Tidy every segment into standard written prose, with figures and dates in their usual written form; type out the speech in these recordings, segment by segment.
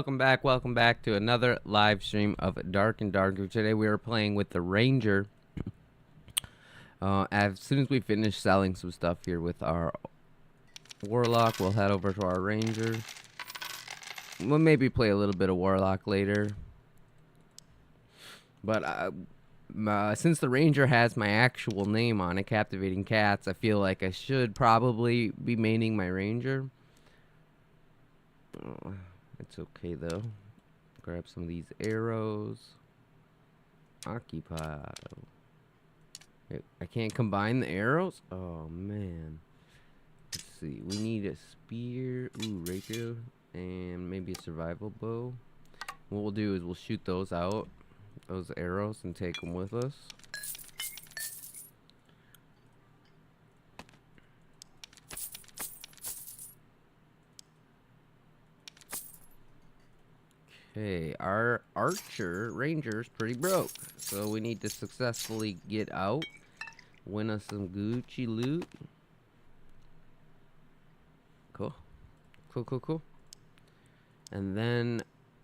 welcome back to another live stream of Dark and Darker. Today we are playing with the Ranger. As soon as we finish selling some stuff here with our Warlock, we'll head over to our Ranger. We'll maybe play a little bit of Warlock later. But since the Ranger has my actual name on it, Captivating Cats, I feel like I should probably be maining my Ranger. It's okay though. Grab some of these arrows. Occupado. I can't combine the arrows? Oh man. Let's see. We need a spear. Ooh, rapier. And maybe a survival bow. What we'll do is we'll shoot those out. Those arrows and take them with us. Okay, our Ranger's pretty broke, so we need to successfully get out, win us some Gucci loot. Cool. And then,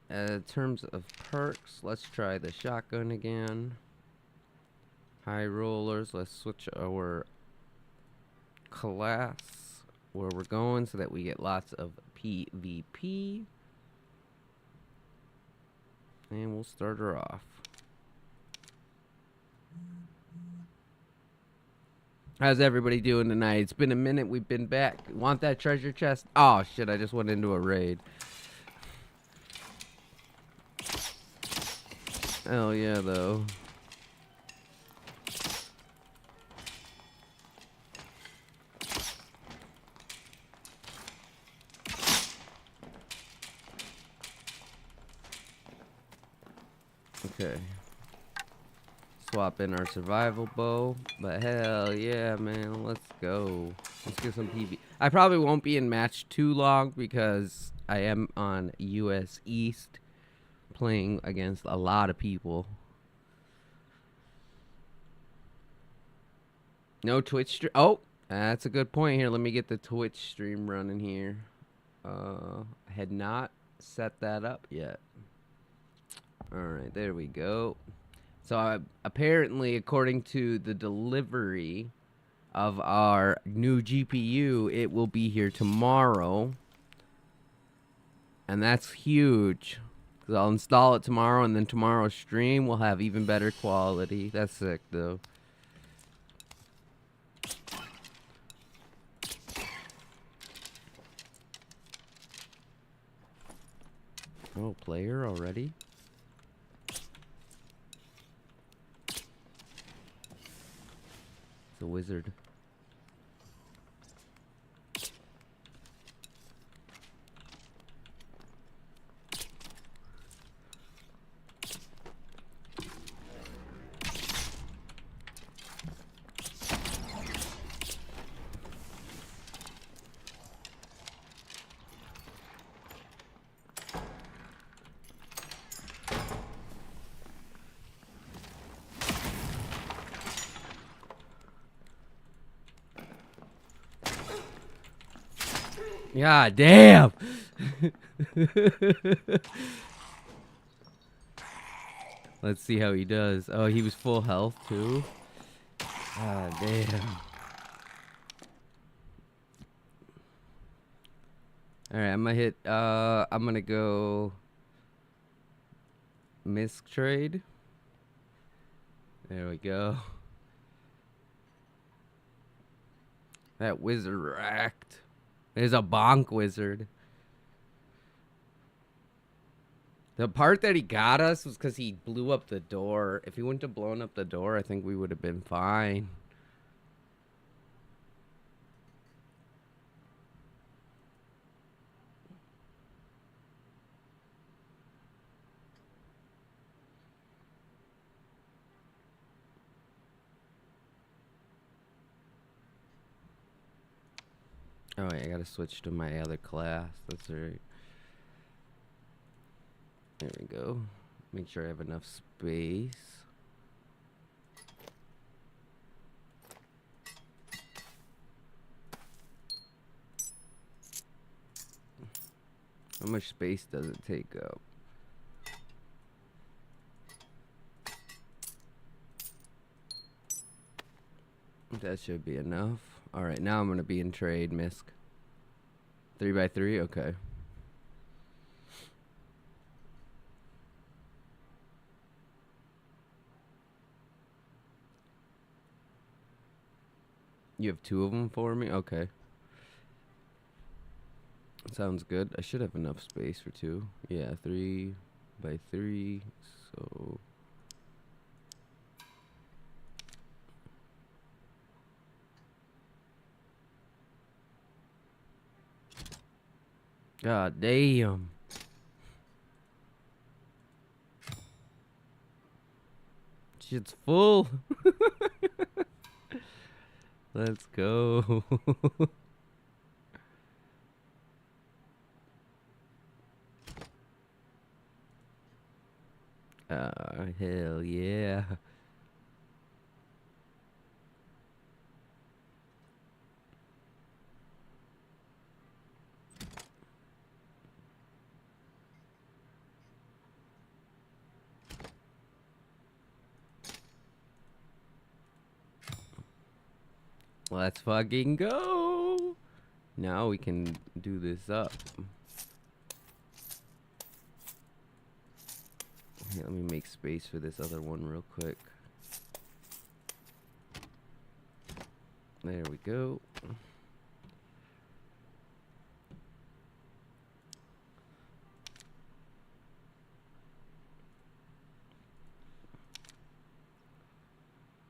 in terms of perks, let's try the shotgun again. High rollers, let's switch our class where we're going so that we get lots of PvP. And we'll start her off. How's everybody doing tonight? It's been a minute. We've been back. Want that treasure chest? Oh, shit. I just went into a raid. Hell yeah, though. Okay. Swap in our survival bow. But hell yeah, man. Let's go. Let's get some PvP. I probably won't be in match too long because I am on US East playing against a lot of people. No Twitch stream. Oh, that's a good point here. Let me get the Twitch stream running here. I had not set that up yet. Alright, there we go. So apparently, according to the delivery of our new GPU, it will be here tomorrow. And that's huge. Because I'll install it tomorrow, and then tomorrow's stream will have even better quality. That's sick, though. Oh, player already? The wizard. God damn! Let's see how he does. Oh, he was full health too. God damn. Alright, I'm gonna go misc trade. There we go. That wizard racked. There's a bonk wizard. The part that he got us was because he blew up the door. If he wouldn't have blown up the door, I think we would have been fine. Oh, wait, I gotta switch to my other class. That's right. There we go. Make sure I have enough space. How much space does it take up? That should be enough. Alright, now I'm going to be in trade, Misk. 3x3? Okay. You have 2 of them for me? Okay. Sounds good. I should have enough space for 2. Yeah, 3x3. So... God damn. Shit's full. Let's go. Hell yeah. Let's fucking go. Now we can do this up. Here, let me make space for this other one real quick. There we go.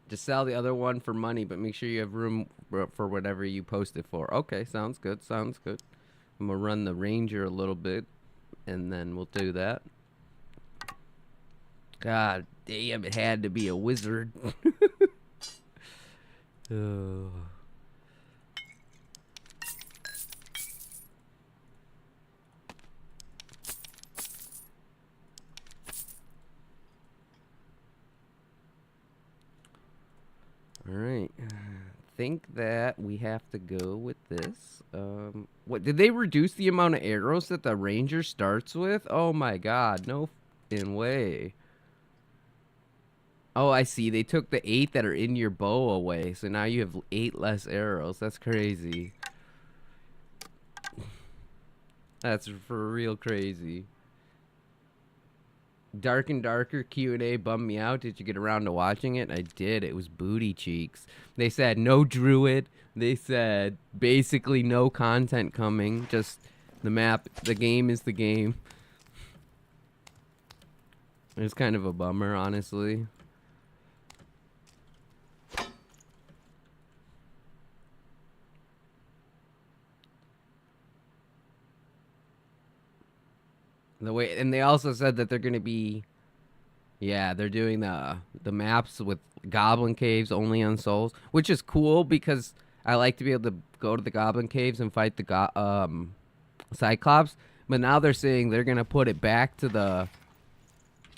Just sell the other one for money, but make sure you have room for whatever you post it for. Okay, sounds good, sounds good. I'm gonna run the Ranger a little bit, and then we'll do that. God damn, it had to be a wizard. Oh. All right. Think that we have to go with this. What did they reduce the amount of arrows that the Ranger starts with? Oh my god, no f***ing way. Oh, I see. They took the 8 that are in your bow away, so now you have 8 less arrows. That's crazy. That's for real crazy. Dark and Darker Q&A bummed me out. Did you get around to watching it? I did. It was booty cheeks. They said no druid. They said basically no content coming. Just the map. The game is the game. It's kind of a bummer, honestly. The way, and they also said that they're going to be, yeah, they're doing the maps with goblin caves only on souls, which is cool because I like to be able to go to the goblin caves and fight the Cyclops. But now they're saying they're going to put it back to the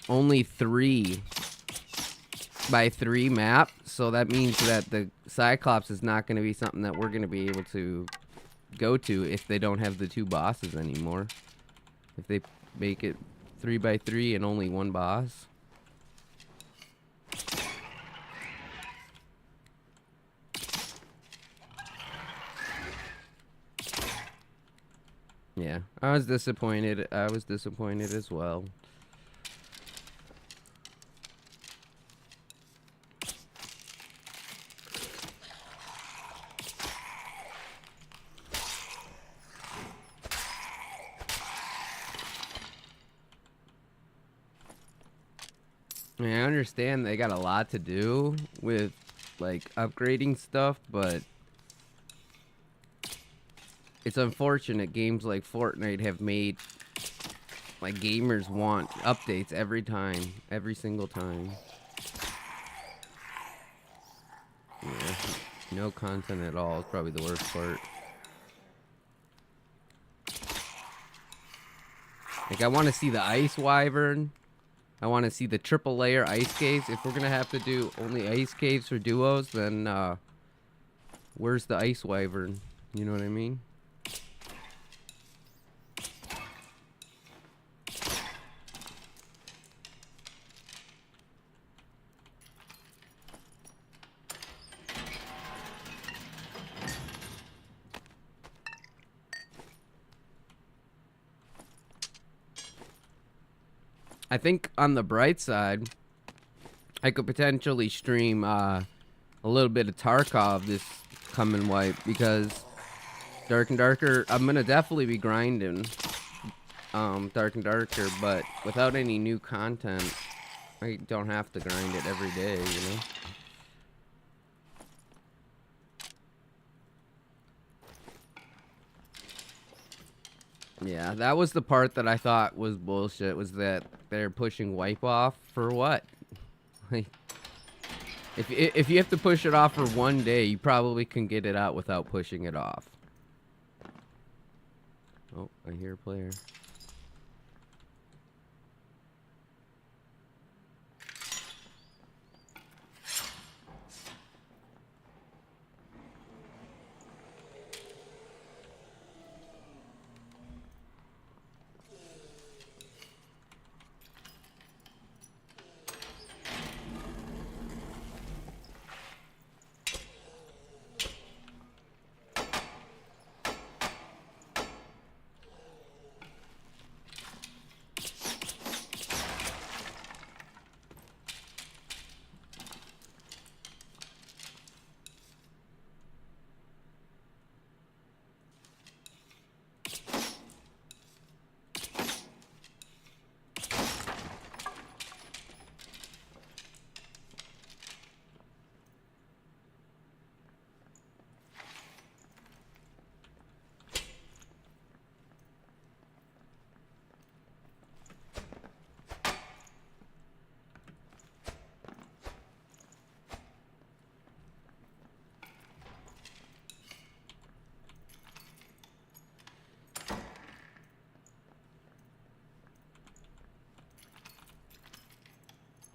only 3x3 map. So that means that the Cyclops is not going to be something that we're going to be able to go to if they don't have the 2 bosses anymore. If they make it 3x3 and only 1 boss. Yeah, I was disappointed. I was disappointed as well. I mean, I understand they got a lot to do with, like, upgrading stuff, but it's unfortunate games like Fortnite have made, like, gamers want updates every time, every single time. Yeah, no content at all is probably the worst part. Like, I want to see the Ice Wyvern. I want to see the triple layer ice caves. If we're going to have to do only ice caves for duos, then where's the Ice Wyvern? You know what I mean? I think on the bright side, I could potentially stream a little bit of Tarkov this coming wipe, because Dark and Darker, I'm gonna definitely be grinding Dark and Darker, but without any new content, I don't have to grind it every day, you know? Yeah, that was the part that I thought was bullshit, was that they're pushing wipe off for what? Like, if you have to push it off for one day, you probably can get it out without pushing it off. Oh, I hear a player.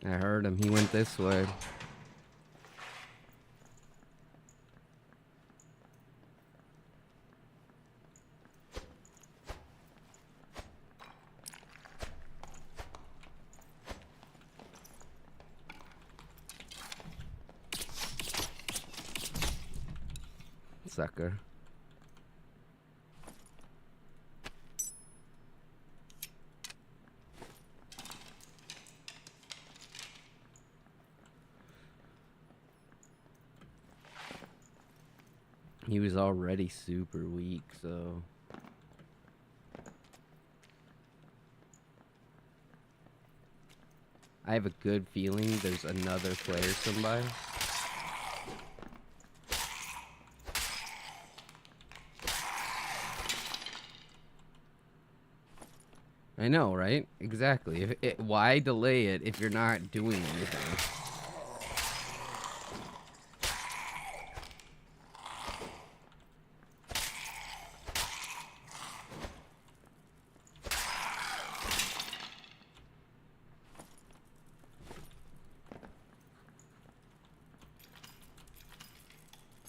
I heard him. He went this way. Sucker. He was already super weak, so... I have a good feeling there's another player somebody. I know, right? Exactly. Why delay it if you're not doing anything?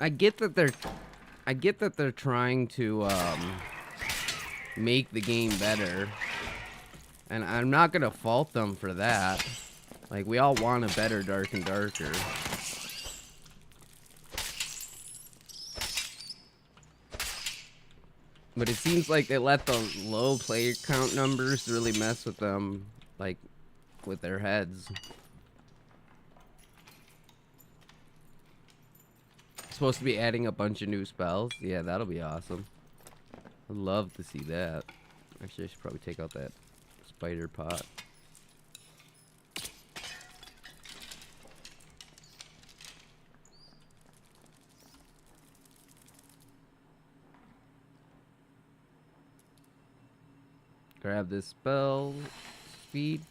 I get that they're trying to make the game better, and I'm not gonna fault them for that. Like, we all want a better Dark and Darker. But it seems like they let the low player count numbers really mess with them, like, with their heads. Supposed to be adding a bunch of new spells. Yeah, that'll be awesome. I'd love to see that. Actually, I should probably take out that spider pot. Grab this spell speed.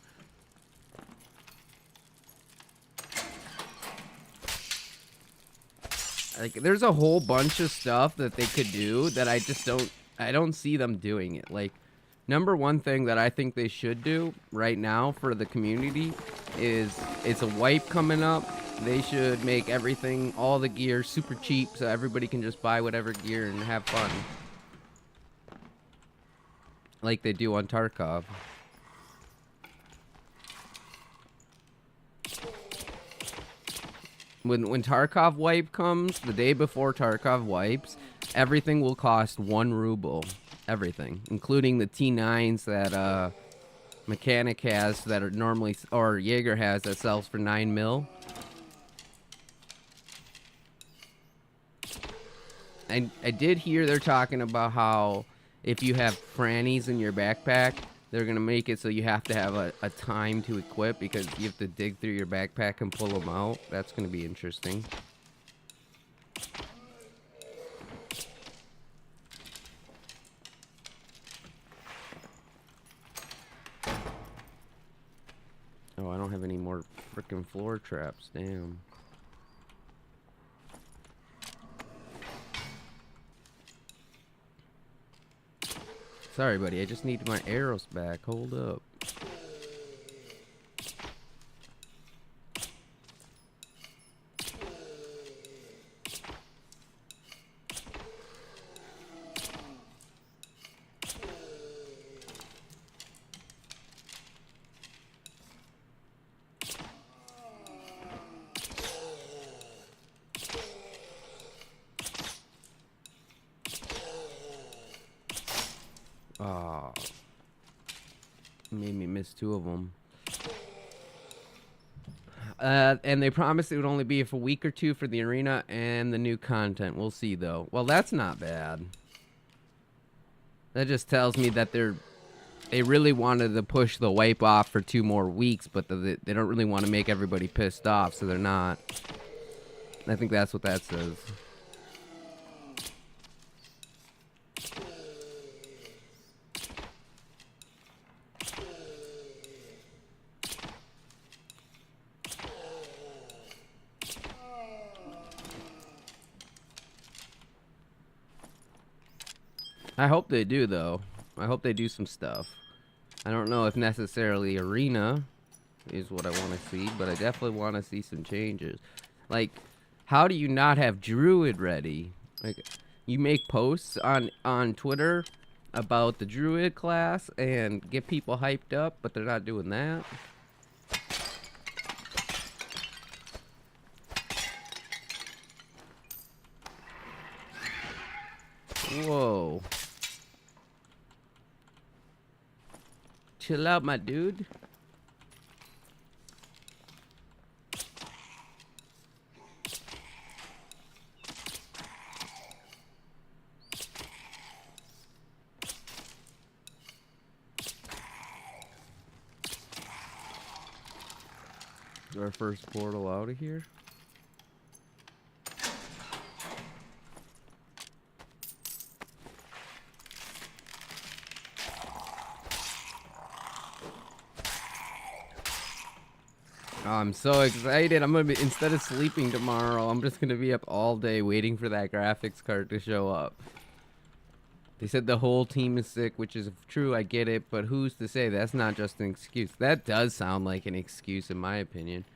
Like, there's a whole bunch of stuff that they could do that I don't see them doing it. Like, number one thing that I think they should do right now for the community is, it's a wipe coming up. They should make everything, all the gear, super cheap so everybody can just buy whatever gear and have fun. Like they do on Tarkov. When Tarkov wipe comes, the day before Tarkov wipes, everything will cost 1 ruble. Everything. Including the T9s that Mechanic has that are normally, or Jaeger has that sells for 9 mil. And I did hear they're talking about how if you have frannies in your backpack, they're going to make it so you have to have a time to equip because you have to dig through your backpack and pull them out. That's going to be interesting. Oh, I don't have any more freaking floor traps. Damn. Sorry, buddy. I just need my arrows back. Hold up. Oh, made me miss 2 of them. And they promised it would only be for a week or 2 for the arena and the new content. We'll see, though. Well, that's not bad. That just tells me that they really wanted to push the wipe off for 2 more weeks, but they don't really want to make everybody pissed off, so they're not. I think that's what that says. I hope they do, though. I hope they do some stuff. I don't know if necessarily arena is what I want to see, but I definitely want to see some changes. Like, how do you not have Druid ready? Like, you make posts on Twitter about the Druid class and get people hyped up, but they're not doing that. Whoa. Chill out, my dude. Our first portal out of here. Oh, I'm so excited. I'm gonna be, instead of sleeping tomorrow, I'm just gonna be up all day waiting for that graphics card to show up. They said the whole team is sick, which is true, I get it, but who's to say that's not just an excuse? That does sound like an excuse in my opinion.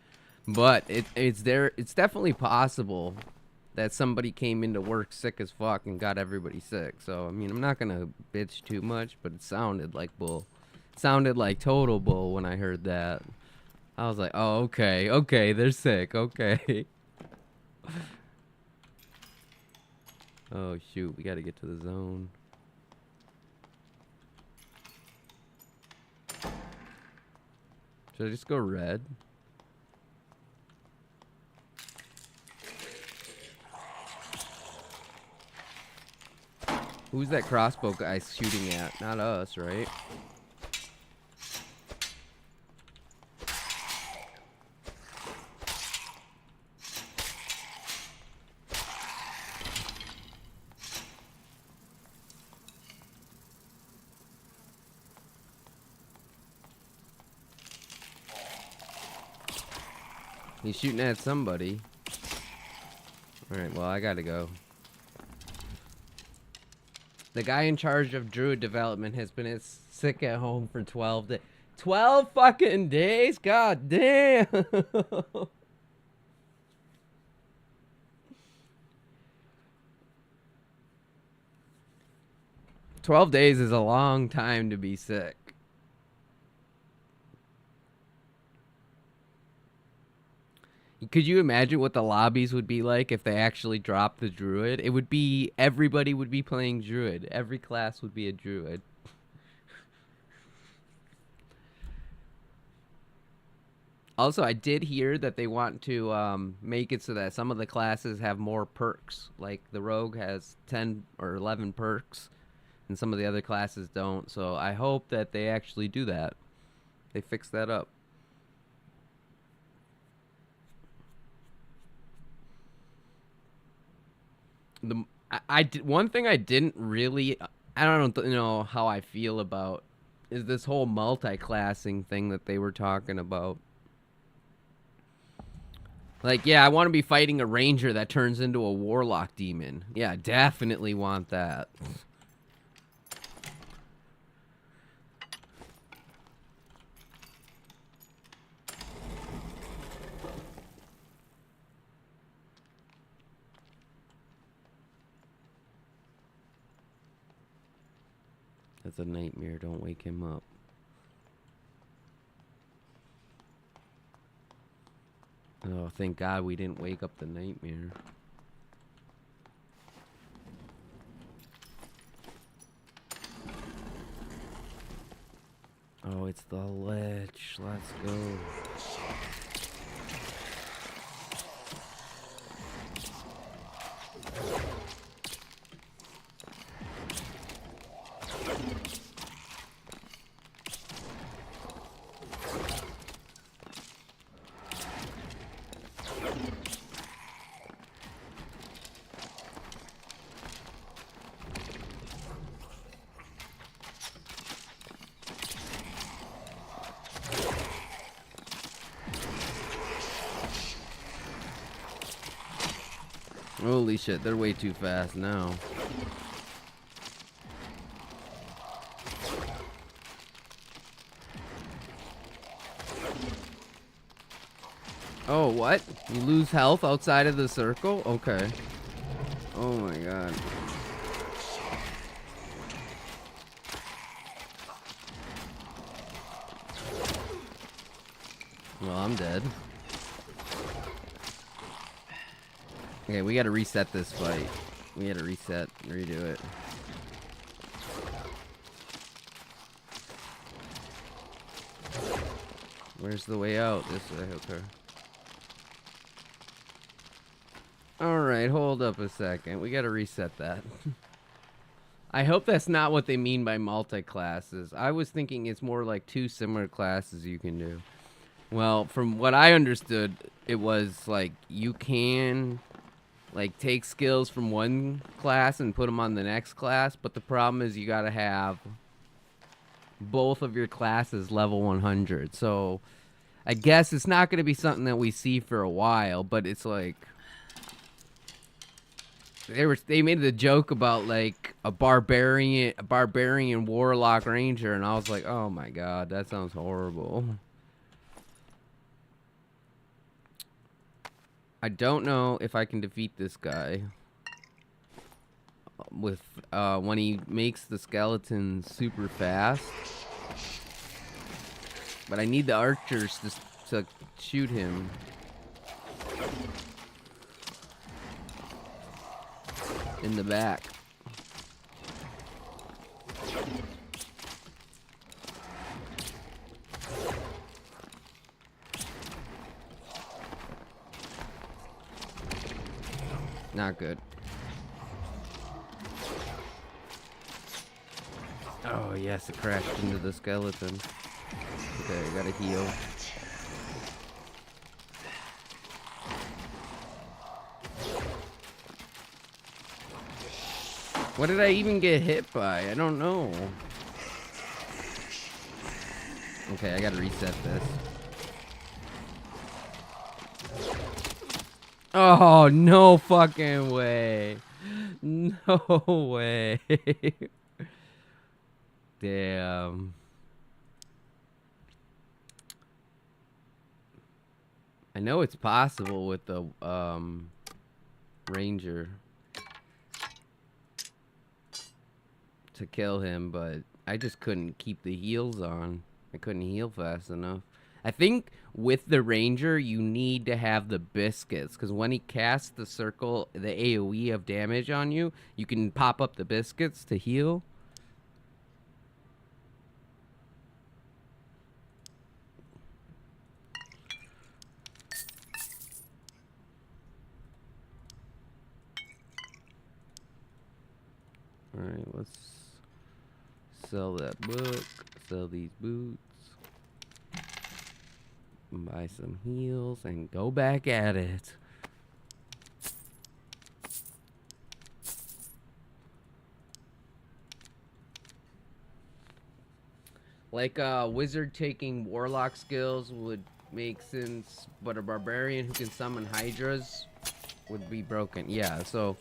But it's definitely possible that somebody came into work sick as fuck and got everybody sick. So, I mean, I'm not gonna bitch too much, but it sounded like bull. It sounded like total bull when I heard that. I was like, oh, okay, they're sick, okay. Oh, shoot, we gotta get to the zone. Should I just go red? Who's that crossbow guy shooting at? Not us, right? He's shooting at somebody. Alright, well, I gotta go. The guy in charge of Druid development has been sick at home for 12 days. 12 fucking days? God damn! 12 days is a long time to be sick. Could you imagine what the lobbies would be like if they actually dropped the Druid? It would be, everybody would be playing Druid. Every class would be a Druid. Also, I did hear that they want to make it so that some of the classes have more perks. Like the rogue has 10 or 11 perks, and some of the other classes don't. So I hope that they actually do that. They fix that up. One thing I didn't really, I don't know how I feel about is this whole multi-classing thing that they were talking about. Like, yeah, I want to be fighting a ranger that turns into a warlock demon. Yeah, definitely want that. That's a nightmare. Don't wake him up. Oh, thank God we didn't wake up the nightmare. Oh, it's the lich. Let's go. Holy shit, they're way too fast now. Oh, what? You lose health outside of the circle? Okay. Oh my god. Well, I'm dead. Okay, we gotta reset this fight. We gotta reset, redo it. Where's the way out? This way, okay. Alright, hold up a second. We gotta reset that. I hope that's not what they mean by multi-classes. I was thinking it's more like 2 similar classes you can do. Well, from what I understood, it was like you can like take skills from one class and put them on the next class, but the problem is you gotta have both of your classes level 100. So I guess it's not gonna be something that we see for a while, but it's like they made the joke about like a barbarian warlock ranger, and I was like, oh my god, that sounds horrible. I don't know if I can defeat this guy with when he makes the skeleton super fast. But I need the archers to shoot him. In the back. Not good. Oh, yes, it crashed into the skeleton. Okay, I gotta heal. What did I even get hit by? I don't know. Okay, I gotta reset this. Oh, no fucking way. No way. Damn. I know it's possible with the ranger to kill him, but I just couldn't keep the heals on. I couldn't heal fast enough. I think with the ranger, you need to have the biscuits, because when he casts the circle, the AoE of damage on you, you can pop up the biscuits to heal. Alright, let's sell that book. Sell these boots. Buy some heels and go back at it. Like a wizard taking warlock skills would make sense, but a barbarian who can summon hydras would be broken. Yeah, so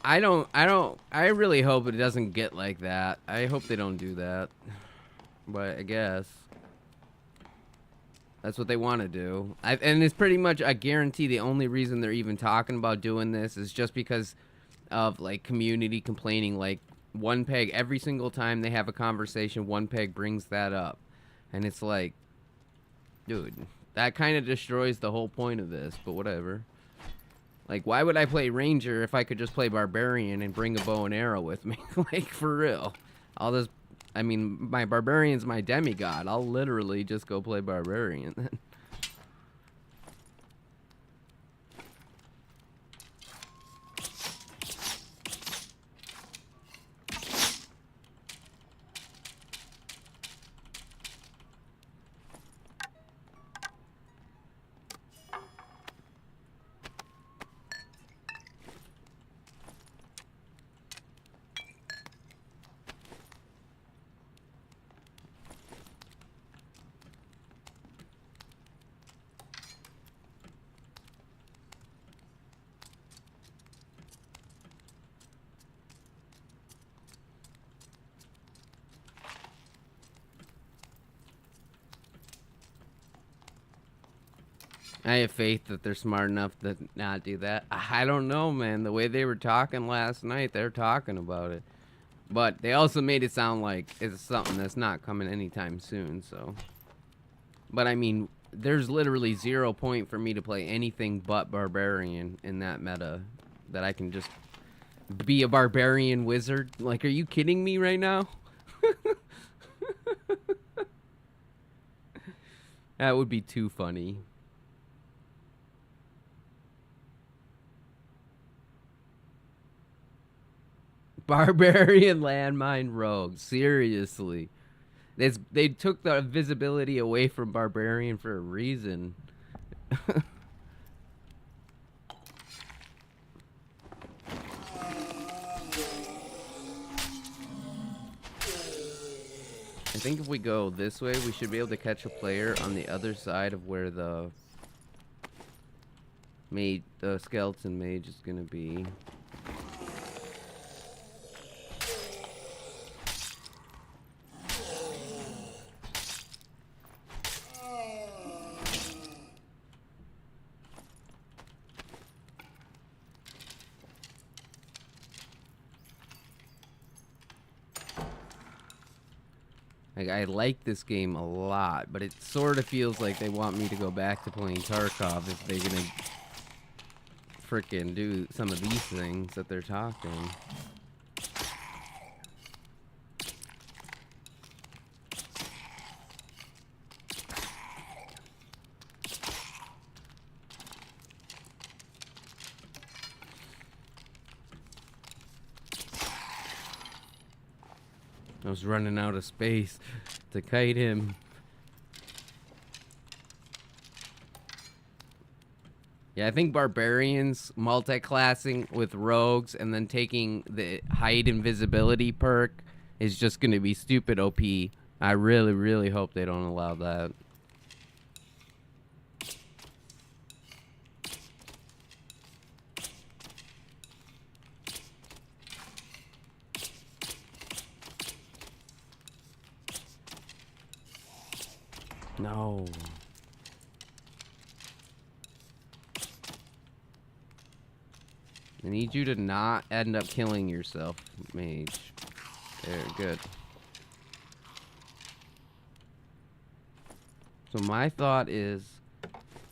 I really hope it doesn't get like that. I hope they don't do that. But I guess that's what they want to do. And it's pretty much, I guarantee the only reason they're even talking about doing this is just because of like community complaining. Like one peg, every single time they have a conversation, one peg brings that up. And it's like, dude, that kind of destroys the whole point of this, but whatever. Like, why would I play Ranger if I could just play Barbarian and bring a bow and arrow with me? Like, for real. I'll just, I mean, my Barbarian's my demigod. I'll literally just go play Barbarian then. I have faith that they're smart enough to not do that. I don't know, man. The way they were talking last night, they're talking about it. But they also made it sound like it's something that's not coming anytime soon, so. But I mean, there's literally 0 point for me to play anything but Barbarian in that meta. That I can just be a Barbarian wizard. Like, are you kidding me right now? That would be too funny. Barbarian landmine rogue. Seriously. They took the visibility away from Barbarian for a reason. I think if we go this way, we should be able to catch a player on the other side of where the skeleton mage is gonna be. Like, I like this game a lot, but it sort of feels like they want me to go back to playing Tarkov if they're gonna frickin' do some of these things that they're talking. I was running out of space to kite him. Yeah, I think Barbarians multi-classing with Rogues and then taking the hide invisibility perk is just going to be stupid OP. I really, really hope they don't allow that. No. I need you to not end up killing yourself, mage. There, good. So my thought is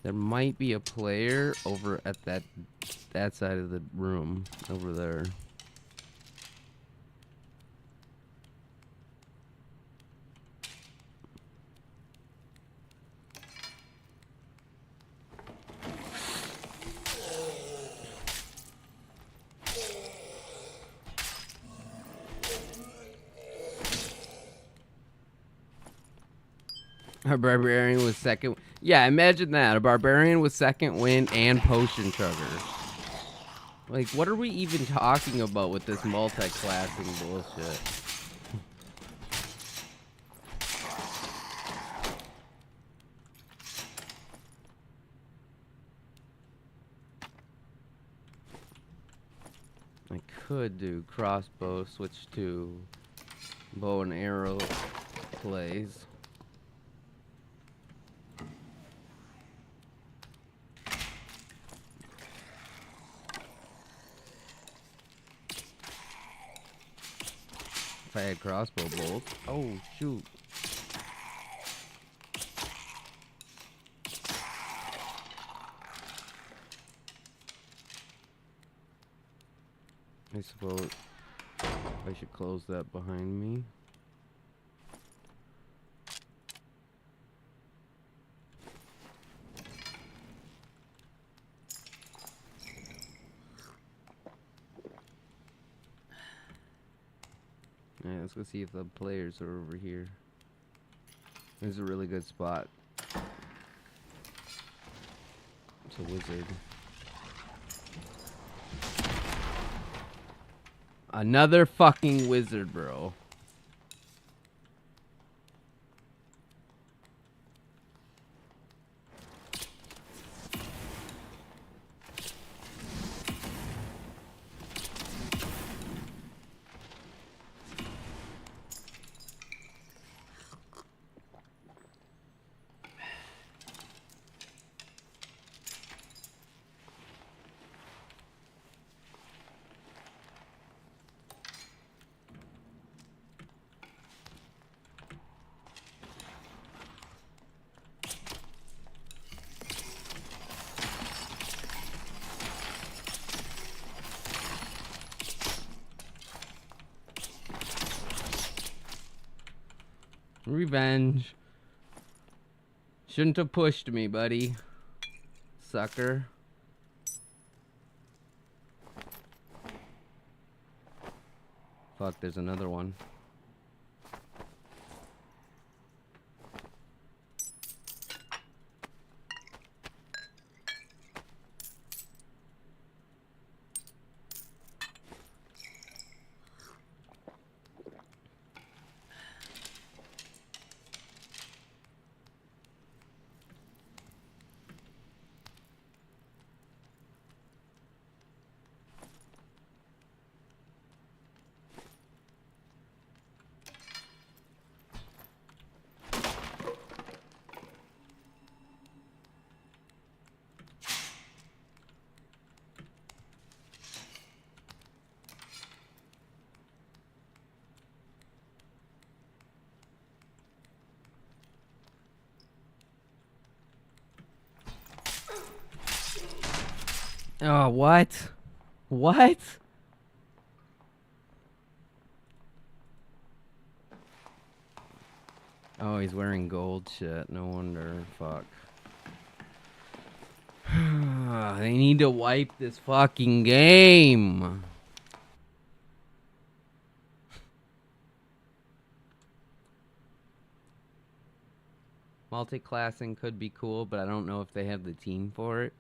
there might be a player over at that side of the room over there. A barbarian with second. Yeah, imagine that. A barbarian with second wind and potion chugger. Like, what are we even talking about with this multi-classing bullshit? I could do crossbow, switch to bow and arrow plays. If I had crossbow bolts. Oh, shoot. I suppose I should close that behind me. Alright, let's go see if the players are over here. This is a really good spot. It's a wizard. Another fucking wizard, bro. Revenge. Shouldn't have pushed me, buddy. Sucker. Fuck, there's another one. Oh, what? What? Oh, he's wearing gold shit. No wonder. Fuck. They need to wipe this fucking game. Multi-classing could be cool, but I don't know if they have the team for it.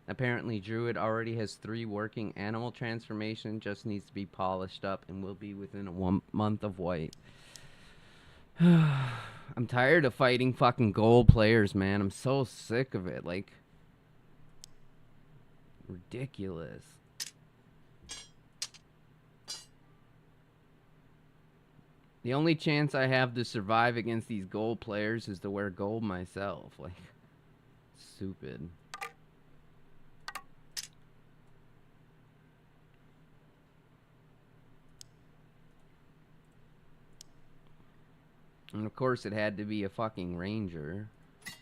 Apparently, Druid already has 3 working animal transformation, just needs to be polished up and will be within a 1 month of white. I'm tired of fighting fucking gold players, man. I'm so sick of it. Like, ridiculous. The only chance I have to survive against these gold players is to wear gold myself. Like, stupid. And of course it had to be a fucking ranger.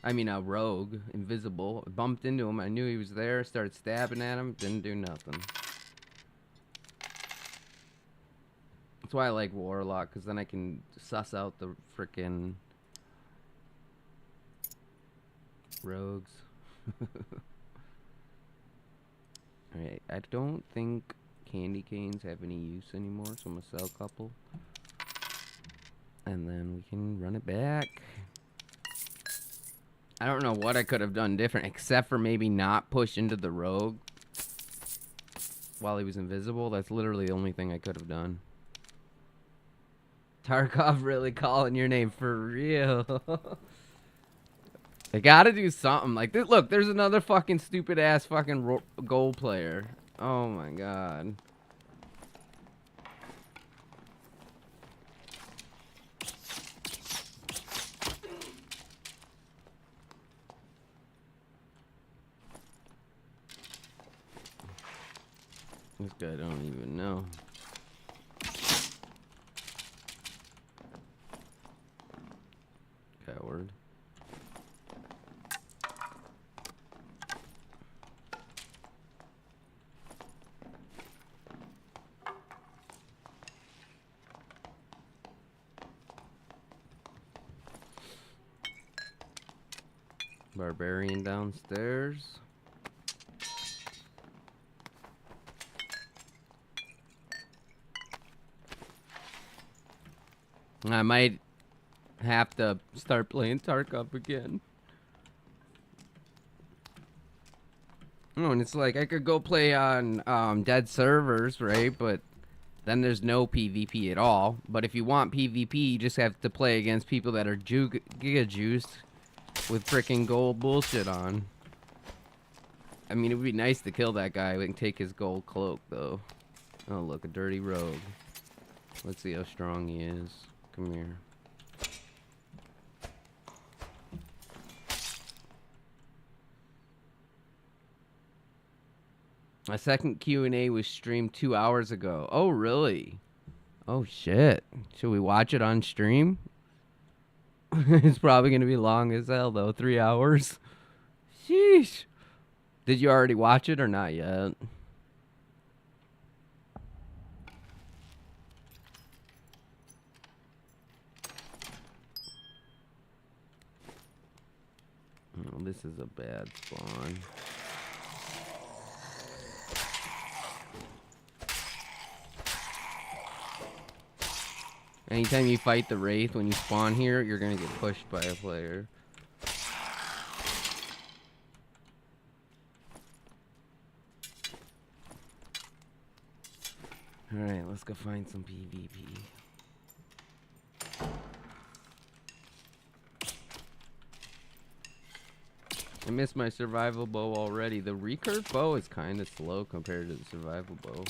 I mean a rogue, invisible. I bumped into him, I knew he was there, started stabbing at him, didn't do nothing. That's why I like Warlock, because then I can suss out the frickin' rogues. Alright, I don't think candy canes have any use anymore, so I'm gonna sell a couple. And then we can run it back. I don't know what I could have done different, except for maybe not push into the rogue while he was invisible. That's literally the only thing I could have done. Tarkov really calling your name for real. I gotta do something like this. Look, there's another fucking stupid ass fucking goal player. Oh my god. This guy don't even know. Coward. Barbarian downstairs. I might have to start playing Tarkov again. Oh, and it's like I could go play on dead servers, right? But then there's no PvP at all. But if you want PvP, you just have to play against people that are giga juiced with freaking gold bullshit on. I mean, it would be nice to kill that guy and take his gold cloak, though. Oh, look, a dirty rogue. Let's see how strong he is. Come here. My second Q&A was streamed 2 hours ago. Oh, really? Oh, shit. Should we watch it on stream? It's probably going to be long as hell, though. 3 hours. Sheesh. Did you already watch it or not yet? Oh, this is a bad spawn. Anytime you fight the Wraith, when you spawn here, you're going to get pushed by a player. Alright, let's go find some PvP. I missed my survival bow already. The recurve bow is kind of slow compared to the survival bow.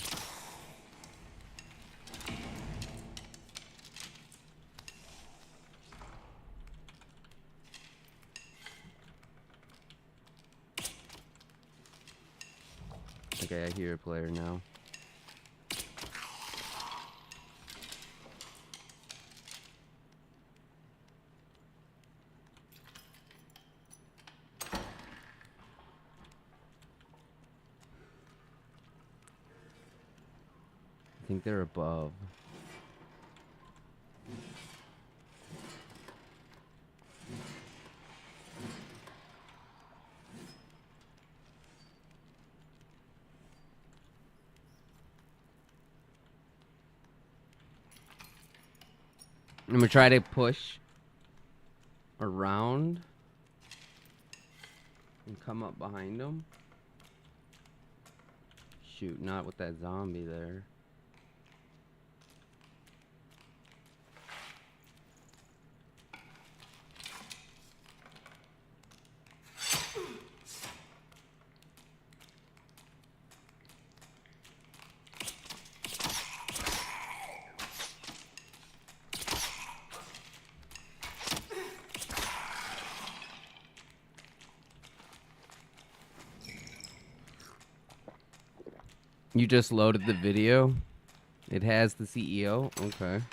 Okay, I hear a player now. I think they're above. I'm gonna try to push around and come up behind them. Shoot, not with that zombie there. You just loaded the video? It has the CEO? Okay.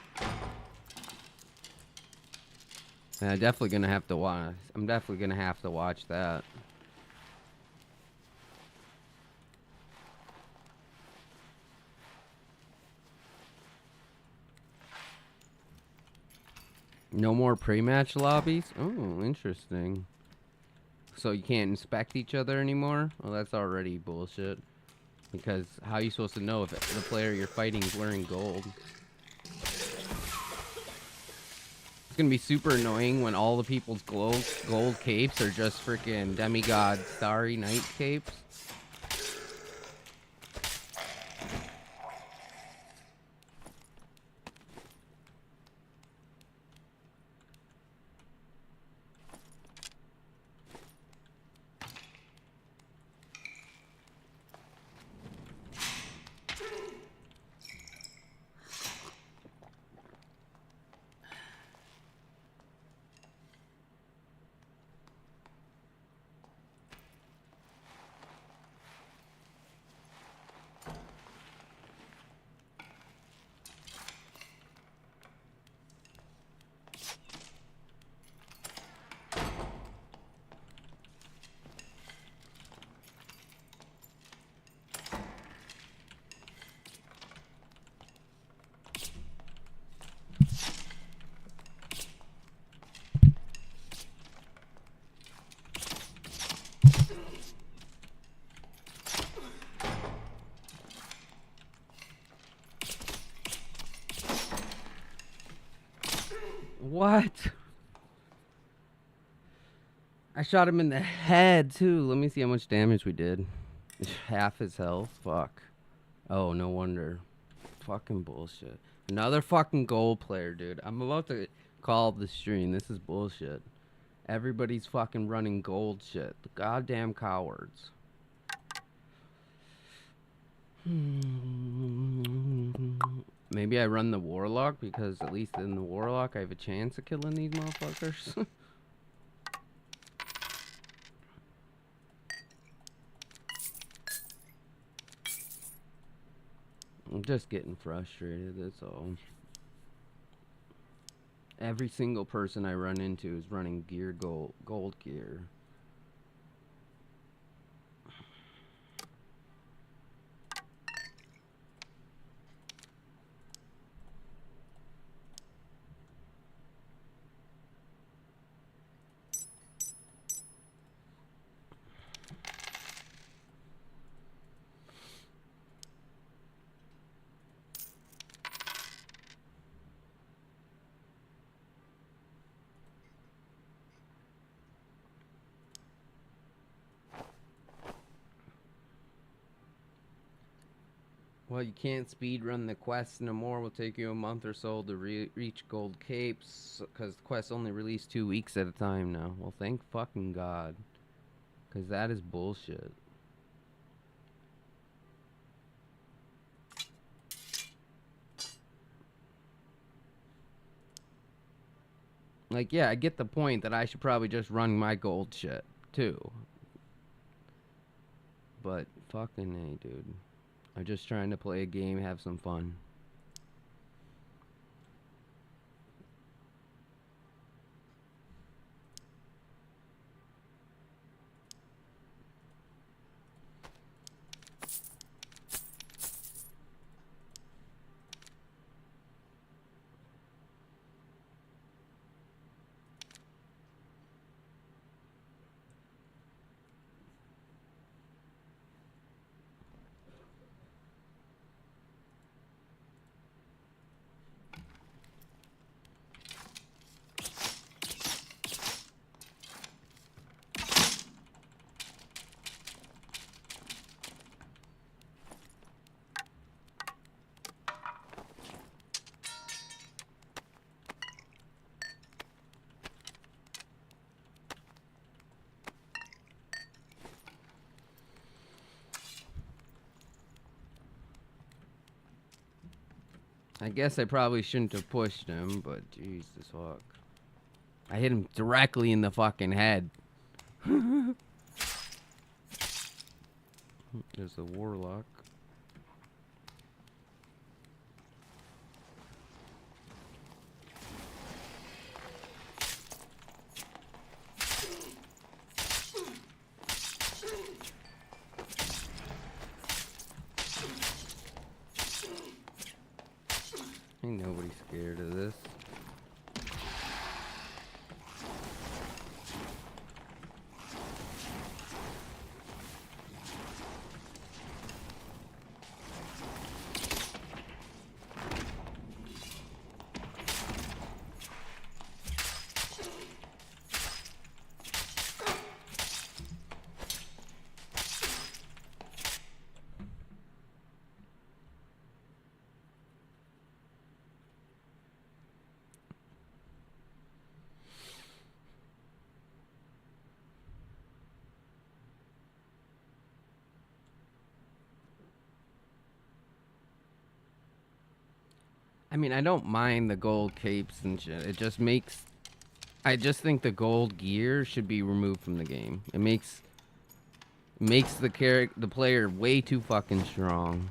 Yeah, definitely gonna have to watch. I'm definitely gonna have to watch that. No more pre-match lobbies? Oh, interesting. So you can't inspect each other anymore? Well, that's already bullshit. Because how are you supposed to know if the player you're fighting is wearing gold? It's gonna be super annoying when all the people's gold capes are just freaking demigod starry night capes. What? I shot him in the head, too. Let me see how much damage we did. Half his health? Fuck. Oh, no wonder. Fucking bullshit. Another fucking gold player, dude. I'm about to call the stream. This is bullshit. Everybody's fucking running gold shit. The goddamn cowards. Maybe I run the warlock because at least in the warlock I have a chance of killing these motherfuckers. I'm just getting frustrated, that's all. Every single person I run into is running gold gear. Well, you can't speed run the quest no more. Will take you a month or so to reach gold capes, because the quests only release 2 weeks at a time now. Well, thank fucking God, because that is bullshit. Like, yeah, I get the point that I should probably just run my gold shit, too. But, fucking A, dude. I'm just trying to play a game, have some fun. I guess I probably shouldn't have pushed him, but Jesus fuck. I hit him directly in the fucking head. There's the warlock. Ain't nobody scared of this. I mean, I don't mind the gold capes and shit. It just makes. I just think the gold gear should be removed from the game. It makes the player way too fucking strong.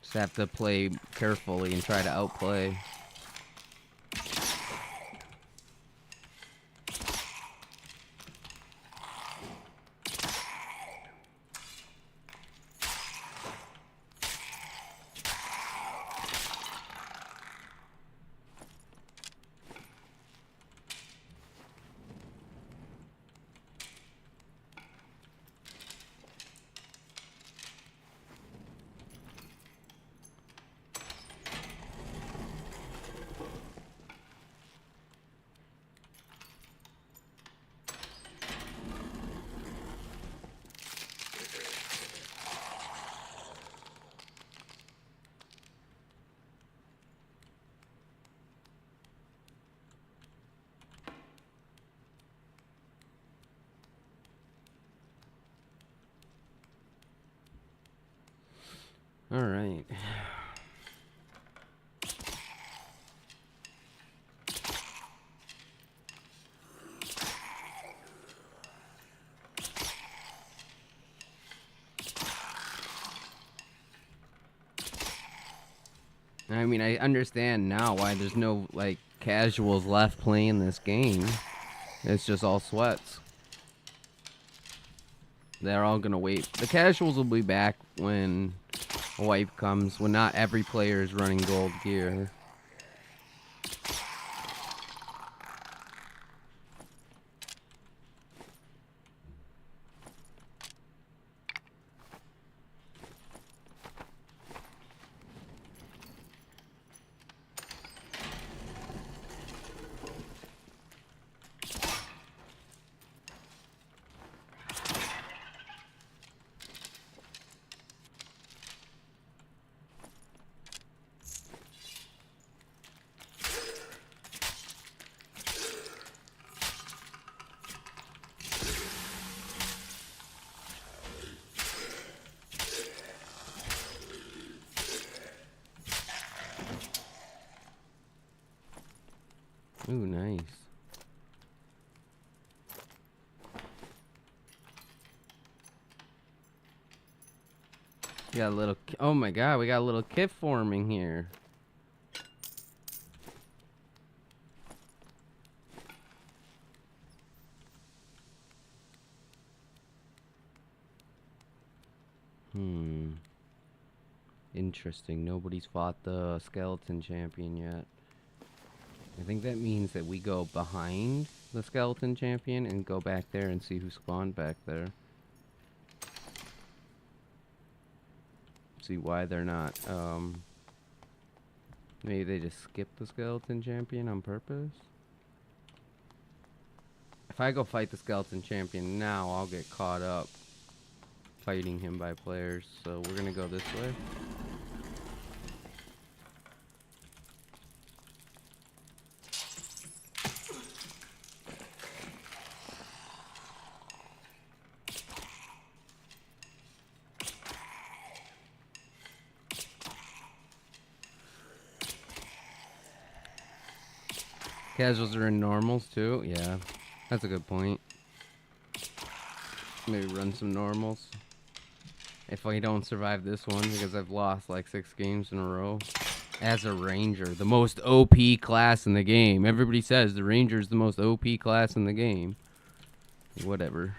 Just have to play carefully and try to outplay. All right. I mean, I understand now why there's no, like, casuals left playing this game. It's just all sweats. They're all gonna wait. The casuals will be back when a wipe comes, when not every player is running gold gear. Ooh, nice. We got a little. Oh my god, we got a little kit forming here. Interesting. Nobody's fought the skeleton champion yet. I think that means that we go behind the skeleton champion and go back there and see who spawned back there. See why they're not, maybe they just skipped the skeleton champion on purpose? If I go fight the skeleton champion now, I'll get caught up fighting him by players, so we're gonna go this way. Casuals are in normals too? Yeah, that's a good point. Maybe run some normals. If I don't survive this one, because I've lost like 6 games in a row. As a ranger, the most OP class in the game. Everybody says the ranger is the most OP class in the game. Whatever.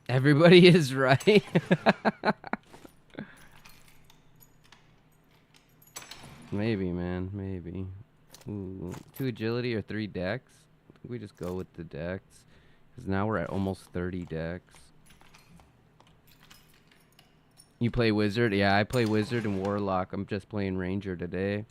Everybody is right. Maybe, man. Maybe. Ooh, 2 agility or 3 dex? I think we just go with the dex. Because now we're at almost 30 dex. You play wizard? Yeah, I play wizard and warlock. I'm just playing ranger today.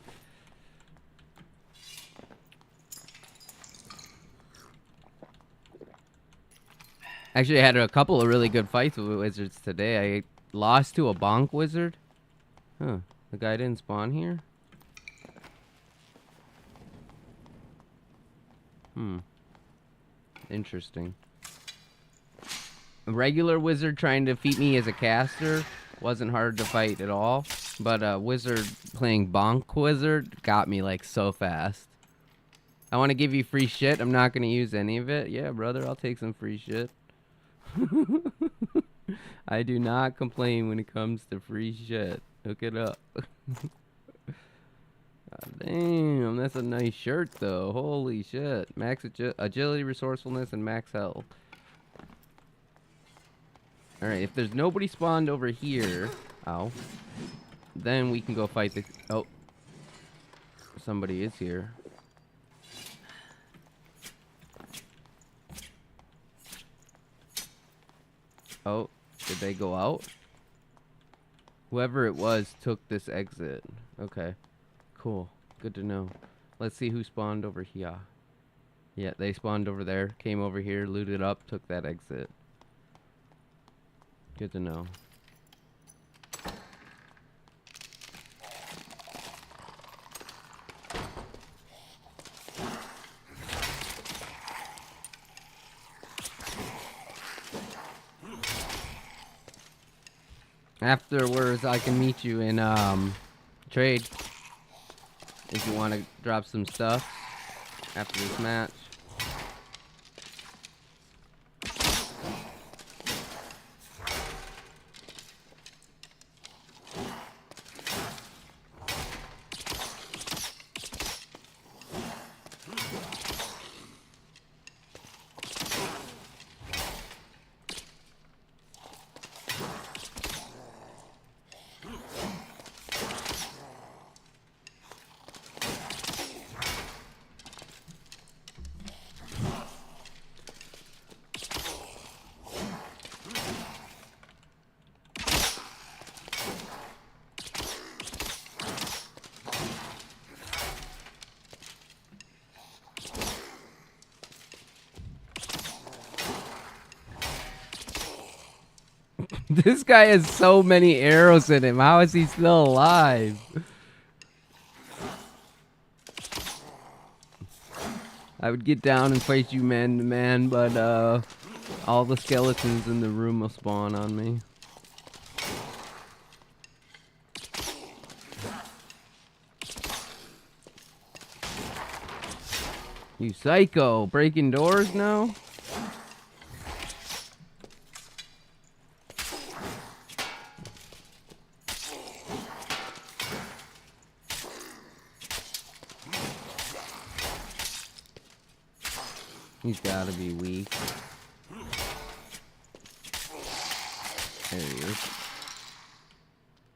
Actually, I had a couple of really good fights with wizards today. I lost to a bonk wizard. Huh. The guy didn't spawn here? Hmm. Interesting. A regular wizard trying to defeat me as a caster wasn't hard to fight at all. But a wizard playing bonk wizard got me like so fast. I want to give you free shit. I'm not going to use any of it. Yeah, brother, I'll take some free shit. I do not complain when it comes to free shit. Hook it up. God damn, that's a nice shirt though. Holy shit. Max agility, resourcefulness, and max health. Alright, if there's nobody spawned over here, ow, then we can go fight the... Oh. Somebody is here. Oh, did they go out? Whoever it was took this exit. Okay. Cool. Good to know. Let's see who spawned over here. Yeah, they spawned over there. Came over here, looted up, took that exit. Good to know. Afterwards, I can meet you in trade if you want to drop some stuff after this match. This guy has so many arrows in him. How is he still alive? I would get down and fight you man to man, but all the skeletons in the room will spawn on me. You psycho! Breaking doors now? He's gotta be weak. There he is.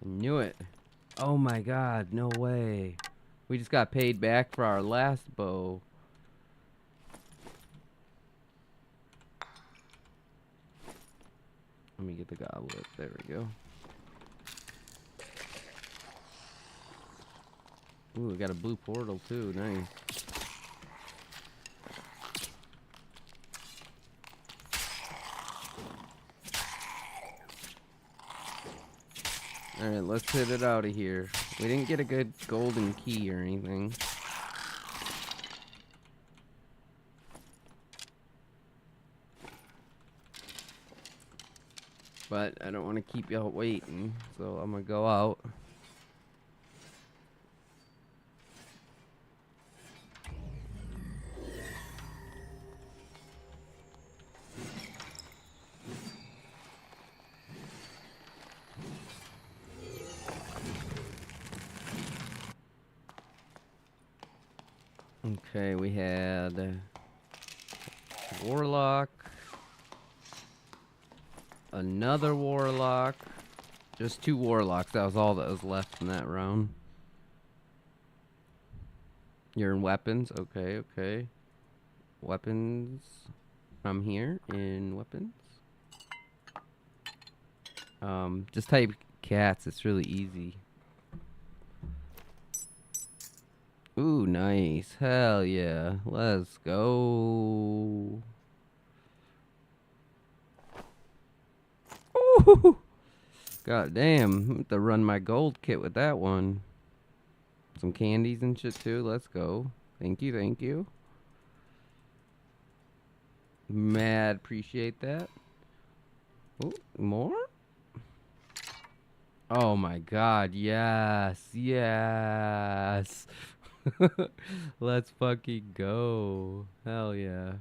I knew it. Oh my god, no way. We just got paid back for our last bow. Let me get the goblet. There we go. Ooh, we got a blue portal too. Nice. Alright, let's hit it out of here. We didn't get a good golden key or anything. But I don't want to keep y'all waiting, so I'm gonna go out. Okay, we had Warlock, another Warlock, just 2 Warlocks. That was all that was left in that round. You're in weapons? Okay, okay. Weapons. I'm here in weapons. Just type cats. It's really easy. Ooh, nice. Hell yeah. Let's go. Ooh. God damn. I'm going to run my gold kit with that one. Some candies and shit too. Let's go. Thank you, thank you. Mad appreciate that. Ooh, more? Oh my god, yes. Yes. Let's fucking go. Hell yeah.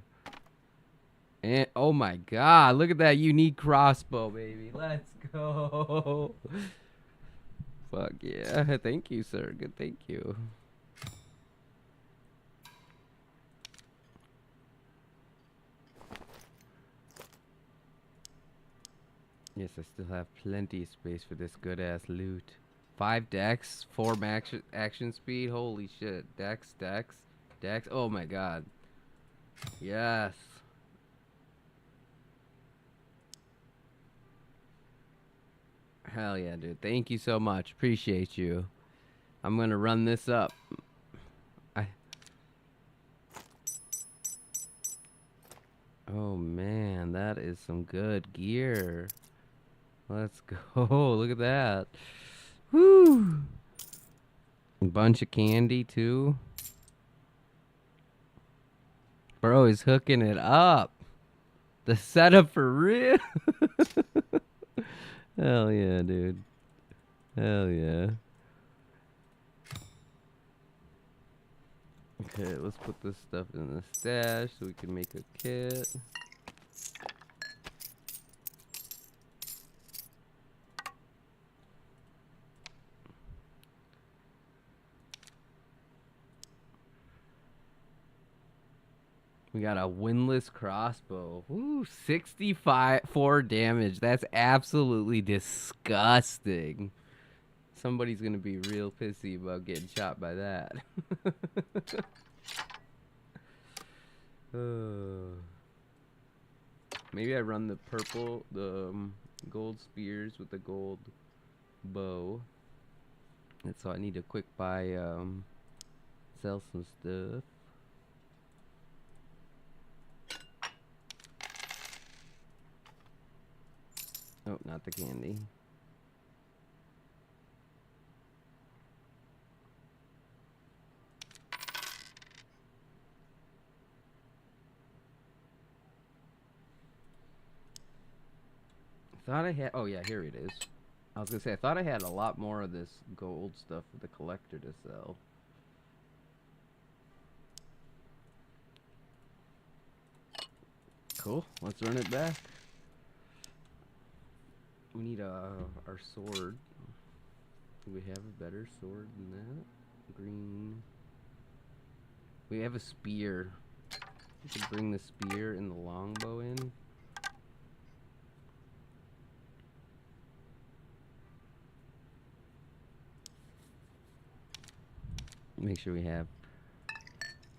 And oh my god, look at that unique crossbow, baby. Let's go. Fuck yeah. Thank you, sir. Good, thank you. Yes, I still have plenty of space for this good ass loot. 5 decks, 4 max action speed. Holy shit. Decks, decks, decks. Oh my god. Yes. Hell yeah, dude. Thank you so much. Appreciate you. I'm gonna run this up. Oh man, that is some good gear. Let's go. Look at that. Woo! Bunch of candy too. Bro, he's hooking it up. The setup for real. Hell yeah, dude. Hell yeah. Okay, let's put this stuff in the stash so we can make a kit. We got a windless crossbow. Ooh, 4 damage. That's absolutely disgusting. Somebody's gonna be real pissy about getting shot by that. Maybe I run the purple, the gold spears with the gold bow. And so I need to quick buy, sell some stuff. Oh, not the candy. Thought I had. Oh yeah, here it is. I was gonna say I thought I had a lot more of this gold stuff for the collector to sell. Cool. Let's run it back. We need our sword. Do we have a better sword than that? Green. We have a spear. We could bring the spear and the longbow in. Make sure we have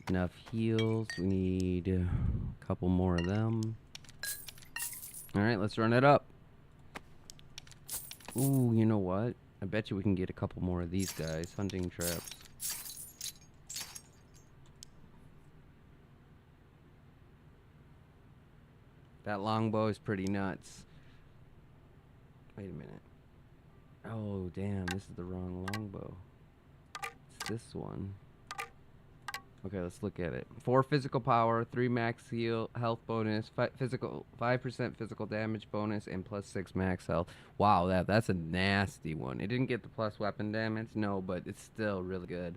enough heals. We need a couple more of them. Alright, let's run it up. Ooh, you know what? I bet you we can get a couple more of these guys. Hunting traps. That longbow is pretty nuts. Wait a minute. Oh, damn. This is the wrong longbow. It's this one. Okay, let's look at it. 4 physical power, 3 max heal, health bonus, 5% physical damage bonus, and plus 6 max health. Wow, that's a nasty one. It didn't get the plus weapon damage, no, but it's still really good.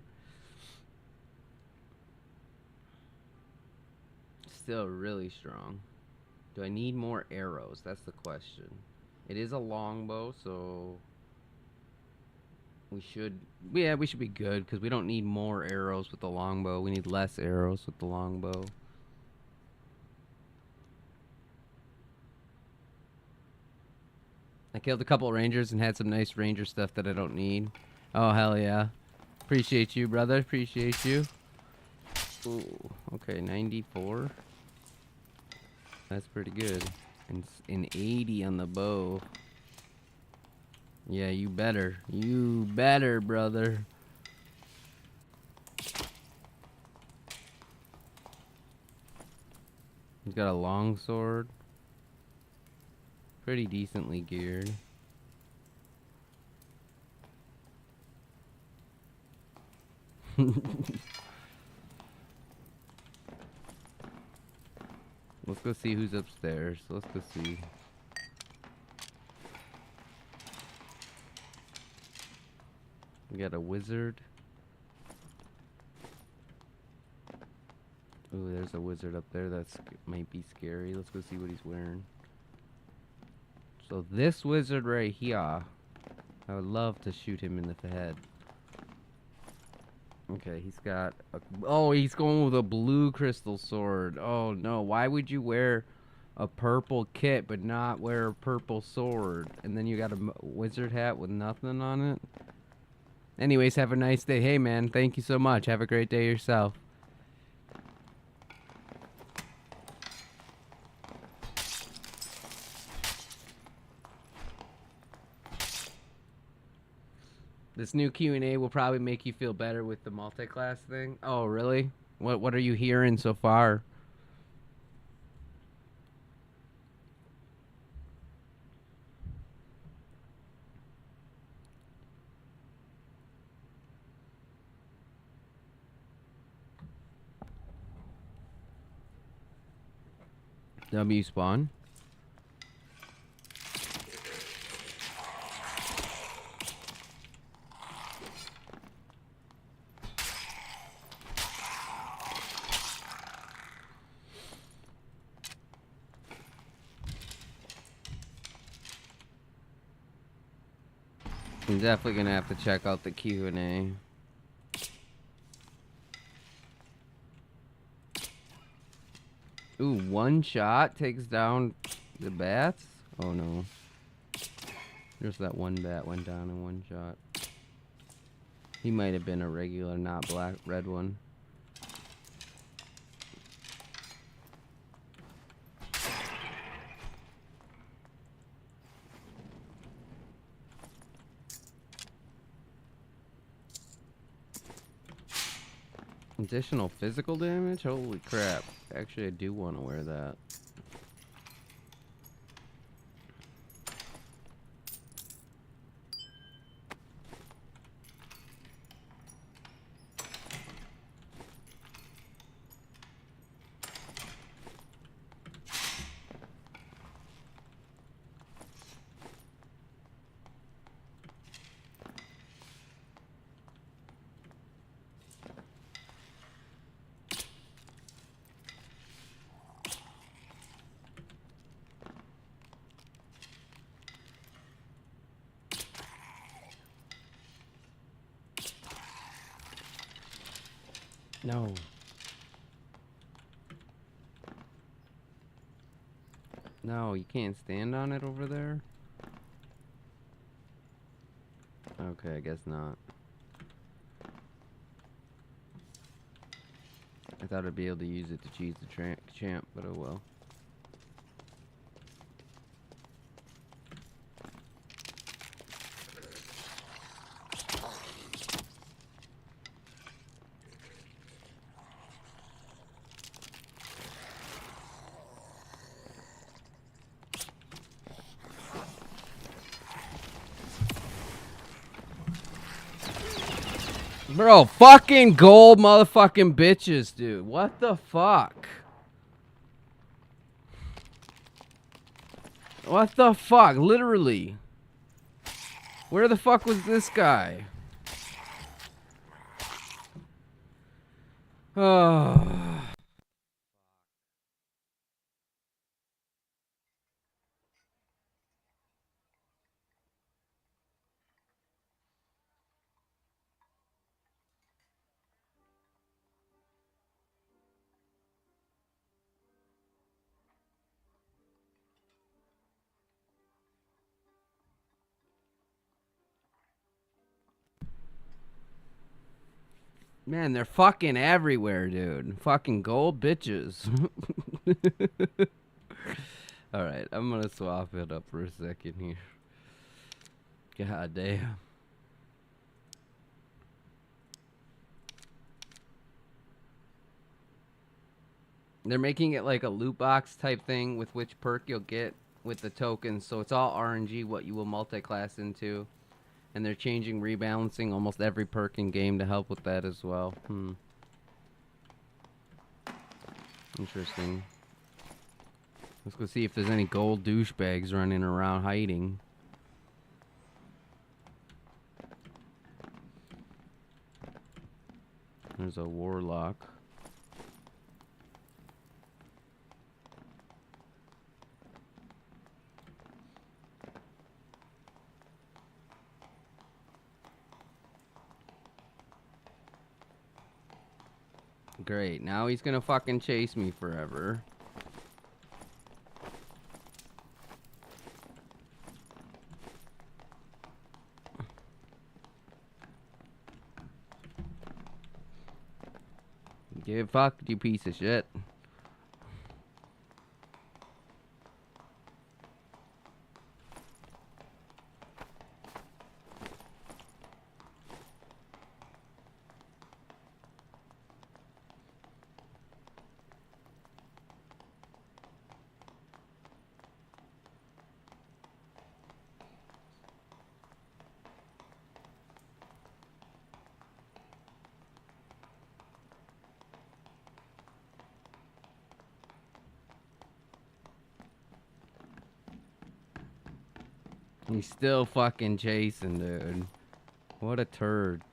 Still really strong. Do I need more arrows? That's the question. It is a longbow, so we should be good because we don't need more arrows with the longbow. We need less arrows with the longbow. I killed a couple rangers and had some nice ranger stuff that I don't need. Oh, hell yeah. Appreciate you, brother. Appreciate you. Ooh, okay, 94. That's pretty good. And 80 on the bow. Yeah, you better. You better, brother. He's got a long sword. Pretty decently geared. Let's go see who's upstairs. Let's go see. We got a wizard. Ooh, there's a wizard up there that might be scary. Let's go see what he's wearing. So this wizard right here, I would love to shoot him in the head. Okay, he's got a, oh, he's going with a blue crystal sword. Oh no, why would you wear a purple kit but not wear a purple sword? And then you got a wizard hat with nothing on it? Anyways, have a nice day. Hey man, thank you so much. Have a great day yourself. This new Q&A will probably make you feel better with the multi-class thing. Oh, really? What are you hearing so far? W spawn. I'm definitely gonna have to check out the Q&A. Ooh, one shot takes down the bats? Oh no. There's that one bat went down in one shot. He might have been a regular, not black, red one. Additional physical damage? Holy crap. Actually, I do want to wear that. No. No, you can't stand on it over there? Okay, I guess not. I thought I'd be able to use it to cheese the champ, but oh well. Bro, fucking gold motherfucking bitches, dude. What the fuck? What the fuck? Literally. Where the fuck was this guy? Oh. Man, they're fucking everywhere, dude. Fucking gold bitches. Alright, I'm gonna swap it up for a second here. God damn. They're making it like a loot box type thing with which perk you'll get with the tokens. So it's all RNG what you will multi-class into. And they're changing rebalancing almost every perk in game to help with that as well. Interesting. Let's go see if there's any gold douchebags running around hiding. There's a warlock. Great, now he's gonna fucking chase me forever. Get fucked, you piece of shit. He's still fucking chasing, dude. What a turd.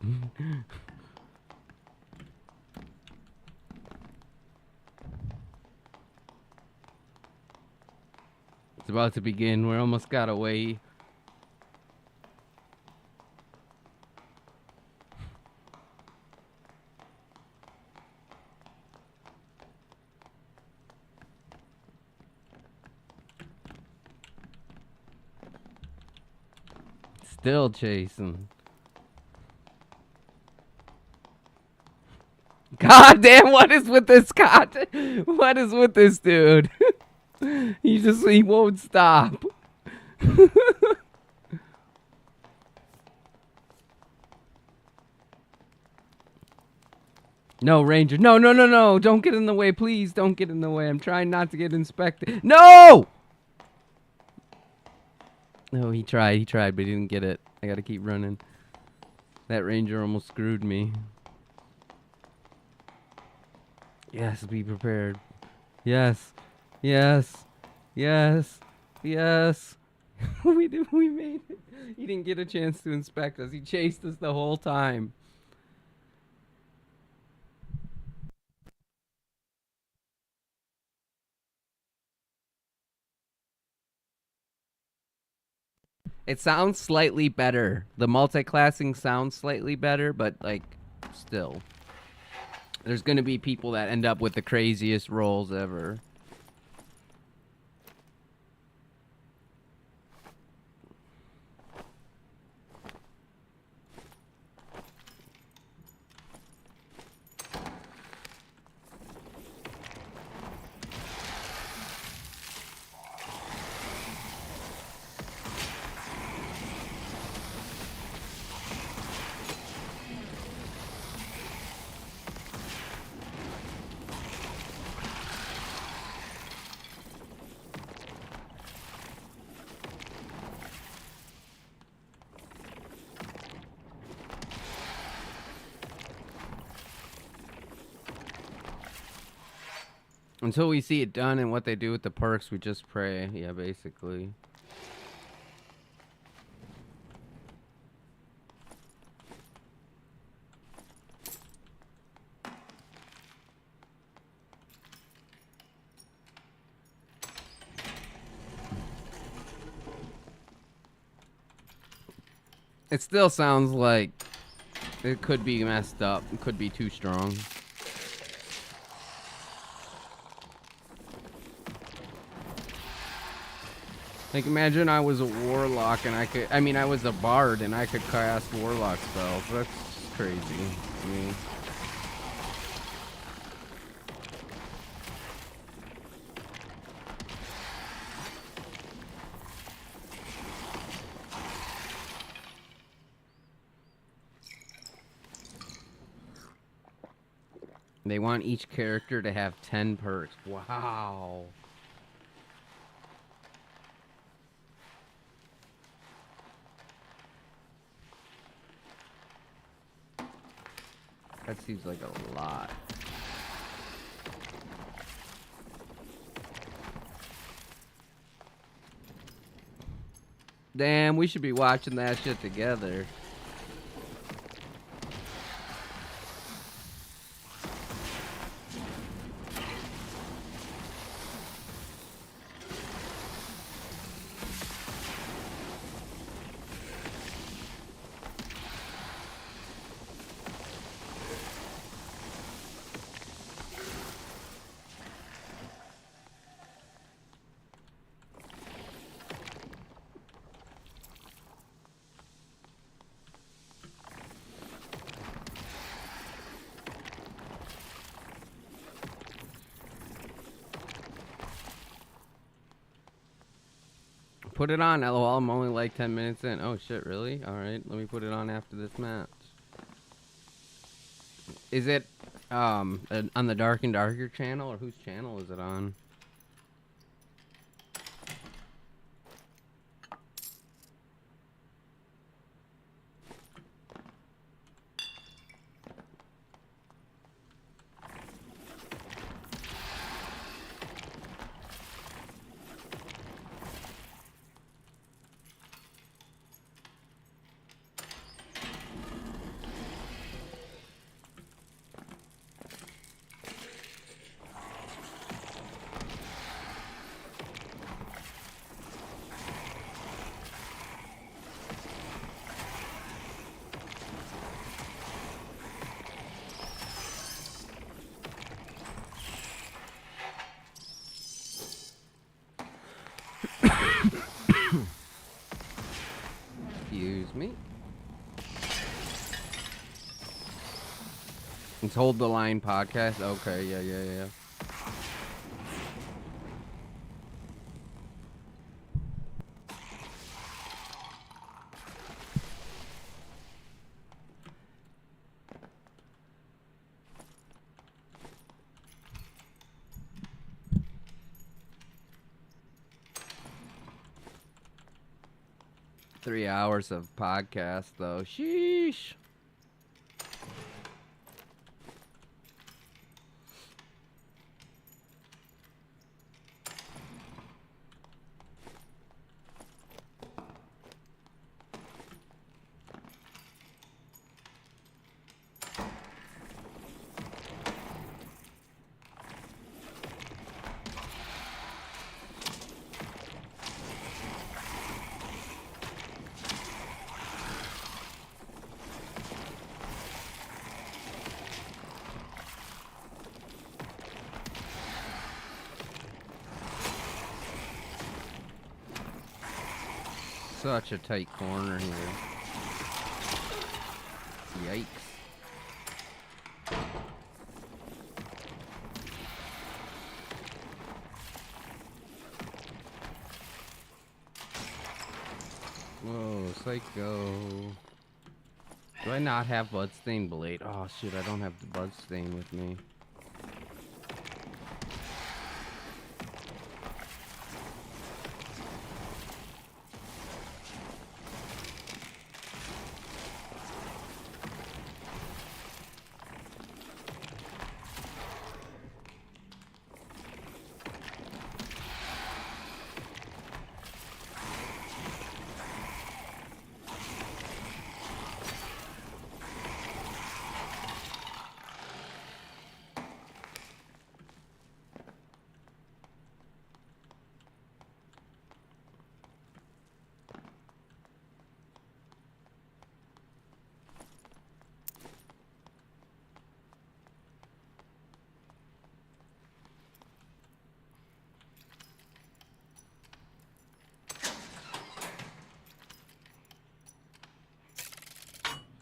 It's about to begin. We're almost got away. Still chasing. God damn, what is with this content? What is with this dude? He won't stop. No, Ranger. No, no, no, no. Don't get in the way, please. Don't get in the way. I'm trying not to get inspected. No! No, he tried, but he didn't get it. I gotta keep running. That Ranger almost screwed me. Yes, be prepared. Yes. Yes. Yes. Yes. We made it. He didn't get a chance to inspect us. He chased us the whole time. It sounds slightly better. The multi-classing sounds slightly better, but like still. There's gonna be people that end up with the craziest rolls ever. Until we see it done and what they do with the perks, we just pray. Yeah, basically. It still sounds like it could be messed up. It could be too strong. Like, imagine I was a warlock and I was a bard and I could cast warlock spells. That's crazy to me. They want each character to have 10 perks. Wow. That seems like a lot. Damn, we should be watching that shit together. Put it on, LOL. I'm only like 10 minutes in. Oh shit, really? Alright, let me put it on after this match. Is it on the Dark and Darker channel, or whose channel is it on? Excuse me. It's Hold the Line podcast. Okay, yeah. 3 hours of podcast, though. Sheesh. Such a tight corner here. Yikes. Whoa, psycho. Do I not have Bloodstain Blade? Oh shit, I don't have the Bloodstain with me.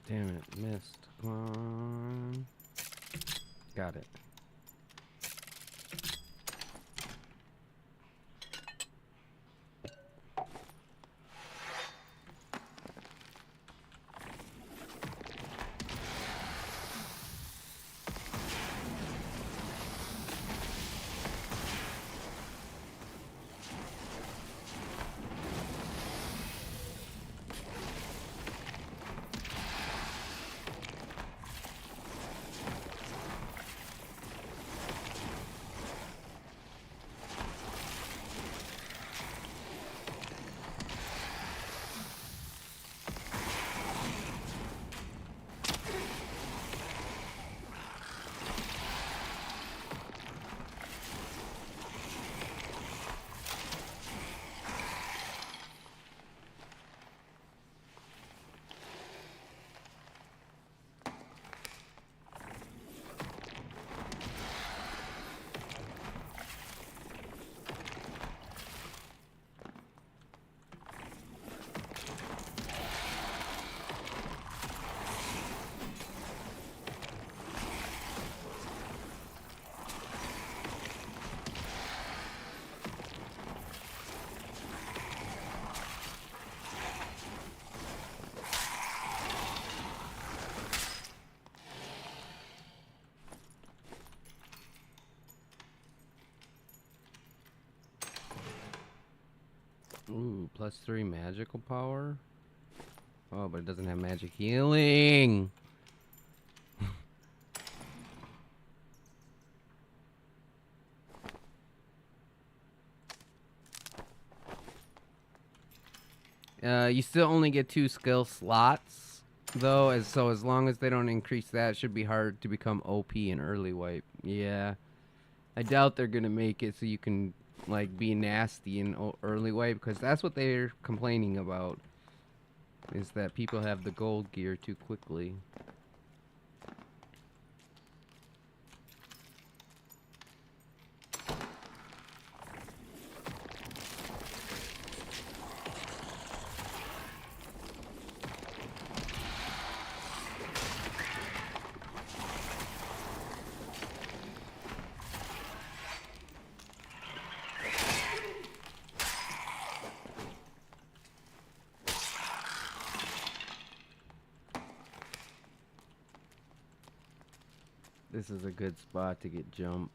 Damn it, missed. Come on. Got it. Ooh, +3 magical power. Oh, but it doesn't have magic healing. You still only get 2 skill slots, though. As long as they don't increase that, it should be hard to become OP in early wipe. Yeah, I doubt they're gonna make it so you can like be nasty in early wipe, because that's what they're complaining about. Is that people have the gold gear too quickly. This is a good spot to get jumped.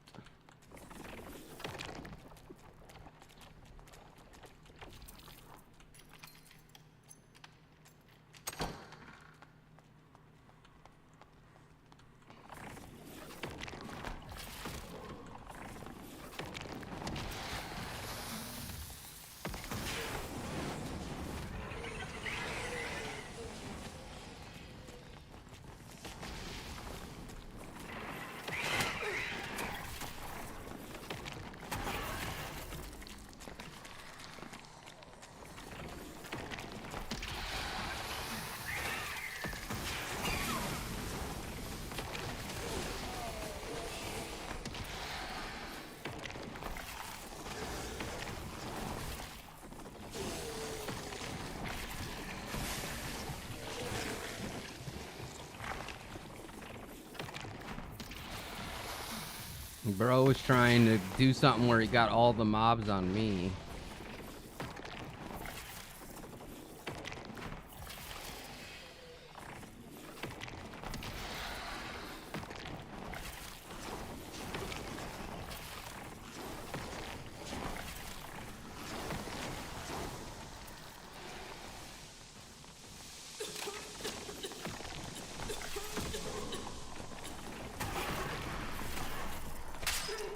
Bro was trying to do something where he got all the mobs on me.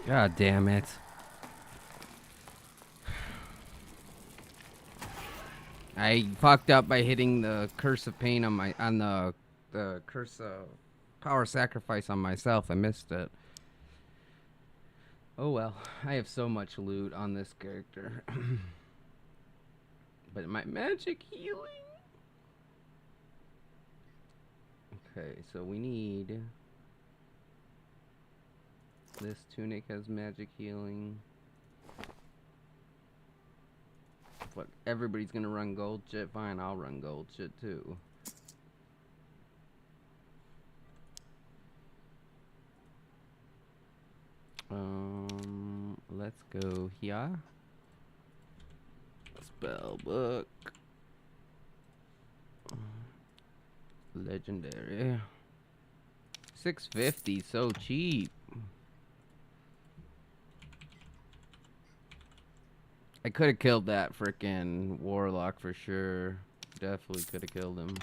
God damn it. I fucked up by hitting the curse of pain on the curse of power sacrifice on myself. I missed it. Oh well, I have so much loot on this character. But my magic healing? Okay, so we need... This tunic has magic healing. What, everybody's gonna run gold shit? Fine, I'll run gold shit too. Let's go here. Spell book. Legendary. 650, so cheap. I could have killed that frickin' warlock for sure. Definitely could have killed him.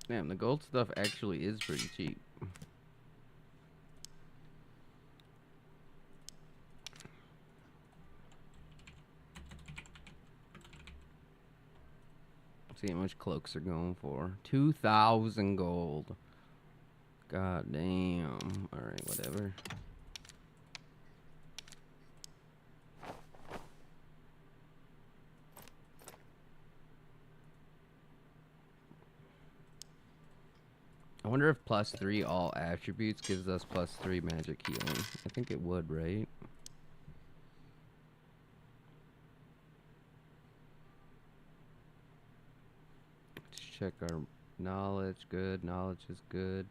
Damn, the gold stuff actually is pretty cheap. Let's see how much cloaks are going for. 2,000 gold. God damn. Alright, whatever. I wonder if +3 all attributes gives us +3 magic healing. I think it would, right? Let's check our knowledge. Good. Knowledge is good.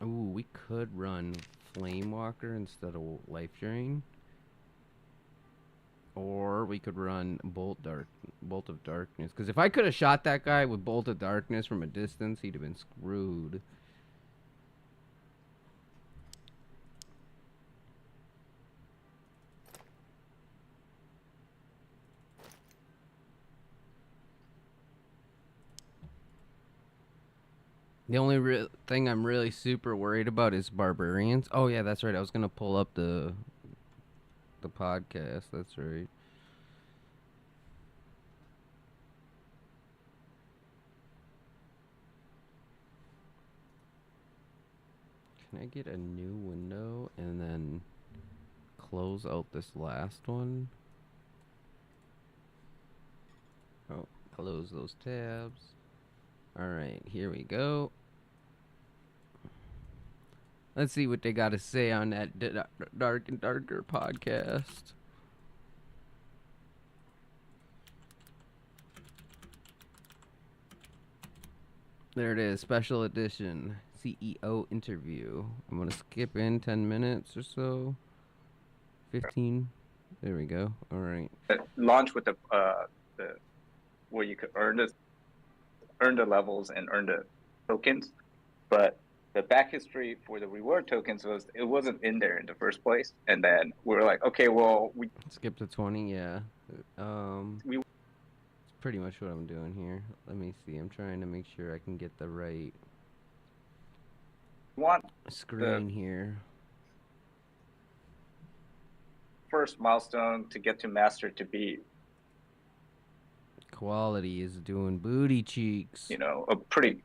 Ooh, we could run Flame Walker instead of Life Drain. Or we could run Bolt of Darkness. Because if I could have shot that guy with Bolt of Darkness from a distance, he'd have been screwed. The only thing I'm really super worried about is barbarians. Oh yeah, that's right. I was gonna pull up the podcast. That's right. Can I get a new window and then close out this last one? Oh, close those tabs. All right, here we go. Let's see what they got to say on that Dark and Darker podcast. There it is, special edition CEO interview. I'm gonna skip in 10 minutes or so. 15. There we go. All right. Launch with the where you could earn the levels and earn the tokens, but the back history for the reward tokens was it wasn't in there in the first place, and then we were like, okay, well, we skip to 20. Yeah. It's pretty much what I'm doing here. Let me see. I'm trying to make sure I can get the right screen here. First milestone to get to master to be quality is doing booty cheeks. You know, a pretty.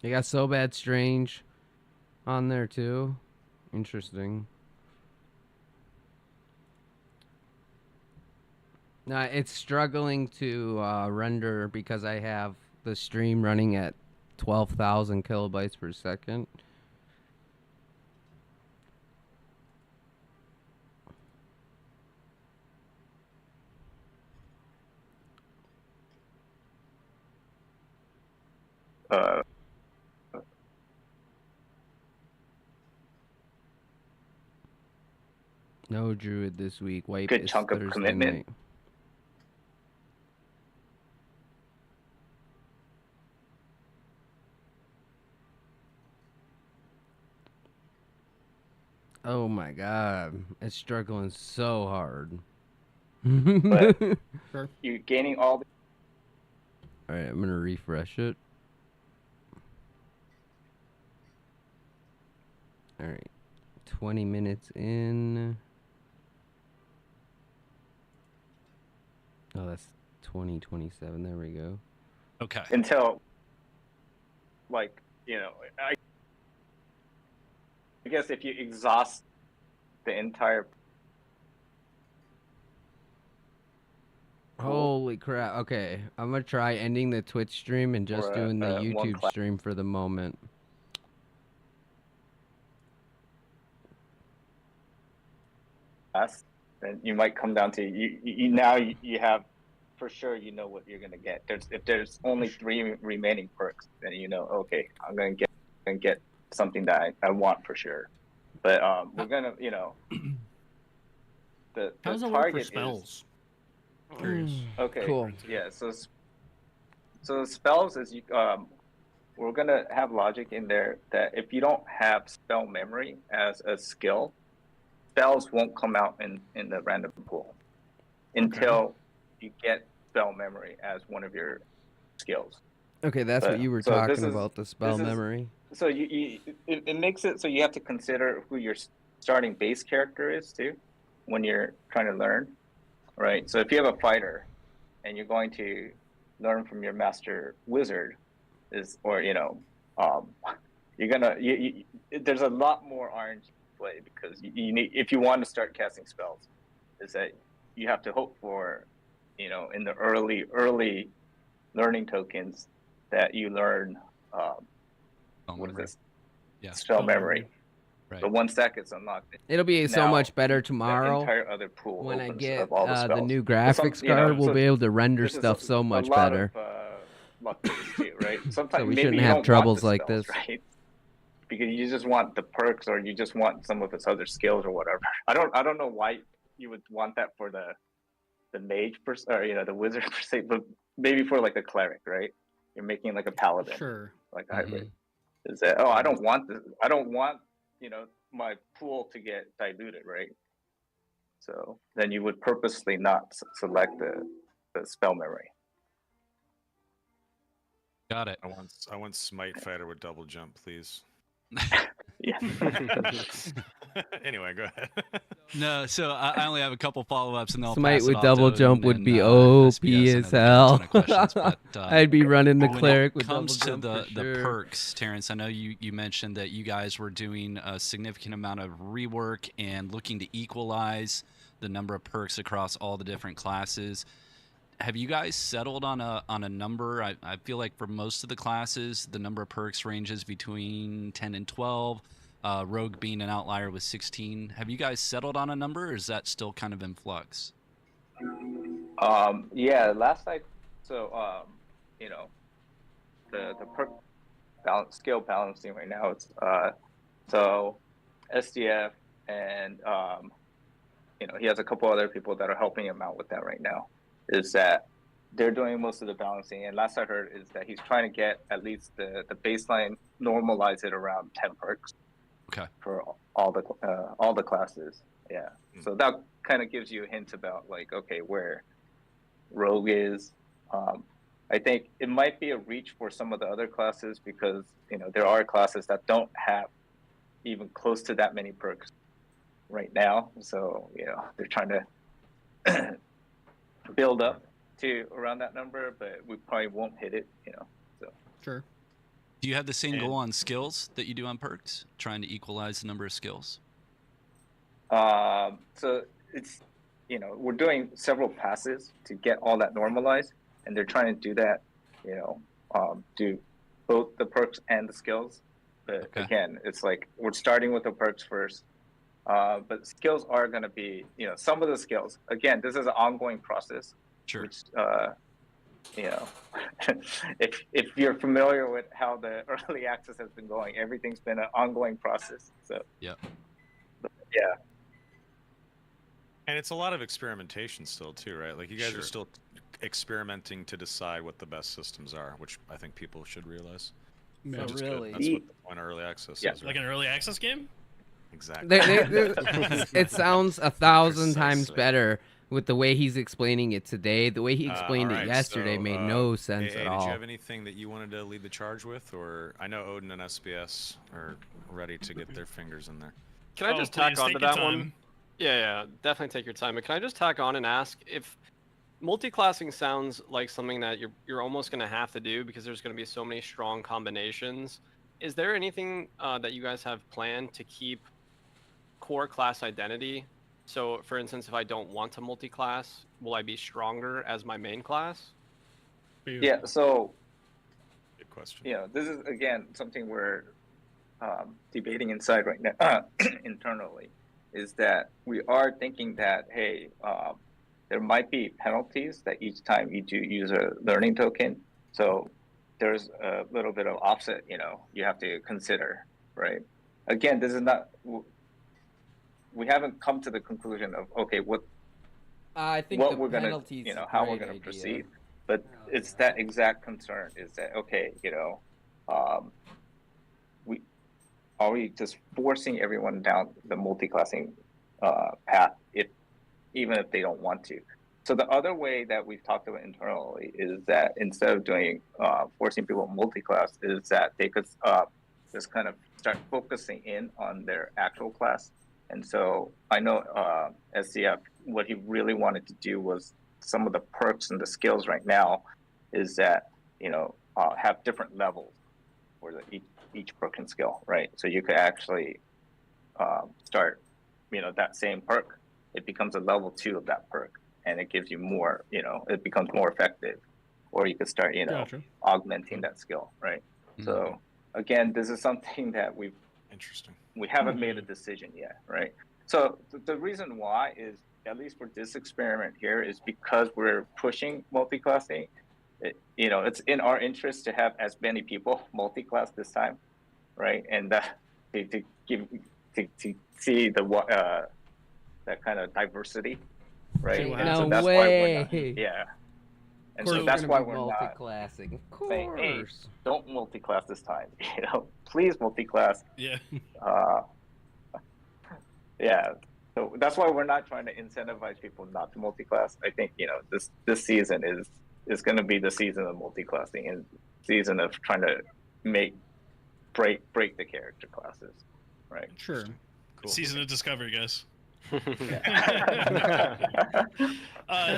They got So Bad Strange on there too. Interesting. It's struggling to render because I have the stream running at 12,000 kilobytes per second. No druid this week. Wipe good chunk of Thursday commitment. Night. Oh my god, it's struggling so hard. But you're gaining all the. All right, I'm gonna refresh it. All right, 20 minutes in. Oh, that's 2027. There we go. Okay. Until, like, you know, I guess if you exhaust the entire. Holy crap. Okay, I'm going to try ending the Twitch stream and just doing the YouTube stream for the moment. Then you might come down to now you have for sure you know what you're gonna get. If there's only 3 remaining perks, then you know, okay, I'm gonna get something that I want for sure. But we're gonna, you know, the how does it target work for spells? Curious. Okay, cool. Yeah, so spells is we're gonna have logic in there that if you don't have spell memory as a skill, spells won't come out in the random pool until you get spell memory as one of your skills. Okay, that's what you were talking about, the spell memory. So it makes it so you have to consider who your starting base character is too when you're trying to learn, right? So if you have a fighter and you're going to learn from your master wizard, you're gonna there's a lot more RNG play because you need, if you want to start casting spells, is that you have to hope for, you know, in the early learning tokens that you learn what is this? Yeah, spell memory. Right. The 1 stack is unlocked. It'll be so much better tomorrow. The entire other pool when I get all the new graphics card, we'll be able to render stuff so much better. Luck too, right? Sometimes so we maybe shouldn't you have don't troubles want like spells, this, right? Because you just want the perks, or you just want some of its other skills or whatever. I don't know why you would want that for the mage or the wizard per se, but maybe for like a cleric, right? You're making like a paladin, sure, like a hybrid. Is that I don't want this? I don't want my pool to get diluted, right? So then you would purposely not select the spell memory. Got it. I want smite fighter with double jump, please. Yeah. Anyway, go ahead. No, so I only have a couple follow-ups, and then I'll Smite pass it with off double to jump Odin would and, be OP SBS. I know as they got a ton hell. of questions, but I'd be running the when cleric it with double comes to jump the for sure. perks, Terrence, I know you mentioned that you guys were doing a significant amount of rework and looking to equalize the number of perks across all the different classes. Have you guys settled on a number? I feel like for most of the classes, the number of perks ranges between 10 and 12. Rogue being an outlier with 16. Have you guys settled on a number, or is that still kind of in flux? Yeah, last night, so, you know, the perk skill balancing right now, it's, so SDF and, you know, he has a couple other people that are helping him out with that right now, is that they're doing most of the balancing. And last I heard is that he's trying to get at least the baseline, normalize it around 10 perks. Okay. For all the classes. Yeah. So that kind of gives you a hint about like, okay, where Rogue is. I think it might be a reach for some of the other classes because, you know, there are classes that don't have even close to that many perks right now. So, you know, they're trying to build up to around that number, but we probably won't hit it, you know. So Sure. Do you have the same goal on skills that you do on perks, trying to equalize the number of skills? So it's, you know, we're doing several passes to get all that normalized, and they're trying to do that, you know, do both the perks and the skills. But again, it's like we're starting with the perks first. But skills are going to be, you know, some of the skills. Again, this is an ongoing process. Sure. Which, you know, if you're familiar with how the early access has been going, everything's been an ongoing process. So yeah. And it's a lot of experimentation still too, right? Like you guys Sure. are still experimenting to decide what the best systems are, which I think people should realize. Yeah. Which is really? good. That's what the point of early access is, right? Like an early access game? Exactly. It sounds 1,000 times Precisely. better with the way he's explaining it today. The way he explained Alright, it yesterday so, made no sense AA, at Did all. you have anything that you wanted to lead the charge with, or I know Odin and SBS are ready to get their fingers in there. Can I Oh, just tack please, on take to your that one? time. Yeah, definitely take your time. But can I just tack on and ask if multi-classing sounds like something that you're almost going to have to do because there's going to be so many strong combinations. Is there anything that you guys have planned to keep core class identity? So, for instance, if I don't want to multi-class, will I be stronger as my main class? yeah, so Good question. you know, this is again something we're debating inside right now internally. Is that we are thinking that hey, there might be penalties that each time you do use a learning token. So there's a little bit of offset, you know, you have to consider, right? Again, this is not. We haven't come to the conclusion of okay, what I think what the we're gonna, penalties you know, is a how we're great gonna idea. proceed. But it's that exact concern is that okay, you know, we just forcing everyone down the multi-classing path even if they don't want to. So the other way that we've talked about internally is that instead of doing forcing people multi-class, is that they could just kind of start focusing in on their actual class. And so I know SCF, what he really wanted to do was some of the perks and the skills right now is that, you know, have different levels for each perk and skill, right? So you could actually start, you know, that same perk, it becomes a level 2 of that perk, and it gives you more, you know, it becomes more effective. Or you could start, you know, Gotcha. augmenting that skill, right? So again, this is something that we haven't made a decision yet, right? So the reason why is, at least for this experiment here, is because we're pushing multi-classing. You know, it's in our interest to have as many people multi-class this time, right? And to see the that kind of diversity, right? See what And so No that's why we're not, way. yeah. And Of so course that's we're why gonna be we're not multi-classing. Of saying, hey, course. don't multi-class this time. You know, please multi-class. Yeah. Yeah. So that's why we're not trying to incentivize people not to multi-class. I think, you know, this season is going to be the season of multi-classing, and season of trying to break the character classes, right? Sure. Cool. Season of Discovery, guys. Yeah.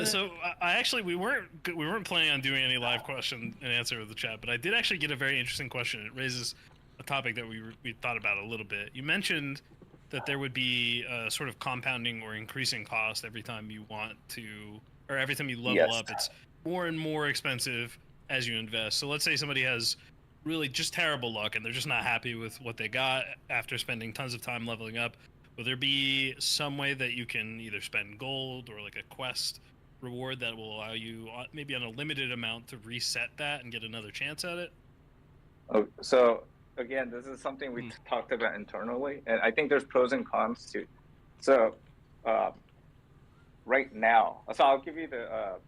So I actually we weren't planning on doing any live question and answer with the chat, but I did actually get a very interesting question. It raises a topic that we thought about a little bit. You mentioned that there would be a sort of compounding or increasing cost every time you want to, or every time you level Yes. up. It's more and more expensive as you invest. So let's say somebody has really just terrible luck and they're just not happy with what they got after spending tons of time leveling up. Will there be some way that you can either spend gold or like a quest reward that will allow you maybe on a limited amount to reset that and get another chance at it? Oh, so again, this is something we talked about internally, and I think there's pros and cons to. So right now, so I'll give you the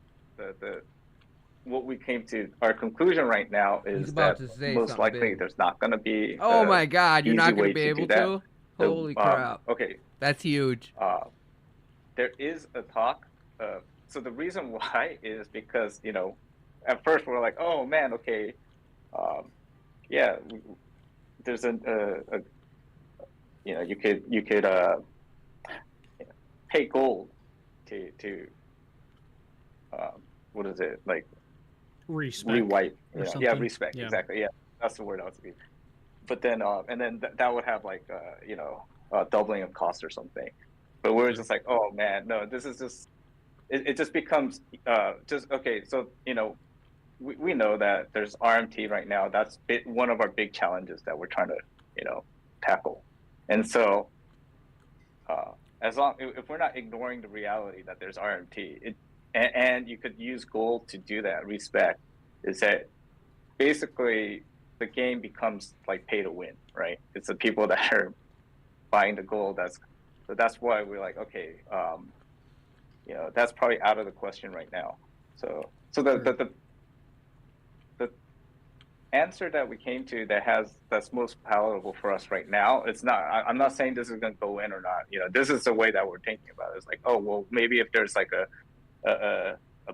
what we came to. Our conclusion right now He's is about that to say most something likely big. there's not going to be. Oh my God, you're easy not going way to be to able do that. to? Holy crap. Okay. That's huge. There is a talk. So the reason why is because, you know, at first we're like, oh man, okay, yeah, there's a you know, you could pay gold to what is it, like Respec. rewipe, or you know, something. yeah, respect, Yeah. exactly, yeah, that's the word I was using. But then and then that would have like you know, doubling of cost or something. But we're just like, oh man, no, this is just it just becomes just okay. So you know, we know that there's RMT right now. That's one of our big challenges that we're trying to, you know, tackle. And so as long if we're not ignoring the reality that there's RMT, and you could use gold to do that respec, is that basically the game becomes like pay to win, right? It's the people that are buying the gold. That's why we're like, okay, you know, that's probably out of the question right now. So the answer that we came to that's most palatable for us right now, it's not, I'm not saying this is going to go in or not. You know, this is the way that we're thinking about it. It's like, oh well, maybe if there's like a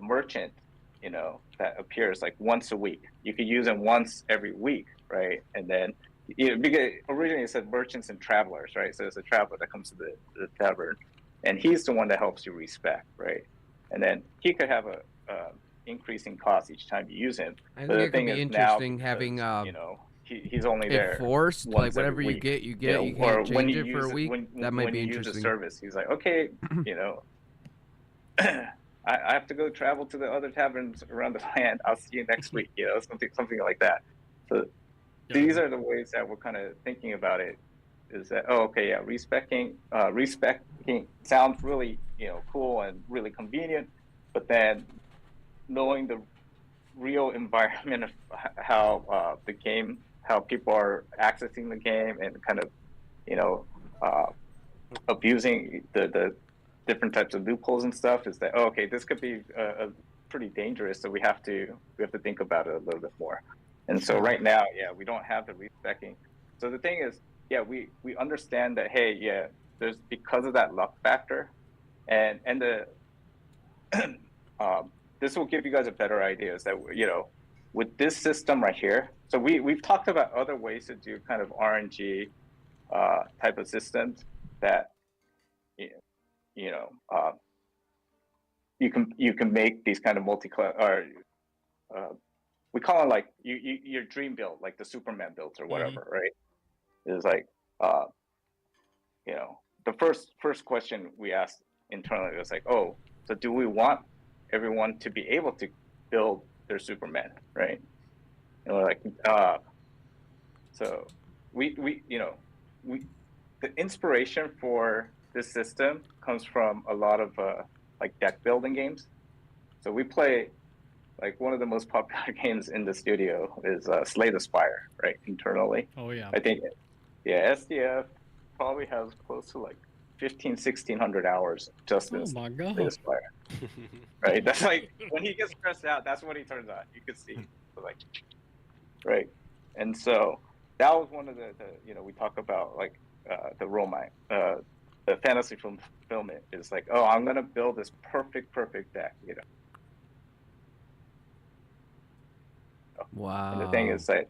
merchant, you know, that appears like once a week, you could use them once every week, right? And then, you know, because originally it said merchants and travelers, right? So it's a traveler that comes to the tavern, and he's the one that helps you respec, right? And then he could have a increasing cost each time you use him. I But think the it could thing be is interesting now, having you know, he's only there enforced, once like whatever every you week, get, you you get. know, You or can't when change you it for a use week. That might when be you use interesting. the service, he's like, okay, you know, I have to go travel to the other taverns around the land. I'll see you next week, you know, something like that. So these are the ways that we're kind of thinking about it. Is that, oh, okay, yeah, respecing sounds really, you know, cool and really convenient, but then knowing the real environment of how the game, how people are accessing the game, and kind of, you know, abusing the different types of loopholes and stuff, is that, oh, okay, this could be pretty dangerous. So we have to think about it a little bit more. And so right now, yeah, we don't have the respecing. So the thing is, yeah, we understand that, hey, yeah, there's, because of that luck factor, and the this will give you guys a better idea, is that, you know, with this system right here, so we've talked about other ways to do kind of RNG type of systems that, you know, you can make these kind of multi-class, or we call it like your dream build, like the Superman builds or whatever, right? Is like, you know, the first question we asked internally was like, oh, so do we want everyone to be able to build their Superman, right? And we're like, so we you know, the inspiration for this system comes from a lot of like deck building games. So we play, like, one of the most popular games in the studio is Slay the Spire, right? Internally. Oh yeah. I think, yeah, SDF probably has close to like 1,600 hours just in Oh my Slay the god. Spire, right? That's like, when he gets stressed out, that's what he turns on. You could see, like, right? And so that was one of the you know, we talk about like the romance, the fantasy fulfillment is like, oh, I'm gonna build this perfect deck, you know. Wow. And the thing is that,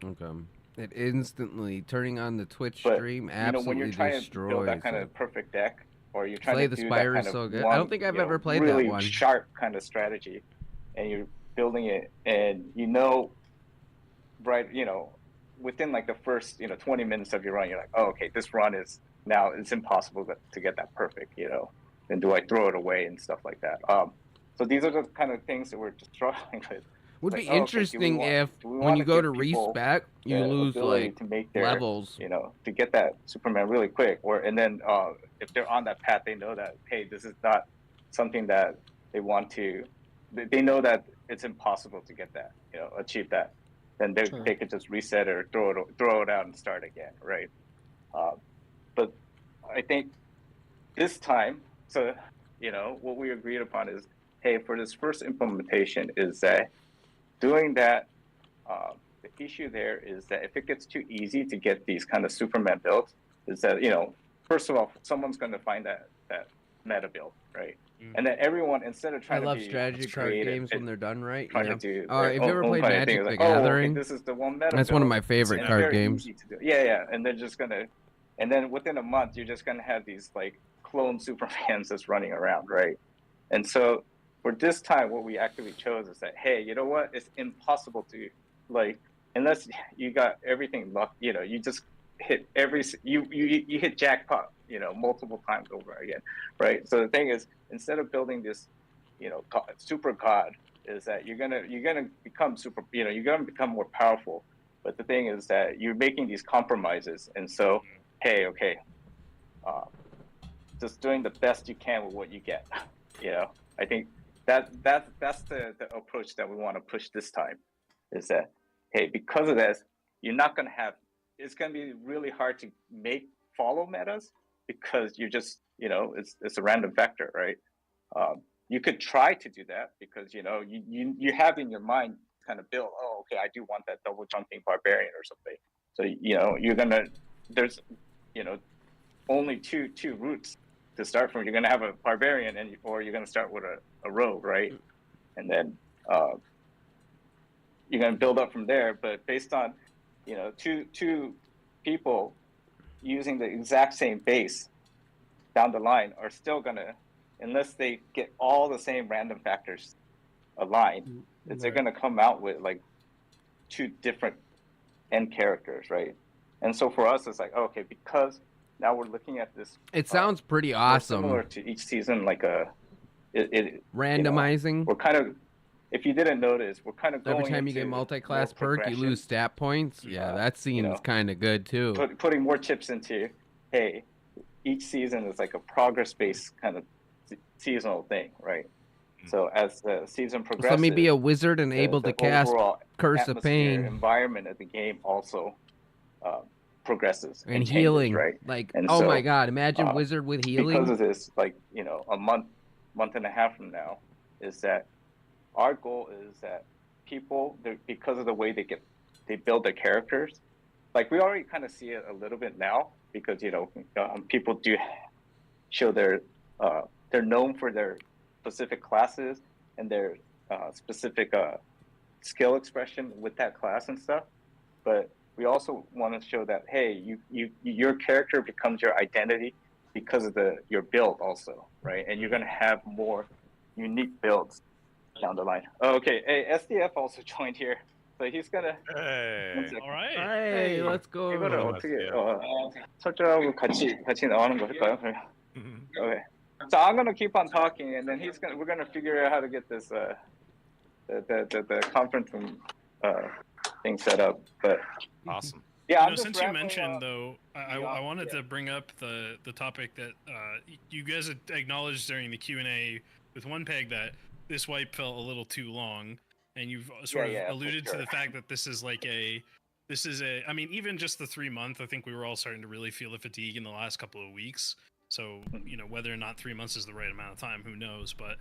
Okay. It instantly turning on the Twitch but stream you know, when you're absolutely trying to build that destroys kind it. of perfect deck, or you're trying Slay to the do Spire that is kind so of good. one, I don't think I've you know, ever played really that one. sharp kind of strategy, and you're building it, and you know, right, you know, within like the first, you know, 20 minutes of your run, you're like, oh, okay, this run is now it's impossible to get that perfect, you know. Then do I throw it away and stuff like that? So these are the kind of things that we're just struggling with. Would Like, be oh, okay, interesting if do we when want you to go give to people respec, you the lose ability like to make their levels. you know, to get that Superman really quick, or and then if they're on that path, they know that hey, this is not something that they want to. They know that it's impossible to get that, you know, achieve that. Then they could just reset or throw it out and start again, right? But I think this time, so you know, what we agreed upon is, hey, for this first implementation, is that doing that. The issue there is that if it gets too easy to get these kind of Superman builds, is that, you know, first of all, someone's going to find that meta build, right? And then everyone, instead of I trying to love be strategy card creative games when they're done right. trying Yeah. to do If you ever own played kind of thing, Magic it's the like, oh, okay, Gathering, this is the one meta that's build, one of my favorite and card very games. easy to do. Yeah, and they're just gonna, and then within a month, you're just gonna have these like clone Supermans that's running around, right? And so for this time, what we actually chose is that, hey, you know what? It's impossible to like, unless you got everything luck, you know, you just hit you hit jackpot, you know, multiple times over again, right? So the thing is, instead of building this, you know, super god, is that you're gonna become super, you know, you're gonna become more powerful. But the thing is that you're making these compromises, and so, hey, okay, just doing the best you can with what you get. You know, I think that's the approach that we want to push this time. Is that, hey, because of this, you're not gonna have. It's gonna be really hard to follow metas because you're just, you know, it's a random factor, right? You could try to do that because, you know, you have in your mind kind of build. Oh, okay, I do want that double jumping barbarian or something. So, you know, there's, you know, only two routes to start from. You're gonna have a barbarian, or you're gonna start with a rogue, right? And then you're gonna build up from there. But based on, you know, two people using the exact same base down the line are still gonna, unless they get all the same random factors aligned, they're gonna come out with like two different end characters, right? And so for us, it's like, okay, because now we're looking at this. It sounds pretty more awesome. similar to each season, like Randomizing. You know, we're kind of, if you didn't notice, we're kind of going Every time you get into multi-class more perk, you lose stat points. Yeah, that seems you know, kind of good too. Putting more chips into, hey, each season is like a progress-based kind of seasonal thing, right? So as the season progresses, So let me be a wizard and able to cast Curse of Pain. Environment of the game also progresses and changes, healing, right? like, and oh so, my god, imagine wizard with healing. Because of this, like, you know, a month and a half from now, is that our goal is that people, because of the way they build their characters, like we already kind of see it a little bit now, because, you know, people do show they're known for their specific classes and their specific skill expression with that class and stuff. But we also want to show that, hey, your character becomes your identity because of your build also, right? And you're going to have more unique builds down the line. Oh, okay, hey, SDF also joined here. So he's gonna. Hey. All right. Hey, let's go. 이거를 어떻게 설정하고 같이 나오는 거 할까요? Okay. So I'm gonna keep on talking, and then we're gonna figure out how to get this the conference room thing set up. But Awesome. yeah, You know, since you mentioned though, I wanted to bring up the topic that you guys had acknowledged during the Q&A with one peg that this wipe felt a little too long, and you've sort of alluded to the fact that this is I mean, even just the 3 month, I think we were all starting to really feel the fatigue in the last couple of weeks. So, you know, whether or not 3 months is the right amount of time, who knows? But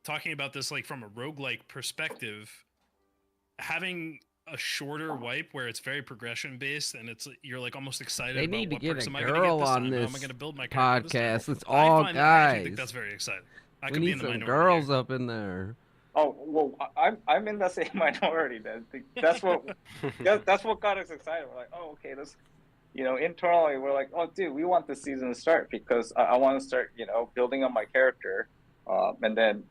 talking about this like from a roguelike perspective, having a shorter wipe where it's very progression based and you're like almost excited They about need to what get perks a am I gonna girl get this on time? How this am I gonna build my character this time? podcast. It's all I guys. think that's very exciting. I We could be need in the some minority girls here. up in there. Oh well, I'm in the same minority. That's what that's what got us excited. We're like, oh, okay, let's, internally we're like, oh, dude, we want this season to start because I want to start, building on my character, and then,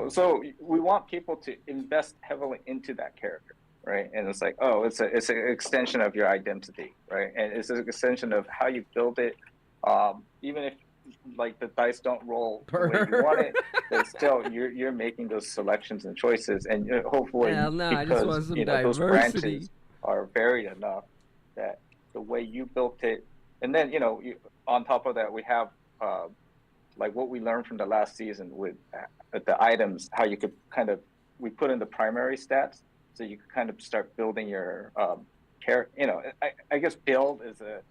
so we want people to invest heavily into that character, right? And it's like, oh, it's an extension of your identity, right? And it's an extension of how you build it, even if like the dice don't roll the way you want it, but still you're making those selections and choices, and hopefully Hell no, I just want because some those diversity. branches are varied enough that the way you built it, and then on top of that we have like what we learned from the last season with the items, how you could we put in the primary stats, so you could kind of start building your character. I guess build is a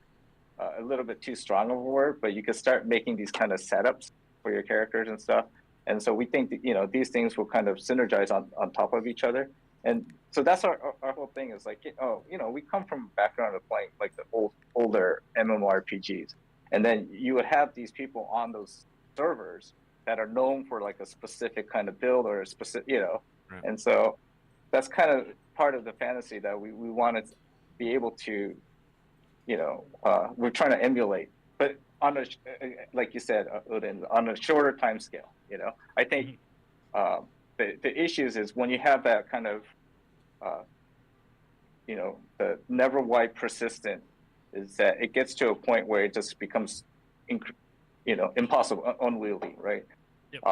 little bit too strong of a word, but you could start making these kind of setups for your characters and stuff. And so we think that, these things will kind of synergize on top of each other. And so that's our whole thing is like, we come from a background of playing like the older MMORPGs. And then you would have these people on those servers that are known for like a specific kind of build or a specific, Right. And so that's kind of part of the fantasy that we wanted to be able to, we're trying to emulate, but on a, like you said, Odin, on a shorter time scale. I think the issues is when you have that kind of, the never wipe persistent, is that it gets to a point where it just becomes, impossible, unwieldy, right? Yep.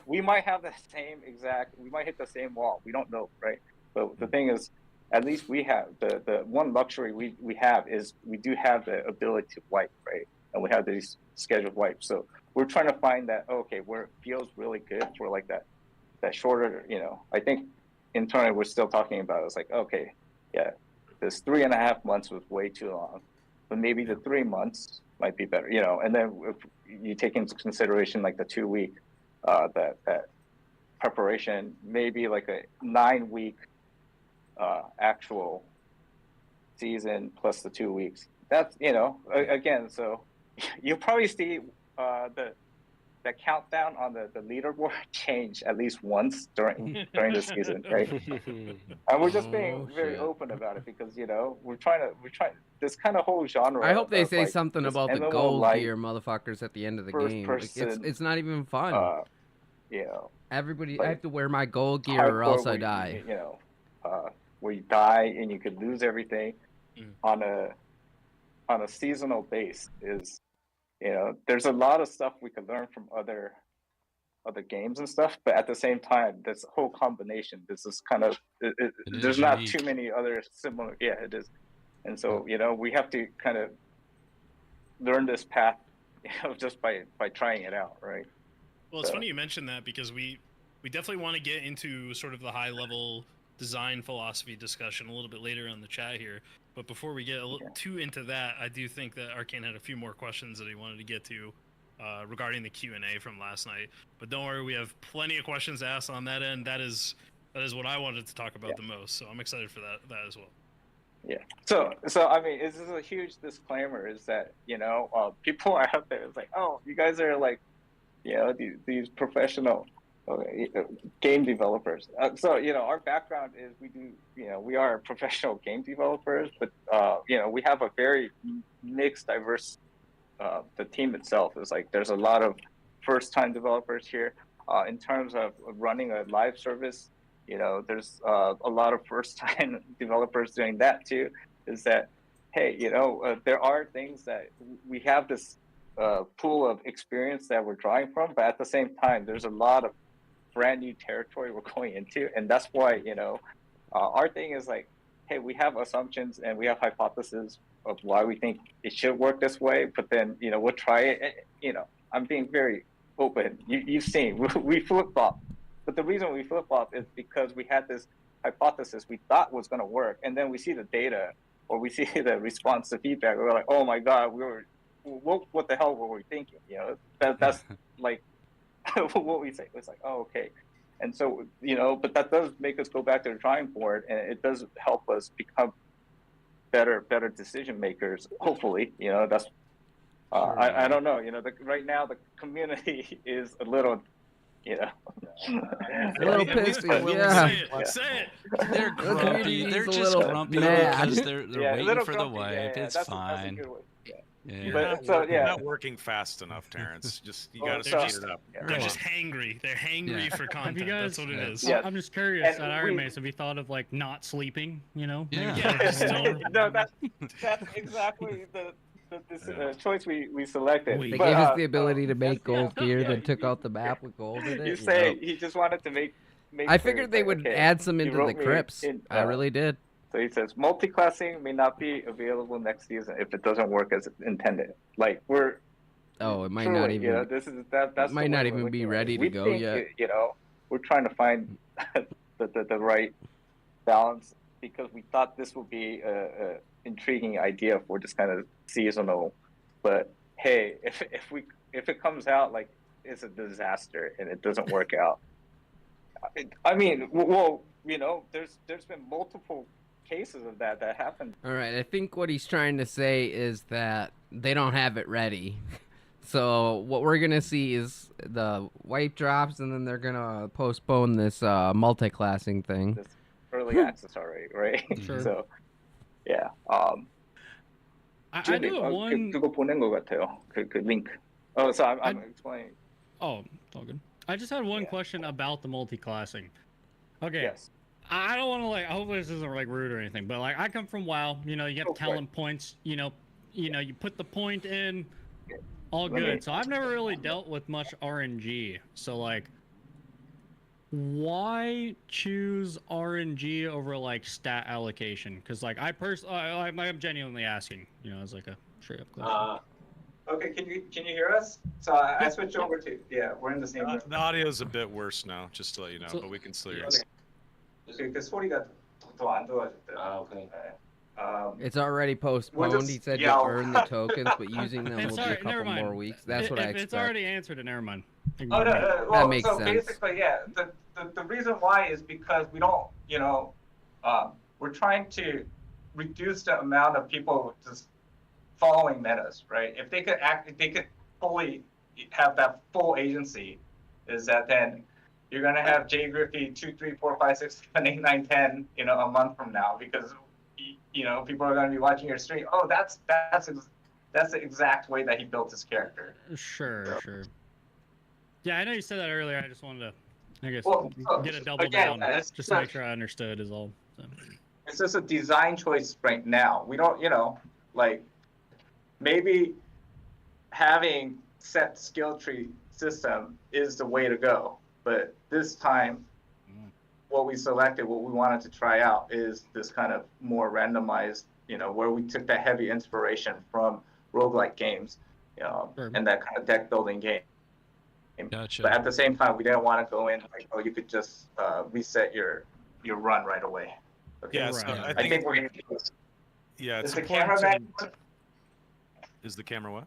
We might have the same exact, we might hit the same wall. We don't know, right? But the thing is, at least we have the one luxury we have is we do have the ability to wipe, right? And we have these scheduled wipes. So we're trying to find that, okay, where it feels really good for like that shorter, I think internally we're still talking about it. It's like, okay, yeah, this 3.5 months was way too long, but maybe the 3 months might be better, and then if you take into consideration like the 2 week, that preparation, maybe like a 9 week, actual season plus the 2 weeks. That's again. So you'll probably see the countdown on the leaderboard change at least once during the season, right? And we're just being very shit. open about it because we're trying this kind of whole genre. I hope they of, say like, something this about the MMO gold light gear, motherfuckers, at the end of the first game. Like, person, it's not even fun. Everybody, I like, have to wear my gold gear or else I where die. where you die and you could lose everything Mm. on a seasonal base is, there's a lot of stuff we could learn from other games and stuff, but at the same time, this whole combination, this is kind of there's is not unique. too many other similar. Yeah, it is, and so we have to kind of learn this path, just by trying it out, right? Well, it's funny you mentioned that because we definitely want to get into sort of the high level design philosophy discussion a little bit later in the chat here. But before we get too into that, I do think that Arcane had a few more questions that he wanted to get to regarding the Q&A from last night. But don't worry, we have plenty of questions asked on that end. That is what I wanted to talk about the most. So I'm excited for that as well. Yeah. So I mean, this is a huge disclaimer: is that people are out there. It's like, oh, you guys are like, these professional game developers. So our background is we are professional game developers, but we have a very mixed, diverse. The team itself is like there's a lot of first-time developers here. In terms of running a live service, there's a lot of first-time developers doing that too. Is that, hey, there are things that we have this pool of experience that we're drawing from, but at the same time, there's a lot of brand new territory we're going into, and that's why our thing is like, hey, we have assumptions and we have hypotheses of why we think it should work this way, but then we'll try it. I'm being very open. You've seen we flip-flop, but the reason we flip-flop is because we had this hypothesis we thought was going to work, and then we see the data or we see the response to feedback. We're like, oh my god, what the hell were we thinking? That's like what we say. It's like, oh, okay. And so, but that does make us go back to the drawing board, and it does help us become better decision makers. Hopefully, that's. I don't know. Right now the community is a little you know. A little At least pissy, they're willing yeah. Say it. Say it. They're The grumpy. community's They're a just little grumpy mad. because they're Yeah, a waiting little for the grumpy, wipe. yeah, It's that's fine. a good way. Yeah. Yeah. But so You're yeah, not working fast enough, Terrence. Just you Well, got to so- speed it up. yeah. They're Come just hangry. They're hangry Yeah. for Have content. you guys? That's what it is. Yeah. I'm just curious. And At Iron we- Mace, have you thought of like not sleeping? You know? Yeah. Maybe Yeah, start just doing don't- more? no, that's exactly the choice we selected. Wait. They But, gave us the ability to make SDF, gold gear, yeah, then took out the map with gold in it. You you say know. he just wanted to make. I sure figured it's they like, would okay, add some he into the wrote me crypts. in, I really did. So he says multi-classing may not be available next season if it doesn't work as intended. Like we're Oh, it might truly, not even. you know, this is that's the might not way we're even be looking at it. ready to We go think, yet. You know, we're trying to find the right balance because we thought this would be a intriguing idea for this kind of seasonal. But hey, if it comes out like it's a disaster and it doesn't work out, I mean, well, you know, there's been multiple cases of that happened. All right, I think what he's trying to say is that they don't have it ready. So what we're gonna see is the wipe drops, and then they're gonna postpone this multi-classing thing. This early access already, right? Sure. So, yeah. I do have one. 그거 보낸 것 같아요. 그 link. Oh, so I'm I- explaining. Oh, it's all good. I just had one Yeah. question about the multi-classing. Okay. Yes. I don't want to like. I hope this isn't like rude or anything, but like I come from WoW. You know, you have Go for it. talent points. You know, you put the point in, all Let me- good. So I've never really dealt with much RNG. So like, why choose RNG over like stat allocation? Because like I'm genuinely asking. You know, as like a straight up question. Okay, can you hear us? So I switched over to we're in the same room. The audio's a bit worse now, just to let you know, So- but we can still hear you. Okay. 그 소리가 더 안 좋아졌대요. 오케이. It's already postponed. just He said yell. to earn the tokens, but using them It's will be a alright, never couple more mind. weeks. That's what I If it's expect. already answered, never mind. Oh, Ignore me. well, makes so sense. basically, yeah, the reason why is because we don't, you know, we're trying to reduce the amount of people just following metas, right? If they could fully have that full agency, is that then you're gonna have Jay Griffey 2, 3, 4, 5, 6, 7, 8, 9, 10, you know, a month from now because you know people are gonna be watching your stream. Oh, that's the exact way that he built his character. Sure. Yeah, I know you said that earlier. I just wanted to, I guess, Well, get a double again, down it's just to make sure I understood is all. So. It's just a design choice right now. We don't, you know, like maybe having set skill tree system is the way to go. But this time, what we selected, what we wanted to try out is this kind of more randomized, you know, where we took that heavy inspiration from roguelike games, you know, Sure. and that kind of deck building game. Gotcha. But at the same time, we didn't want to go in like, oh, you could just reset your run right away. Okay. Yeah, so Right. I I think, think we're gonna. yeah, it's Is the important camera to- back? Is the camera what?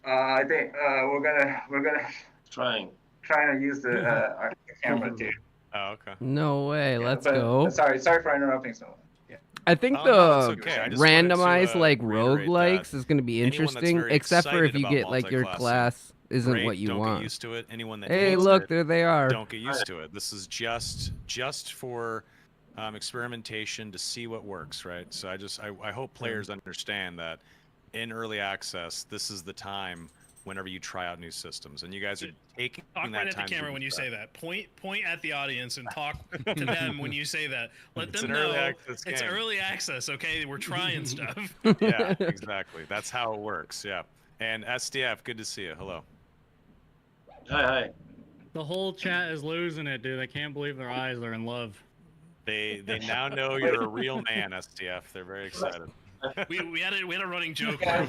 I think we're gonna Trying. try to use the our camera too. Oh, okay. No way. Yeah, Let's but- go. Sorry for interrupting someone. Yeah. I think Oh, no, the it's okay. I just wanted to, randomized like reiterate roguelikes that is going to be anyone that's interesting, very except for if excited you about get like your multi-classing, class isn't Great, what you don't get want. used to it. Anyone that Hey, hates look, it, there they are. don't get used to it. This is just for experimentation to see what works, right? So I hope players understand that in early access, this is the time whenever you try out new systems, and you guys are taking Talk that right at time the to camera do when you that. say that. Point at the audience and talk to them when you say that. Let It's them an know early access it's game. early access. Okay, we're trying stuff. Yeah, exactly. That's how it works. Yeah. And SDF, good to see you. Hello. Hi. The whole chat is losing it, dude. They can't believe their eyes are in love. They now know you're a real man, SDF. They're very excited. We had a running joke where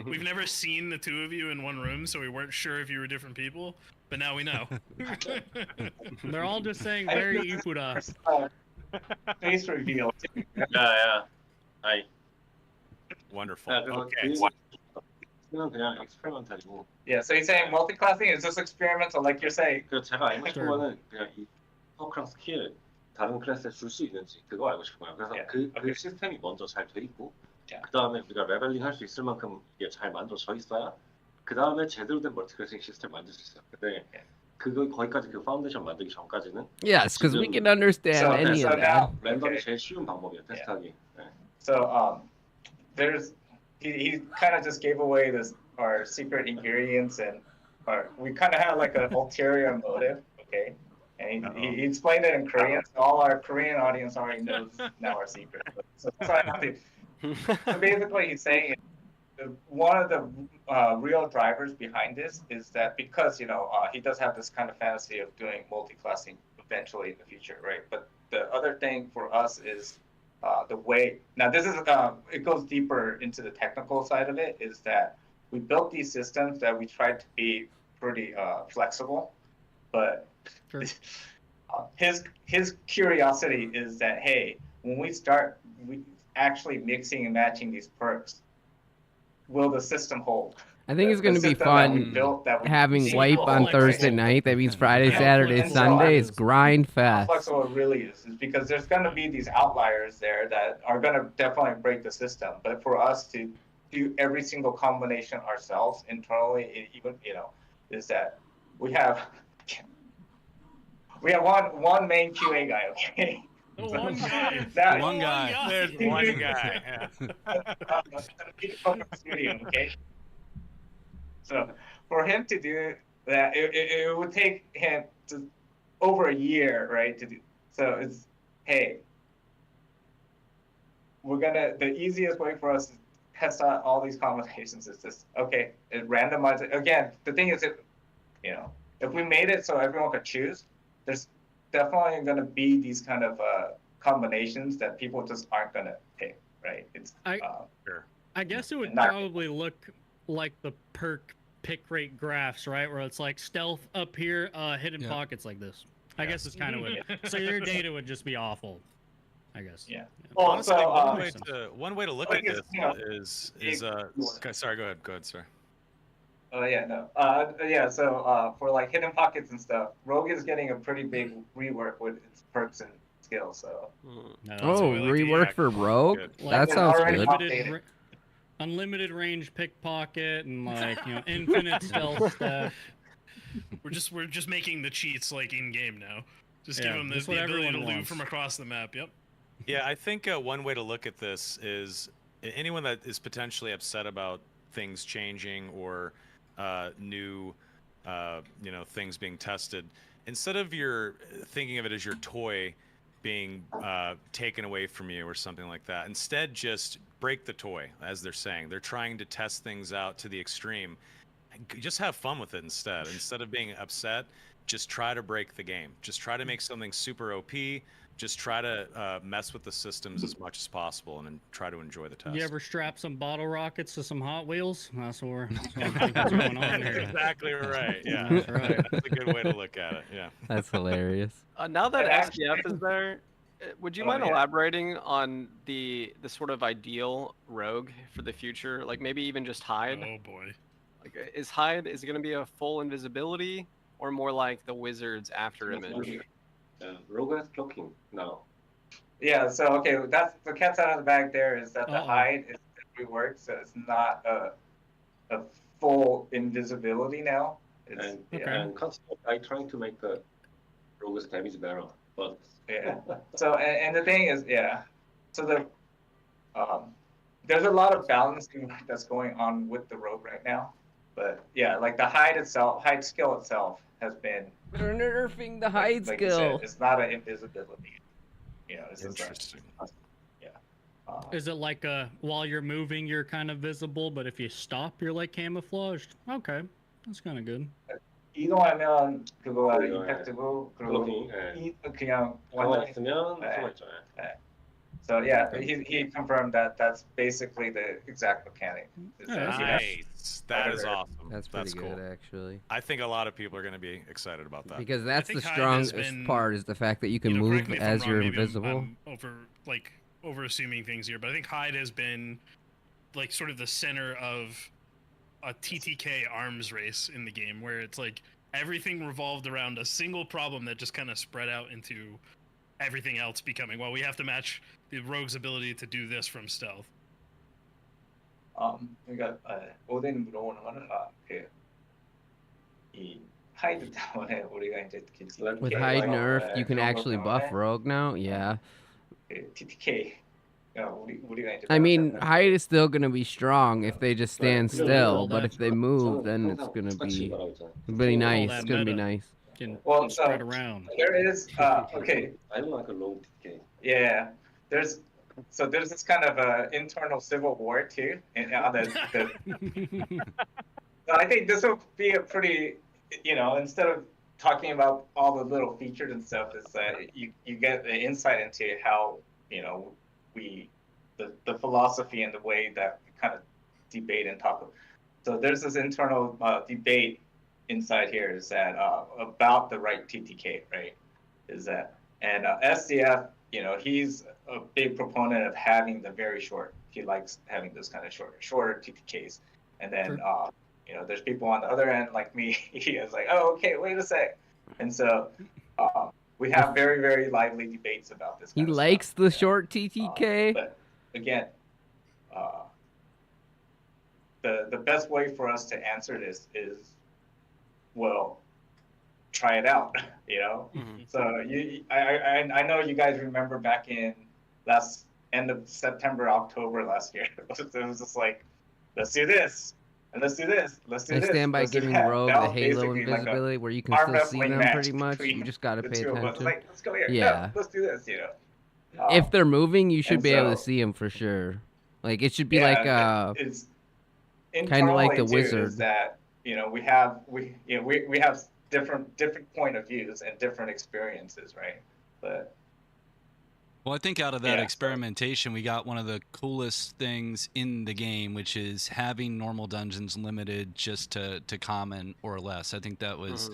we've never seen the two of you in one room, so we weren't sure if you were different people. But now we know. They're all just saying very Ipura. Face reveal. Yeah. Hi. Wonderful. Okay. Okay. 그냥 experimental이고. Yeah, so he's saying multi-classing is just experimental, like you're saying. 그 제가 알고 싶은 거는 그냥 이 퍼크랑 스킬 다른 클래스에 줄 수 있는지 그거 알고 싶은 거예요. 그래서 그 시스템이 먼저 잘 돼 있고 그 다음에 우리가 레벨링 할 수 있을 만큼 이게 잘 만들어져 있어야 그 다음에 제대로 된 멀티클래싱 시스템 만들 수 있어요. 근데 그거 거기까지 그 파운데이션 만들기 전까지는 Yes, because we 지금 can understand So- any so of that. now- 랜덤이 Okay. 제일 쉬운 방법이에요 테스트하기. 네. So there's he kind of just gave away this our secret ingredients and we kind of have like an ulterior motive, okay? And he explained it in Korean. So all our Korean audience already knows now our secret. So that's why I have to. So basically, he's saying one of the real drivers behind this is that because he does have this kind of fantasy of doing multi-classing eventually in the future, right? But the other thing for us is the way. Now this is it goes deeper into the technical side of it. Is that we built these systems that we tried to be pretty flexible, but Sure. his curiosity is that hey, when we start actually mixing and matching these perks, will the system hold? I think it's The going to be system that we fun built, that we having see wipe will on hold, Thursday right? night. That means Friday, Yeah, Saturday, and so Sunday I- is grind How fest. flexible it really is because there's going to be these outliers there that are going to definitely break the system. But for us to do every single combination ourselves internally, even is that we have one main QA guy, okay? The one guy. That- One guy. There's one guy. Yeah. Studio, okay? So for him to do that, it would take him over a year, right? To do so. It's hey, the easiest way for us to test out all these combinations is just okay, randomize it. Again, the thing is, if we made it so everyone could choose, there's definitely going to be these kind of combinations that people just aren't going to pick, right? It's I guess it would Not- probably look like the perk pick rate graphs, right? Where it's like stealth up here, hidden Yeah. pockets like this. I guess it's kind of what. So your data would just be awful. I guess. Yeah. Well, Honestly, so one way to look I at guess, this is sorry, go ahead, sir. oh yeah, no. Yeah, so for like hidden pockets and stuff, Rogue is getting a pretty big rework with its perks and skills. So No, Oh, what we like to rework hear. for Rogue? Good. That Like, sounds already good. updated. Unlimited range pickpocket and infinite stealth stuff. We're just making the cheats like in game now. Just Yeah, give them just the what ability to everyone loot wants. from across the map. Yep. Yeah, I think one way to look at this is anyone that is potentially upset about things changing or new, things being tested. Instead of thinking of it as your toy being taken away from you or something like that, instead just break the toy, as they're saying. They're trying to test things out to the extreme. Just have fun with it instead. Instead of being upset, just try to break the game. Just try to make something super OP. Just try to mess with the systems as much as possible and then try to enjoy the test. You ever strap some bottle rockets to some Hot Wheels? That's what I think is going on here. Exactly right. Yeah, That's right. That's a good way to look at it. Yeah. That's hilarious. Now that Actually- SDF is there, would you Oh, mind yeah. elaborating on the sort of ideal rogue for the future? Like maybe even just hide. Oh boy. Like is hide is it going to be a full invisibility or more like the wizard's after image? Rogue is cloaking now. yeah, so okay, that's the cat's out of the bag. There is that the Uh-oh. hide is reworked, so it's not a full invisibility now. It's, And yeah. and constantly I trying to make the Rogue's damage better, but Yeah. So and the thing is, so there's a lot of balancing that's going on with the rogue right now, but yeah, like the hide skill itself has been They're nerfing the hide like you skill. said, it's not an invisibility. It's just Interesting. Is it like while you're moving, you're kind of visible, but if you stop, you're like camouflaged? Okay, that's kind of good. 이동하면 그거 네. 임팩트고 클로킹. 그리고 그냥 가만히 완전히 있으면 네. 숨어 있잖아요. So yeah, he confirmed that that's basically the exact mechanic. Is Yeah, that that's you have- Nice. That is awesome. That's pretty cool. good, actually. I think a lot of people are going to be excited about that. Because that's the think hide has strongest been- part is the fact that you can correct move me if I'm as wrong, you're maybe invisible. I'm over assuming things here, but I think hide has been like sort of the center of a TTK arms race in the game, where it's like everything revolved around a single problem that just kind of spread out into everything else becoming, well, we have to match the rogue's ability to do this from stealth. 그러니까 오덴 물어보는 거는 이 하이드 때문에 우리가 이제 Like With Yeah, hide like, nerf, you can 그런 것 actually buff 때문에 rogue now. Yeah. 그 TTK 우리가 이제 I mean, 배웠잖아요. hide is still gonna be strong if they just stand Right. still, All but that- if they move, 저는 then it's 항상 gonna 똑같이 be 말하잖아. pretty nice. that It's gonna be meta. nice. Can Well, spread so around. there is okay. I don't like a long TK. Yeah, there's this kind of internal civil war too, and on the so I think this will be a pretty, instead of talking about all the little features and stuff, is that you get the insight into how we the philosophy and the way that we kind of debate and talk. So there's this internal debate inside here is that about the right TTK, right? Is that and SDF, he's a big proponent of having the very short. He likes having those kind of shorter TTKs, and then there's people on the other end like me. He is like, oh, okay, wait a sec, and so we have very very lively debates about this. He Kind of likes stuff, the short TTK. but again, the best way for us to answer this is, well, try it out. So I know you guys remember back in end of September, October last year. It was just like, let's do this and let's do this, let's do I this. stand by let's do giving that. Rogue That the was Halo basically like a invisibility where you can arm still see wrestling them match pretty much. between You just gotta the pay two of us. attention. Like, let's go here. Yeah. No, let's do this. If they're moving, you should and be able to so- see them for sure. Like it should be yeah, like it's kinda like the internally, too, wizard. is that we have different point of views and different experiences, right? But Well, I think out of that Yeah, so- experimentation, we got one of the coolest things in the game, which is having normal dungeons limited just to common or less. I think that was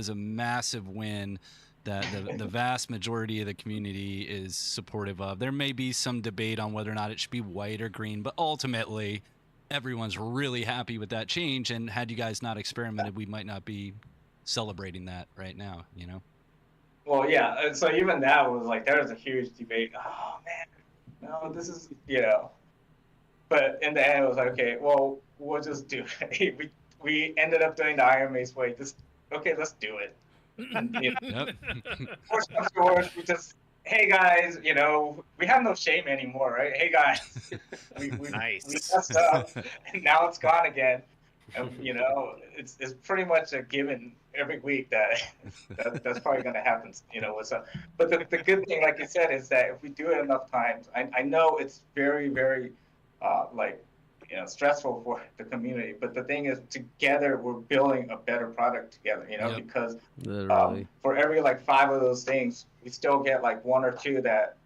a massive win that the vast majority of the community is supportive of. There may be some debate on whether or not it should be white or green, but ultimately, everyone's really happy with that change. And had you guys not experimented, we might not be celebrating that right now, well, yeah. And so even that was like, there was a huge debate. Oh man, no, this is But in the end, it was like, okay, well, we'll just do it. we ended up doing the Iron Mace way. Okay, let's do it. And, Yep. worst comes to worst, we just, hey guys, we have no shame anymore, right? Hey guys, we messed up, and now it's gone again. And, it's pretty much a given every week that's probably going to happen. But the good thing, like you said, is that if we do it enough times, I know it's very very stressful for the community. But the thing is, together we're building a better product together. Yep. Because literally. for every 5 of those things, we still get 1 or 2 that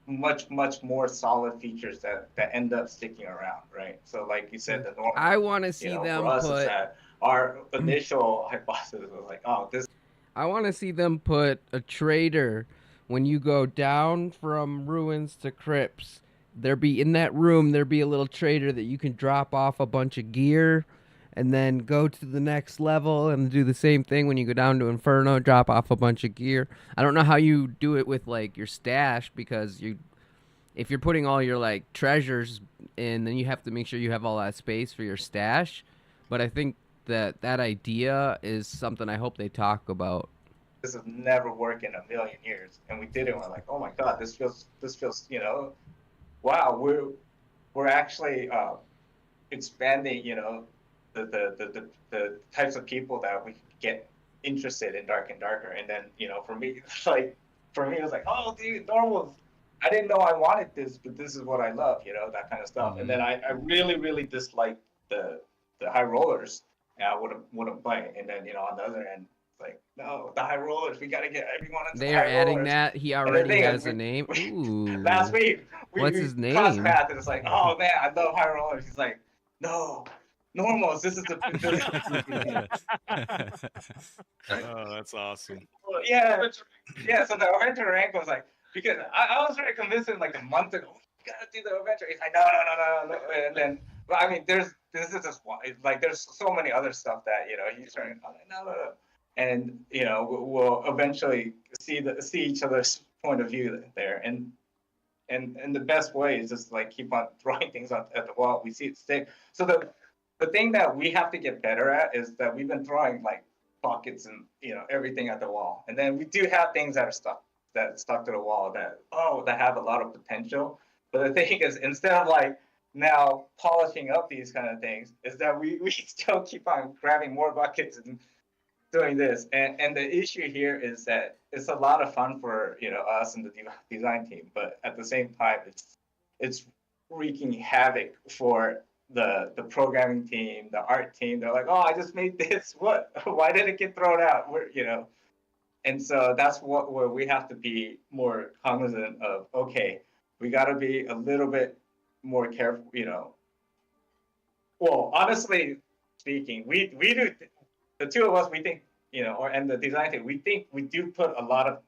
much more solid features that end up sticking around, right? So like you said, the normal. I want to see them for us is put. that our initial hypothesis was like, oh, this. I want to see them put a trader when you go down from ruins to crypts. There be in that room. There be a little trader that you can drop off a bunch of gear, and then go to the next level and do the same thing when you go down to Inferno. Drop off a bunch of gear. I don't know how you do it with your stash, because if you're putting all your treasures in, then you have to make sure you have all that space for your stash. But I think that idea is something I hope they talk about. This has never worked in a million years, and we did it. And we're like, oh my god, this feels, wow, we're actually expanding, the types of people that we get interested in Dark and Darker. And then, for me, it was like, oh, dude, normals. I didn't know I wanted this, but this is what I love, that kind of stuff. Mm-hmm. And then I really, really disliked the high rollers, and I wouldn't play. And then, on the other end, like, no, the high rollers, we got to get everyone into They the are high adding rollers. that. He the already thing has is, a name. Ooh. Last week, What's we his crossed name? paths, and it's like, oh man, I love high rollers. He's like, no, normals. This is the. Oh, that's awesome. Well, yeah. So the adventure rank was like, because I was very convinced in a month ago, you gotta do the adventure. He's like, no. And then, well, I mean, this is just one. There's so many other stuff that he's trying. I'm like, no. And we'll eventually see each other's point of view there. And the best way is just keep on throwing things at the wall. We see it stick. So the thing that we have to get better at is that we've been throwing buckets and everything at the wall. And then we do have things that are stuck to the wall that have a lot of potential. But the thing is, instead of like now polishing up these kind of things, is that we still keep on grabbing more buckets and doing this. And the issue here is that it's a lot of fun for us and the design team, but at the same time, it's wreaking havoc for the programming team, the art team. They're like, oh, I just made this. What? Why did it get thrown out? And so that's where we have to be more cognizant of. Okay, we got to be a little bit more careful. Well, honestly speaking, we do. The two of us, we think, and the design team, we think we do put a lot of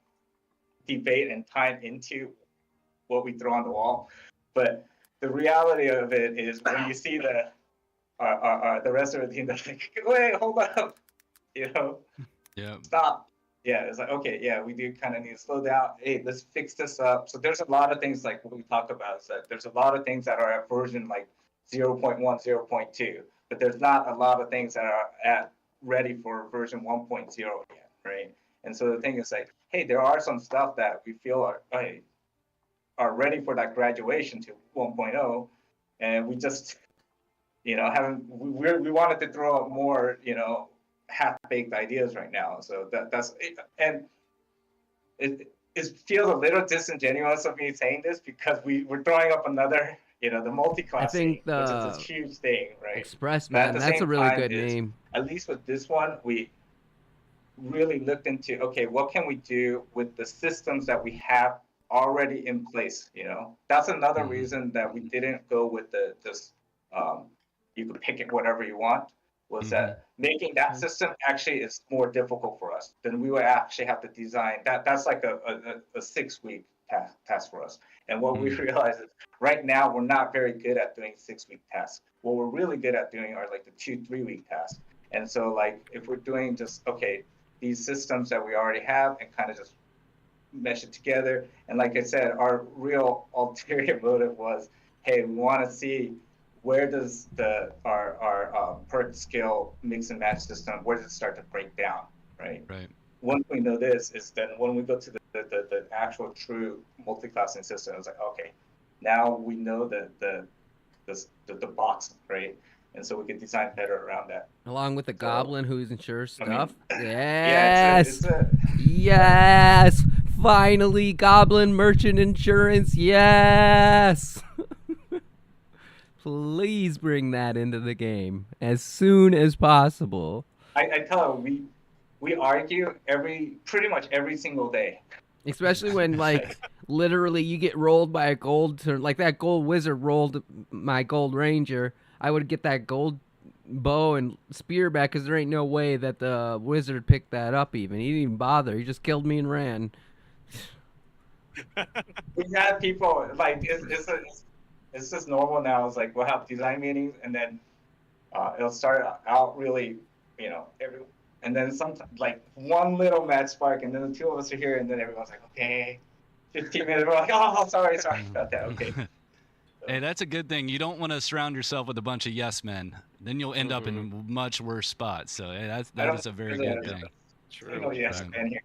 debate and time into what we throw on the wall, but the reality of it is when you see the rest of the team, that's like, wait, hold up, stop. Yeah, it's like, okay, yeah, we do kind of need to slow down. Hey, let's fix this up. So there's a lot of things like what we talked about. Is that there's a lot of things that are at version like 0.1, 0.2, but there's not a lot of things that are ready for version 1.0 yet, right? And so the thing is like, hey, there are some stuff that we feel are ready for that graduation to 1.0, and we just haven't. We wanted to throw out more half-baked ideas right now. So that's it. And it feels a little disingenuous of me saying this because we're throwing up another the multi-class thing, which is a huge thing, right? Express, man, that's a really good name. At least with this one, we really looked into, okay, what can we do with the systems that we have already in place? That's another reason that we didn't go with this you can pick it whatever you want, was that making that system actually is more difficult for us. Then we would actually have to design that's like a 6-week task for us. And what we realize is right now we're not very good at doing 6-week tasks. What we're really good at doing are like the 2-3-week tasks. And so like if we're doing just these systems that we already have and kind of just mesh it together. And like I said, our real ulterior motive was, hey, we want to see where does our perk skill mix and match system, where does it start to break down, right? Right. Once we know this, is then when we go to the actual true multi-classing system, it's like, okay, now we know the box, right? And so we can design better around that. Along with the goblin who's insures stuff. Yes. Yeah, yes. Finally, goblin merchant insurance. Yes. Please bring that into the game as soon as possible. I tell you, we argue pretty much every single day. Especially when like literally you get rolled by a gold turn, like that gold wizard rolled my gold ranger. I would get that gold bow and spear back because there ain't no way that the wizard picked that up even. He didn't even bother. He just killed me and ran. We had people, like, it's just normal now. It's like we'll have design meetings and then it'll start out really, and then sometimes like one little mad spark and then the two of us are here and then everyone's like, okay, 15 minutes, we're like, oh, sorry about that, okay. Hey, that's a good thing. You don't want to surround yourself with a bunch of yes men. Then you'll end up in much worse spots. So hey, that is a very good thing. True. Yes men here.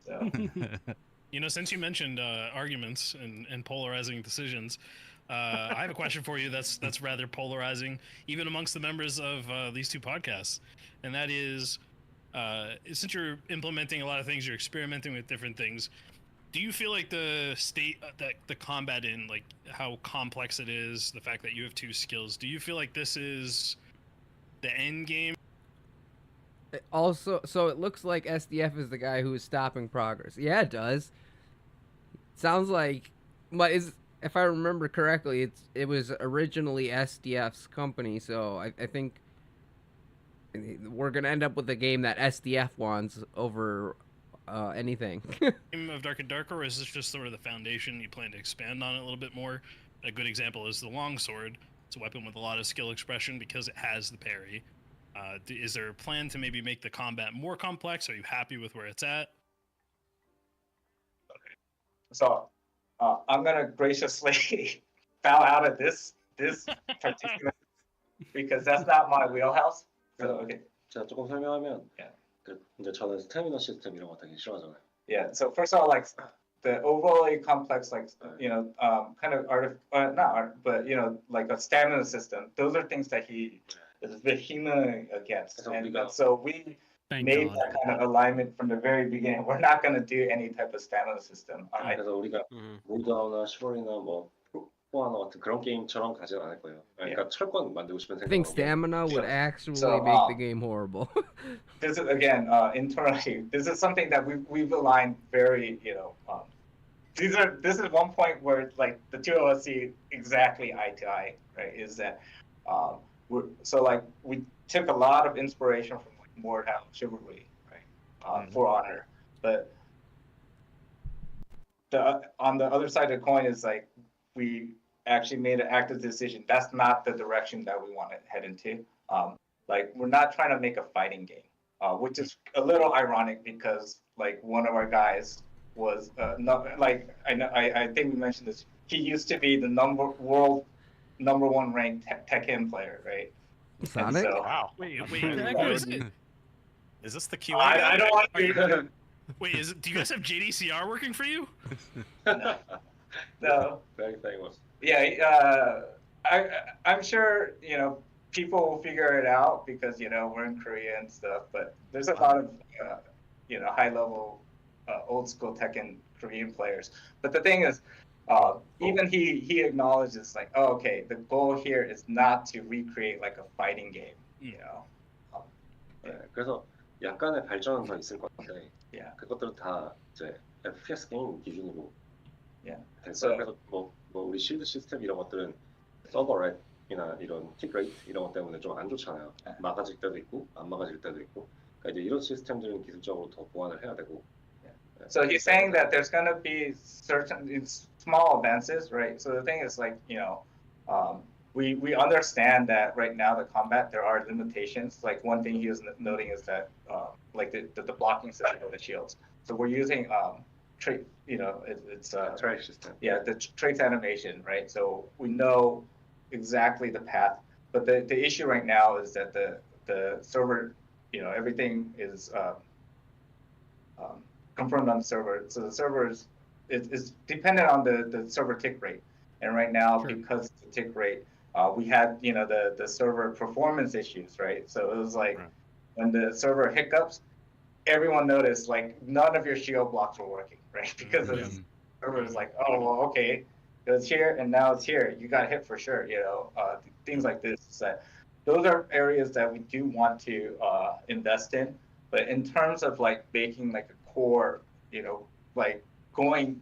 So. Since you mentioned arguments and polarizing decisions, I have a question for you that's rather polarizing, even amongst the members of these two podcasts, and that is, since you're implementing a lot of things, you're experimenting with different things. Do you feel like the state that the combat in, like how complex it is, the fact that you have 2 skills, do you feel like this is the end game? Also, so it looks like SDF is the guy who is stopping progress. Yeah, it does. Sounds like, but if I remember correctly, it was originally SDF's company, so I think we're gonna end up with a game that SDF wants over anything. Game of Dark and Darker, or is this just sort of the foundation? You plan to expand on it a little bit more? A good example is the longsword. It's a weapon with a lot of skill expression because it has the parry. Is there a plan to maybe make the combat more complex? Are you happy with where it's at? Okay. So I'm gonna graciously bow out of this particular because that's not my wheelhouse. So okay. 자, 조금 설명하면 근데 저는 스태미너 시스템 이런 거 되게 싫어하잖아요. Yeah. So first of all, like the overly complex, like kind of not art, but like a stamina system. Those are things that he is vehement against, and so we Thank made God. that kind of alignment from the very beginning. We're not going to do any type of stamina system. 그래서 우리가 몰드아우나 시볼이나 뭐 포아나 같은 그런 게임처럼 가진 않을 거예요. 그러니까 철권 만들고 싶은 I think 생각으로. stamina would Sure. actually So, make the game horrible. This is again internally. This is something that we've aligned very. This is one point where like the two of us see exactly eye to eye. Right? Is that we took a lot of inspiration from like Mordhau Chivalry, right? For Honor, but on the other side of the coin is like we actually made an active decision. That's not the direction that we want to head into. Like we're not trying to make a fighting game, which is a little ironic because like one of our guys was not like I think we mentioned this. He used to be the world number one ranked Tekken player, right? Sonic? So, Wow. Wait, who is it? Is this the QA? I don't want to. Wait, do you guys have JDCR working for you? No. Very famous. Yeah, I'm sure people will figure it out because we're in Korea and stuff. But there's a lot of high level old school Tekken Korean players. But the thing is, even he acknowledges like, oh, okay, the goal here is not to recreate like a fighting game. 네, 그래서 약간의 발전은 더 있을 것 같은데 Yeah. 그것들은 다 이제 FPS 게임 기준으로 Yeah. 됐어요. 그래서 뭐 우리 실드 시스템 이런 것들은 서버 랩이나 이런 틱 레이트 이런 것 때문에 좀 안 좋잖아요. 막아질 때도 있고 안 막아질 때도 있고. 그러니까 이제 이런 시스템들은 기술적으로 더 보완을 해야 되고. So he's saying that there's going to be certain small advances, right? So the thing is like, we understand that right now the combat, there are limitations. Like one thing he was noting is that like the blocking system of the shields. So we're using trait, it's trait system. Yeah, the traits animation, right? So we know exactly the path. But the issue right now is that the server, everything is confirmed on the server. So the server is dependent on the server tick rate. And right now, because of the tick rate, we had the server performance issues, right? So it was like when the server hiccups, everyone noticed like none of your shield blocks were working, right? Because the server was like, oh well, okay, it was here and now it's here. You got hit for sure, things like this. Those are areas that we do want to invest in. But in terms of like making like a core, like going,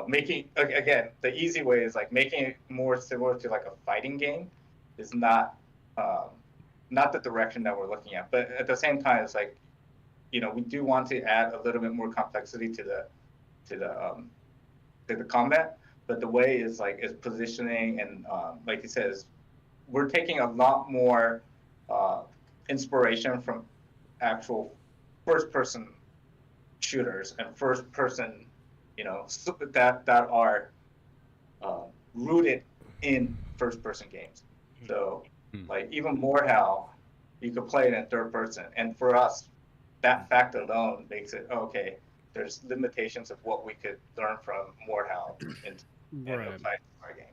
making again the easy way is like making it more similar to like a fighting game is not the direction that we're looking at. But at the same time, it's like, we do want to add a little bit more complexity to the combat. But the way is positioning and like he says, we're taking a lot more inspiration from actual first-person shooters and first-person, that are rooted in first-person games. So, like even Mordhau, you could play it in third person, and for us, that fact alone makes it okay. There's limitations of what we could learn from Mordhau and apply to our game.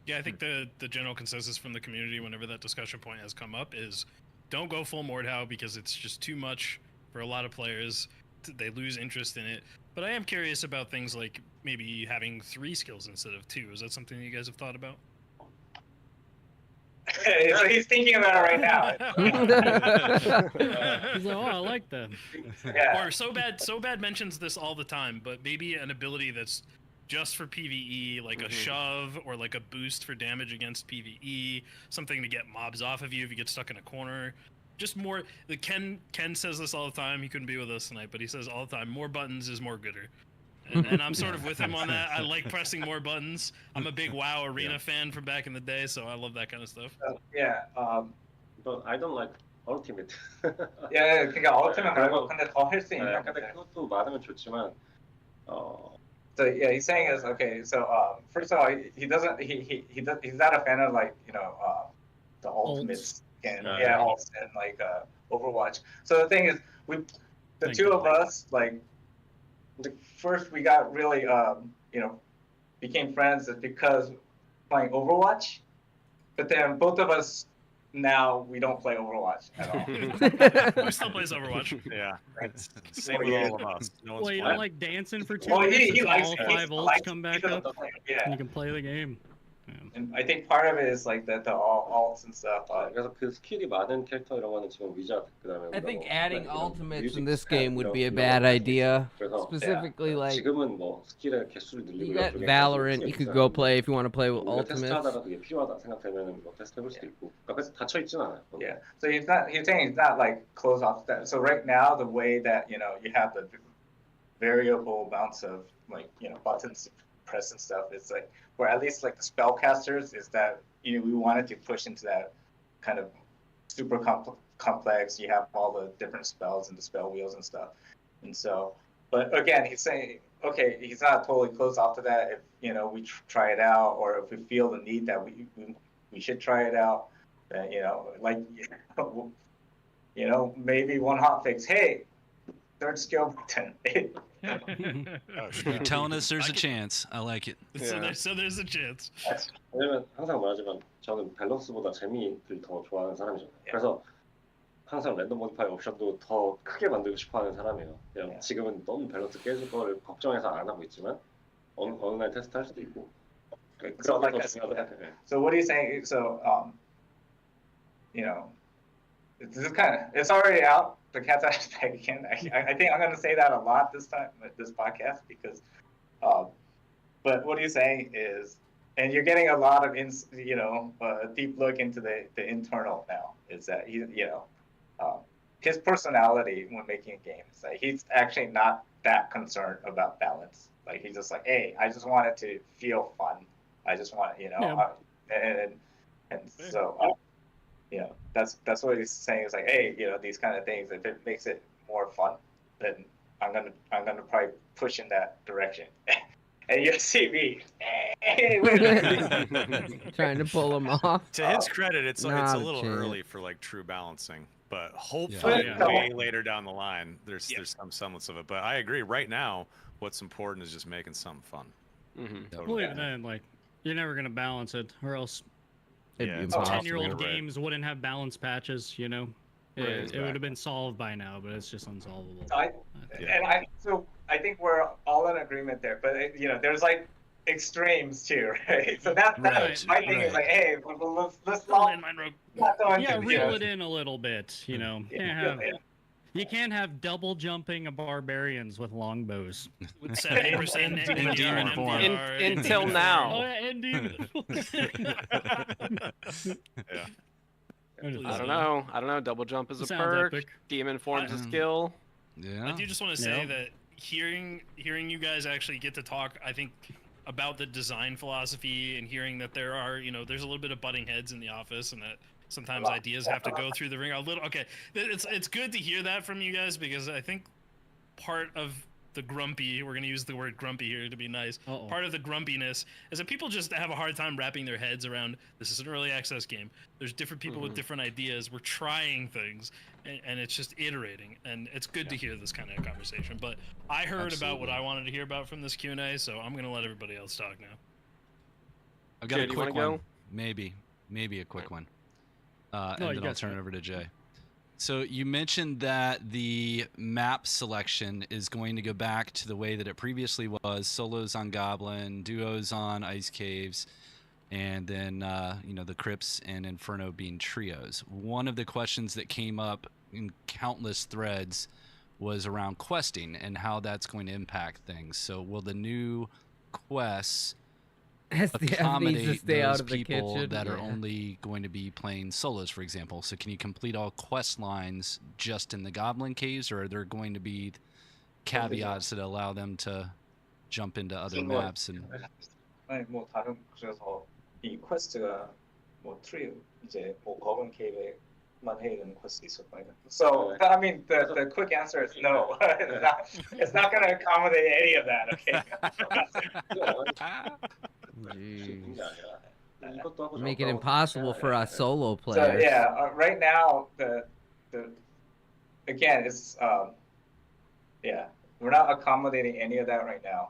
Yeah, I think the general consensus from the community whenever that discussion point has come up is don't go full Mordhau because it's just too much for a lot of players. They lose interest in it. But I am curious about things like maybe having 3 skills instead of 2. Is that something you guys have thought about? So he's thinking about it right now. He's like, oh, I like that. Yeah. Or So Bad mentions this all the time, but maybe an ability that's just for PvE, like a shove or like a boost for damage against PvE, something to get mobs off of you if you get stuck in a corner. Just more. Ken says this all the time. He couldn't be with us tonight, but he says all the time, more buttons is more gooder. And I'm sort of with him on that. I like pressing more buttons. I'm a big WoW Arena fan from back in the day, so I love that kind of stuff. Yeah. But I don't like ultimate. Yeah, 그러니까 ultimate 말고 근데 더 할 수 있는. 근데 그것도 많으면 좋지만 So yeah, he's saying is okay. So first of all, he doesn't. He's not a fan of like the ultimates and ults and like Overwatch. So the thing is, the Thank two of God. us, like, first we got really, became friends because playing Overwatch. But then both of us now we don't play Overwatch at all. Who still plays Overwatch? Yeah. Same 4 with years. all of us. No one's Well, you playing. don't like dancing for 2 Well, minutes he until likes all it. 5 ults come back up, and Yeah. you can play the game. Yeah. And I think part of it is like the alts and stuff. 그래서 그 스킬이 많은 캐릭터 이런 거는 지금 위자드 그다음에 I think 뭐 adding 이런 ultimates in 뮤직 this 스펠 game would 이런- be a 이런 bad 거 할수 idea. 있어요. 그래서 Specifically, like 지금은 뭐 스킬의 개수를 늘리고 you got 이런 쪽에 Valorant, you could go 있어요. play if you want to play with 우리가 ultimates. 테스트하다가 그게 필요하다 생각되면 뭐 테스트해볼 수도 있고. 그러니까 닫혀 있지는 않아요. Yeah. So he's saying he's not like closed off that. So right now the way that you have the variable amounts of like buttons to press and stuff, it's like, or at least like the spellcasters, is that we wanted to push into that kind of super complex. You have all the different spells and the spell wheels and stuff, and so. But again, he's saying, okay, he's not totally closed off to that. If we try it out, or if we feel the need that we should try it out, then maybe one hot fix. Hey, third skill button. You're telling us there's a chance. I like it. So there's a chance. 왜냐면 항상 말하지만 저는 밸런스보다 재미를 더 좋아하는 사람이잖아요. 그래서 항상 랜덤 모디파이 옵션도 더 크게 만들고 싶어하는 사람이에요. 그냥 지금은 너무 밸런스 깨질 거를 걱정해서 안 하고 있지만 어느 날 테스트할 수도 있고. So like 더 I said, 중요하다. 네. So what are you saying? So this is it's already out. The cat's out of the bag again. I think I'm going to say that a lot this time with this podcast because, but what he's saying is, and you're getting a lot of deep look into the internal now. Is that his personality when making a game is that he's actually not that concerned about balance. Like he's just like, hey, I just want it to feel fun. I just want and so. That's what he's saying. Is like, hey, these kind of things. If it makes it more fun, then I'm gonna probably push in that direction. And you see me, hey, wait a minute. Trying to pull him off. To his credit, it's Not a a little chance. early for like true balancing, but hopefully Yeah. way later down the line, there's some semblance of it. But I agree. Right now, what's important is just making something fun. Well, even then, like, you're never gonna balance it, or else It'd be Yeah, impossible. 10-year-old Right. games wouldn't have balance patches. It would have been solved by now, but it's just unsolvable. So I think we're all in agreement there. But there's like extremes too, right? So that's Right, my thing is like, hey, let's Throw not in mine rogue. Reel it in a little bit. You can't have double jumping barbarians with longbows. With 70% In demon NDR, form. NDR, Until NDR. now. Oh, yeah, and demon. I don't know. Double jump is a Sounds perk. epic. Demon form's a Mm. skill. Yeah. I do just want to say Yeah. that hearing you guys actually get to talk, I think, about the design philosophy and hearing that there are, there's a little bit of butting heads in the office and that sometimes ideas have to go through the ring a little. Okay, it's good to hear that from you guys because I think part of the grumpy, we're going to use the word grumpy here to be nice. Uh-oh. Part of the grumpiness is that people just have a hard time wrapping their heads around this is an early access game. There's different people with different ideas. We're trying things and it's just iterating. And it's good to hear this kind of conversation. But I heard about what I wanted to hear about from this Q&A, so I'm going to let everybody else talk now. I've got Jay, a do you quick wanna one. go? Maybe a quick one. No, And you then I'll got turn it. it over to Jay. So you mentioned that the map selection is going to go back to the way that it previously was: solos on Goblin, duos on Ice Caves, and then the Crypts and Inferno being trios. One of the questions that came up in countless threads was around questing and how that's going to impact things. So will the new quests SDF needs to accommodate stay out those of the people kitchen. that are Yeah. only going to be playing solos, for example? So can you complete all quest lines just in the Goblin Caves, or are there going to be caveats that allow them to jump into other maps? And 아니 뭐 다른 그래서 이 퀘스트가 뭐 트리 이제 뭐 거건 케이브에만 해야 되는 퀘스트 있었거든요. So I mean the quick answer is no. it's not going to accommodate any of that. Okay. Jeez. 게 아니라 이것도 하고 Make it 저것도 하고 impossible for us solo So players. yeah, right now the again, it's yeah, we're not accommodating any of that right now.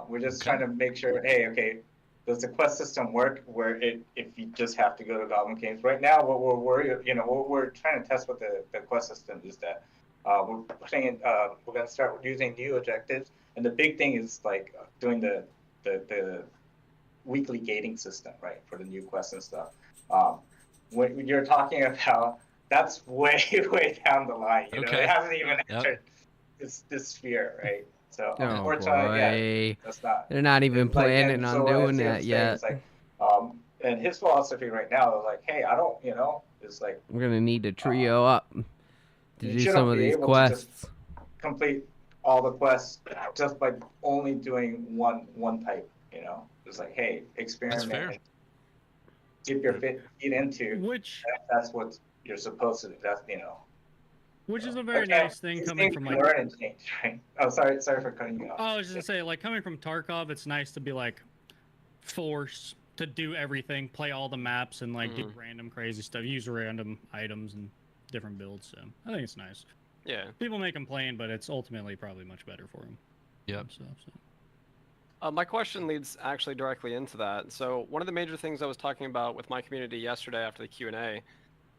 We're just trying to make sure, hey, okay, does the quest system work where if you just have to go to Goblin Caves? Right now, what we're worried, what we're trying to test with the quest system is that we're putting in, we're going to start using new objectives, and the big thing is like doing the weekly gating system, right, for the new quests and stuff. When you're talking about, that's way way down the line. It hasn't even entered this sphere, right? So unfortunately, that's not. They're not even planning on doing as that saying, yet. it's like, and his philosophy right now is like, hey, I don't, it's like we're gonna need to trio up to you do shouldn't some of be these able to quests. just complete all the quests just by only doing one type. It's like, hey, experiment and dip your feet into. Which that's what you're supposed to do. That's Which is a very nice thing coming from like. Learn and change, right? Oh, sorry for cutting you off. Oh, I was just gonna say, like coming from Tarkov, it's nice to be like forced to do everything, play all the maps, and like do random crazy stuff, use random items and different builds. So I think it's nice. Yeah. People may complain, but it's ultimately probably much better for them. Yep. My question leads actually directly into that. So one of the major things I was talking about with my community yesterday after the Q&A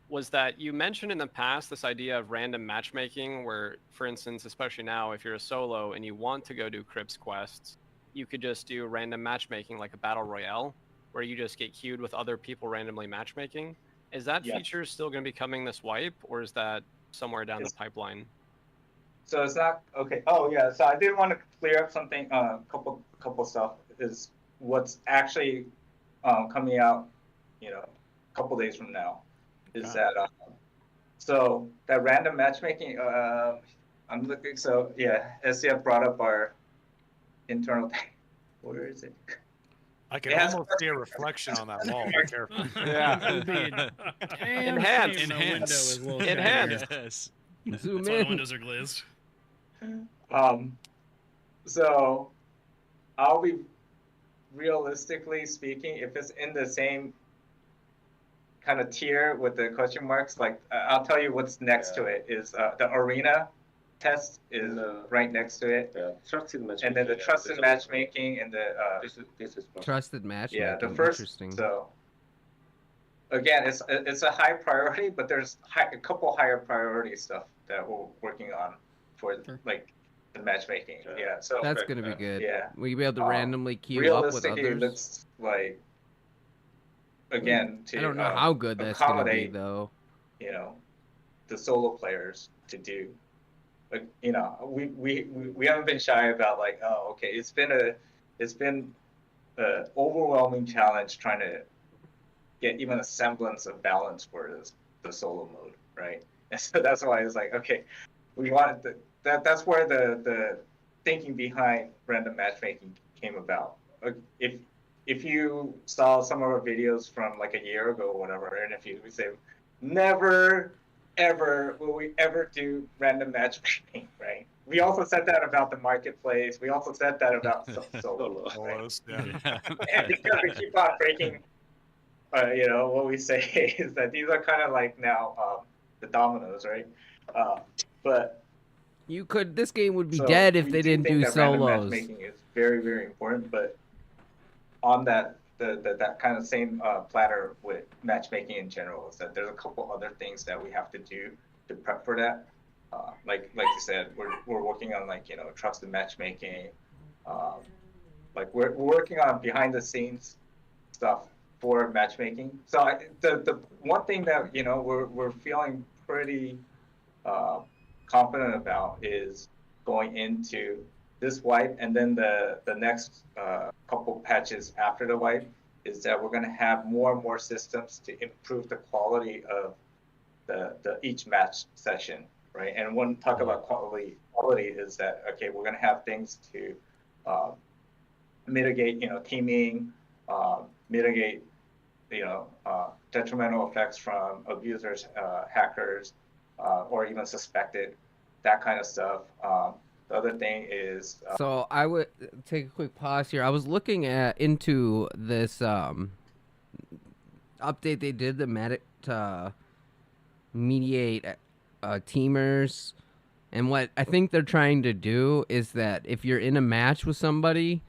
was that you mentioned in the past this idea of random matchmaking where, for instance, especially now, if you're a solo and you want to go do Crypts quests, you could just do random matchmaking like a battle royale where you just get queued with other people randomly matchmaking. Is that feature still going to be coming this wipe, or is that somewhere down the pipeline? So it's not okay. Oh yeah. So I did want to clear up something. Couple stuff is what's actually coming out. A couple days from now, is that so that random matchmaking. I'm looking. So yeah, SCF brought up our internal thing. Where is it? I can almost see a reflection on that wall. Be careful. Yeah. Enhance. Yes. Zoom That's why the in. windows are glazed. So I'll be realistically speaking, if it's in the same kind of tier with the question marks, like I'll tell you what's next to it is the arena test is right next to it. Yeah, trusted matchmaking. And then the trusted matchmaking and the this is Trusted matchmaking. yeah, the first. Interesting. So again, it's a high priority, but there's a couple higher priority stuff that we're working on for like the matchmaking. Yeah, so that's gonna be good. Yeah, will you be able to randomly queue up with realistically, it others? looks like again to I don't know how good that's gonna be though. The solo players to do. Like we haven't been shy about like, oh, okay, it's been a overwhelming challenge trying to get even a semblance of balance for the solo mode, right? And so that's why it's like, okay, we wanted that's where the thinking behind random matchmaking came about. If you saw some of our videos from like a year ago or whatever, and if you would say, never ever will we ever do random matchmaking, right? We also said that about the marketplace. We also said that about solo. Right? And because we keep on breaking, what we say is that these are kind of like now the dominoes, right? But this game would be dead if they didn't do solos. Matchmaking is very, very important, but on that that kind of same platter with matchmaking in general is that there's a couple other things that we have to do to prep for that. Like you said, we're working on trusted matchmaking. Like we're working on behind the scenes stuff for matchmaking. So the one thing that we're feeling pretty confident about is going into this wipe and then the next couple patches after the wipe is that we're going to have more and more systems to improve the quality of the each match session, right? And when talk about quality is that, okay, we're going to have things to mitigate, teaming, mitigate, detrimental effects from abusers, hackers, or even suspected, that kind of stuff. The other thing is... so I would take a quick pause here. I was looking into this update they did, the mediate teamers. And what I think they're trying to do is that if you're in a match with somebody,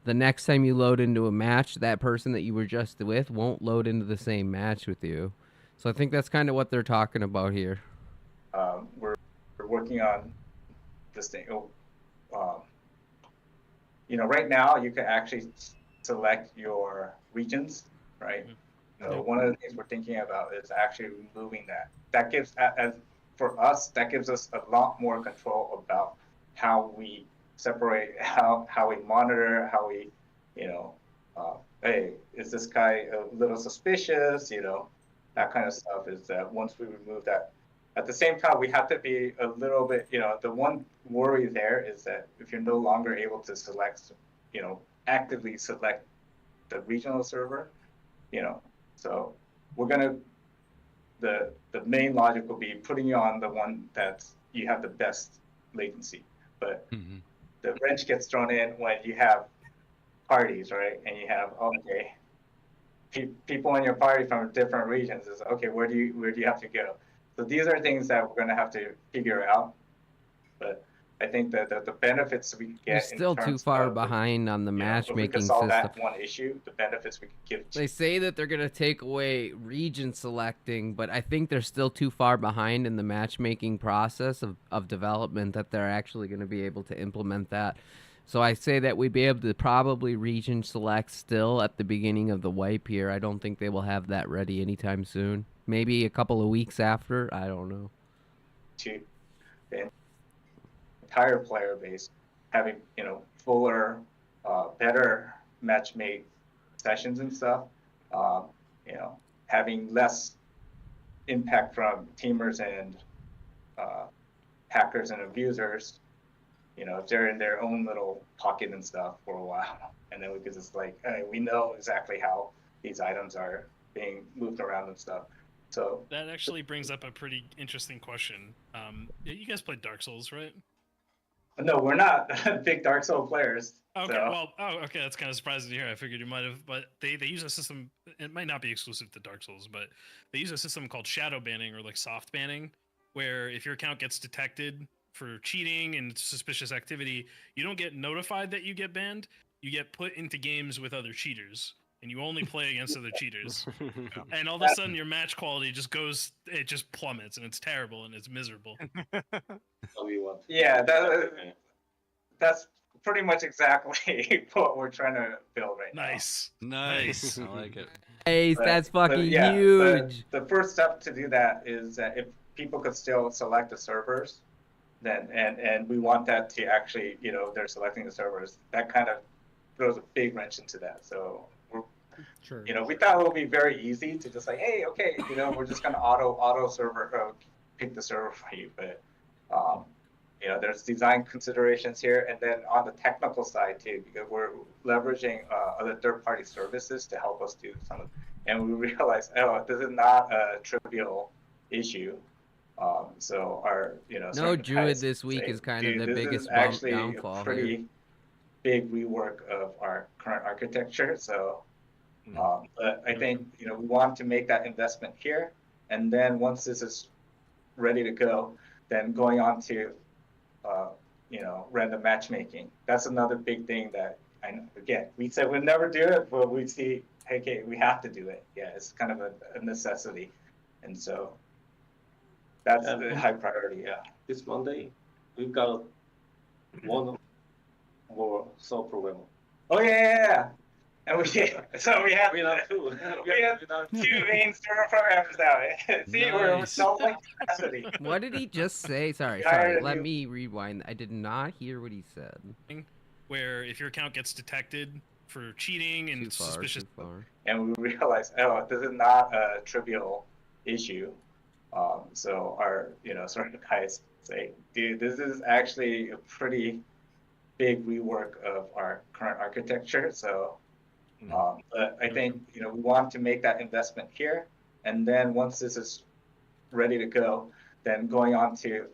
the next time you load into a match, that person that you were just with won't load into the same match with you. So I think that's kind of what they're talking about here. We're working on this thing. Right now you can actually select your regions, right? So one of the things we're thinking about is actually removing that. That gives, for us, that gives us a lot more control about how we separate, how we monitor, how we, hey, is this guy a little suspicious? That kind of stuff. Is that once we remove that. At the same time, we have to be a little bit, the one worry there is that if you're no longer able to select, actively select the regional server, so we're gonna, the main logic will be putting you on the one that you have the best latency. But the wrench gets thrown in when you have parties, right? And you have, okay, people in your party from different regions is, okay, where do you have to go? So these are things that we're going to have to figure out. But I think that the benefits we get You're still too far behind on the matchmaking if we could solve system. that one issue, the benefits we could give. They say that they're going to take away region selecting, but I think they're still too far behind in the matchmaking process of development that they're actually going to be able to implement that. So I say that we'd be able to probably region select still at the beginning of the wipe here. I don't think they will have that ready anytime soon. Maybe a couple of weeks after. I don't know. To the entire player base having, fuller, better matchmate sessions and stuff, having less impact from teamers and hackers and abusers, if they're in their own little pocket and stuff for a while. And then we could just we know exactly how these items are being moved around and stuff. So that actually brings up a pretty interesting question. You guys played Dark Souls, right? No, we're not big Dark Souls players. Okay, so. Okay, that's kind of surprising to hear. I figured you might have, but they use a system. It might not be exclusive to Dark Souls, but they use a system called shadow banning or soft banning, where if your account gets detected for cheating and suspicious activity, you don't get notified that you get banned. You get put into games with other cheaters. And you only play against other cheaters. And all of a sudden your match quality just plummets, and it's terrible and it's miserable. Yeah, that's pretty much exactly what we're trying to build right now. Nice. I like it. Hey, that's fucking yeah, huge. The first step to do that is that if people could still select the servers, then and we want that to actually, they're selecting the servers, that kind of throws a big wrench into that. So Sure. We thought it would be very easy to just hey, okay, we're just gonna auto server pick the server for you. But there's design considerations here, and then on the technical side too, because we're leveraging other third-party services to help us do some of, and we realized, this is not a trivial issue. So our no Druid this week is kind of the biggest actually downfall a pretty here. Big rework of our current architecture. So. But I think we want to make that investment here, and then once this is ready to go, then going on to random matchmaking. That's another big thing that again we said we'd never do it, but we see, hey, okay, we have to do it. Yeah, it's kind of a necessity, and so that's the high priority. Yeah. This Monday, we've got one more sub programmer. Oh yeah. And we have two main server programmers now. See, we're doubling capacity. What did he just say? Sorry. Let me rewind. I did not hear what he said. Where if your account gets detected for cheating and suspicious, and we realize, this is not a trivial issue. So our sort of guys say, dude, this is actually a pretty big rework of our current architecture. So. But I think we want to make that investment here, and then once this is ready to go, then going on to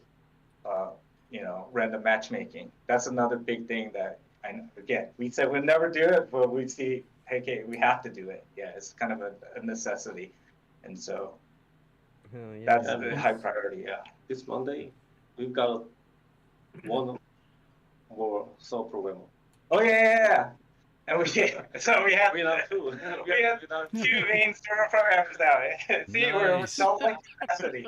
random matchmaking. That's another big thing that again we said we'd never do it, but we see, hey, okay, we have to do it. Yeah, it's kind of a necessity, and so Hell yeah. That's Yeah, the man. high priority. Yeah. This Monday, we've got one more sub programmer. Oh yeah. And we so we have We have two. we have two main server programmers now. See, we're Nice. doubling capacity.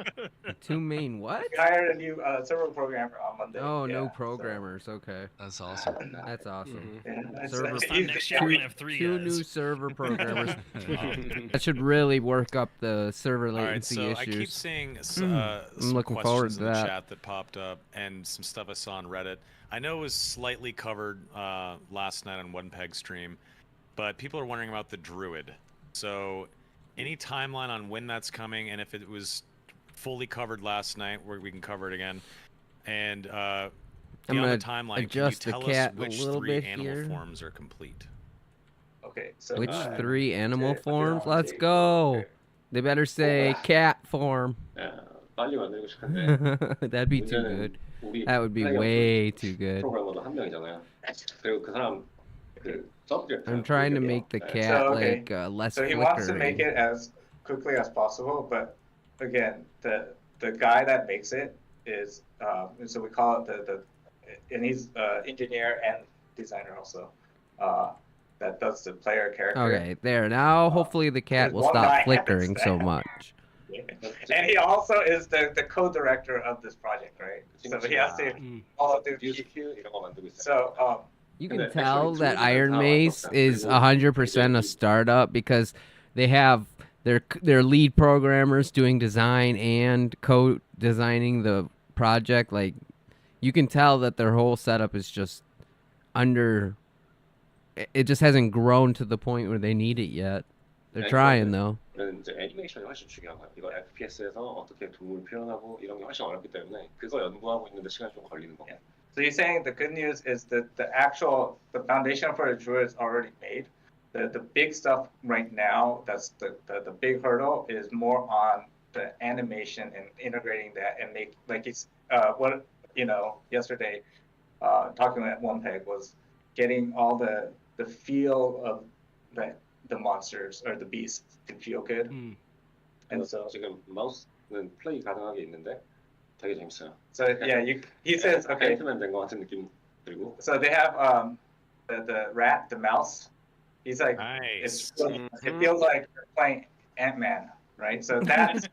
Two main what? We hired a new server programmer on Monday. Oh, yeah, no so- programmers. Okay, That's awesome. that's awesome. Yeah, it's- Server- This time next year we're gonna have three Two guys. new server programmers. Oh, That should really work up the server All right, latency so I keep issues. seeing I'm some looking questions forward to in the that. chat that popped up and some stuff I saw on Reddit. I know it was slightly covered last night on One Peg stream, but people are wondering about the Druid. So any timeline on when that's coming, and if it was fully covered last night, where we can cover it again, and I'm beyond gonna the timeline, can you adjust the tell cat us a which little 3 bit animal here. forms are complete? Okay, so Which Uh, 3 animal okay, forms? okay, Let's okay. go. They better say cat form. 야, 빨리 만들고 싶은데 That'd be too 문제는 good. 우리 That would be 플레이어 way too good. 프로그래머도 한 명이잖아요. 그리고 그 사람 그 서브젝트. I'm trying to make the cat So, okay. like less So he wants to make flickering. it as quickly as possible, but again, the guy that makes it is so we call it the and he's engineer and designer also. That does the player character. Okay, there. Now hopefully the cat there's will one guy stop has flickering so that. much. And he also is the co-director of this project, right? So he has to all do. 뮤직큐 이런 거 만들고 있어요. So You And can actually, tell that Druid Iron is how I Mace looked at is it. 100% a startup because they have their lead programmers doing design and co-designing the project. Like you can tell that their whole setup is just under. It just hasn't grown to the point where they need it yet. They're Yeah, trying exactly. though. 저는 이제 애니메이션이 훨씬 중요한 거예요. 이거 FPS에서 어떻게 동물 표현하고 이런 게 훨씬 어렵기 때문에 그거 연구하고 있는데 시간이 좀 걸리는 거예요. So you're saying the good news is that the foundation for the Druid is already made. The big stuff right now, that's the big hurdle is more on the animation and integrating that and make like it's what yesterday talking at One Peg was getting all the feel of the monsters or the beasts to feel good. Mm. And so 지금 마우스는 플레이 가능하게 있는데 되게 재밌어요. so yeah, he says okay. 앤트맨 된 것 같은 느낌 들고. So they have the rat, the mouse. He's like, Nice. it feels like you're playing Ant-Man, right? So that's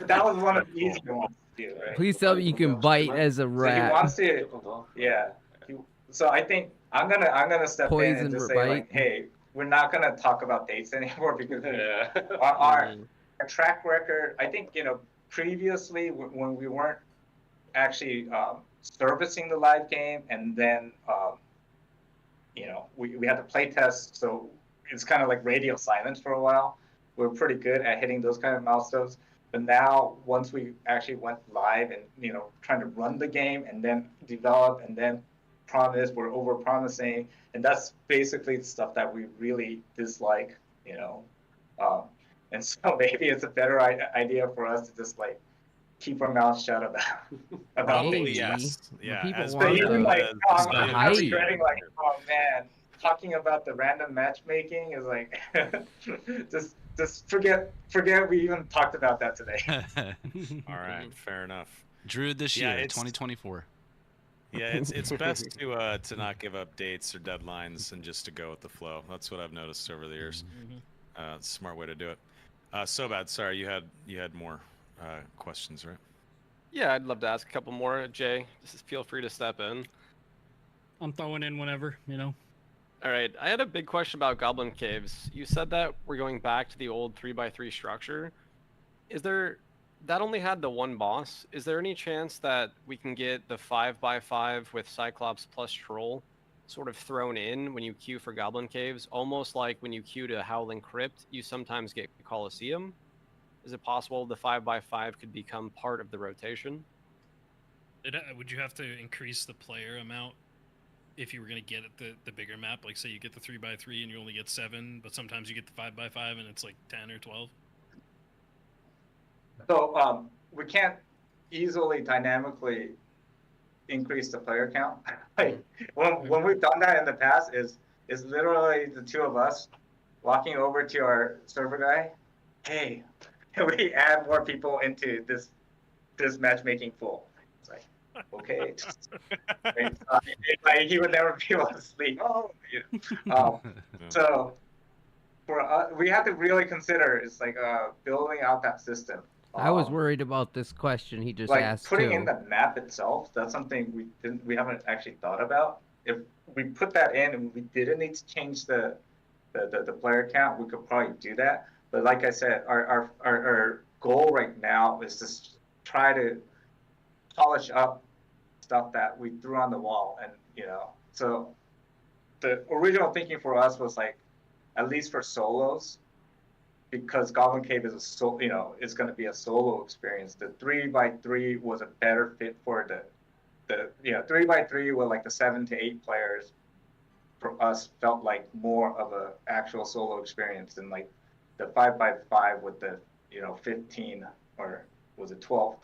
that was one of the easier ones to do, right? Please tell me you can bite as a So he rat. wants to, 조금 더. yeah. So I think I'm gonna step in Poison and just or say bite? like, hey, we're not gonna talk about dates anymore because Yeah. our track record. I think previously when we weren't actually servicing the live game, and then we had to play test, so it's kind of like radio silence for a while. We're pretty good at hitting those kind of milestones. But now, once we actually went live and trying to run the game and then develop and then promise, we're over promising, and that's basically the stuff that we really dislike. And so maybe it's a better idea for us to just like keep our mouths shut about Probably things. yes. Yeah. people as want But part even of like, the the I'm hype. regretting like, oh man, talking about the random matchmaking is like, just forget we even talked about that today. All right, fair enough. Druid this Yeah, year, it's- 2024. Yeah, it's best to not give up dates or deadlines and just to go with the flow. That's what I've noticed over the years. It's a smart way to do it. So bad. Sorry, you had more questions, right? Yeah, I'd love to ask a couple more. Jay, just feel free to step in. I'm throwing in whenever. All right, I had a big question about Goblin Caves. You said that we're going back to the old 3x3 structure. That only had the one boss. Is there any chance that we can get the 5x5 with Cyclops plus Troll sort of thrown in when you queue for Goblin Caves? Almost like when you queue to Howling Crypt, you sometimes get Colosseum. Is it possible the 5x5 could become part of the rotation? Would you have to increase the player amount if you were going to get the bigger map? Like, say you get the 3x3 and you only get 7, but sometimes you get the 5x5 and it's like 10 or 12? So we can't easily dynamically increase the player count. Like when we've done that in the past is literally the two of us walking over to our server guy. Hey, we add more people into this matchmaking pool. It's like, okay, like he would never be able to sleep. Oh, so for us, we have to really consider it's like building out that system. I was worried about this question he just like asked putting too. in the map itself. That's something we haven't actually thought about. If we put that in and we didn't need to change the player count, we could probably do that. But like I said, our goal right now is to try to polish up stuff that we threw on the wall, and so the original thinking for us was like, at least for solos, because Goblin Cave is it's going to be a solo experience. The 3x3 was a better fit for the 3x3 with like the 7 to 8 players. For us, felt like more of a actual solo experience than like the 5x5 with the 15 or was it 12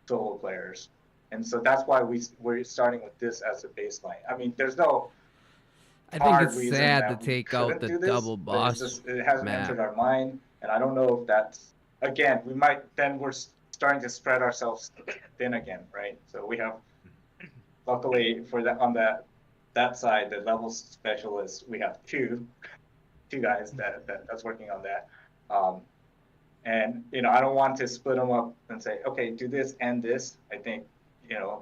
solo players. And so that's why we're starting with this as a baseline. I mean, there's no I think hard it's reason sad that to we take out couldn't the do this, double but boss it hasn't map. entered our mind, and I don't know if that's, again, we're starting to spread ourselves thin again, right? So we have, luckily for that on that side, the level specialist, we have two guys that's working on that. And I don't want to split them up and say, okay, do this and this. I think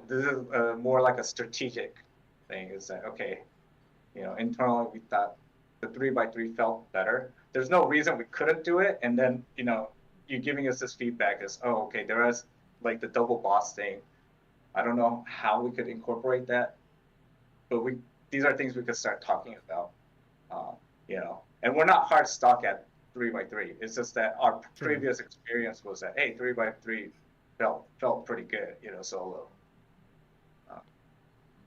this is more like a strategic thing. Is that okay? Internally we thought the 3x3 felt better. There's no reason we couldn't do it. And then you giving us this feedback is, oh, okay, there is like the double boss thing. I don't know how we could incorporate that, but these are things we could start talking about. And we're not hard stuck at 3x3. It's just that our previous experience was that, hey, 3x3 felt pretty good, solo.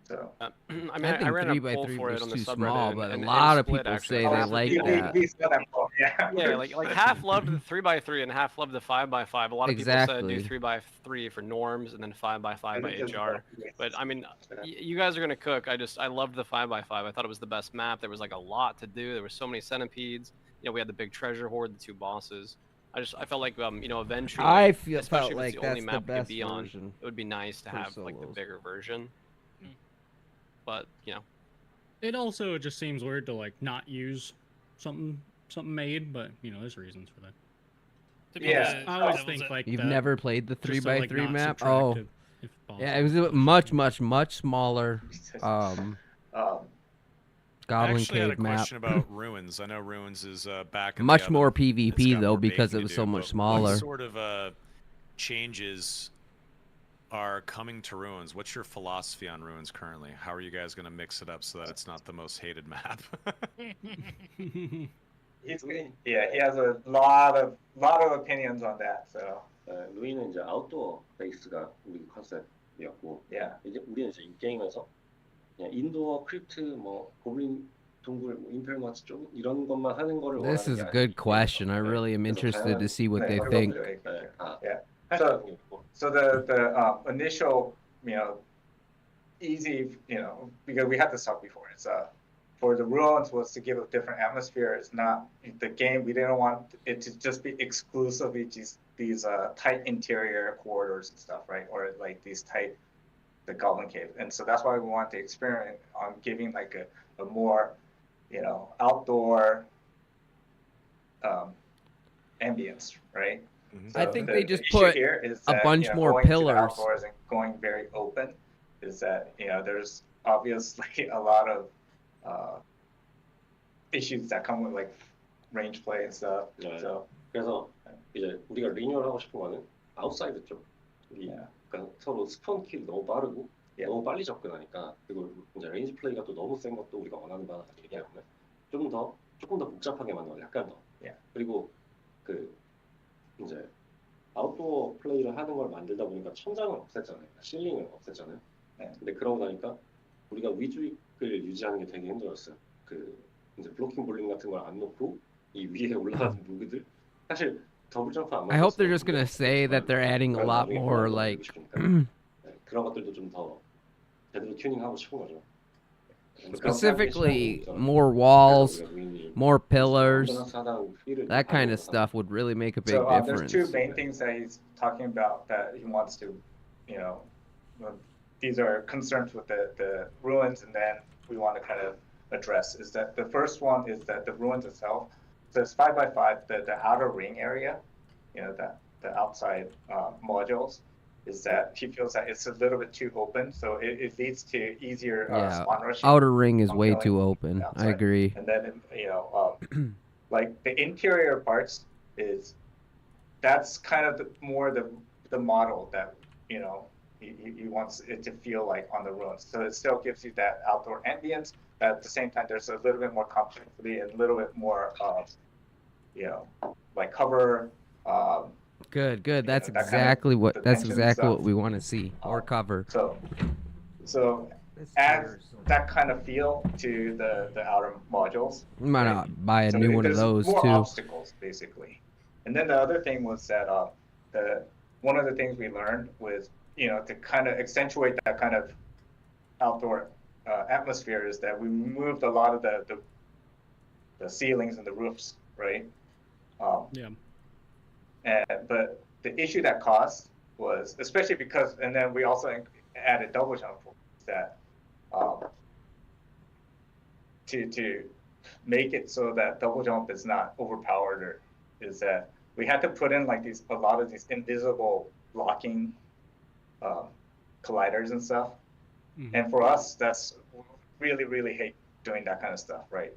So I mean, I I think ran a poll 3x3 for it was on the too subreddit, small, but a and lot it of split, people actually. say A lot they of like people- that. we said that poll, yeah. Yeah, like half loved the 3x3 and half loved the 5x5. A lot of people said do Exactly. 3x3 for norms and then 5x5 by HR. But I mean, you guys are gonna cook. I loved the 5x5. I thought it was the best map. There was like a lot to do. There were so many centipedes. We had the big treasure hoard, the 2 bosses. I felt like eventually, I especially felt if like it's the only that's the map we could best be on, version it would be nice to for have like the solos. bigger version. But It also just seems weird to like not use something made, but there's reasons for that. To be Yeah. the I always devil's think like You've that, never played the just to, like, 3x3 not map? subtract Oh, it if yeah, it was possible. much smaller. Um, I Goblin actually had a Cave map. question about Ruins. I know Ruins is back in the Much oven. more It's PvP got though more because baking it to was do, so but much What smaller. sort of changes are coming to Ruins? What's your philosophy on Ruins currently? How are you guys going to mix it up so that it's not the most hated map? he has a lot of opinions on that. So 루이는 이제 아웃도어 베이스가 우리 컨셉이었고, yeah. 이제 우리는 이제 인게임에서 그냥 인도어 크립트, 뭐 고블린 동굴, 뭐 인페르노 쪽 이런 것만 하는 거를 This 원하는 is 게 a good 아니에요. question. I 네. really am 그래서 interested to 다양한 see what 네, they 그거 think. 필요해. 네, 다 Yeah. 하는 게 있고. So the initial, easy, because we had this talk before. It's for the Ruins was to give a different atmosphere. It's not the game. We didn't want it to just be exclusively these tight interior corridors and stuff, right? Or like these tight, the Goblin Cave. And so that's why we want to experiment on giving like a more, outdoor ambience, right? Mhm. I think the- they the just issue put here is a that, bunch more going to the pillars. outdoors and going very open is that there's obviously a lot of issues that come with like range play and stuff. 네. So 그래서 이제 우리가 리뉴얼하고 싶은 거는 아웃사이드 쪽. yeah. 그러니까 서로 스폰 킬 너무 빠르고 예. 너무 빨리 접근하니까, 그리고 이제 레인지 플레이가 또 너무 센 것도 우리가 원하는 바가 아니기 때문에 조금 더 복잡하게 만들어, 약간 더. 예. 그리고 그 이제 아웃도어 플레이를 하는 걸 만들다 보니까 천장을 없앴잖아요, 실링을 없앴잖아요. 네. 근데 그러고 나니까 우리가 위주익을 유지하는 게 되게 힘들었어요. 그 이제 블로킹 볼링 같은 걸 안 놓고 이 위에 올라가는 무기들, 사실 더블 점프 안 I hope they're 만들었어요. just gonna say that they're adding a 그걸 lot 나중에 more 보완을 like 해주고 싶으니까. 네, 그런 것들도 좀 더 제대로 튜닝하고 싶은 거죠. Specifically, more walls, more pillars, that kind of stuff would really make a big There's difference. two main things that he's talking about that he wants to, these are concerns with the ruins, and then we want to kind of address is that the first one is that the ruins itself. So it's 5x5, the outer ring area, the outside modules, is that he feels that it's a little bit too open, so it leads to easier spawn rushing. Outer ring is way too open. I agree. And then like the interior parts that's kind of more the model that he wants it to feel like on the ruins. So it still gives you that outdoor ambience. At the same time, there's a little bit more complexity and a little bit more, like cover. Good. That's exactly what we want to see. More cover. So add that kind of feel to the outer modules. You might not buy a new one of those more too. Obstacles basically. And then the other thing was that one of the things we learned was to kind of accentuate that kind of outdoor atmosphere is that we moved a lot of the ceilings and the roofs, right? But the issue that caused was, especially because, and then we also added double jump, that to make it so that double jump is not overpowered, is that we had to put in like a lot of these invisible blocking colliders and stuff. Mm-hmm. And for us, that's really hate doing that kind of stuff, right?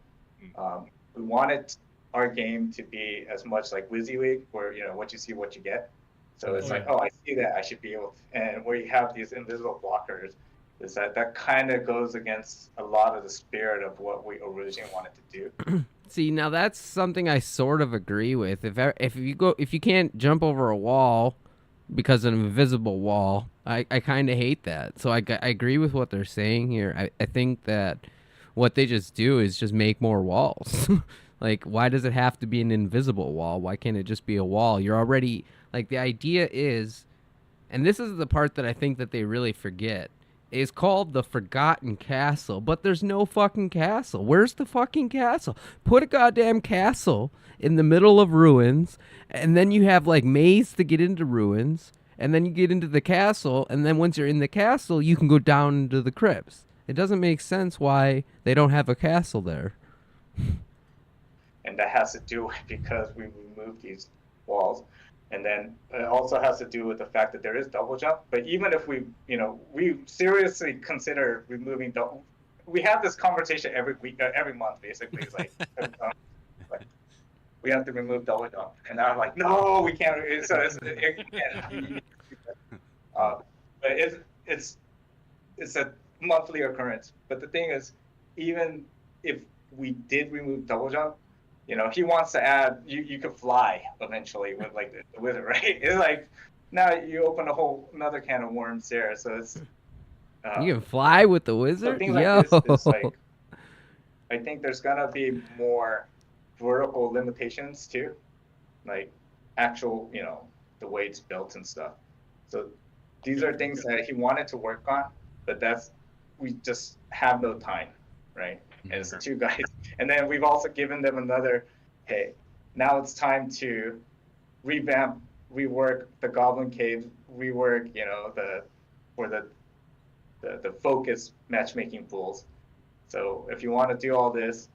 We wanted our game to be as much like WYSIWYG, where what you see, what you get. So it's I see that, I should be able to, and where you have these invisible blockers, is that kind of goes against a lot of the spirit of what we originally wanted to do. See, now that's something I sort of agree with. If you can't jump over a wall because of an invisible wall, I kind of hate that. So I agree with what they're saying here. I think that what they just do is just make more walls. Like, why does it have to be an invisible wall? Why can't it just be a wall? You're already, like, the idea is, and this is the part that I think that they really forget, is called the Forgotten Castle, but there's no fucking castle. Where's the fucking castle? Put a goddamn castle in the middle of ruins, and then you have, like, maze to get into ruins, and then you get into the castle, and then once you're in the castle, you can go down into the crypts. It doesn't make sense why they don't have a castle there. And that has to do with because we removed these walls. And then it also has to do with the fact that there is double jump. But even if we seriously consider removing we have this conversation every week, every month, basically. It's like, we have to remove double jump. And I'm like, no, we can't. So but it's a monthly occurrence. But the thing is, even if we did remove double jump, he wants to add, you could fly eventually with like the wizard, right? It's like, now you open a whole another can of worms there. So it's you can fly with the wizard. Things like this is like, I think there's gonna be more vertical limitations too, like actual, the way it's built and stuff. So these are things that he wanted to work on, but we just have no time, right? As the two guys. And then we've also given them another, hey, now it's time to revamp, rework the Goblin Cave, rework, the focus matchmaking pools. So if you want to do all this,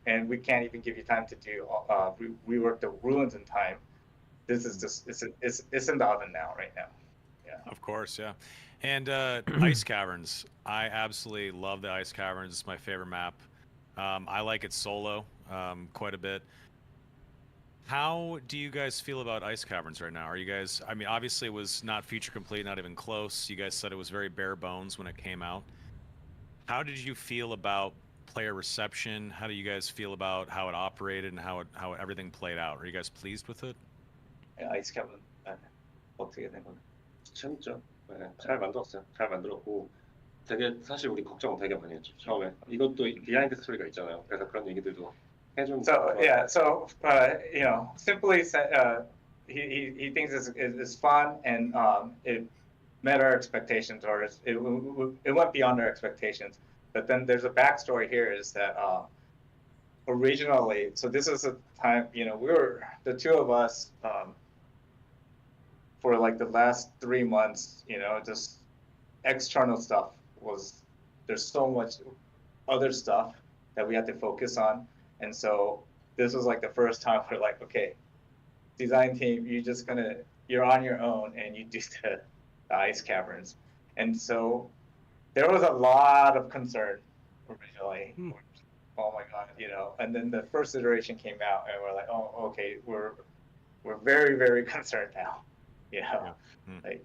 and we can't even give you time to do rework the ruins in time, this is just it's in the oven now, right now. Yeah. Of course, yeah. And ice caverns. I absolutely love the ice caverns. It's my favorite map. I like it solo quite a bit. How do you guys feel about ice caverns right now? Are you guys, I mean, obviously it was not feature complete, not even close. You guys said it was very bare bones when it came out. How did you feel about player reception? How do you guys feel about how it operated and how everything played out? Are you guys pleased with it? 아이스 캐번 어떻게 된 거예요? 재밌죠. 네, 잘 만들었어요. 잘 만들었고 되게 사실 우리 걱정 되게 많이 했죠. 처음에 이것도 비하인드 스토리가 있잖아요. 그래서 그런 얘기들도 해준. Simply said, he thinks it's fun and it met our expectations, or it went beyond our expectations. But then there's a backstory here is that originally, so this is a time, we were the two of us for like the last 3 months, just external stuff there's so much other stuff that we had to focus on. And so this was like the first time we're like, okay, design team, you're on your own and you do the ice caverns. And so there was a lot of concern originally. Oh my God, and then the first iteration came out and we're like, oh, okay, we're very, very concerned now. Like,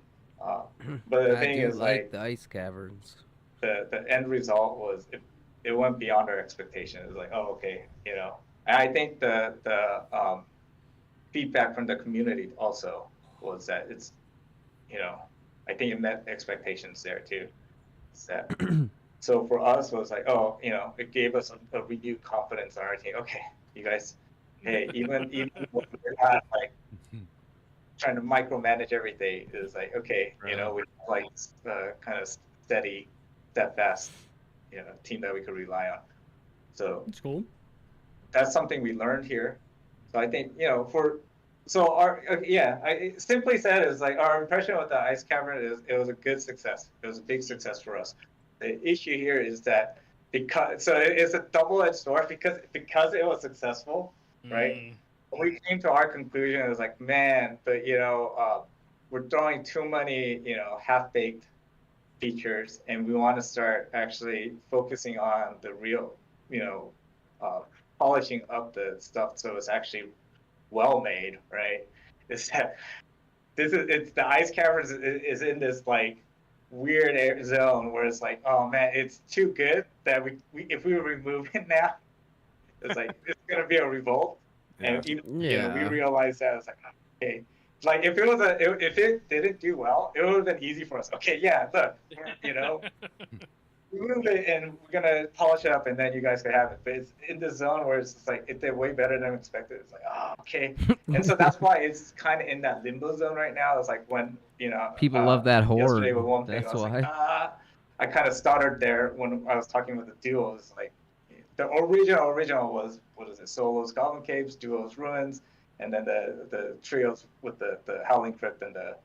but the thing is like the ice caverns. The end result was it went beyond our expectation. It was like, oh, okay, And I think the feedback from the community also was that it's, I think it met expectations there too. So for us, it was like, oh, it gave us a renewed confidence in our team. Okay, you guys, hey, even when we're not like trying to micromanage everything, it's like, okay, we like kind of steady, steadfast, team that we could rely on. So That's cool. That's something we learned here. So I think, simply said is like our impression with the ice cavern is it was a good success. It was a big success for us. The issue here is that it's a double-edged sword because it was successful, right? When we came to our conclusion, it was like, man, but we're throwing too many, half-baked features, and we want to start actually focusing on the real, polishing up the stuff so it's actually well made, right? It's the ice caverns is in this like weird zone where it's like, oh man, it's too good that we if we remove it now, it's like it's gonna be a revolt. And we realized that it's like, okay, like if it didn't do well, it would have been easy for us. Okay, yeah, look, we move it and we're gonna polish it up and then you guys can have it. But it's in the zone where it's just like it did way better than expected. It's like, oh, okay. And so that's why it's kind of in that limbo zone right now. It's like when people love that horde. Yesterday with one thing, That's I was why. like, I kind of stuttered there when I was talking with the duo. It's like the original was what is it? Solos Goblin Caves, duos Ruins, and then the trios with the Howling Crypt and the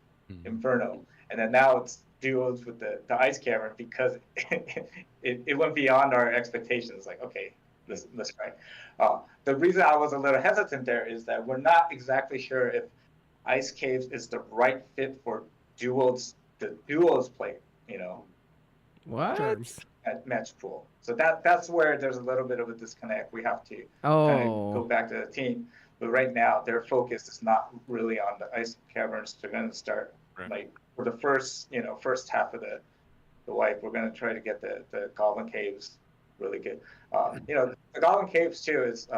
Inferno. And then now it's duos with the ice cavern because it went beyond our expectations. Like, okay, let's try. The reason I was a little hesitant there is that we're not exactly sure if ice caves is the right fit for duos. The duos play, What? at match pool. So that's where there's a little bit of a disconnect. We have to kind of go back to the team. But right now, their focus is not really on the ice caverns. They're going to start like for the first half of the wipe. We're going to try to get the Goblin Caves really good. The Goblin Caves too is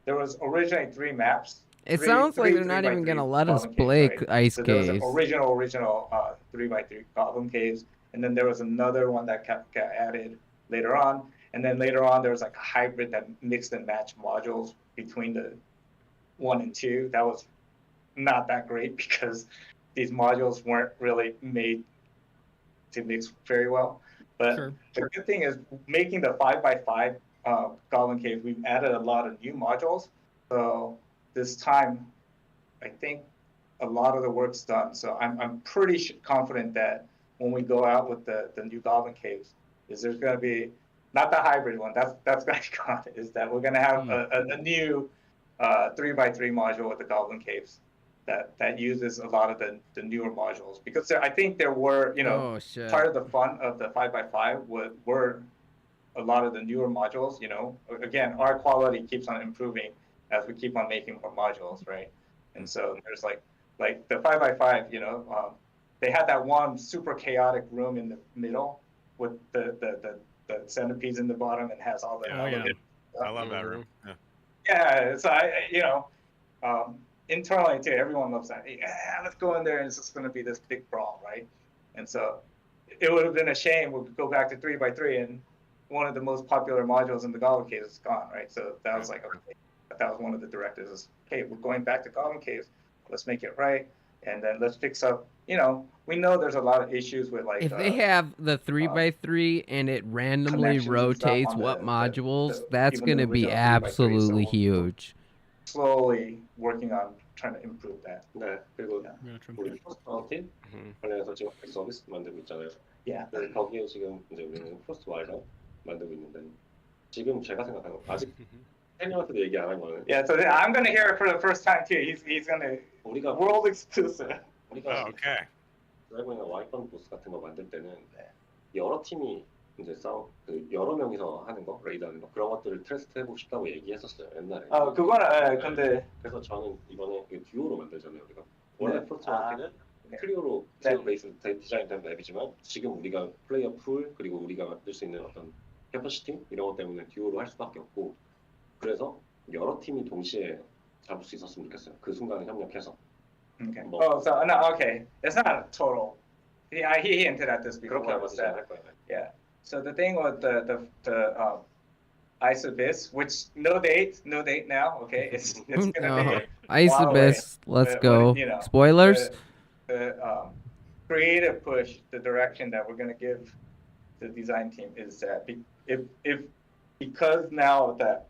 there was originally 3 maps. It sounds like they're not even going to let us play ice caves. There was an original 3x3 Goblin Caves. And then there was another one that got added later on. And then later on, there was like a hybrid that mixed and matched modules between the 1 and 2. That was not that great because these modules weren't really made to mix very well. But the good thing is making the 5x5 Goblin Cave, we've added a lot of new modules. So this time, I think a lot of the work's done. So I'm pretty confident that when we go out with the new Goblin Caves, is there's going to be, not the hybrid one, that's going to be gone, is that we're going to have a new 3x3 module with the Goblin Caves that uses a lot of the newer modules. Because I think there were, part of the fun of the 5x5 were a lot of the newer modules, Again, our quality keeps on improving as we keep on making more modules, right? And so there's like the 5x5, they had that one super chaotic room in the middle with the centipedes in the bottom and has all the. I love that room. Yeah, so internally too, everyone loves that. Yeah, let's go in there and it's just going to be this big brawl, right? And so it would have been a shame we could go back to 3x3 and one of the most popular modules in the Goblin Caves is gone, right? So that was like, okay, that was one of the directives. Is, okay, we're going back to Goblin Caves. Let's make it right. and then let's fix up. We know there's a lot of issues with like If they have the 3x3 and it randomly connections and stuff rotates on what modules, that's even the gonna be original 3x3, so absolutely we're huge. slowly working on trying to improve that. 네, 그리고 Gotcha. 우리 프로스트 마운틴 관련해서 지금 서비스 만들고 있잖아요. Yeah. 그래서 거기에 지금 이제 우리는 프로스트 와이너 만들고 있는데 지금 제가 생각하는 거 아직 팬님한테도 얘기 안 한 거는 Yeah, so I'm gonna hear it for the first time too. He's gonna 우리가 world exclusive. 우리가 Oh, okay. 드래곤이나 와이번 보스 같은 거 만들 때는 여러 팀이 이제 여러 명이서 하는 거 레이드하는 거 그런 것들을 테스트 해보고 싶다고 얘기했었어요 옛날에. 그거는 근데 그래서 저는 이번에 듀오로 만들잖아요 우리가. 원래 프로스트 마운틴은 네. 트리오 베이스 디자인된 맵이지만 지금 우리가 플레이어 풀 그리고 우리가 만들 수 있는 어떤 캐퍼시티 이런 것 때문에 듀오로 할 수밖에 없고 그래서 여러 팀이 동시에 잡을 수 있었으면 좋겠어요. 그 순간에 협력해서. Okay. 뭐, so no, okay. It's not total. He hinted at this before. 그렇게 하면 Was that, 할 거예요. yeah. So the thing with the Ice Abyss, which no date now. Okay, it's gonna be Ice a while away. Abyss, let's But, go. Spoilers? The creative push, the direction that we're gonna give the design team is that because now that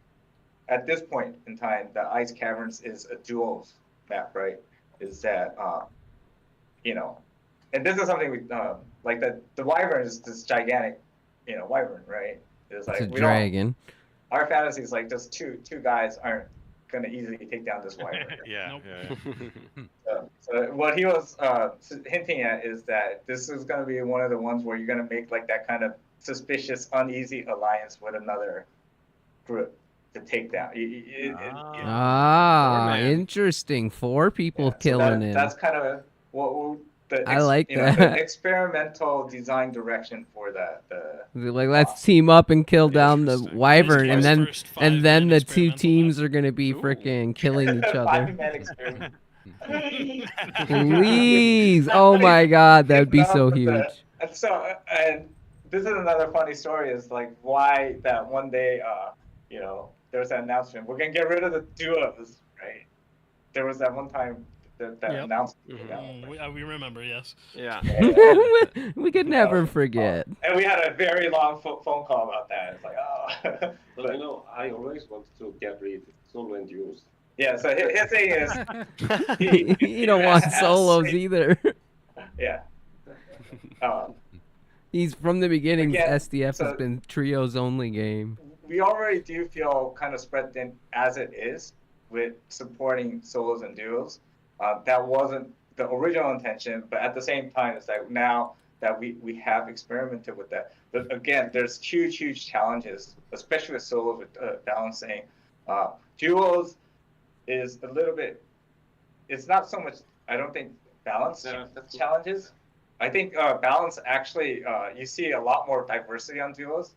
at this point in time the Ice Caverns is a duels map, right? Is that and this is something we like the Wyvern is this gigantic, Wyvern, right? It's like It's a dragon. Our fantasy is like just two guys aren't gonna easily take down this Wyvern. Yeah. Nope. Yeah. So what he was hinting at is that this is gonna be one of the ones where you're gonna make like that kind of suspicious, uneasy alliance with another group to take down. Interesting. 4 people killing him. That's kind of what I like that. the experimental design direction for that. Like, let's team up and kill down the Interesting. Wyvern, and then First and 5-man then the 2 experimental teams map. are gonna be freaking killing each other. 5-man experiment. Please, oh my God, that'd be so huge. And this is another funny story. Is like why that one day, there was that announcement. We're gonna get rid of the duos, right? There was that one time that Yep. announcement. We remember, yes. Yeah. We could never forget. And we had a very long phone call about that. It's like, oh. But I always wanted to get rid of solo and duos. Yeah. So his thing is, You don't want solos either. Yeah. He's from the beginning. Again, SDF has so- been trios only game. We already do feel kind of spread thin as it is with supporting solos and duos. That wasn't the original intention, but at the same time, it's like now that we have experimented with that. But again, there's huge challenges, especially with solos with balancing. Duos is a little bit. It's not so much. I don't think balance challenges. I think balance actually, you see a lot more diversity on duos.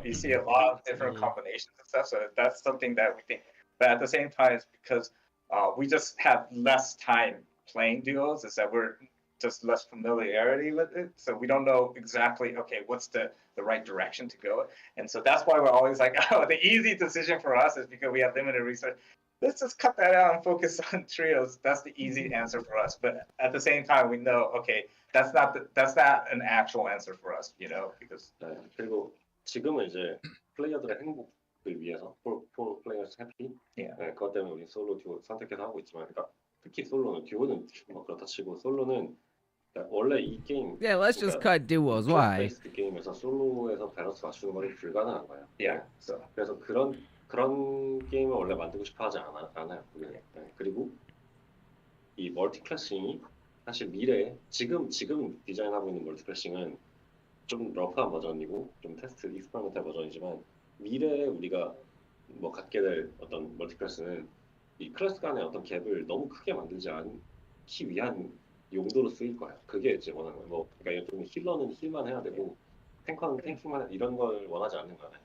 You see a lot of different combinations and stuff. So that's something that we think. But at the same time, it's because we just have less time playing duos. Is that we're just less familiarity with it. So we don't know exactly, okay, what's the right direction to go. And so that's why we're always like, the easy decision for us is because we have limited research. Let's just cut that out and focus on trios. That's the easy answer for us. But at the same time, we know, okay, that's not an actual answer for us, because. 네, 그리고 지금은 이제 플레이어들의 행복을 위해서 for players happy. Yeah. 네, 그것 때문에 우리 솔로 듀오 선택해서 하고 있지만, 그러니까 특히 솔로는 듀오는 뭐 그렇다 치고 솔로는 그러니까 원래 이 게임. Yeah, let's just cut duos. Why? 베이스드 게임에서 솔로에서 밸런스 맞추는 건 불가능한 거예요. Yeah. So. 그래서 그런 게임을 원래 만들고 싶어하지 않아요. 네. 그리고 이 멀티클래싱이 사실 미래에 지금 디자인하고 있는 멀티클래싱은 좀 러프한 버전이고 좀 테스트 익스퍼리먼탈 버전이지만 미래에 우리가 뭐 갖게 될 어떤 멀티클래스는 이 클래스 간의 어떤 갭을 너무 크게 만들지 않기 위한 용도로 쓰일 거예요. 그게 이제 원하는 거예요. 뭐 그러니까 좀 힐러는 힐만 해야 되고 탱커는 탱킹만 이런 걸 원하지 않는 거예요.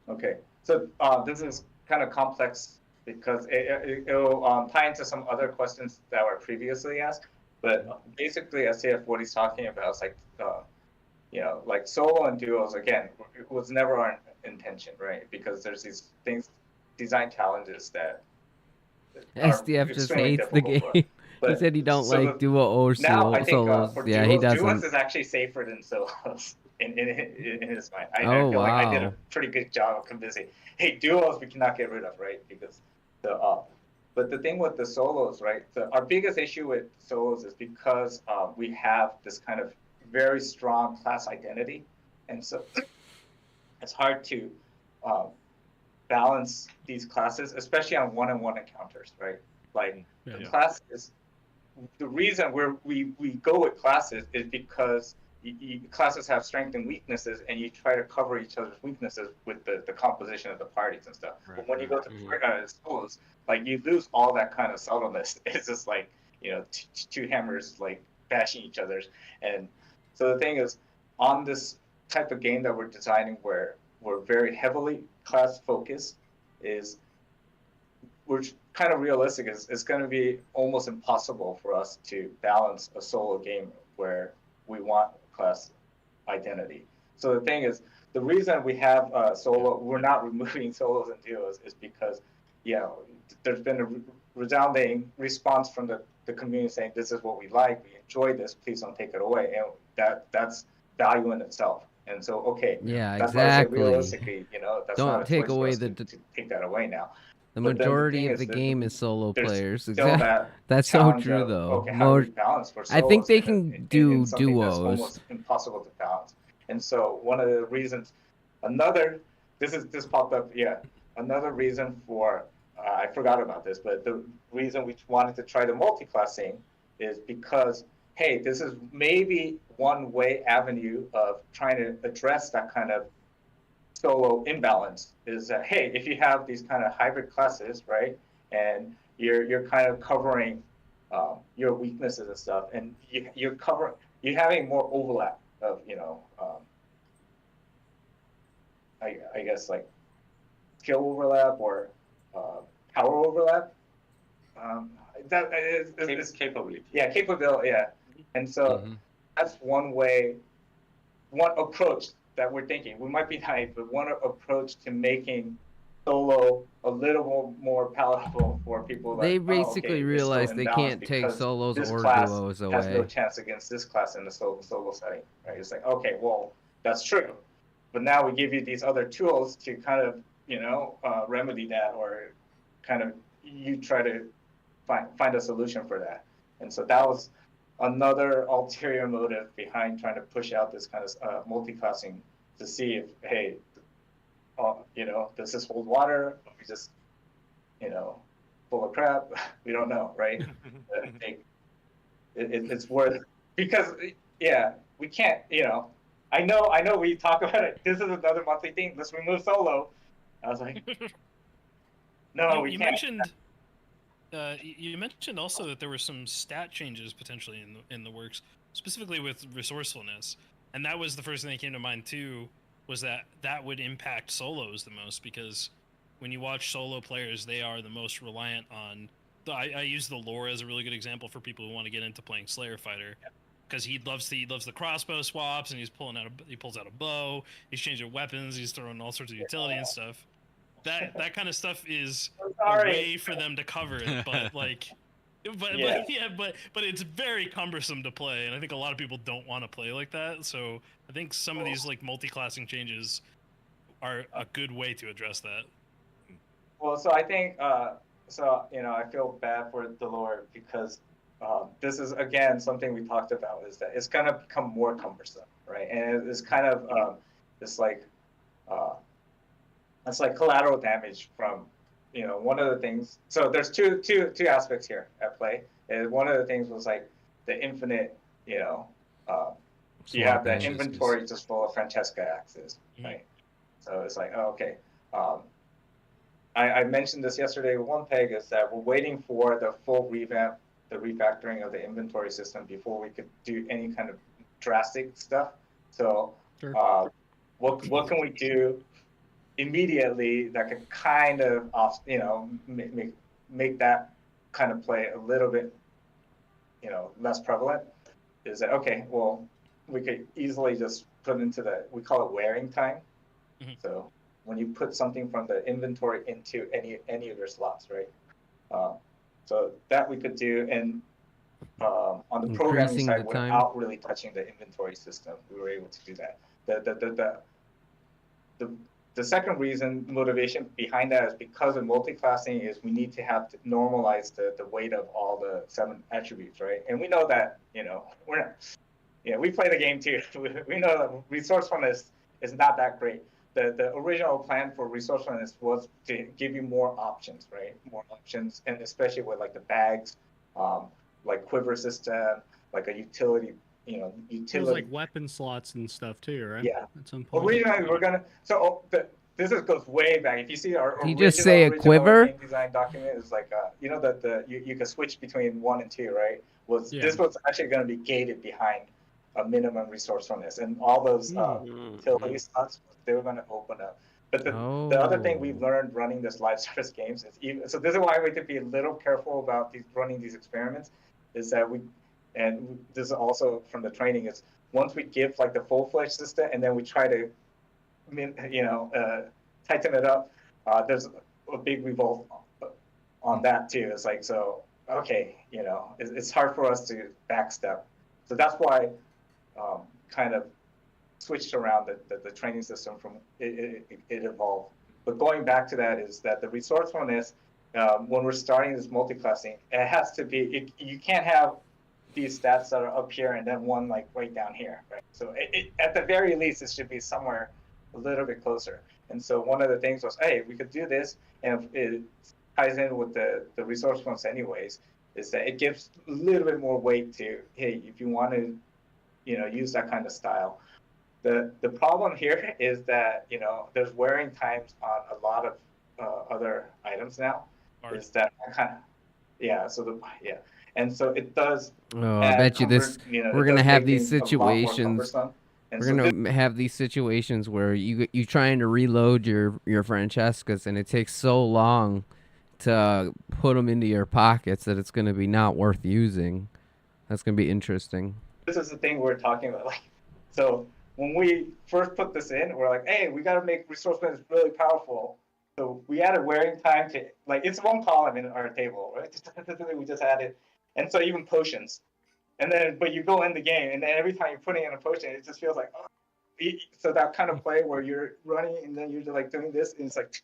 Okay, so this is kind of complex because it'll tie into some other questions that were previously asked. But basically, SAF, what he's talking about is like, like solo and duos. Again, it was never our intention, right? Because there's these things, design challenges that SDF just hates the game. He said he don't so like duo or now I think solos. for Yeah, duos, he duos doesn't. is actually safer than solos in his mind. I Oh, feel like I did a wow. pretty good job of convincing. Hey, duos we cannot get rid of, right? Because but the thing with the solos, right? Our biggest issue with solos is because we have this kind of very strong class identity, and so it's hard to balance these classes, especially on one-on-one encounters, right? Like the classes, the reason we go with classes is because classes have strengths and weaknesses, and you try to cover each other's weaknesses with the composition of the parties and stuff. Right, But when you go to Mhm. solos, like you lose all that kind of subtleness. It's just like two hammers like bashing each other's. And so the thing is, on this type of game that we're designing, where we're very heavily class focused, is we're kind of realistic. It's going to be almost impossible for us to balance a solo game where we want class identity. So the thing is, the reason we have solo, we're not removing solos and duos, is because, there's been a resounding response from the community saying this is what we like, we enjoy this, please don't take it away, and that's value in itself. And so, okay, Yeah, that's why I say exactly. realistically, that's Don't not a take choice for away us to take that away now. the But then the majority thing of is the that game is solo there's players. still that That's so challenge true, of, though. okay, how do we balance for I think solos they can do in something that's duos. almost impossible to balance. And so one of the reasons, this popped up, another reason for, I forgot about this, but the reason we wanted to try the multi-classing is because, hey, this is maybe one way avenue of trying to address that kind of solo imbalance, is that, hey, if you have these kind of hybrid classes, right, and you're kind of covering your weaknesses and stuff, and you're having more overlap of I guess like skill overlap or power overlap. That is capability. Yeah, capability. Yeah, and so that's one way, one approach that we're thinking. We might be naive, but one approach to making solo a little more palatable for people that, They oh, basically okay, it's still realize they imbalanced can't take because solos this or class duos has no away. chance against this class in the solo setting, right? It's like, okay, well, that's true, but now we give you these other tools to kind of remedy that, or kind of you try to find a solution for that. And so that was another ulterior motive behind trying to push out this kind of multi-classing, to see if, hey, does this hold water? Are we just, full of crap? We don't know, right? I think it's worth, because, we can't, I know we talk about it. This is another monthly thing. Let's remove solo. I was like, no, we you can't. mentioned you mentioned also that there were some stat changes potentially in the works, specifically with resourcefulness, and that was the first thing that came to mind too. Was that would impact solos the most, because when you watch solo players, they are the most reliant on. I use the lore as a really good example for people who want to get into playing Slayer Fighter, because he loves the crossbow swaps, and he pulls out a bow, he's changing weapons, he's throwing all sorts of utility and stuff. That kind of stuff is a way for them to cover it, but like, but it's very cumbersome to play, and I think a lot of people don't want to play like that. So I think some of these like multi-classing changes are a good way to address that. Well, so I think, I feel bad for the lore, because this is, again, something we talked about, is that it's gonna become more cumbersome, right? And it's kind of it's like collateral damage from, one of the things. So there's two aspects here at play. And one of the things was like the infinite, you have that Swapping. inventory just full of Francesca axes, right? So it's like, oh, okay. I mentioned this yesterday with one peg, is that we're waiting for the full revamp, the refactoring of the inventory system before we could do any kind of drastic stuff. So Sure. what can we do immediately that could kind of make that kind of play a little bit less prevalent? Is that, okay, well, we could easily just put into we call it wearing time. So when you put something from the inventory into any of your slots, right? So that we could do, and on the programming Increasing side the time? without really touching the inventory system. We were able to do that. The second reason, motivation behind that is because of multi-classing is we need to have to normalize the weight of all the 7 attributes, right? And we know that, we're not, we play the game too. We know that resourcefulness is not that great. The original plan for resourcefulness was to give you more options, right? More options, and especially with like the bags, like quiver system, like a utility, There's like weapon slots and stuff too, right? Yeah. At some point. Originally, we're gonna. So goes way back. If you see our Did you just say a quiver? game design document, is like that you can switch between 1 and 2, right? Yeah. This was actually going to be gated behind a minimum resourcefulness, and all those utility slots they were going to open up. But the other thing we've learned running this live service games is so this is why we have to be a little careful about running these experiments, is that this is also from the training, is once we give like the full-fledged system and then we try to tighten it up, there's a big revolt on that too. It's like, so okay, it's hard for us to backstep. So that's why kind of switched around the training system from it evolved. But going back to that is that the resourcefulness, when we're starting this multi-classing, it has to be, you can't have these stats that are up here and then one like right down here, right? So at the very least, it should be somewhere a little bit closer. And so one of the things was, hey, we could do this, and it ties in with the resourcefulness anyways, is that it gives a little bit more weight to, hey, if you want to, use that kind of style. The problem here is that, there's wearing times on a lot of other items now. Is that kind of, and so it does. Oh, I bet you this. We're gonna have these situations. We're gonna have these situations where you trying to reload your Francescas, and it takes so long to put them into your pockets that it's gonna be not worth using. That's gonna be interesting. This is the thing we're talking about. Like, so when we first put this in, we're like, hey, we got to make resourcefulness really powerful. So we added wearing time to, like, it's one column in our table, right? We just added, and so even potions. And then, but you go in the game, and then every time you're putting in a potion, it just feels like, oh. So that kind of play where you're running, and then you're like doing this, and it's like,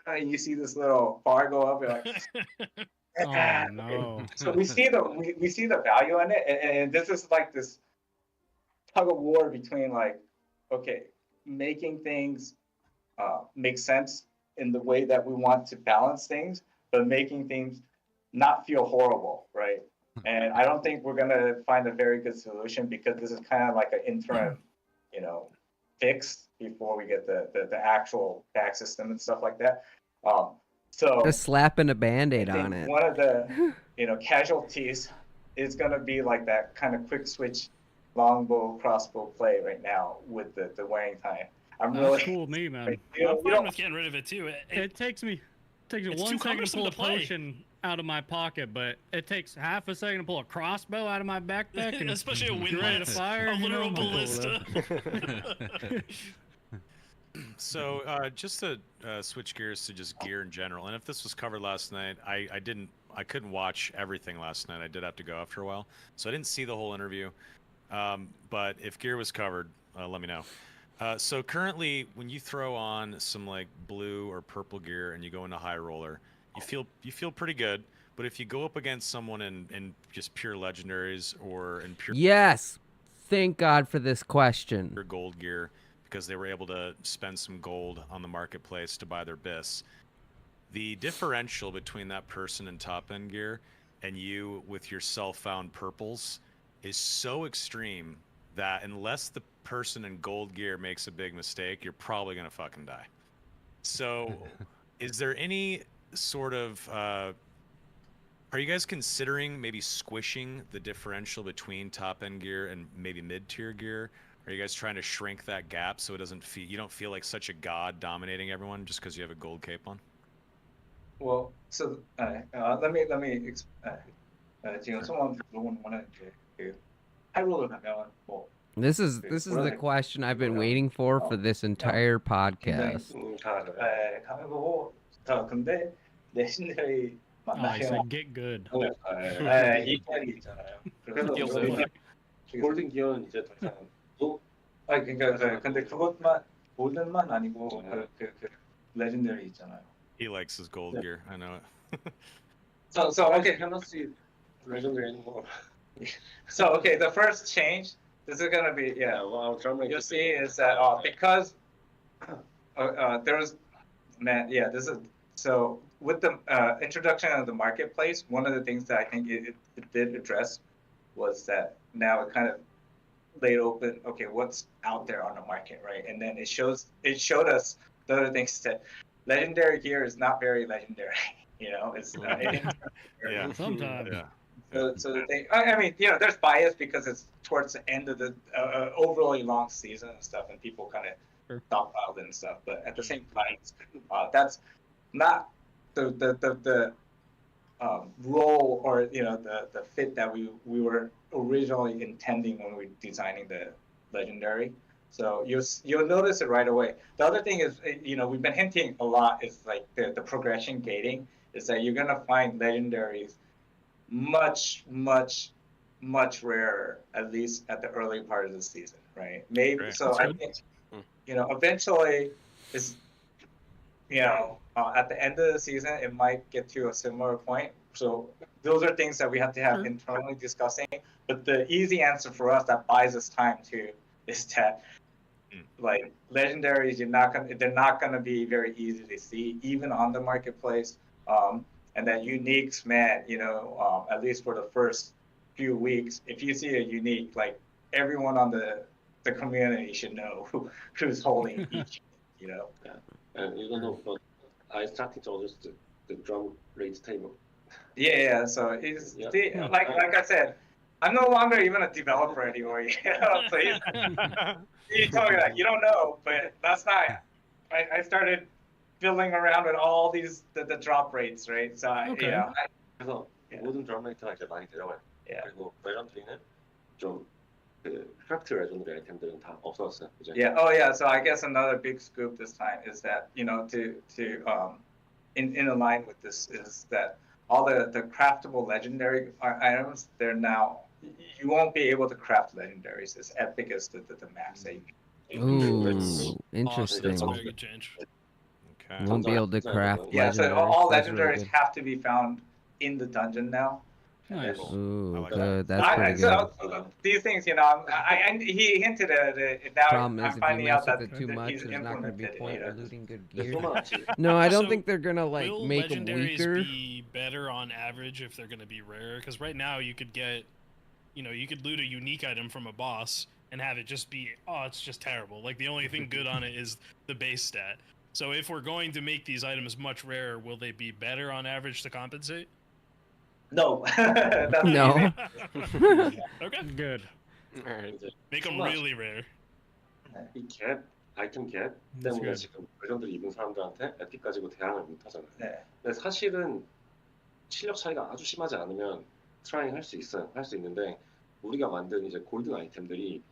and you see this little bar go up, you're like, oh no. So we see the value in it, and this is like this tug of war between like, okay, making things make sense in the way that we want to balance things, but making things not feel horrible, right? And I don't think we're gonna find a very good solution, because this is kind of like an interim, fix before we get the actual bag system and stuff like that. So just slapping a Band-Aid on it. One of the casualties is gonna be like that kind of quick switch longbow crossbow play right now with the wearing time. I'm really cool, me man. Like, I'm fine with getting rid of it too. It takes me 1 second to pull a potion out of my pocket, but it takes half a second to pull a crossbow out of my backpack, and especially a ready to windlass, fire, a literal ballista. So just to switch gears to just gear in general, and if this was covered last night, I couldn't watch everything last night. I did have to go after a while, so I didn't see the whole interview. But if gear was covered, let me know. So currently, when you throw on some like blue or purple gear and you go into high roller, you feel pretty good. But if you go up against someone in just pure legendaries or in pure Thank God for this question. Gold gear, because they were able to spend some gold on the marketplace to buy their bis, the differential between that person in top end gear and you with your self-found purples is so extreme that unless the person in gold gear makes a big mistake, you're probably gonna fucking die. So is there any sort of are you guys considering maybe squishing the differential between top end gear and maybe mid-tier gear? Are you guys trying to shrink that gap so it doesn't you don't feel like such a god dominating everyone just because you have a gold cape on? Well, so let me 지금 소원 물어보는 게 그 하이롤을 가면 뭐 This is the question I've been waiting for this entire podcast. 가면 보고 근데 레전더리 Oh, I 만나요. said get good. 네, 이 이야기 있잖아요. 그래서 Feels that 우리가 골든 기어는 이제 더 이상 또 아니 그러니까 근데 그것만 골든만 아니고 그 레전더리 있잖아요. He likes his gold gear. I know it. So okay. cannot see legendary anymore. So okay, the first change. This is gonna be Wow, drummer. you'll see is that because there was this is so with the introduction of the marketplace, one of the things that I think it did address was that now it kind of laid open, okay, what's out there on the market, right? And then it showed us the other things that legendary gear is not very legendary. It's Yeah. Sometimes. Yeah. so the thing, I mean, there's bias because it's towards the end of the overly long season and stuff, and people kind of stockpiled and stuff. But at the same time, that's not the role or the fit that we were originally intending when we were designing the legendary. So you'll notice it right away. The other thing is, we've been hinting a lot is like the progression gating is that you're gonna find legendaries much rarer, at least at the early part of the season, right? Maybe Right. so. I think eventually is at the end of the season it might get to a similar point. So those are things that we have to have internally discussing. But the easy answer for us that buys us time too is that like legendaries, they're not gonna be very easy to see even on the marketplace. And that uniques, man, at least for the first few weeks, if you see a unique, like everyone on the community should know who's holding each, And you don't know, but I started to adjust the drum rate table. Yeah. So it's like I said, I'm no longer even a developer anymore. So you told me that you don't know, but last night I started fiddling around with all these the drop rates, right? So 그래서 모든 드럼 레이트가 이제 많이 내려가요. 그리고 레전드리는 좀 크래프트 레전드리 아이템들은 다 없어졌어요. 이제. Yeah. So I guess another big scoop this time is that to in line with this is that all the craftable legendary items, they're now you won't be able to craft legendaries as epic as the max that you Ooh, interesting. That's a very good change. Okay. Won't be able to craft Yeah, so legendaries. all That's legendaries really good. have to be found in the dungeon now. Nice. Ooh, like good. That's pretty good. So these things, he hinted at it. Now Problem is, I'm if you finding out mess with that it too much, he's there's not going to be implemented point it. in looting good There's gear. so much. No, I don't So, think they're going to like Will make them legendaries weaker. be better on average if they're going to be rare? Because right now you could get, you could loot a unique item from a boss and have it just be, it's just terrible. Like the only thing good on it is the base stat. So if we're going to make these items much rarer, will they be better on average to compensate? No. That's No. Okay. Good. All right. 이제 Make them really rare. 이 갭, 아이템 갭 때문에 good. 지금 레전드리 입은 사람들한테 에픽 가지고 대항을 못 하잖아요. 네. 근데 사실은 실력 차이가 아주 심하지 않으면 트라잉 할 수 있어요. 할 수 있는데 우리가 만든 이제 골든 아이템들이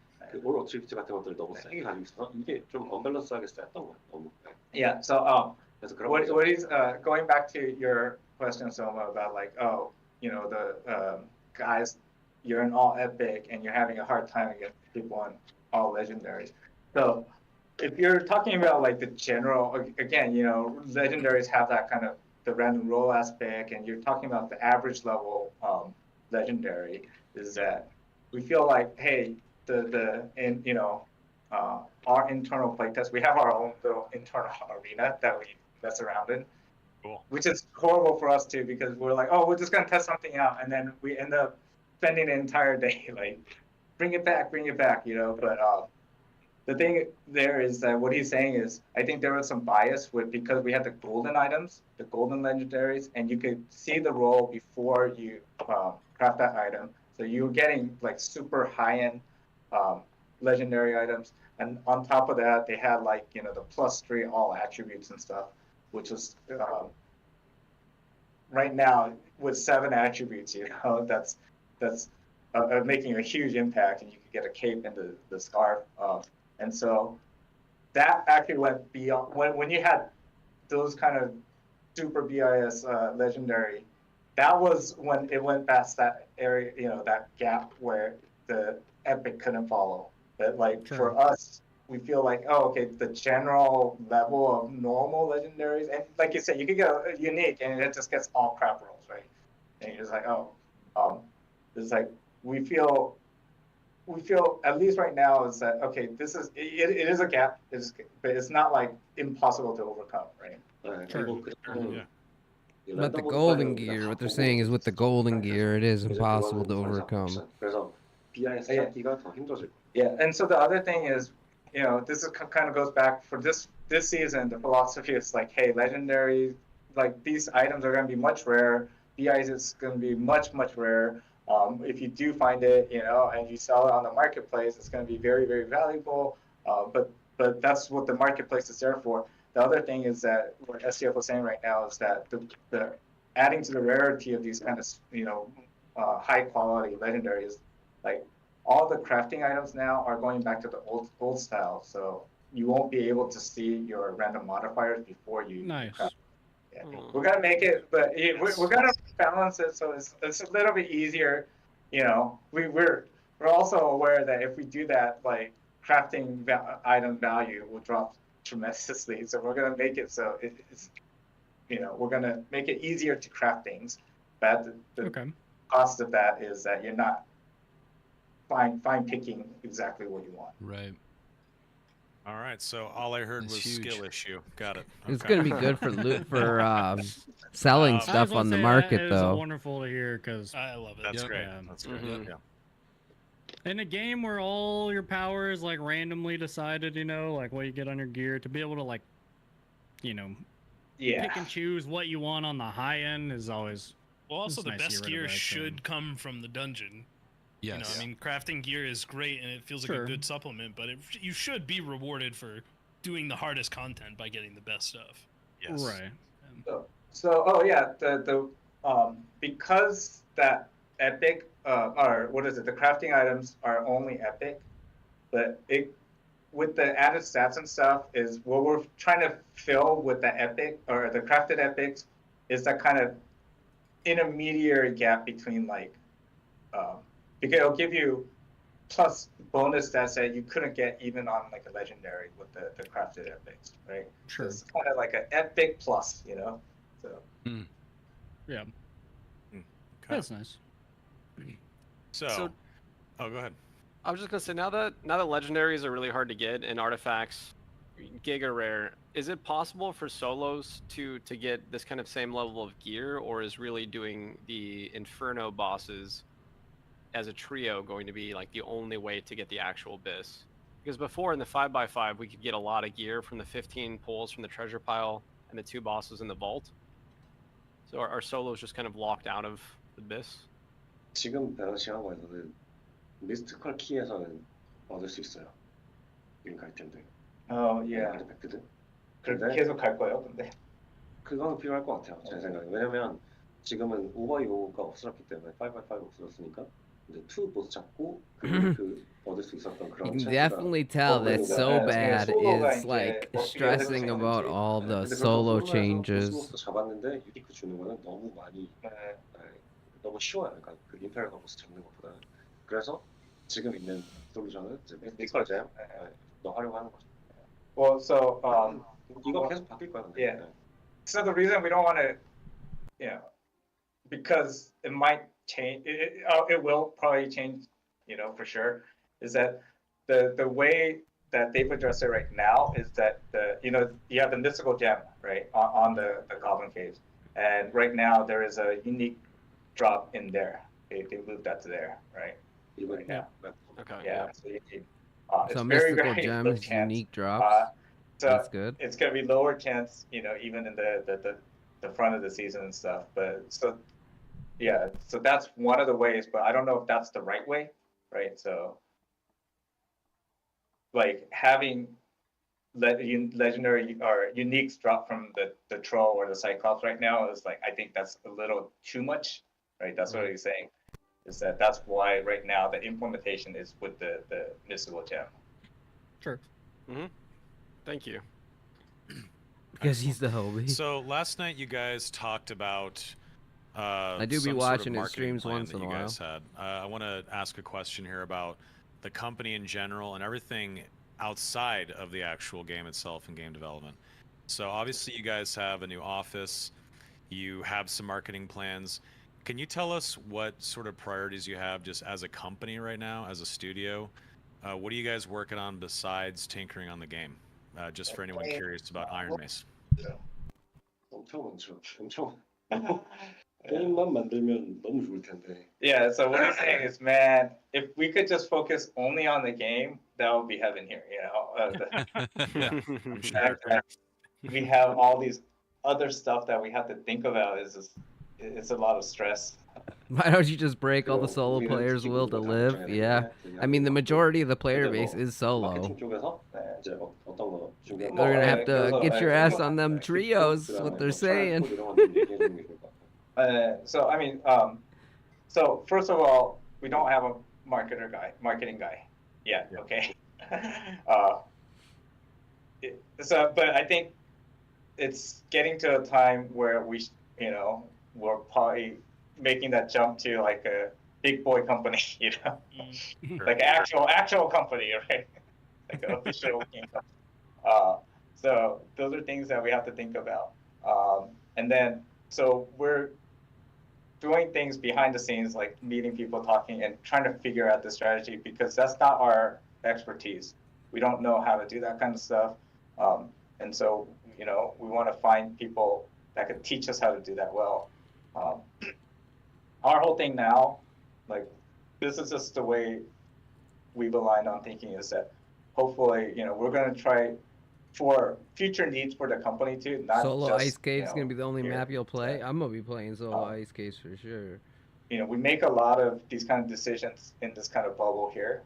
올 어트리뷰트 같은 것들을 너무 세게 가지고 있어서 이게 좀 언밸런스하게 셌던 거예요. 너무. Yeah. So 그래서 그런 what he's going back to your question, Soma, about like the guys, you're in all epic and you're having a hard time against people on all legendaries. So if you're talking about like the general, again, legendaries have that kind of the random roll aspect, and you're talking about the average level legendary, is that we feel like, hey, our internal playtest, we have our own little internal arena that we mess around in. Cool. Which is horrible for us too, because we're like, we're just gonna test something out, and then we end up spending an entire day like, bring it back, But the thing there is that what he's saying is, I think there was some bias because we had the golden items, the golden legendaries, and you could see the roll before you craft that item. So you're getting like super high-end legendary items, and on top of that, they had like the +3 all attributes and stuff, which was right now with 7 attributes, that's making a huge impact, and you could get a cape and the scarf, and so that actually went beyond when you had those kind of super BIS legendary that was when it went past that area, that gap where the epic couldn't follow. But like Sure. for us, we feel like, oh, okay, the general level of normal legendaries, and like you said, you could get a unique, and it just gets all crap rolls, right? And you're just like, oh, it's like we feel at least right now is that okay, it is a gap, but it's not like impossible to overcome, right? 네, Sure. 그리고 그리고 Yeah. 이 But the 랜덤 golden 모드파일은 gear, 다 what they're 보고 saying is with the golden gear, it is 이제 impossible 그거는 to 더 이상 overcome. 없어요. 그래서 BIS 찾기가 더 힘들어질 거예요. Yeah, and so the other thing is, this is kind of goes back for this season. The philosophy is like, hey, legendary, like these items are going to be much rarer. BIs is going to be much rarer. If you do find it, and you sell it on the marketplace, it's going to be very very valuable. But that's what the marketplace is there for. The other thing is that what SCF was saying right now is that the adding to the rarity of these kind of high quality legendaries, like all the crafting items now are going back to the old style. So you won't be able to see your random modifiers before you Nice. craft. Yeah. We're gonna make it, but we're gonna balance it so it's a little bit easier. We're also aware that if we do that, like crafting item value will drop tremendously. So we're gonna make it so it's we're gonna make it easier to craft things. But the Okay. cost of that is that you're not fine picking exactly what you want. Right. All right. So all I heard That's was huge. skill issue. Got it. It's Okay. gonna be good for selling I I stuff just wanna on the say market that is though. wonderful to hear because I love it. That's Yep. great. Yeah. That's great. Mhm. Yeah. in a game where all your power is like randomly decided, like what you get on your gear, to be able to like, Yeah. pick and choose what you want on the high end is always. Well, also It's the nice to best get rid of gear that, so- should come from the dungeon. Yes. I mean, crafting gear is great and it feels like Sure. a good supplement, but you should be rewarded for doing the hardest content by getting the best stuff. Yes. Right. The because that epic or what is it? The crafting items are only epic, but with the added stats and stuff is what we're trying to fill with the epic or the crafted epics is that kind of intermediary gap between like because it'll give you plus bonus stats that you couldn't get even on like a legendary with the crafted epics, right? Sure. So it's kind of like an epic plus, So Yeah. Okay. That's nice. So, oh, go ahead. I was just gonna say now that legendaries are really hard to get and artifacts giga rare, is it possible for solos to get this kind of same level of gear, or is really doing the inferno bosses as a trio going to be like the only way to get the actual bis? Because before in the 5x5 we could get a lot of gear from the 15 pulls from the treasure pile and the 2 bosses in the vault. So are solos just kind of locked out of the bis? 지금 밸런싱하고에서는 미스티컬 키에서는 얻을 수 있어요. 링 아이템들, yeah. 아티팩트들. 그렇게 근데 계속 갈 거예요, 근데. 그거는 필요할 것 같아요. 제 생각에. 왜냐면 지금은 오버이오가 없어졌기 때문에 5x5 없어졌으니까 이제 2 보스 잡고 그 얻을 수 있었던 You 그런 can 찬스가 definitely tell that So Bad solo가 is 이제 like 어떻게 stressing 해야 about all 네, the 근데 solo 그렇다고 changes. 보스도 잡았는데 유니크 주는 거는 너무 많이 너무 쉬워요. 그러니까 그 인페리얼 보스 잡는 것보다. 그래서 지금 있는 솔루션은 이제 미스티컬 잼 더 활용하는 거죠. Well, so 이거 계속 바뀔 거야. 근데. Yeah. So the reason we don't want to, because it might change, it will probably change, for sure, is that the way that they've addressed it right now is that you have the mystical gem, right, on the Goblin Caves, and right now there is a unique drop in there. They moved that to there, right? Right now. Okay. Yeah. So you need, it's So very, mystical very gem low is chance. unique drops. So That's good. it's gonna be lower chance, even in the front of the season and stuff. But so that's one of the ways, but I don't know if that's the right way, right? So like having legendary or uniques drop from the troll or the cyclops right now is like, I think that's a little too much, right? That's what he's saying, is that's why right now the implementation is with the mystical gem. Sure. Mm-hmm. Thank you. Because he's the homie. So last night you guys talked about I do be some watching sort of his marketing streams plan once that in a you while. guys had. I want to ask a question here about the company in general and everything outside of the actual game itself and game development. So obviously you guys have a new office, you have some marketing plans. Can you tell us what sort of priorities you have just as a company right now, as a studio? What are you guys working on besides tinkering on the game? Just for anyone curious about Iron Mace. 엄청 많죠. 엄청. 게임만 만들면 너무 좋을 텐데. Yeah, so what he's saying is, man, if we could just focus only on the game, that would be heaven here, you know? Yeah, I'm sure. We have all these other stuff that we have to think about. It's a lot of stress. Why don't you just break all the solo 우리는 players' 특히 will to 그런 거 live? 다 Yeah. 걱정해야 I mean, the 되는데 majority of the player 근데 base 뭐 is solo. 마케팅 쪽에서 이제 어떤 거 준비하고 They're gonna have to 그래서, get your ass on them 네, trios, 그다음에 what they're 뭐 트라이 saying. 코드 이런 거 좀 얘기해 주는 게 좋을 것 같아요. So I mean, so first of all, we don't have a marketing guy yet. Yeah. Okay. But I think it's getting to a time where we're probably making that jump to like a big boy company, you know, like actual company, right? Like an official game company. So those are things that we have to think about. And then, so we're doing things behind the scenes, like meeting people, talking, and trying to figure out the strategy, because that's not our expertise. We don't know how to do that kind of stuff. And so, you know, we want to find people that could teach us how to do that well. Our whole thing now, like, this is just the way we've aligned on thinking, is that hopefully, you know, we're going to try for future needs for the company too, not Solo just, Ice Cave's you know, gonna be the only here. map you'll play. Yeah. I'm gonna be playing Solo Ice Caves for sure. You know, we make a lot of these kind of decisions in this kind of bubble here,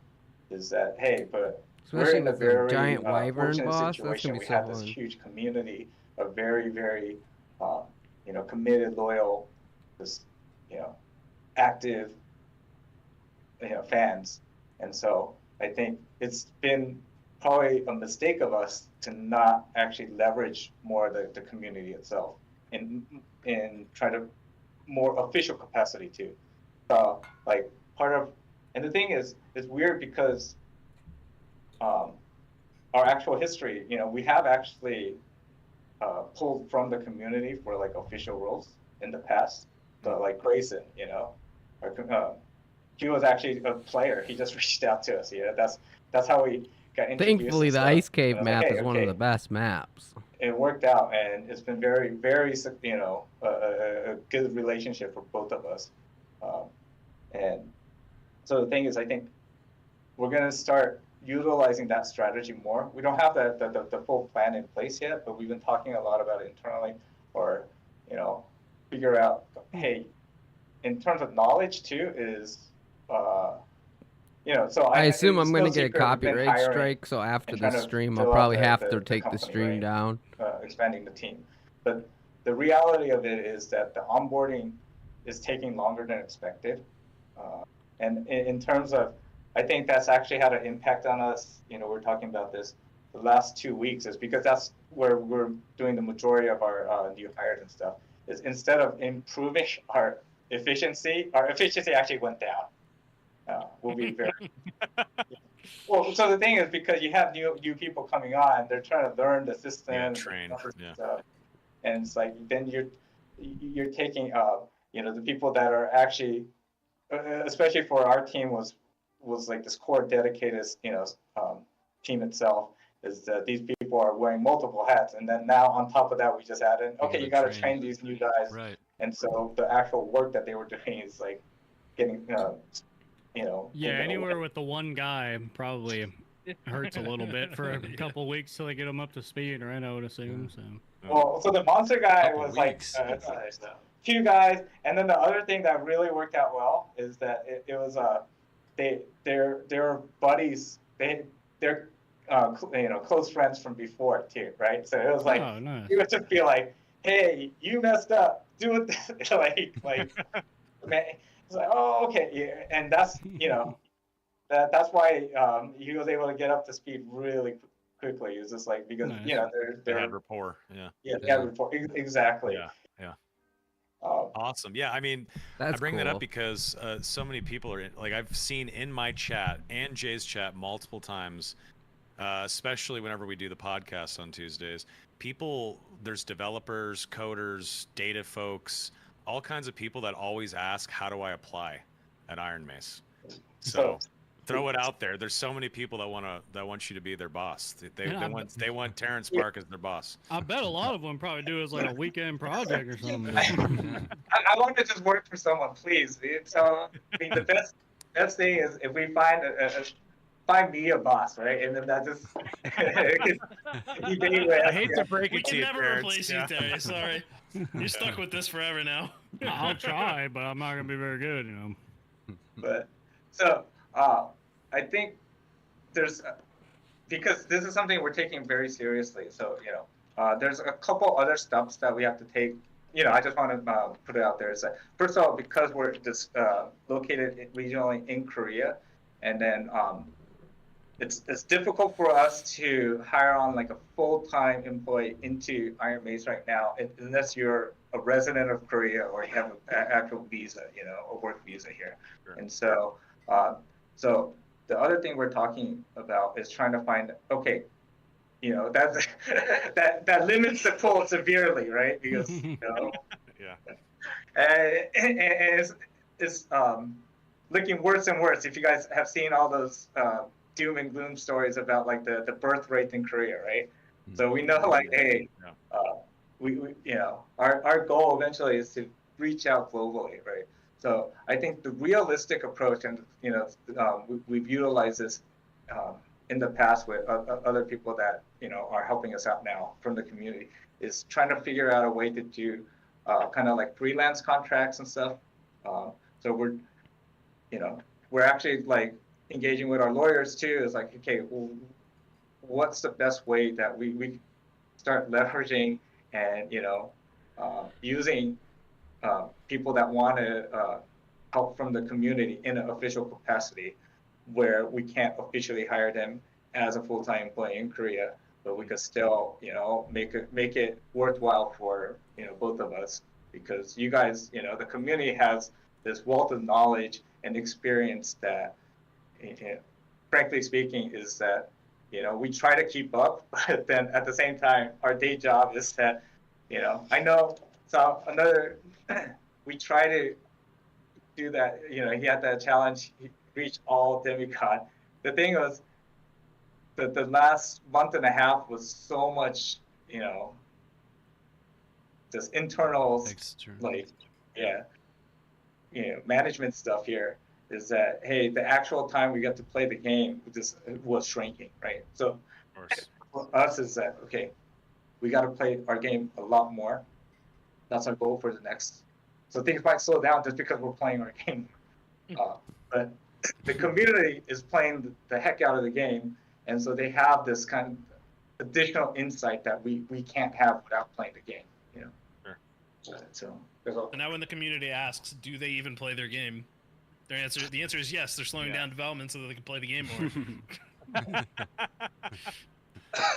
is that, hey, but Especially we're in a with the very giant wyvern fortunate boss, that's situation. gonna be We so have this fun. huge community of very, very, you know, committed, loyal, just, you know, active, you know, fans. And so I think it's been probably a mistake of us to not actually leverage more of the community itself in try to more official capacity too. Like part of, and the thing is, it's weird because our actual history, you know, we have actually pulled from the community for like official roles in the past. But like Grayson, you know, he was actually a player. He just reached out to us. Yeah, that's how we got introduced. Thankfully, the Ice Cave map is one of the best maps. It worked out, and it's been very, very, you know, a good relationship for both of us. And so the thing is, I think we're gonna start utilizing that strategy more. We don't have the full plan in place yet, but we've been talking a lot about it internally, or, you know, figure out, hey, in terms of knowledge too, is you know, so I assume I'm going gonna get a copyright strike, so after the stream, I'll probably have to take the stream down. Expanding the team. But the reality of it is that the onboarding is taking longer than expected. And in terms of, I think that's actually had an impact on us. You know, we're talking about this the last 2 weeks, is because that's where we're doing the majority of our new hires and stuff. Is instead of improving our efficiency actually went down. We'll be very well. So the thing is, because you have new people coming on, they're trying to learn the system, and train, yeah. stuff, and it's like then you're taking you know, the people that are actually, especially for our team, was like this core dedicated, you know, team itself, is that these people are wearing multiple hats, and then now on top of that we just added, okay, you got to train these new guys, right? And so the actual work that they were doing is like getting you know, yeah, anywhere with the one guy probably hurts a little bit for a couple weeks till they get them up to speed, right? I would assume so. Well, so the monster guy was like 2 guys, and then the other thing that really worked out well is that it was they're buddies. They're you know, close friends from before too, right? So it was like, nice. You would just be like, hey, you messed up, do it like man. It's like, oh, okay, yeah, and that's, you know, that's why he was able to get up to speed really quickly. It was just like, because you know, they had rapport, yeah, they had rapport, exactly. Yeah. So Awesome. Yeah, I mean, That's I bring that cool. up because so many people are like I've seen in my chat and Jay's chat multiple times, especially whenever we do the podcast on Tuesdays. People, there's developers, coders, data folks, all kinds of people that always ask, "How do I apply at Iron Mace?" So throw it out there. There's so many people that want you to be their boss. They want Terrence Park as their boss. I bet a lot of them probably do it as like a weekend project or something. I want to just work for someone, please. So I mean, the best thing is if we find me a boss, right? And then that just I hate to break We it to can you, never Terrence. replace you, Terry. Sorry. You're stuck with this forever now. I'll try, but I'm not gonna be very good, you know. But so I think there's because this is something we're taking very seriously. So there's a couple other steps that we have to take. I just want to put it out there. Is that first of all, because we're just located regionally in Korea, and then it's difficult for us to hire on like a full-time employee into Iron Mace right now, unless you're a resident of Korea or you have an actual visa, a work visa here. Sure. And so, so the other thing we're talking about is trying to find, okay, that's that limits the pool severely, right? Because Yeah. and it's looking worse and worse. If you guys have seen all those doom and gloom stories about like the birth rate in Korea, right? So we know like, hey, we our goal eventually is to reach out globally, right? So I think the realistic approach, and we've utilized this in the past with other people that are helping us out now from the community, is trying to figure out a way to do kind of like freelance contracts and stuff. So we're actually like engaging with our lawyers too. Is like, okay, well, what's the best way that we start leveraging and using people that want to help from the community in an official capacity, where we can't officially hire them as a full-time employee in Korea, but we could still make it worthwhile for both of us, because you guys, the community has this wealth of knowledge and experience that, frankly speaking, is that we try to keep up, but then at the same time, our day job is that, I know. So we try to do that. He had that challenge, he reached all demigod. The thing was, the last month and a half was so much, just internal, management stuff here. Is that, hey, the actual time we got to play the game just was shrinking, right? So for us is that, okay, we got to play our game a lot more. That's our goal for the next. So things might slow down just because we're playing our game. But the community is playing the heck out of the game. And so they have this kind of additional insight that we can't have without playing the game, Sure. So now when the community asks, do they even play their game? The answer is yes. They're slowing down development so that they can play the game more.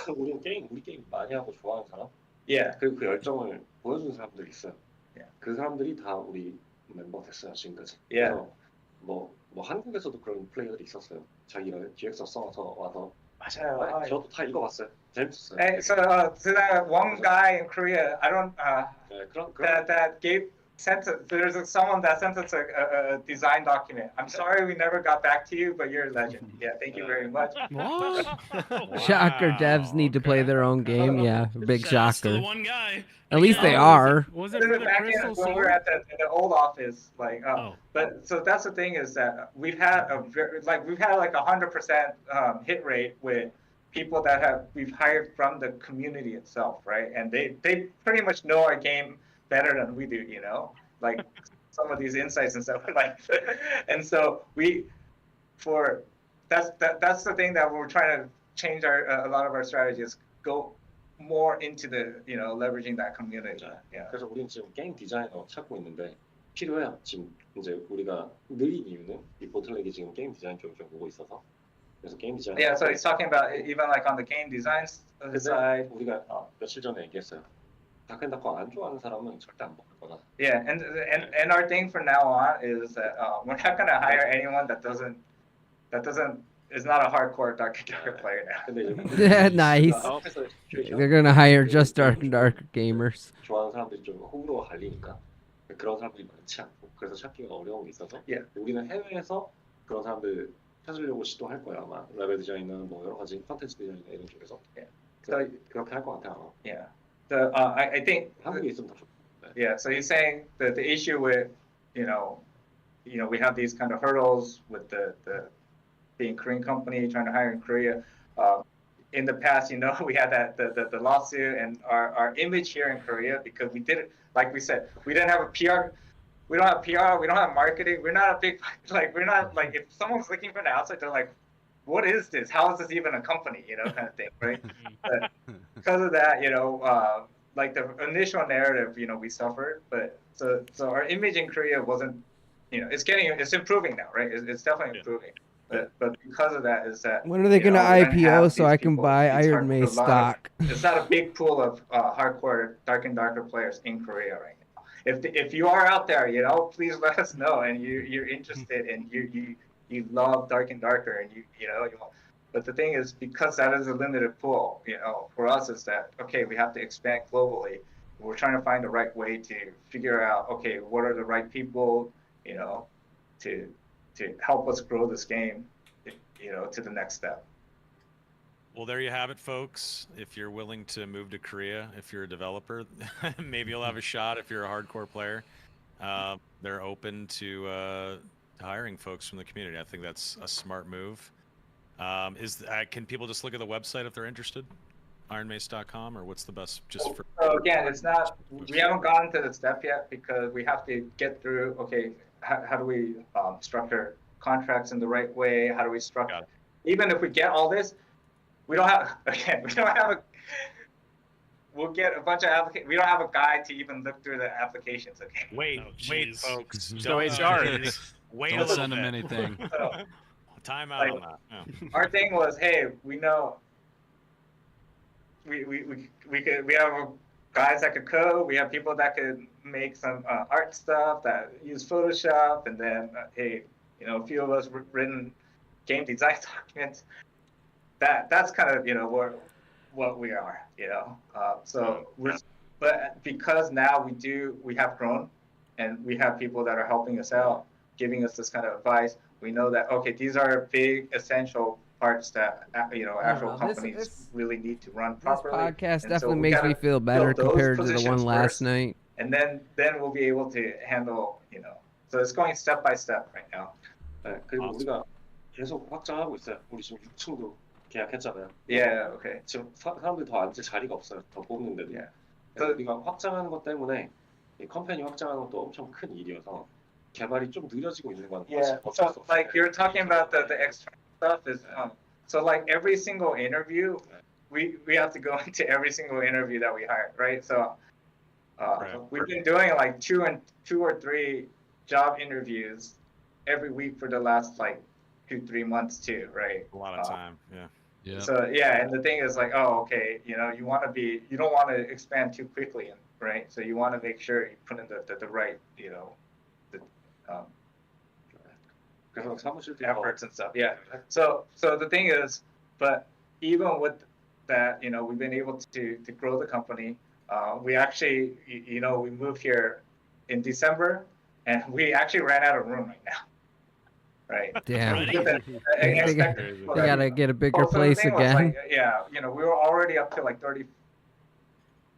우리 게임 많이 하고 좋아하는 사람? Yeah. 그 열정을 보여주는 사람들이 있어요. Yeah. 그 사람들이 다 우리 멤버 됐어요, 지금까지. Yeah. 그래서 뭐 한국에서도 그런 플레이어들이 있었어요. 자기가 기획서 써서 와서. 맞아요. 저도 다 읽어봤어요. 재밌었어요. Hey, so that one guy in Korea, I don't that gave there's someone that sent us a design document. I'm sorry we never got back to you, but you're a legend. Yeah, thank you very much. What? Shocker, devs need to play their own game. Yeah, big Shouts to shocker. the one guy. At least they are. Was it for the Back Crystal when we were Sword? at the old office, like, Oh. but so that's the thing, is that we've had we've had like 100% hit rate with people that we've hired from the community itself, right? And they pretty much know our game better than we do, like some of these insights and stuff. Like, and so that's the thing that we're trying to change a lot of our strategies, go more into the leveraging that community. Yeah. 그래서 우리는 지금 게임 디자이너 찾고 있는데 필요해요. 지금 이제 우리가 느린 이유는 이 보틀렉이 지금 게임 디자인 쪽을 좀 보고 있어서. 그래서 게임 디자인. Yeah, so he's talking about even like on the game design side. 우리가 며칠 전에 얘기했어요. 다크앤다크 안 좋아하는 사람은 절대 안 먹을 거다. Yeah, and our thing from now on is that we're not gonna hire anyone that doesn't is not a hardcore Dark and Darker player now. 근데 이제 Nice. 앞에서 시츄에이션 They're gonna hire just Dark and Darker gamers. 좋아하는 사람들이 좀 호불호가 갈리니까 그런 사람들이 많지 않고 그래서 찾기가 어려움이 있어서 Yeah. 우리는 해외에서 그런 사람들 찾으려고 시도할 거야 아마 레벨 디자이너 뭐 여러 가지 컨텐츠 디자이너 이런 쪽에서 So 그렇게 할 것 같아 아마 yeah, the I think 한국에 있으면 더 좋고 yeah. So he's saying that the issue with you know we have these kind of hurdles with the being Korean company trying to hire in Korea. In the past, we had that the lawsuit and our image here in Korea because we didn't, like we said, we didn't have a PR. We don't have PR. We don't have marketing. We're not a big we're not like if someone's looking from the outside, they're like, what is this? How is this even a company? Kind of thing, right? But because of that, like the initial narrative, we suffered. But so our image in Korea wasn't, it's improving now, right? It's definitely improving. But because of that is that When are they gonna IPO so I can buy Iron May stock? It's not a big pool of hardcore Dark and Darker players in Korea right now. If you are out there, please let us know and you're interested and you love Dark and Darker and you want. But the thing is, because that is a limited pool, for us is that okay, we have to expand globally. We're trying to find the right way to figure out okay, what are the right people, to help us grow this game, to the next step. Well, there you have it, folks. If you're willing to move to Korea, if you're a developer, maybe you'll have a shot. If you're a hardcore player, they're open to hiring folks from the community. I think that's a smart move. Can people just look at the website if they're interested? ironmace.com, or what's the best just for? So again, we haven't gotten to the step yet because we have to get through, okay, how do we structure contracts in the right way? How do we structure, even if we get all this, we'll get a bunch of applications. We don't have a guide to even look through the applications. Okay. Wait, folks. No HR. Wait Don't send them anything. So, time out on that. Yeah. our thing was, hey, we know we have guys that could code. We have people that could make some art stuff that use Photoshop, and then hey, a few of us written game design documents. That's kind of what we are. But because now we have grown, and we have people that are helping us out, giving us this kind of advice. We know that okay, these are big essential parts that actual companies really need to run properly. This podcast And definitely we makes gotta me feel better build those compared to the positions one last first, night. and then we'll be able to handle. So it's going step by step right now. 네, 그리고 우리가 계속 확장하고 있어요. 우리 지금 6층도 계약했잖아요. Yeah. Okay. 지금 사람들이 더 앉을 자리가 없어요. 더 뽑는데도. Yeah. 그래서 우리가 확장하는 것 때문에 이 컴퍼니 확장하는 것도 엄청 큰 일이어서 개발이 좀 느려지고 있는 건 Yeah. So like you're talking about the external stuff is so like every single interview, we have to go into every single interview that we hire, right? So we've been doing like two or three job interviews every week for the last like 2-3 months too, right? A lot of time. Yeah. Yeah. So yeah, and the thing is like, oh, okay, you don't want to expand too quickly, right? So you want to make sure you put in the right, 그래서 사무실도 efforts and stuff. Yeah. So the thing is, but even with that, we've been able to grow the company. We actually, we moved here in December, and we actually ran out of room right now. Right. Damn. They gotta get a bigger place again. We were already up to like 30,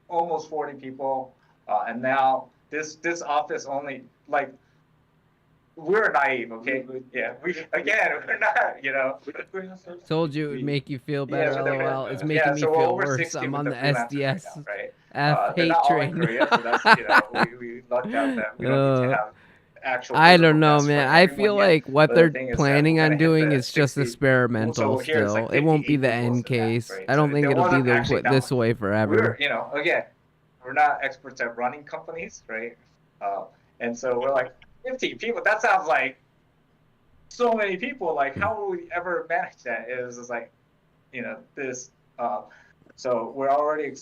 almost 40 people, and now this office only like. We're naive, okay? We're not, Told you it would make you feel better. Yeah, LOL. It's making me so we're feel over worse. 60 I'm with on the freelancers SDS right F now, right? They're hate not all in train. Korea, so that's, we lucked out that we don't need to have actual. I don't know, physical man. desks for I everyone feel yet. like what But the they're thing is that planning we're on gonna hit doing the is just 60. experimental So here it's like still. It won't be the 50 end equals the max, case. right? I don't So think it it'll be wasn't actually that this much. way forever. We're, again, we're not experts at running companies, right? And so we're like 50 people. That sounds like so many people. Like, how will we ever manage that? It was just like, this. So we're already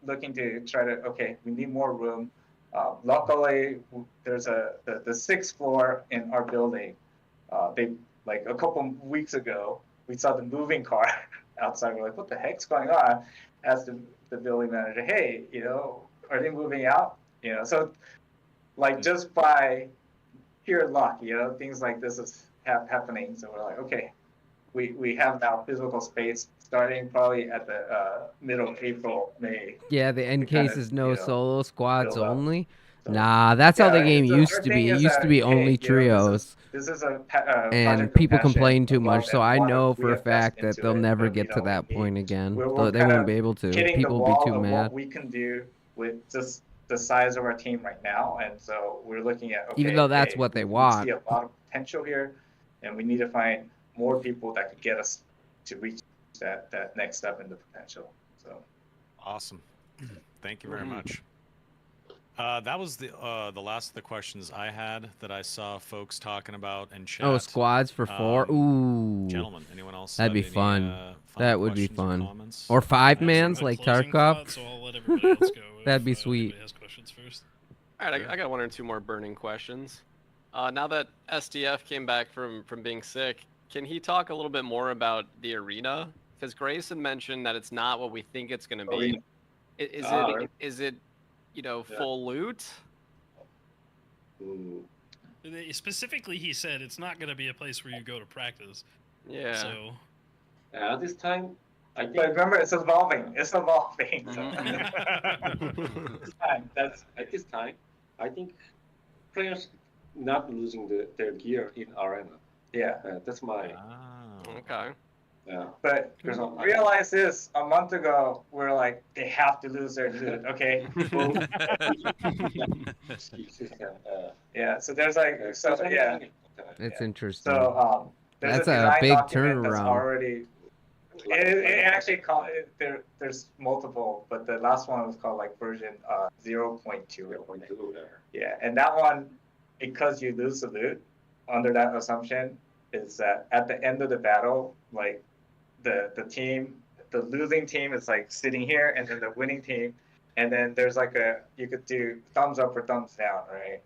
looking to try to, okay, we need more room. Luckily, there's the sixth floor in our building. They like a couple weeks ago, we saw the moving car outside. We're like, what the heck's going on? Asked the building manager, hey, are they moving out? So like just by pure luck, things like this is happening. So we're like, okay, we have now physical space starting probably at the middle of April, May. Yeah, the end case is no solo squads build up. only. So, Nah, that's how the game so used our to be. thing It is used to that, be hey, only trios. This is a And project of people passion, complain too of love, much, so and I we wanna know for a reinvest fact that into they'll it, never but, get to that we- point again. we're They kind won't of be able to. hitting People the will be wall too of mad. what we can do with just the size of our team right now, and so we're looking at, okay, Even though that's hey, what they we want. see a lot of potential here, and we need to find more people that could get us to reach that next step in the potential. So Awesome. Thank you very much. That was the last of the questions I had that I saw folks talking about in chat. Oh, squads for 4? Ooh. Gentlemen, anyone else? That'd be have any, fun. final That would be questions or fun. comments? Or 5 I have mans a like closing Tarkov. thought, so I'll let everybody else go. That'd if, be sweet. Anybody has questions first. All right, I got one or two more burning questions. Now that SDF came back from being sick, can he talk a little bit more about the arena? Because Grayson mentioned that it's not what we think it's going to be. Arena. Is it full loot? Specifically, he said it's not going to be a place where you go to practice. Yeah. So At this time, I think but remember, it's evolving. So. at this time, I think players not losing their gear in arena. Yeah. That's my Okay. yeah. But realize this: a month ago, we're like, they have to lose their loot. Okay. Yeah. So there's like, yeah. It's interesting. So there's That's a a design big document that's turnaround. already. It actually called there's multiple, but the last one was called like version 0.2. Yeah, and that one, because you lose the loot, under that assumption, is that at the end of the battle, like the losing team is like sitting here, and then the winning team, and then there's like you could do thumbs up or thumbs down, right?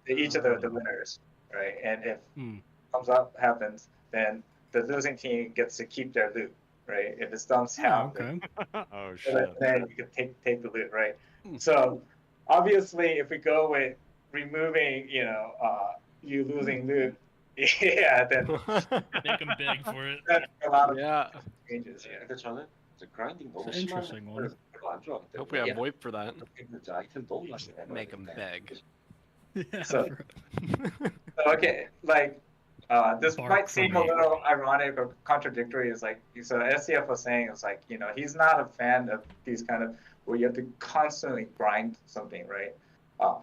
Each of the winners, right? And if thumbs up happens, then the losing team gets to keep their loot, right? If it's thumbs down, Oh shit. then you can take the loot, right? So obviously, if we go with removing, you losing loot, yeah, then make them beg for it. that's a lot of changes. 근데 저는 grinding 너무 It's an interesting 심한 one. 별로 안 좋아하기 때문에 Hope we have VoIP for that. 아이템 너무 많이 Make them beg. Yeah, So, okay, like this Bark might seem a for me. little ironic or contradictory. Is like, so SCF was saying, it's like, he's not a fan of these kind of where you have to constantly grind something, right?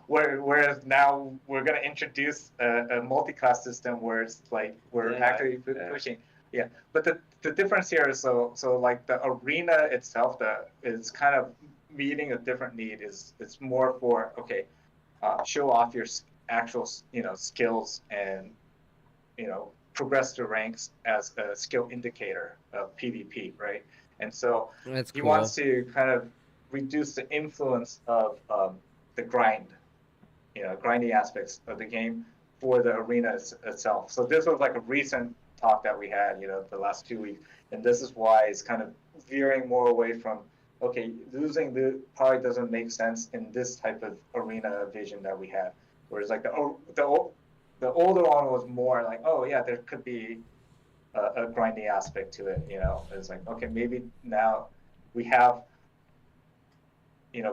Whereas now we're gonna introduce a multi-class system where it's like we're actually pushing. Yeah, but the difference here is so like the arena itself is kind of meeting a different need. It's more for show off your actual skills and progress the ranks as a skill indicator of PvP, right? And so That's he cool. wants to kind of reduce the influence of the grinding aspects of the game for the arena itself. So this was like a recent talk that we had, the last 2 weeks, and this is why it's kind of veering more away from losing loot probably doesn't make sense in this type of arena vision that we had. Whereas like the older one was more like, oh yeah, there could be a grinding aspect to it. It's like, okay, maybe now we have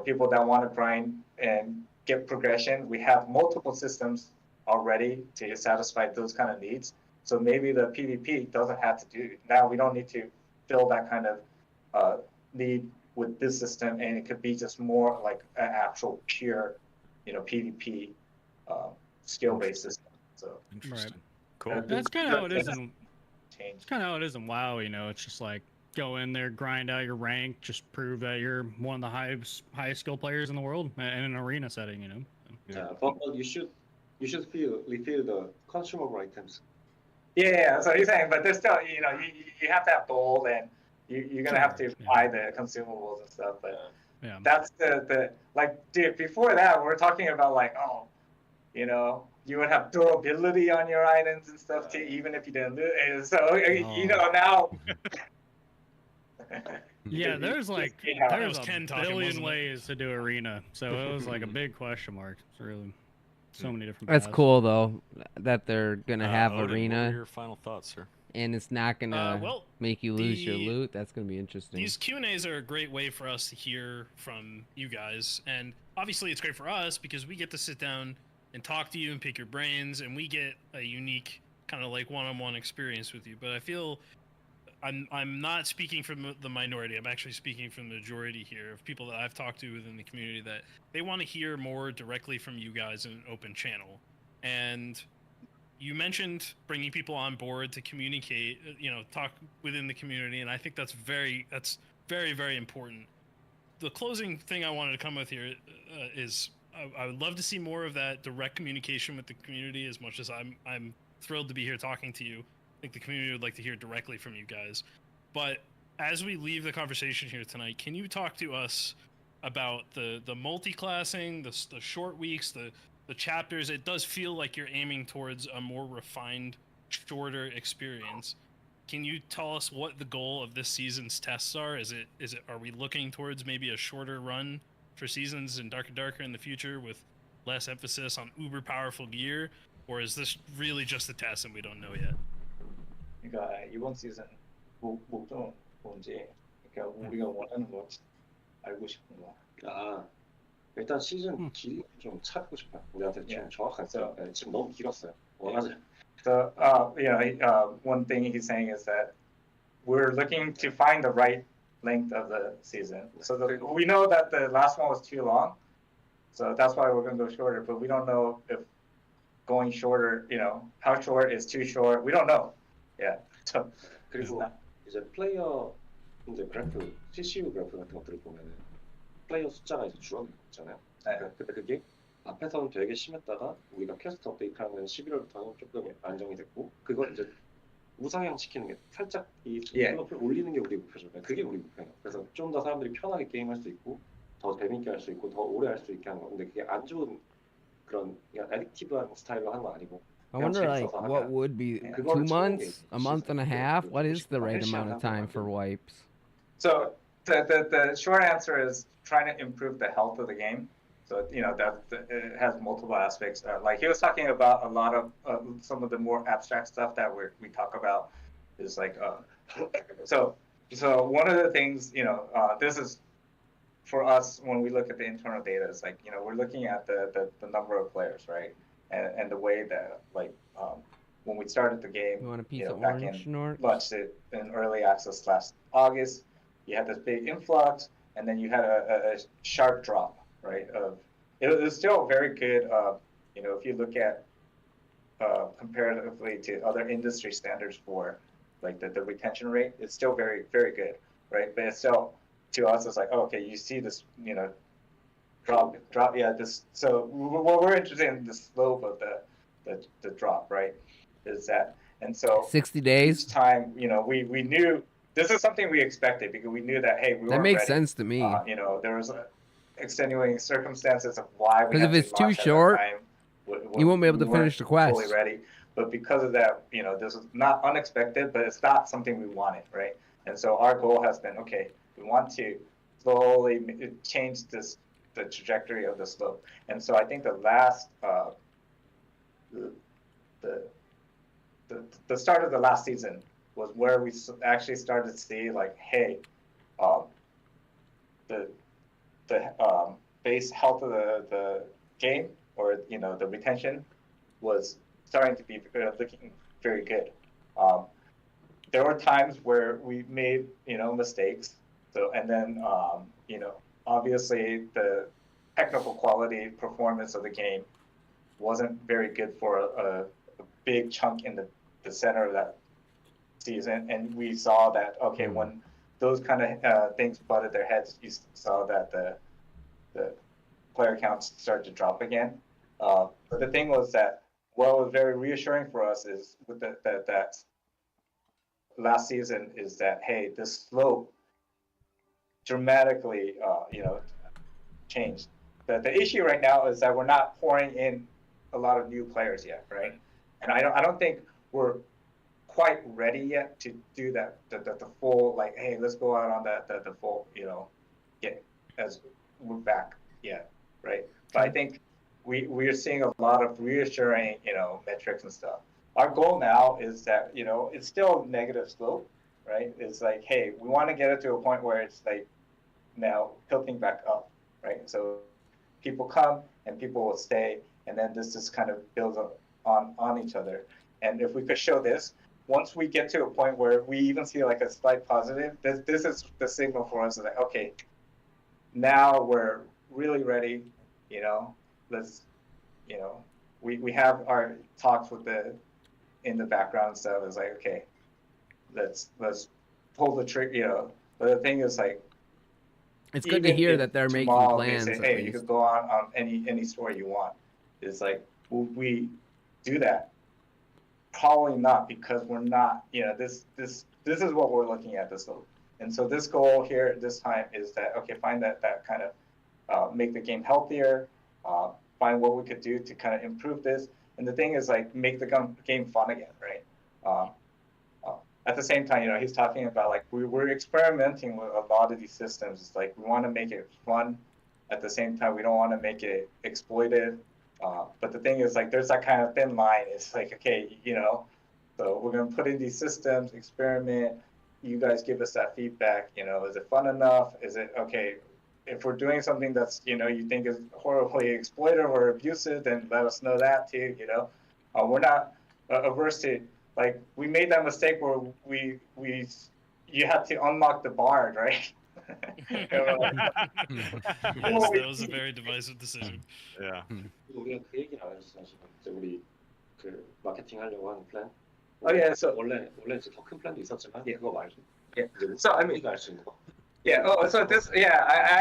people that want to grind and get progression. We have multiple systems already to satisfy those kind of needs. So maybe the PvP doesn't have to do. Now we don't need to fill that kind of need with this system, and it could be just more like an actual pure, PvP skill-based system. So Interesting. Right. Cool. That's kind of how it is in. change. It's kind of how it is in WoW. It's just like go in there, grind out your rank, just prove that you're one of the highest skill players in the world in an arena setting. But you should refill the consumable items. Yeah. So he's saying, but there's still, you have to have gold, and you're gonna have to buy the consumables and stuff. But Yeah. that's the like, dude. Before that, we're talking about like, oh, you would have durability on your items and stuff too, even if you didn't lose. And so now. Yeah, there's like That there's was a Ken talking, billion wasn't it? ways to do arena, so it was like a big question mark. It's really so many different. That's paths. cool though that they're gonna have Odin, what arena, are your final thoughts, sir? and it's not gonna well, make you lose your the- loot. That's gonna be interesting. These Q&As are a great way for us to hear from you guys, and obviously it's great for us because we get to sit down and talk to you and pick your brains, and we get a unique kind of like one-on-one experience with you. But I feel I'm not speaking from the minority. I'm actually speaking from the majority here of people that I've talked to within the community that they want to hear more directly from you guys in an open channel. And you mentioned bringing people on board to communicate, talk within the community, and I think that's very, very important. The closing thing I wanted to come with here is I would love to see more of that direct communication with the community. As much as I'm thrilled to be here talking to you, I think the community would like to hear directly from you guys. But as we leave the conversation here tonight, can you talk to us about the multi-classing, the short weeks, the chapters? It does feel like you're aiming towards a more refined, shorter experience. Can you tell us what the goal of this season's tests are? Are we looking towards maybe a shorter run for seasons and Darker in the future with less emphasis on uber powerful gear, or is this really just a test and we don't know yet? 그러니까 이번 시즌 목표는 뭔지, 그러니까 우리가 원하는 거 알고 싶은 거. 일단 시즌 길이 좀 찾고 싶어요. 우리한테 좀 정확한 지금 너무 길었어요. 원하지. So one thing he's saying is that we're looking to find the right length of the season. So we know that the last one was too long, so that's why we're going to go shorter. But we don't know if going shorter, how short is too short. We don't know. Yeah. So 그리고 이제 플레이어 이제 그래프, CCU 그래프 같은 것들을 보면은 플레이어 숫자가 이제 줄어들잖아요. 근데 그게 앞에서는 되게 심했다가 우리가 퀘스트 업데이트하는 11월부터는 조금 안정이 됐고, 그걸 이제 우상향 시키는 게 살짝 이 플레이어를 올리는 게 우리 목표죠. 그게 우리 목표예요. 그래서 좀 더 사람들이 편하게 게임할 수 있고, 더 재밌게 할 수 있고, 더 오래 할 수 있게 하는 거. 근데 그게 안 좋은 그런 애딕티브한 스타일로 하는 거 아니고. I wonder, like, what would be 2 months, a month and a half? What is the right amount of time for wipes? So the short answer is trying to improve the health of the game. So that it has multiple aspects. Like he was talking about a lot of some of the more abstract stuff that we talk about is like so one of the things this is for us when we look at the internal data is like we're looking at the number of players, right? And the way that like when we started the game, You want a piece of back orange, in Nort? launched it in early access last August, you had this big influx, and then you had a sharp drop, right? It was still very good. If you look at comparatively to other industry standards for like the retention rate, it's still very, very good, right? But it's still, to us, it's like, oh, okay, you see this, drop, yeah. So what we're interested in the slope of the drop, right? Is that, and so 60 days. each time, we knew this is something we expected because we knew that hey, we That weren't makes ready. sense to me. There was extenuating circumstances of why we. Because if it's too short, you won't be able to finish the quest. Fully ready, but because of that, this is not unexpected, but it's not something we wanted, right? And so our goal has been, okay, we want to slowly change the trajectory of the slope. And so I think the last the start of the last season was where we actually started to see like, hey, the base health of the game, or the retention was starting to be looking very good. There were times where we made mistakes. So and then obviously the technical quality performance of the game wasn't very good for a big chunk in the center of that season, and we saw that when those kind of things butted their heads, you saw that the player counts started to drop again. But the thing was that what was very reassuring for us is with that last season is that, hey, the slope dramatically, changed. The issue right now is that we're not pouring in a lot of new players yet, right? And I don't think we're quite ready yet to do that, the full, like, hey, let's go out on the full, get as we're back yet, right? But I think we're seeing a lot of reassuring, metrics and stuff. Our goal now is that, it's still negative slope, right? It's like, hey, we want to get it to a point where it's like now tilting back up, right? So people come and people will stay, and then this just kind of builds up on each other. And if we could show this, once we get to a point where we even see like a slight positive, this is the signal for us that, okay, now we're really ready, let's, we have our talks with in the background stuff. It's like, okay, let's pull the trigger, but the thing is, like, It's good to hear that they're making plans. They say, hey, you could go on any store you want. It's like, will we do that? Probably not, because we're not. This is what we're looking at this loop. And so this goal here this time is that, okay, find that kind of make the game healthier, find what we could do to kind of improve this. And the thing is, like, make the game fun again, right? At the same time, he's talking about, like, we're experimenting with a lot of these systems. It's like we want to make it fun. At the same time, we don't want to make it exploitive. But the thing is, like, there's that kind of thin line. It's like, okay, so we're going to put in these systems, experiment. You guys give us that feedback. Is it fun enough? Is it okay? If we're doing something that's, you think is horribly exploitive or abusive, then let us know that too. We're not averse to, like, we made that mistake where you had to unlock the bard, right? Yes, that was a very divisive decision. Yeah. 우리가 그 얘기를 안 했어 사실은. 우리 그 마케팅 하려고 하는 플랜. Oh yeah, so 원래 이제 더 큰 플랜도 있었지만 그거 말고. Yeah. 이제 So I mean, 우리가 할 수 있는 거. Yeah. Oh, so I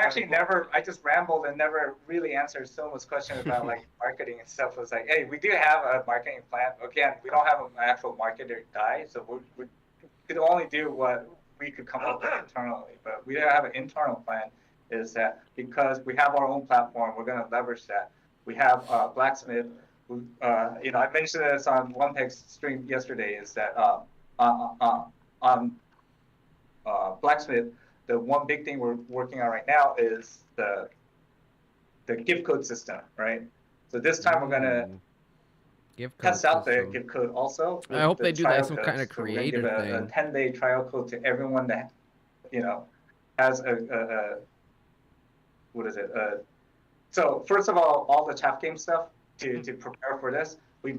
actually I just rambled and never really answered Soma's question about like marketing and stuff. It was like, hey, we do have a marketing plan. Again, we don't have an actual marketer guy, so we could only do what we could come up with internally. But we do have an internal plan. Is that because we have our own platform, we're going to leverage that. We have Blacksmith. I mentioned this on OnePeg's stream yesterday. Is that on Blacksmith, the one big thing we're working on right now is the gift code system, right? So this time we're gonna test out the gift code also. I hope they do like some kind of So we're gonna give creator a 10-day trial code to everyone that has a what is it? So first of all the chat game stuff to prepare for this, we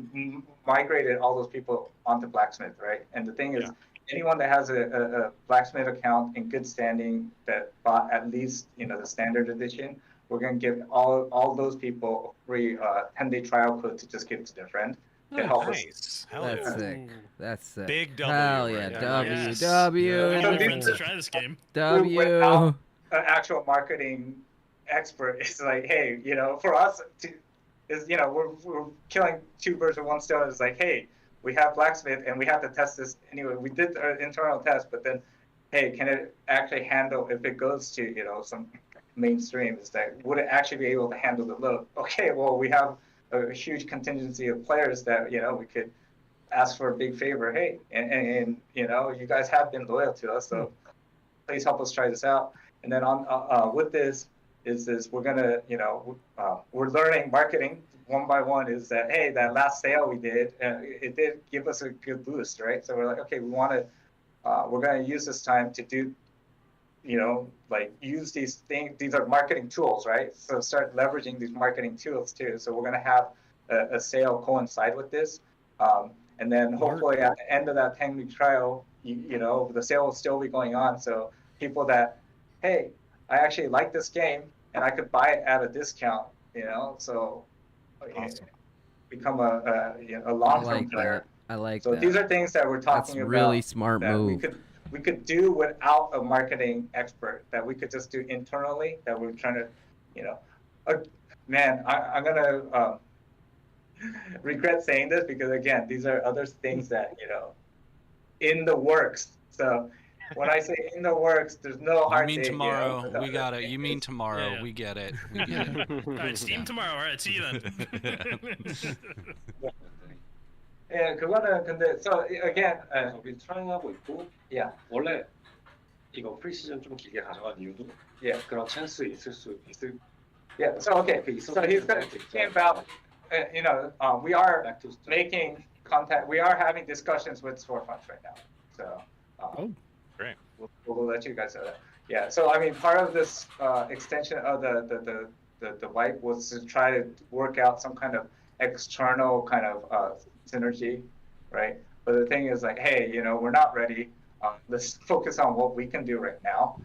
migrated all those people onto Blacksmith, right? And the thing is, anyone that has a Blacksmith account in good standing that bought at least the standard edition, we're gonna give all those people a free 10-day trial code to just give to their friend to help us. Nice. Hell That's yeah. sick. That's sick. Big W. Hell yeah, right? W, Yes. W, I So need these- friends to try this game. W. Without an actual marketing expert, it's like, hey, for us we're killing two birds with one stone. It's like, hey, we have Blacksmith and we have to test this anyway. We did our internal test, but then, hey, can it actually handle if it goes to some mainstream? Is that would it actually be able to handle the load? Okay, well, we have a huge contingency of players that we could ask for a big favor. Hey, and you guys have been loyal to us, so please help us try this out. And then on with this we're gonna we're learning marketing one by one. Is that, hey, that last sale we did, it did give us a good boost, right? So we're like, okay, we're gonna use this time to do like use these things. These are marketing tools, right? So start leveraging these marketing tools too. So we're gonna have a sale coincide with this, and then hopefully at the end of that 10-week trial, the sale will still be going on. So people that, hey, I actually like this game and I could buy it at a discount, so Awesome. become a I long-term like player. that. I like So that. these are things that we're That's talking about. really smart that move. we could do without a marketing expert, that we could just do internally, that we're trying to, man, I'm gonna regret saying this because again, these are other things that in the works. So when I say in the works, there's no You hard mean date. tomorrow? You know, We got it. You mean tomorrow? Yeah. We get it. We get it. All right, Steam tomorrow. All right, see you then. 예, 그거는 근데 so again, 우리 트라이하고 있고 yeah, 원래 이거 프리시즌 좀 길게 가져간 이유도 yeah, 그런 찬스 있을 yeah. So okay, so he's gonna talking about, you know, we are back to making contact. We are having discussions with storefronts right now. So Great. we'll let you guys know that. Yeah. So I mean, part of this extension of the wipe was to try to work out some kind of external kind of synergy, right? But the thing is like, hey, you know, we're not ready. Let's focus on what we can do right now.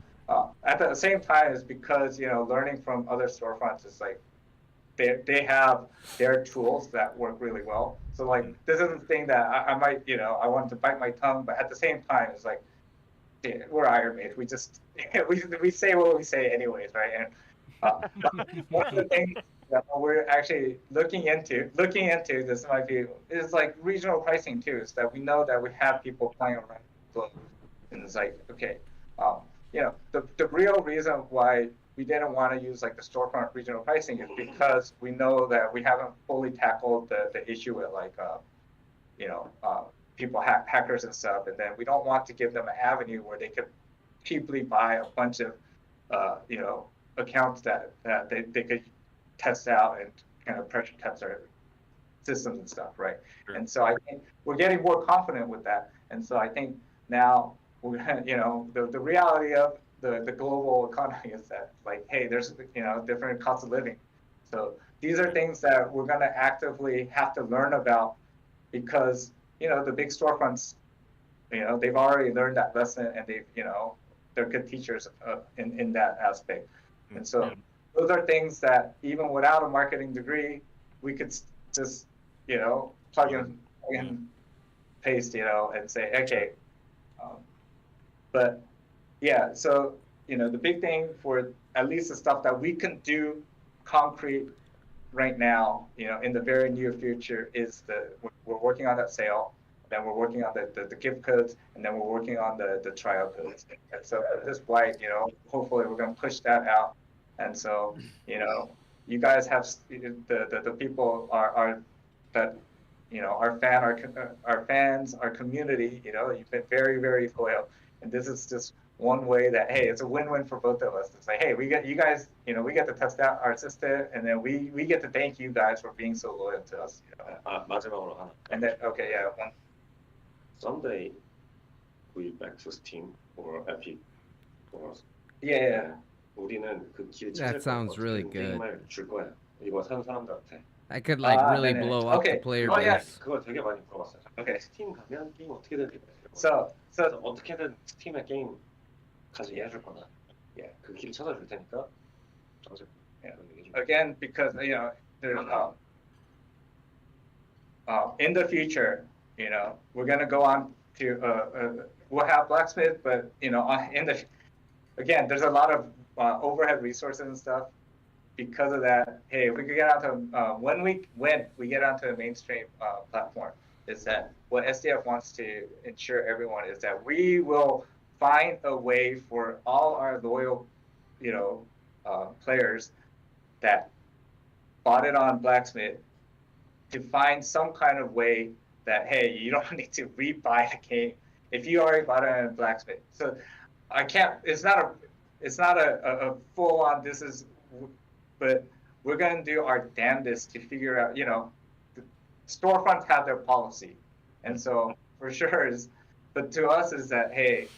At the same time, is because, you know, learning from other storefronts is like they have their tools that work really well. So like this is the thing that I might, you know, I want to bite my tongue, but at the same time, it's like, yeah, we're Iron Maid. We just we say what we say anyways, right? And one of the things that we're actually looking into this might be is like regional pricing too. Is that we know that we have people playing around the globe, and it's like, okay, you know, the real reason why we didn't want to use like the storefront regional pricing is because we know that we haven't fully tackled the issue with like you know, people hackers and stuff, and then we don't want to give them an avenue where they could cheaply buy a bunch of you know, accounts that they could test out and kind of pressure test our systems and stuff, right? Sure. And so I think we're getting more confident with that, and so I think now we're gonna, you know, the reality of the global economy is that like, hey, there's, you know, different cost of living, so these are things that we're gonna actively have to learn about, because, you know, the big storefronts, you know, they've already learned that lesson, and they've, you know, they're good teachers in that aspect. And so those are things that even without a marketing degree, we could just, you know, plug in paste, you know, and say, okay. But yeah, so, you know, the big thing for at least the stuff that we can do concrete right now, you know, in the very near future, is we're working on that sale, then we're working on the gift codes, and then we're working on the trial codes. And so at this point, you know, hopefully we're going to push that out. And so, you know, you guys have the people are that, you know, our fans, our community, you know, you've been very, very loyal, and this is just one way that, hey, it's a win-win for both of us. It's like, hey, we get you guys, you know, we get to test out our system, and then we get to thank you guys for being so loyal to us. You know? 마지막으로 하나. And then, okay, yeah, one. Someday we back to Steam or Epic or Yeah. 우리는 그 길 That 찾을 sounds 거야. really 어떻게든 good. 게임을 줄 거야. 이거 산 사람들한테. I could like really 네네. blow up the Okay. player Oh, yeah. base. 그거 되게 많이 물어봤어요. Okay. 스팀 가면 게임 어떻게든 돼. So 그래서 어떻게든 스팀의 게임 가지게 해줄 거다. 예, 그 길 찾아줄 테니까. again, because, you know, there's in the future, you know, we're gonna go on to we'll have blacksmith, but, you know, again, there's a lot of overhead resources and stuff. Because of that, hey, if we could get onto when we get onto a mainstream platform, is that what SDF wants to ensure everyone is that we will find a way for all our loyal, you know, players that bought it on Blacksmith to find some kind of way that, hey, you don't need to rebuy the game if you already bought it on Blacksmith. So I can't. It's not a full on. This is. But we're going to do our damnedest to figure out, you know, the storefronts have their policy. And so for sure is, but to us is that, hey,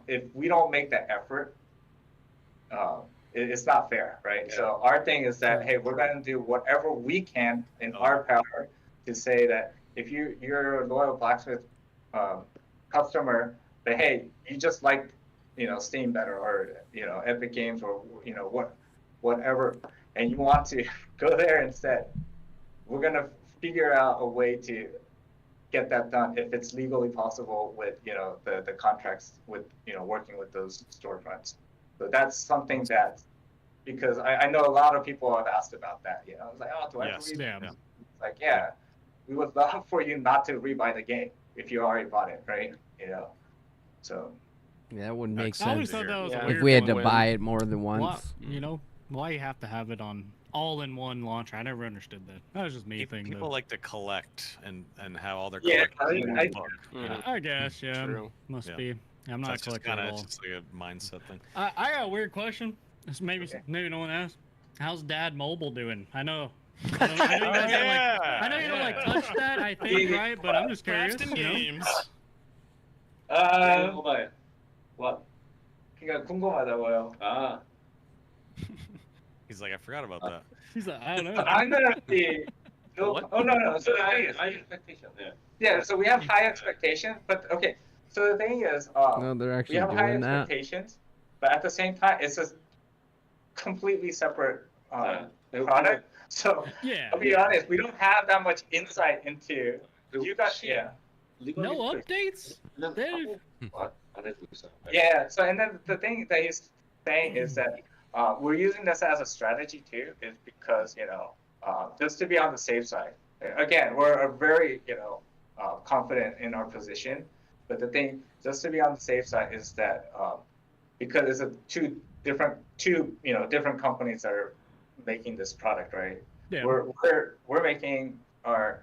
if we don't make that effort, it's not fair, right? Yeah. So our thing is that, hey, we're going to do whatever we can in our power to say that if you're a loyal Blacksmith customer, but hey, you just like, you know, Steam better, or, you know, Epic Games, or, you know, whatever, and you want to go there instead, we're going to figure out a way to get that done if it's legally possible with, you know, the contracts with, you know, working with those storefronts. So that's something that, because I know a lot of people have asked about that, you know, it's like, oh, do I have to rebuy? Yeah. It's like, yeah, we would love for you not to rebuy the game, if you already bought it, right? You know, so Yeah, that wouldn't make I always sense thought that was Yeah. a if weird we had one. to buy it more than Why, once. you know, why you have to have it on all in one launcher? I never understood that. That was just me thinking. People like to collect and have all their Yeah, collectibles in I- one book. Mhm. I guess, yeah. True. Must Yeah. be. I'm not a That's just collector at kind of all. just like a mindset thing. I got a weird question. This maybe Okay. maybe no one asked. How's Dad Mobile doing? I know you guys haven't, like, I know you haven't like touched that. I think right, but I'm just curious. Crafting You know? games. Mobile. What? 그러니까 궁금하다고요. Ah, He's like, I forgot about that. He's like, I don't know. I'm gonna be. What? Oh no. So the thing is, high expectation. Yeah. yeah. So we have high expectations, but okay. So the thing is, No, they're we actually have high doing that. expectations, but at the same time, it's a completely separate product. So Yeah. I'll be honest, we don't have that much insight into. You guys, yeah. No updates? They've- 안 해주고 있어요. Yeah. So and then the thing that he's saying is that we're using this as a strategy too, is because just to be on the safe side. Again, we're very confident in our position, but the thing just to be on the safe side is that because it's two different companies that are making this product, right? Yeah. We're making our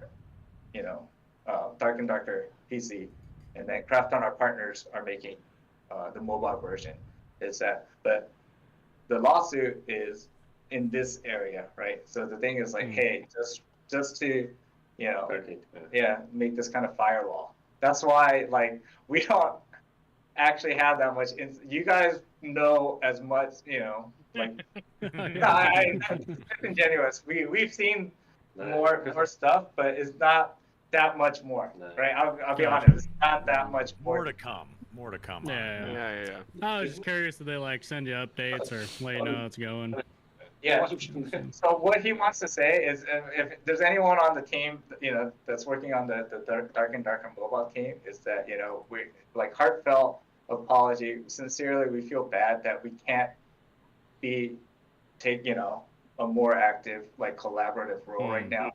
Dark and Darker PC, and then Krafton, our partners, are making the mobile version. But the lawsuit is in this area, right? So the thing is like, hey, just to make this kind of firewall. That's why like we don't actually have that much. You guys know as much, like I'm ingenuous. We've seen more stuff, but it's not that much more, right? I'll be honest, it's not that much more. More to come. More to come. Yeah. Yeah. I was just curious if they like send you updates or let you know how it's going. Yeah. So what he wants to say is, if there's anyone on the team, that's working on the Dark and Darker mobile team, is that we like heartfelt apology. Sincerely, we feel bad that we can't take a more active like collaborative role right now.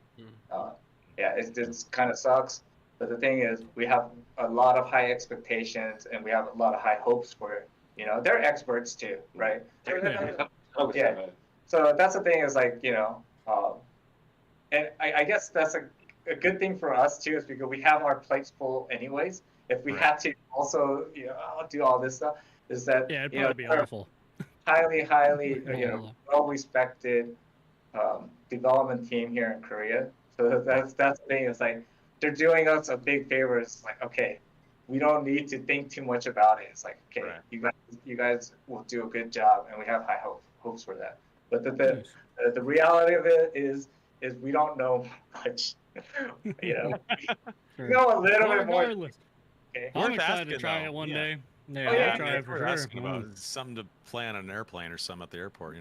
It's kind of sucks. But the thing is, we have a lot of high expectations and we have a lot of high hopes for they're experts too, right? Yeah. So that's the thing is like, and I guess that's a good thing for us too, is because we have our plates full anyways. If we had to also, do all this stuff, is that, Yeah, it'd probably be they're awful. highly, well-respected development team here in Korea. So that's the thing is like, they're doing us a big favor. It's like, okay, we don't need to think too much about it. It's like, okay, Right. you guys will do a good job, and we have high hopes for that. But the reality of it is we don't know much. We know a little bit more. Regardless, Okay. I'm Worth excited to asking, try though. it one Yeah. day. Yeah, Oh, yeah, I'll try it for we're sure. asking about something to plan on an airplane or something at the airport,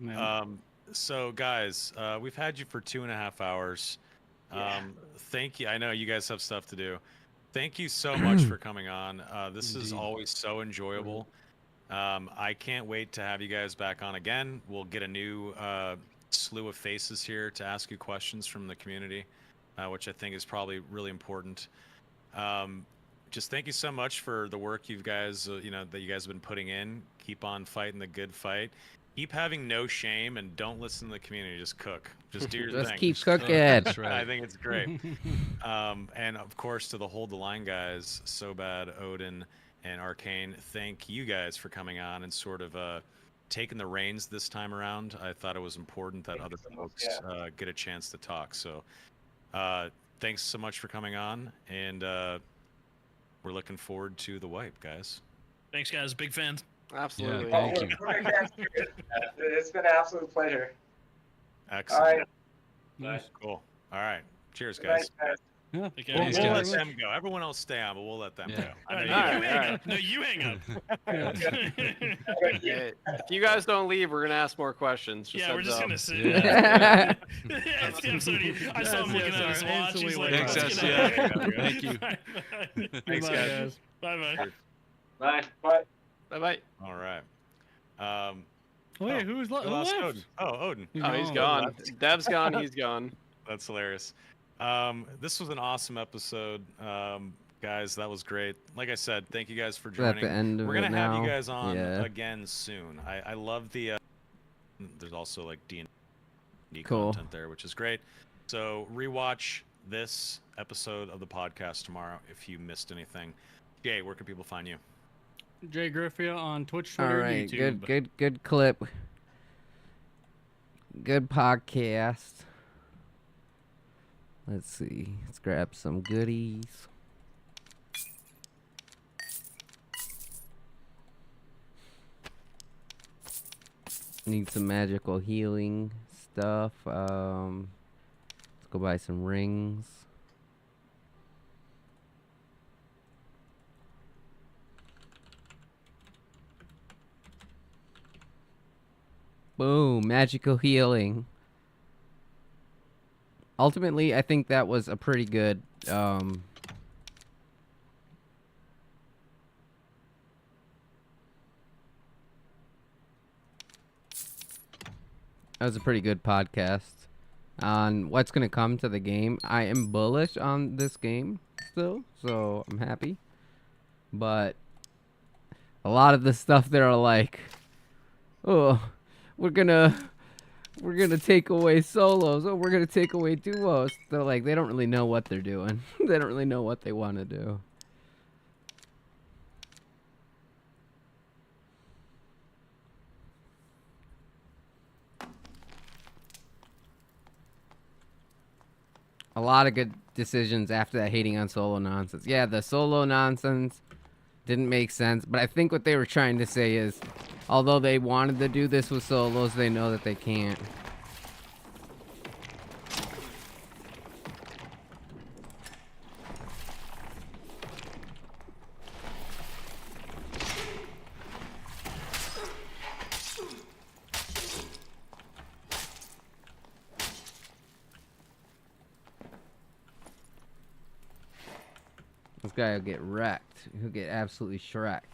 Man. So guys, we've had you for 2.5 hours. Thank you. I know you guys have stuff to do. Thank you so much for coming on. This is always so enjoyable. I can't wait to have you guys back on again. We'll get a new slew of faces here to ask you questions from the community, which I think is probably really important. Just thank you so much for the work you guys, that you guys have been putting in. Keep on fighting the good fight. Keep having no shame and don't listen to the community. Just cook. Just do your Just thing. keep Just cooking. That's right. I think it's great. And of course, to the Hold the Line guys, So Bad, Odin, and Arcane, thank you guys for coming on and sort of taking the reins this time around. I thought it was important that other folks get a chance to talk. So thanks so much for coming on, and we're looking forward to the wipe, guys. Thanks, guys. Big fans. Absolutely. Thank you. It's been an absolute pleasure. Excellent. All right. Nice. Cool. All right. Cheers, Good night, guys. guys. Yeah. Take We'll, care. Thanks, we'll let guys. them go. Everyone else stay on, but we'll let them Yeah. go. I know No, you you guys- hang up. No, you hang up. Yeah, if you guys don't leave, we're gonna ask more questions. Just Yeah, we're heads just up. gonna sit. Yeah. That's the episode. I saw him looking at his watch. He's like, Thanks, "Let's SC. get out of here." Thank you. Thanks, Goodbye, guys. Bye-bye. Bye. Bye. Bye bye. All right. Wait, who we left? lost Odin. Oh, Odin. Oh, he's gone. Dev's gone. He's gone. That's hilarious. This was an awesome episode. Guys, that was great. Like I said, thank you guys for Is that joining. the end of We're gonna it have now? you guys on Yeah. again soon. I love the. There's also like D&D Cool. content there, which is great. So rewatch this episode of the podcast tomorrow if you missed anything. Jay, where can people find you? Jay Griffia on Twitch, All Twitter, right, YouTube. good clip. Good podcast. Let's see. Let's grab some goodies. Need some magical healing stuff. Let's go buy some rings. Boom, magical healing. Ultimately, I think that was a pretty good that was a pretty good podcast on what's going to come to the game. I am bullish on this game still, so I'm happy. But a lot of the stuff there are like, oh, we're gonna take away solos. Oh, we're gonna take away duos. They're like, they don't really know what they're doing. They don't really know what they want to do. A lot of good decisions after that hating on solo nonsense. Yeah, the solo nonsense didn't make sense, but I think what they were trying to say is, although they wanted to do this with solos, they know that they can't. This guy will get wrecked. He'll get absolutely shreked.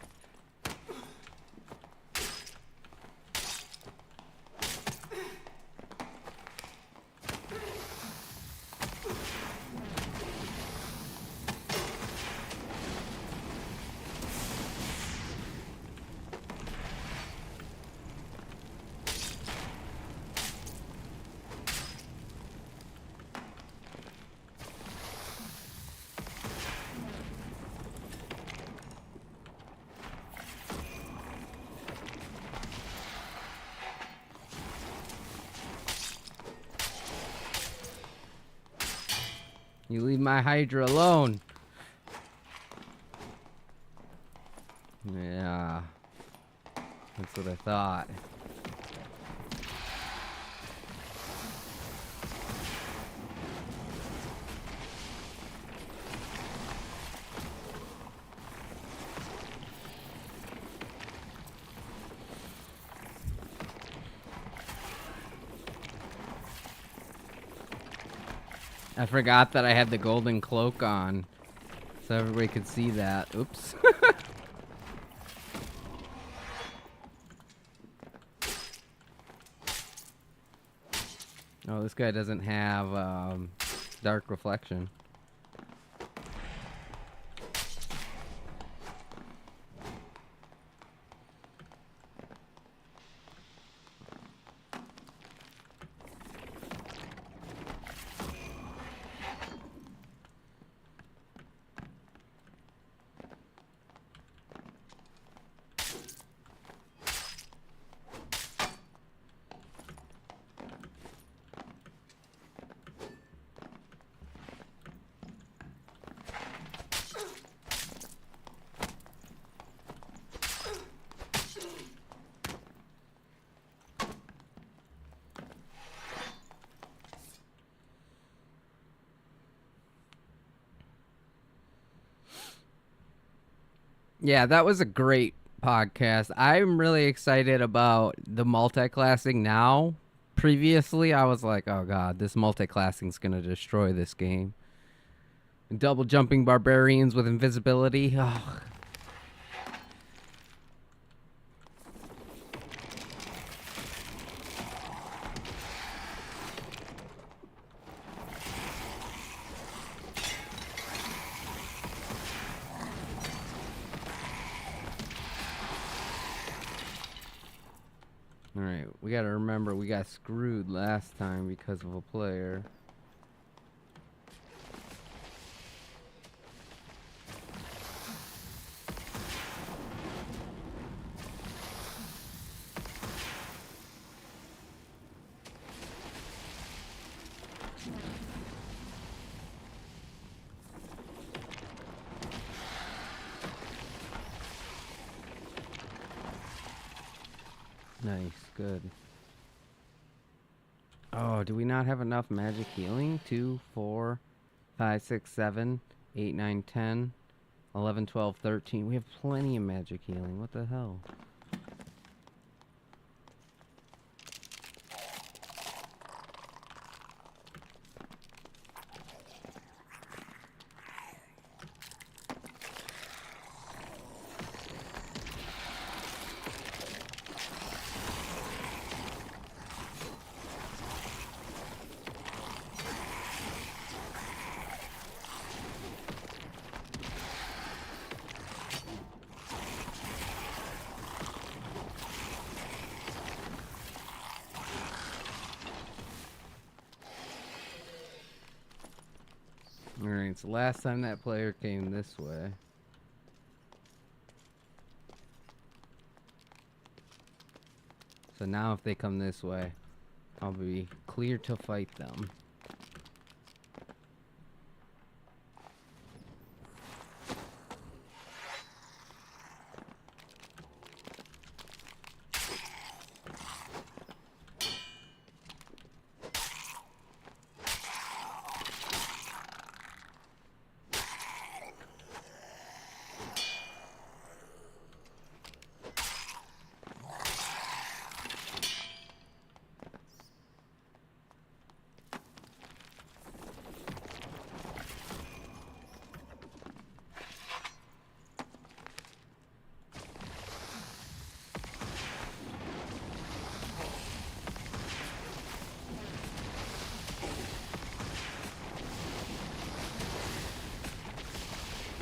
You leave my Hydra alone. Yeah. That's what I thought. I forgot that I had the golden cloak on, so everybody could see that. Oops. Oh, this guy doesn't have dark reflection. Yeah, that was a great podcast. I'm really excited about the multi-classing now. Previously, I was like, oh god, this multi-classing is going to destroy this game. Double jumping barbarians with invisibility. Oh. All right, we got to remember we got screwed last time because of a player. Nice, good. Oh, do we not have enough magic healing? 2, 4, 5, 6, 7, 8, 9, 10, 11, 12, 13. We have plenty of magic healing. What the hell? Alright, so last time that player came this way. So now if they come this way, I'll be clear to fight them.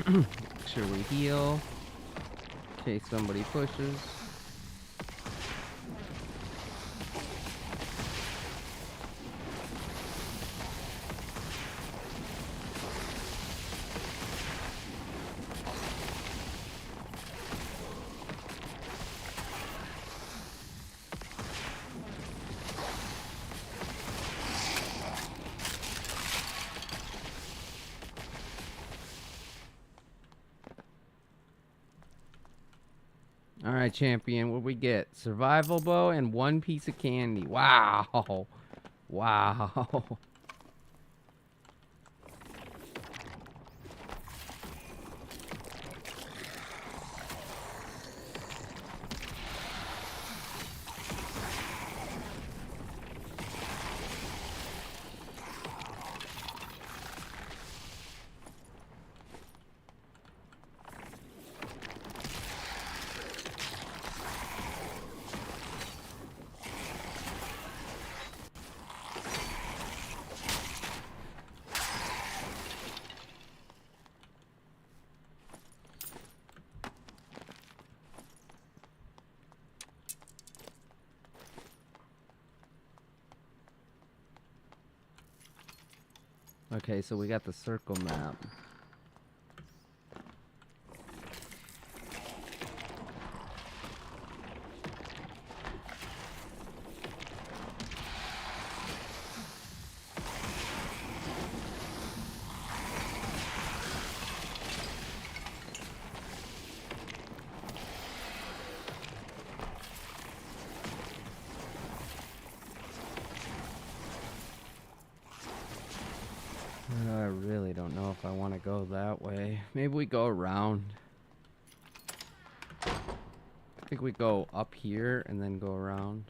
Make sure we heal in case somebody pushes. Alright, champion, what we get? Survival bow and 1 piece of candy. Wow. Wow. Okay, so we got the circle map. I really don't know if I want to go that way. Maybe we go around. I think we go up here and then go around.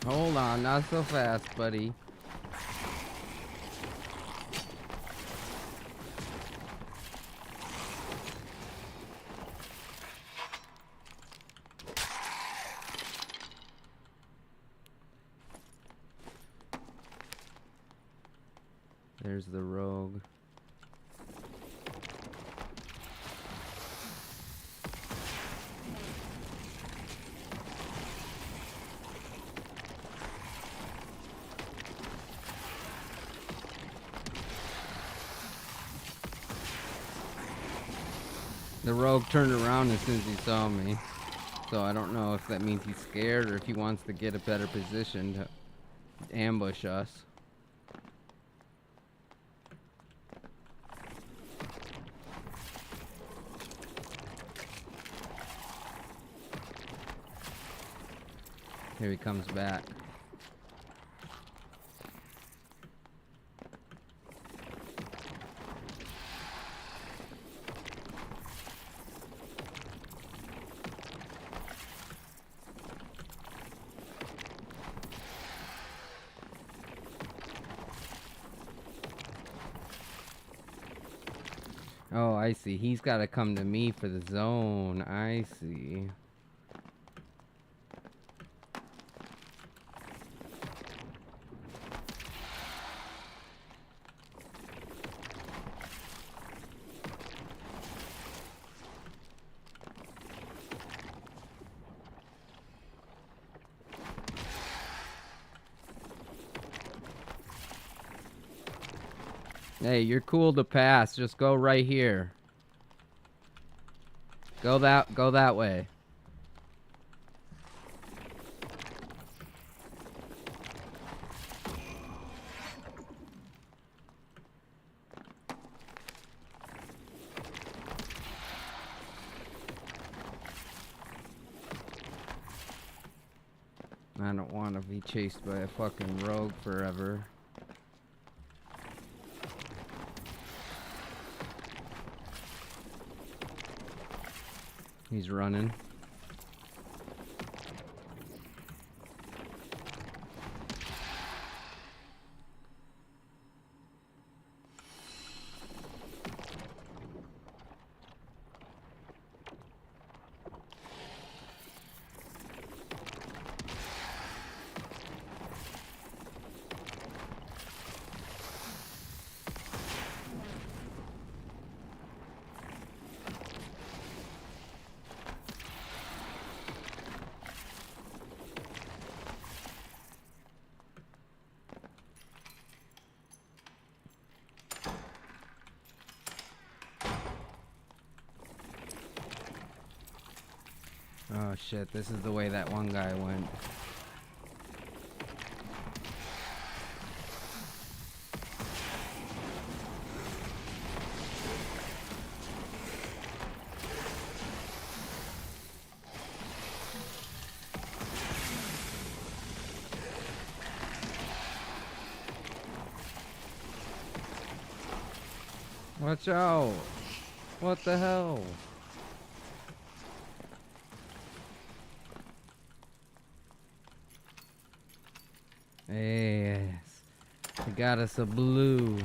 Hold on, not so fast, buddy. There's the rogue. The rogue turned around as soon as he saw me. So I don't know if that means he's scared or if he wants to get a better position to ambush us. Here he comes back. Oh, I see. He's got to come to me for the zone. I see. Hey, you're cool to pass. Just go right here. Go that way. I don't want to be chased by a fucking rogue forever. He's running. Oh shit, this is the way that one guy went. Watch out! What the hell? Yes, I got us a blue.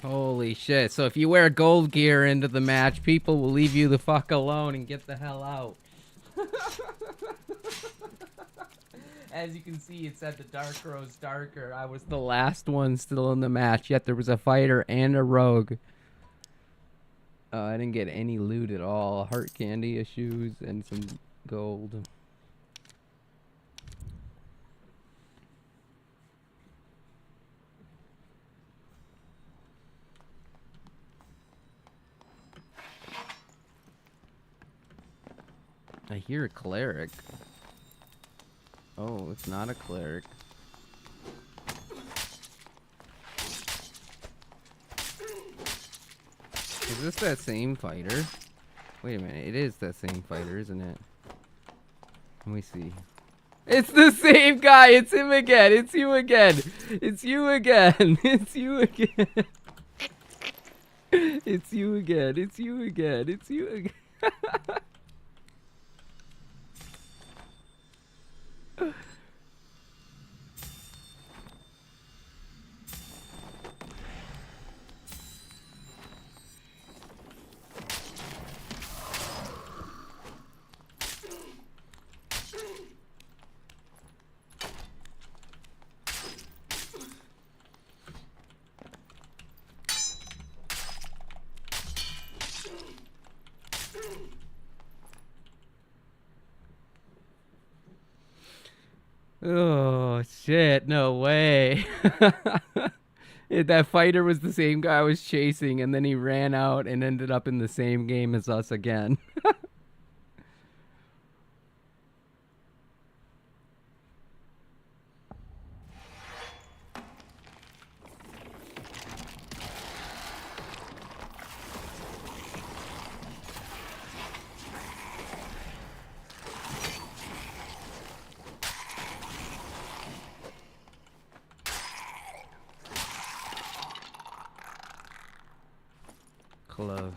Holy shit. So if you wear gold gear into the match, people will leave you the fuck alone and get the hell out. As you can see, it said the dark grows darker. I was the last one still in the match, yet there was a fighter and a rogue. I didn't get any loot at all. Heart candy issues and some gold. I hear a cleric. Oh, it's not a cleric. Is this that same fighter? Wait a minute. It is that same fighter, isn't it? Let me see. It's the same guy. It's him again. It's you again. It's you again. It's you again. It's you again. It's you again. It's you again. Oh, shit. No way. That fighter was the same guy I was chasing, and then he ran out and ended up in the same game as us again. Close.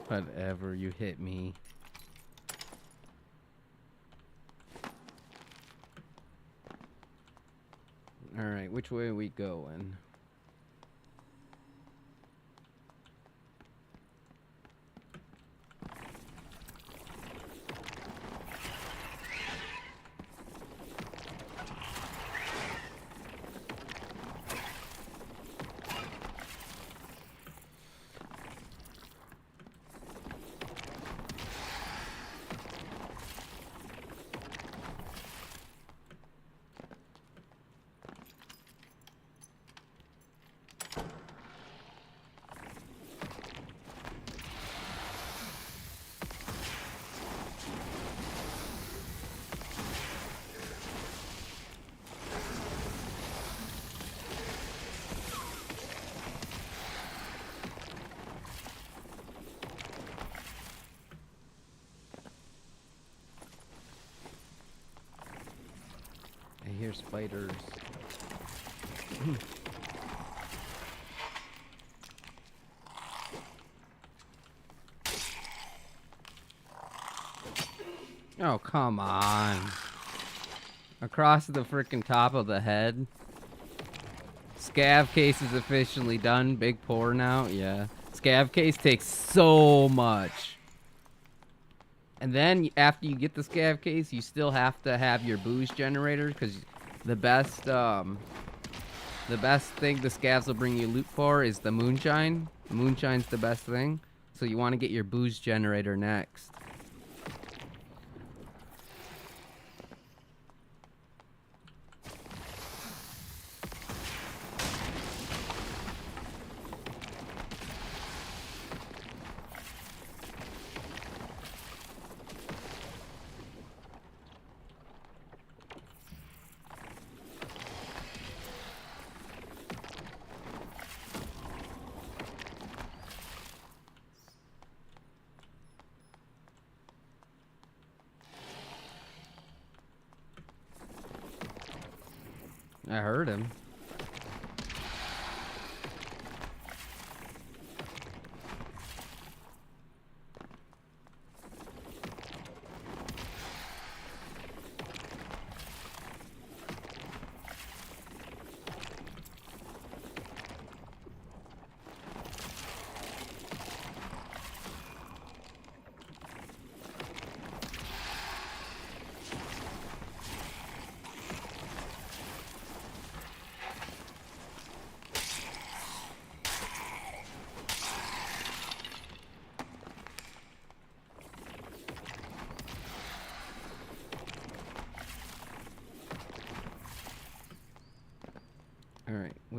Whatever, you hit me. Alright, which way are we going? I hear spiders. Oh, come on. Across the freaking top of the head. Scav case is officially done. Big pour now. Yeah. Scav case takes so much. And then after you get the scav case, you still have to have your booze generator, because the best thing the scavs will bring you loot for is the moonshine. The moonshine's the best thing. So you want to get your booze generator next. I heard him.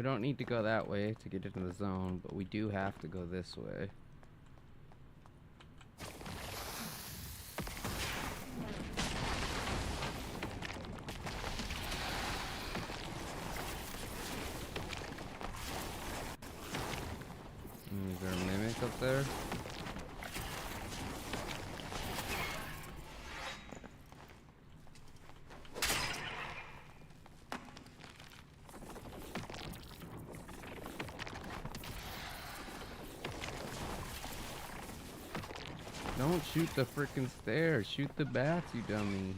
We don't need to go that way to get into the zone, but we do have to go this way. Is there a mimic up there? Don't shoot the frickin' stairs. Shoot the bats, you dummy.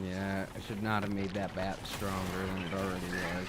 Yeah, I should not have made that bat stronger than it already was.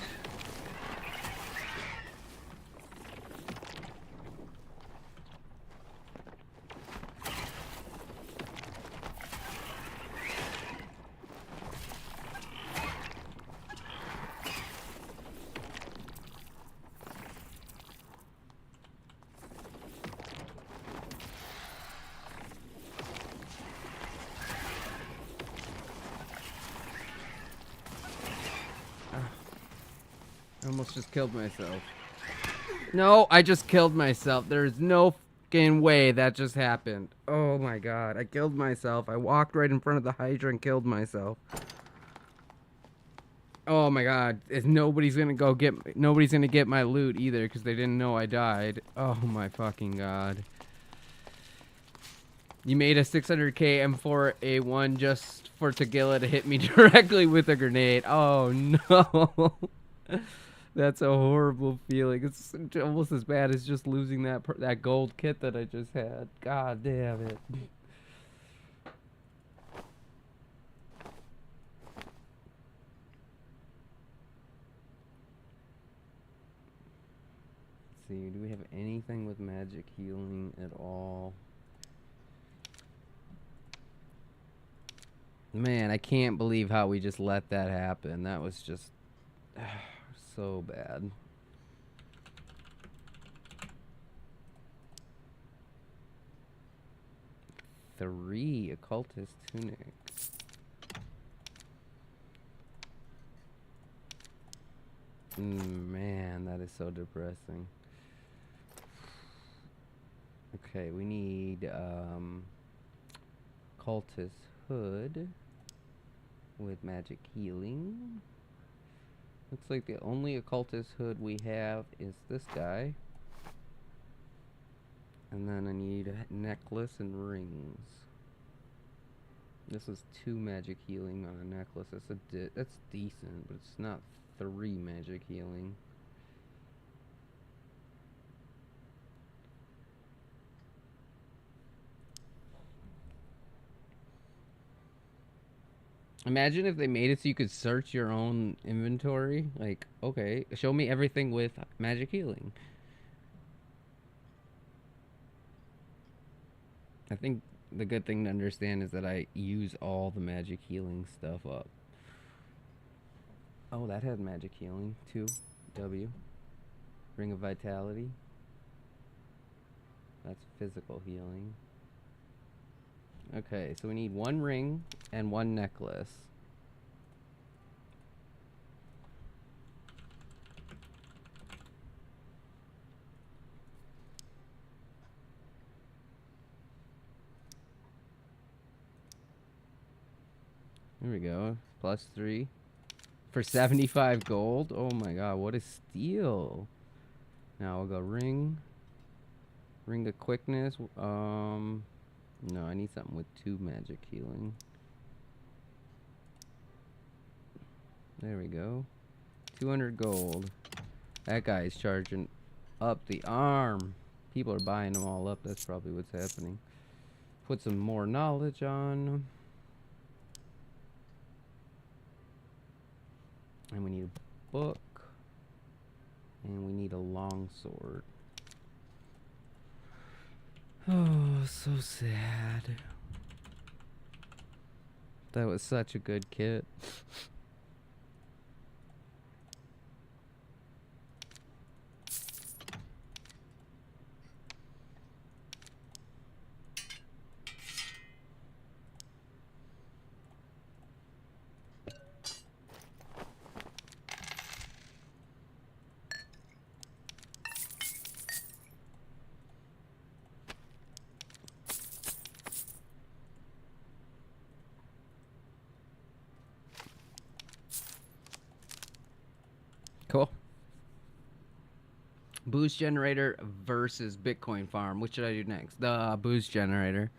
I almost just killed myself. No, I just killed myself. There's no fucking way that just happened. Oh my god, I killed myself. I walked right in front of the Hydra and killed myself. Oh my god, nobody's gonna get my loot either because they didn't know I died. Oh my fucking god. You made a 600k M4A1 just for Tagilla to hit me directly with a grenade. Oh no. That's a horrible feeling. It's almost as bad as just losing that gold kit that I just had. God damn it. Let's see, do we have anything with magic healing at all? Man, I can't believe how we just let that happen. That was just so bad. Three occultist tunic. Man, that is so depressing. Okay, we need cultist hood with magic healing. Looks like the only occultist hood we have is this guy. And then I need a necklace and rings. This is 2 magic healing on a necklace. That's decent, but it's not 3 magic healing. Imagine if they made it so you could search your own inventory. Like, okay, show me everything with magic healing. I think the good thing to understand is that I use all the magic healing stuff up. Oh, that had magic healing too. W. Ring of Vitality. That's physical healing. Okay, so we need 1 ring and 1 necklace. There we go. +3 for 75 gold. Oh my god, what a steal. Now we'll go ring. Ring of quickness. No, I need something with 2 magic healing. There we go. 200 gold. That guy's charging up the arm. People are buying them all up. That's probably what's happening. Put some more knowledge on. And we need a book. And we need a long sword. Oh, so sad. That was such a good kit. Cool. Boost generator versus Bitcoin farm. Which should I do next? The boost generator.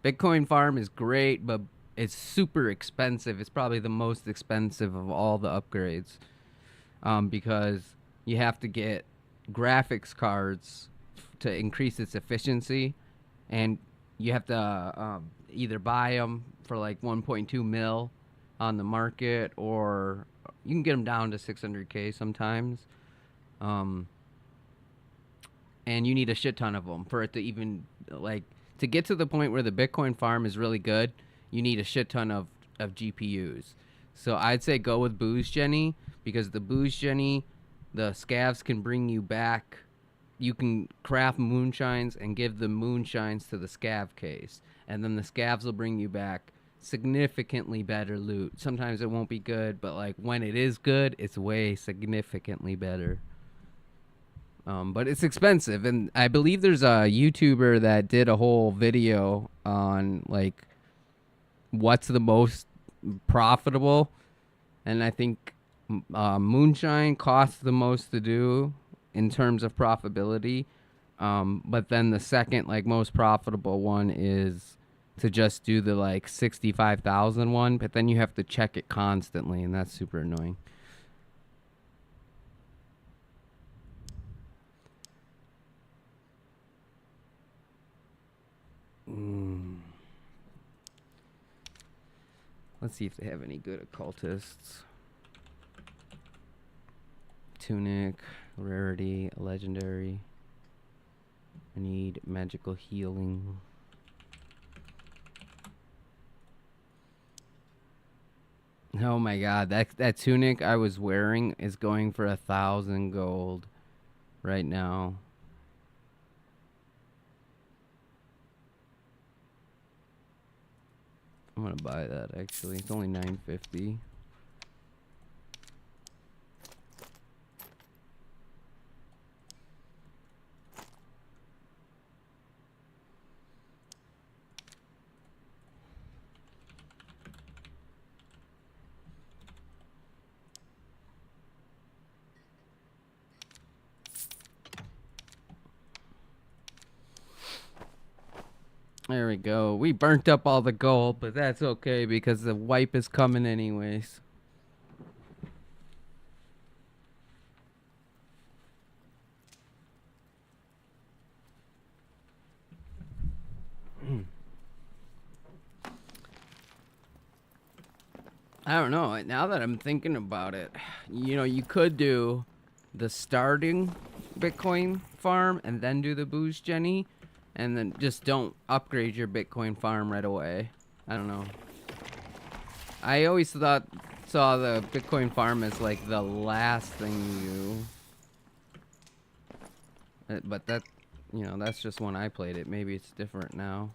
Bitcoin farm is great, but it's super expensive. It's probably the most expensive of all the upgrades, because you have to get graphics cards to increase its efficiency, and you have to either buy them for like 1.2 mil on the market, or you can get them down to 600K sometimes. And you need a shit ton of them for it to even, like, to get to the point where the Bitcoin farm is really good. You need a shit ton of GPUs. So I'd say go with Boost Jenny, because the Boost Jenny, the scavs can bring you back. You can craft moonshines and give the moonshines to the scav case, and then the scavs will bring you back significantly better loot. Sometimes it won't be good, but like when it is good, it's way significantly better. But it's expensive, and I believe there's a YouTuber that did a whole video on like what's the most profitable, and I think moonshine costs the most to do in terms of profitability. But then the second like most profitable one is to just do the like 65,000 one, but then you have to check it constantly, and that's super annoying. Let's see if they have any good occultists. Tunic, rarity, legendary. I need magical healing. Oh my god, that tunic I was wearing is going for 1,000 gold right now. I'm gonna buy that actually. It's only 950. There we go. We burnt up all the gold, but that's okay because the wipe is coming anyways. I don't know. Now that I'm thinking about it, you know, you could do the starting Bitcoin farm and then do the boost Jenny, and then just don't upgrade your Bitcoin farm right away. I don't know. I always saw the Bitcoin farm as like the last thing you do. But that, you know, that's just when I played it. Maybe it's different now.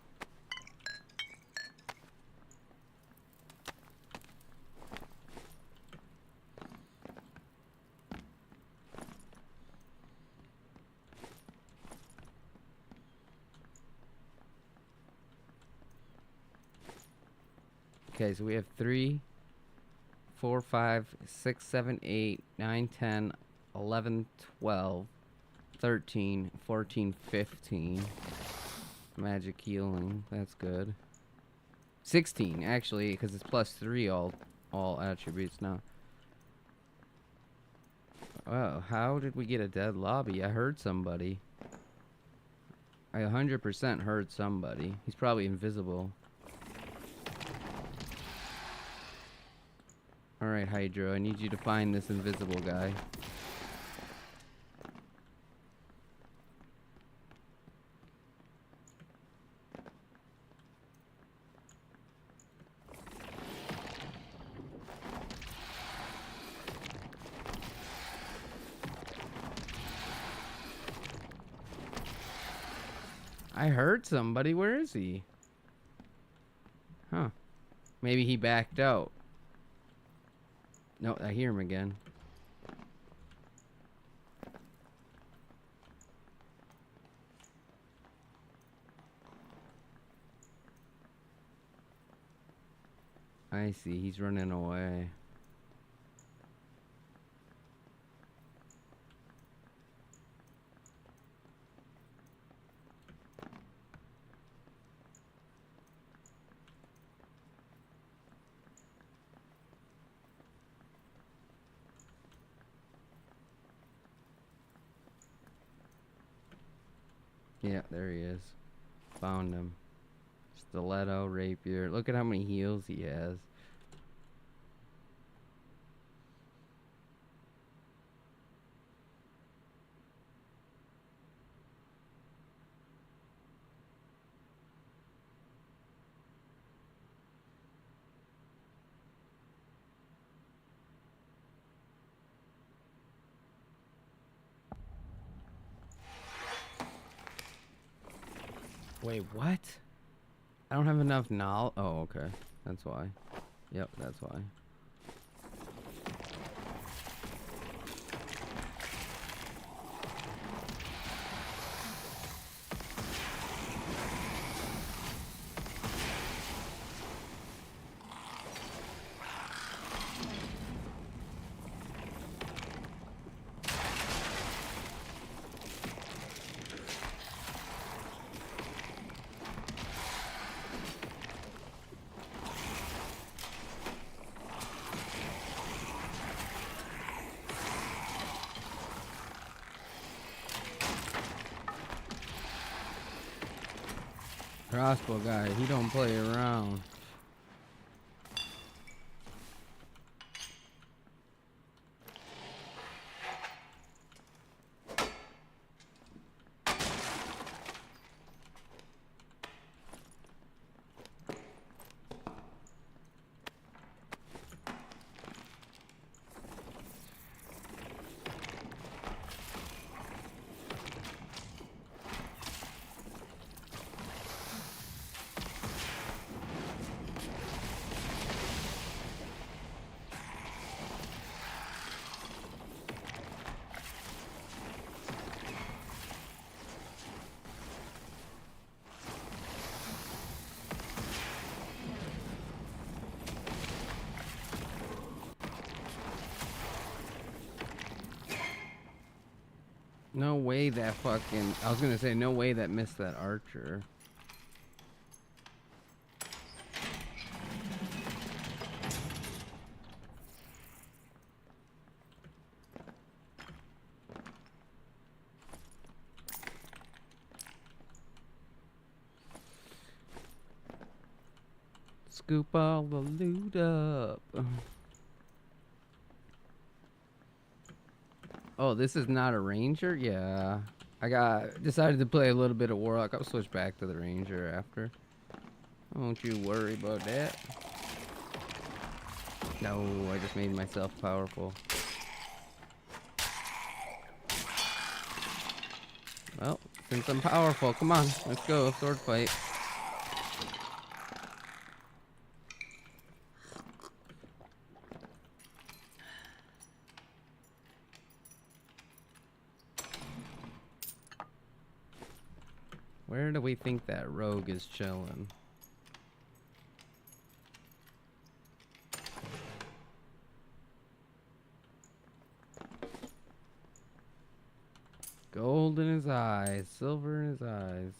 Okay, so we have 3, 4, 5, 6, 7, 8, 9, 10, 11, 12, 13, 14, 15. Magic healing, that's good. 16, actually, because it's +3 all attributes now. Oh, how did we get a dead lobby? I heard somebody. I 100% heard somebody. He's probably invisible. Alright, Hydro, I need you to find this invisible guy. I heard somebody. Where is he? Huh. Maybe he backed out. No, I hear him again. I see. He's running away. Yeah, there he is. Found him. Stiletto, rapier. Look at how many heals he has. Wait, what? I don't have enough knowledge. Oh, okay. That's why. Yep, that's why. Crossbow guy, he don't play around. No way that fucking... I was gonna say, no way that missed that archer. Scoop all the loot up. Oh, this is not a ranger? Yeah. I decided to play a little bit of warlock. I'll switch back to the ranger after. Don't you worry about that. No, I just made myself powerful. Well, since I'm powerful, come on, let's go, sword fight. Where do we think that rogue is chilling? Gold in his eyes, silver in his eyes.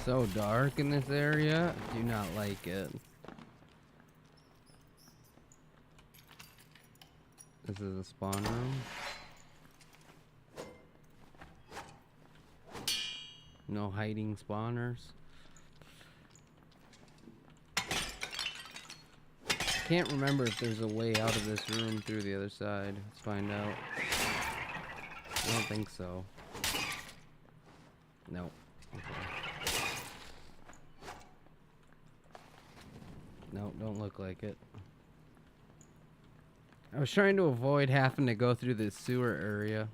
So dark in this area. Do not like it. This is a spawn room. No hiding spawners. can't remember if there's a way out of this room through the other side. Let's find out. I don't think so. Nope. Okay. Nope, don't look like it. I was trying to avoid having to go through this sewer area.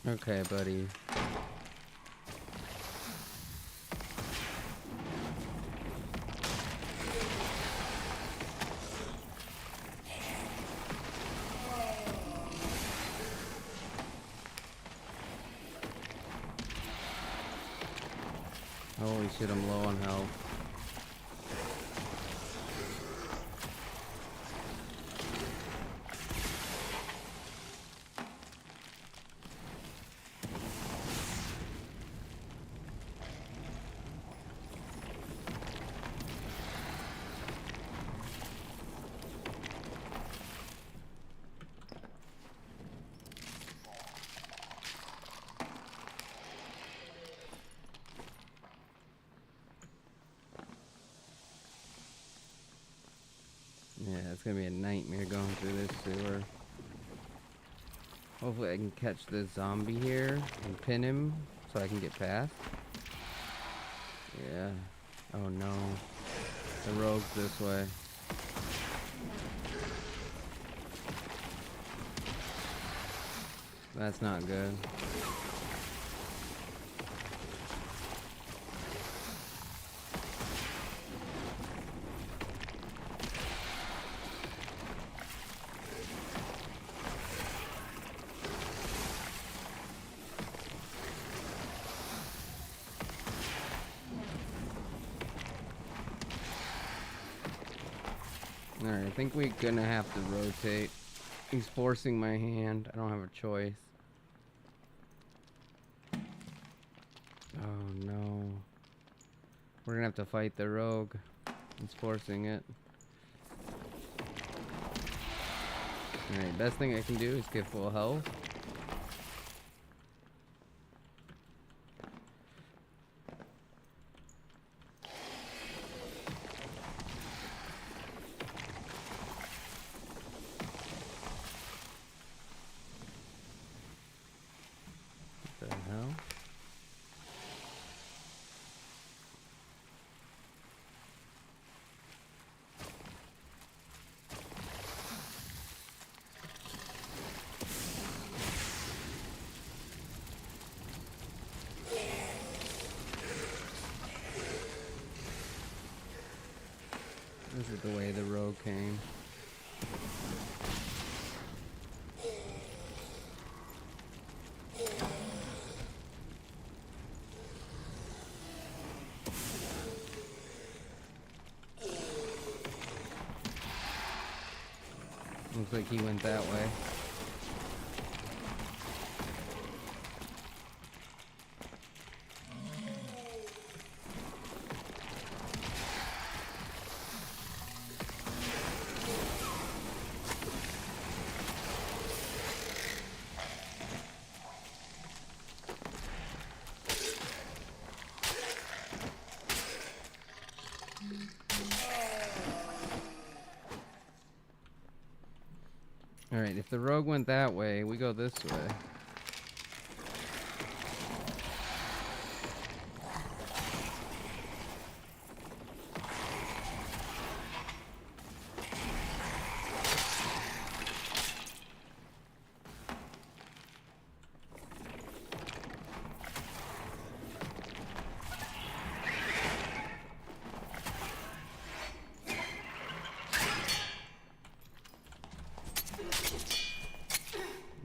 Okay, buddy. Holy shit, I'm low on health. Yeah, it's gonna be a nightmare going through this sewer. Hopefully I can catch this zombie here and pin him so I can get past. Yeah. Oh no. The rogue's this way. That's not good. Alright, I think we're gonna have to rotate. He's forcing my hand. I don't have a choice. Oh no. We're gonna have to fight the rogue. He's forcing it. Alright, best thing I can do is get full health. What the hell? This is the way the rogue came. Looks like he went that way. Alright, if the rogue went that way, we go this way.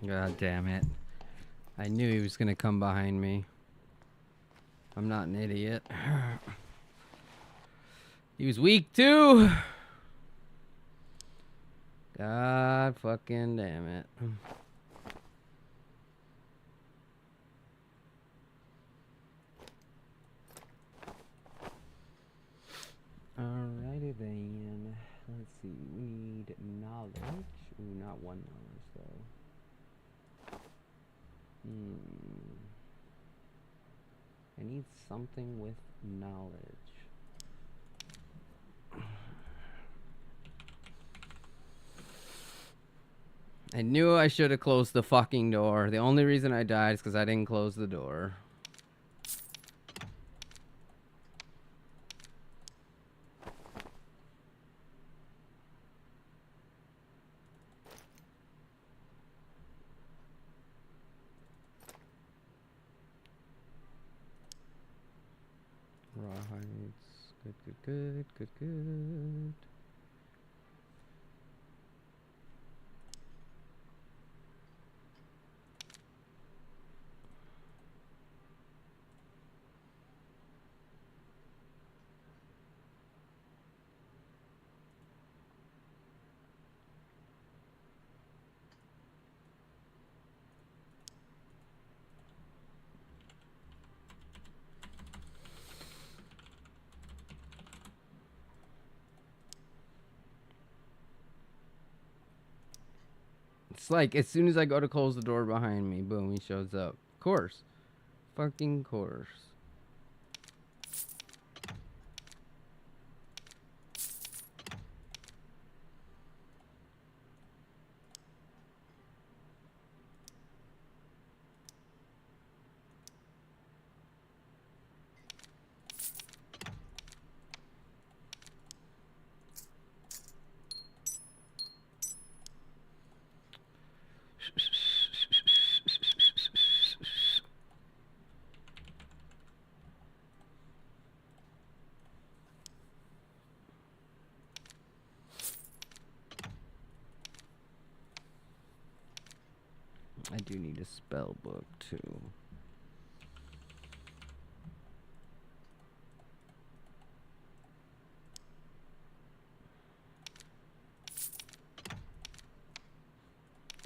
God damn it. I knew he was gonna come behind me. I'm not an idiot. He was weak too! God fucking damn it. Okay, then. Let's see. We need knowledge. Ooh, not one knowledge, though. I need something with knowledge. I knew I should have closed the fucking door. The only reason I died is because I didn't close the door. Rawhides. Good, good, good, good, good. It's like, as soon as I go to close the door behind me, boom, he shows up. Course. Fucking course. I do need a spell book too.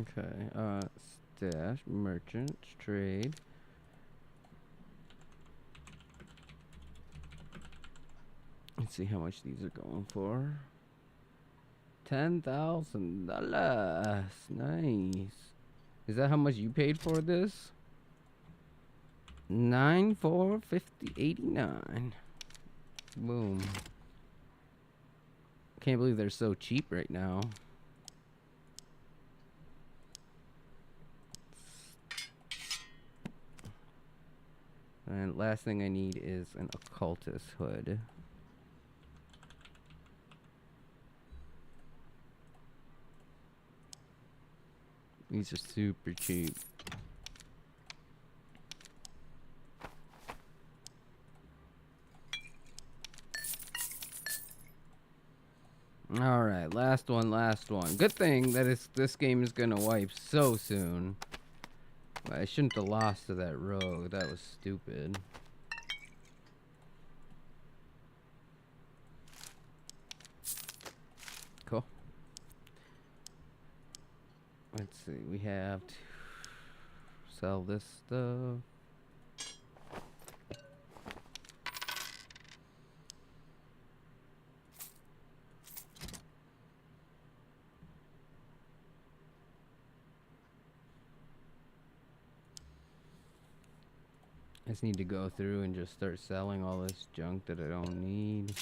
Okay, stash, merchant, trade. Let's see how much these are going for. $10,000. Nice. Is that how much you paid for this? 9,450.89. Boom. Can't believe they're so cheap right now. And last thing I need is an occultist hood. These are super cheap. All right, last one, last one. Good thing that this game is gonna wipe so soon. I shouldn't have lost to that rogue. That was stupid. Cool. Let's see. We have to sell this stuff. I just need to go through and just start selling all this junk that I don't need.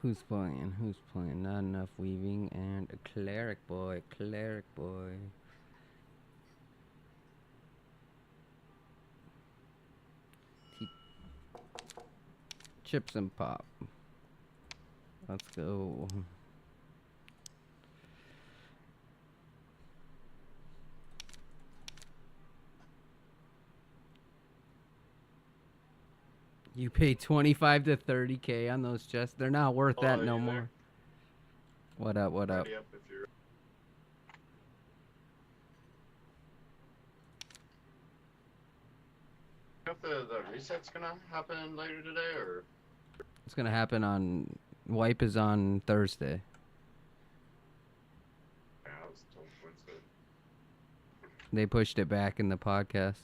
Who's playing? Who's playing? Not enough weaving and a cleric boy. Cleric boy. Chips and pop. Let's go. You pay 25 to 30K on those chests. They're not worth that no more. What up? What up? if the reset's gonna happen later today, or? It's gonna happen on Wipe is on Thursday. Yeah, I was told Wednesday. They pushed it back in the podcast.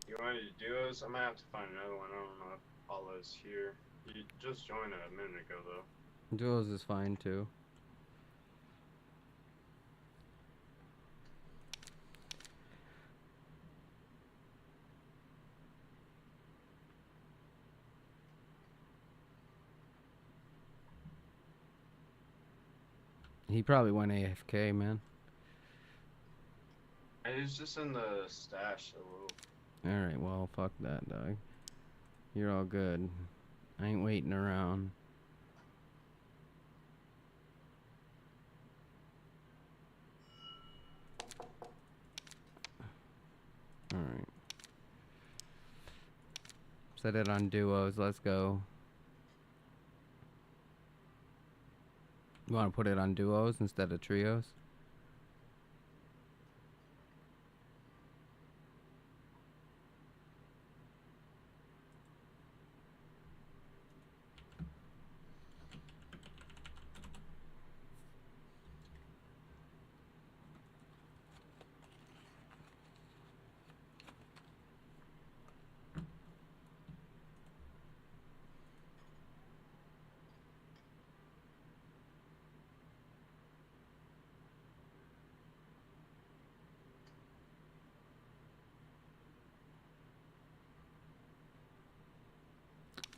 You want to do duos? I might have to find another one. I don't know if Paula's here. You just joined a minute ago, though. Duos is fine too. He probably went AFK, man. He's just in the stash a little. Alright, well, fuck that, dog. You're all good. I ain't waiting around. Alright. Set it on duos, let's go. You want to put it on duos instead of trios?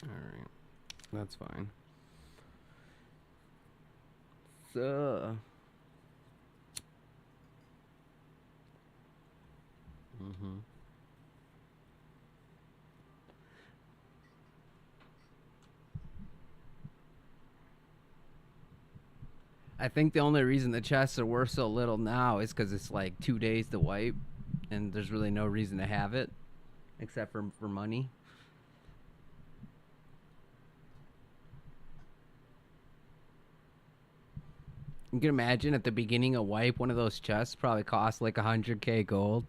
Alright. That's fine. So... I think the only reason the chests are worth so little now is because it's like 2 days to wipe, and there's really no reason to have it, except for money. You can imagine at the beginning of wipe, one of those chests probably cost like 100k gold.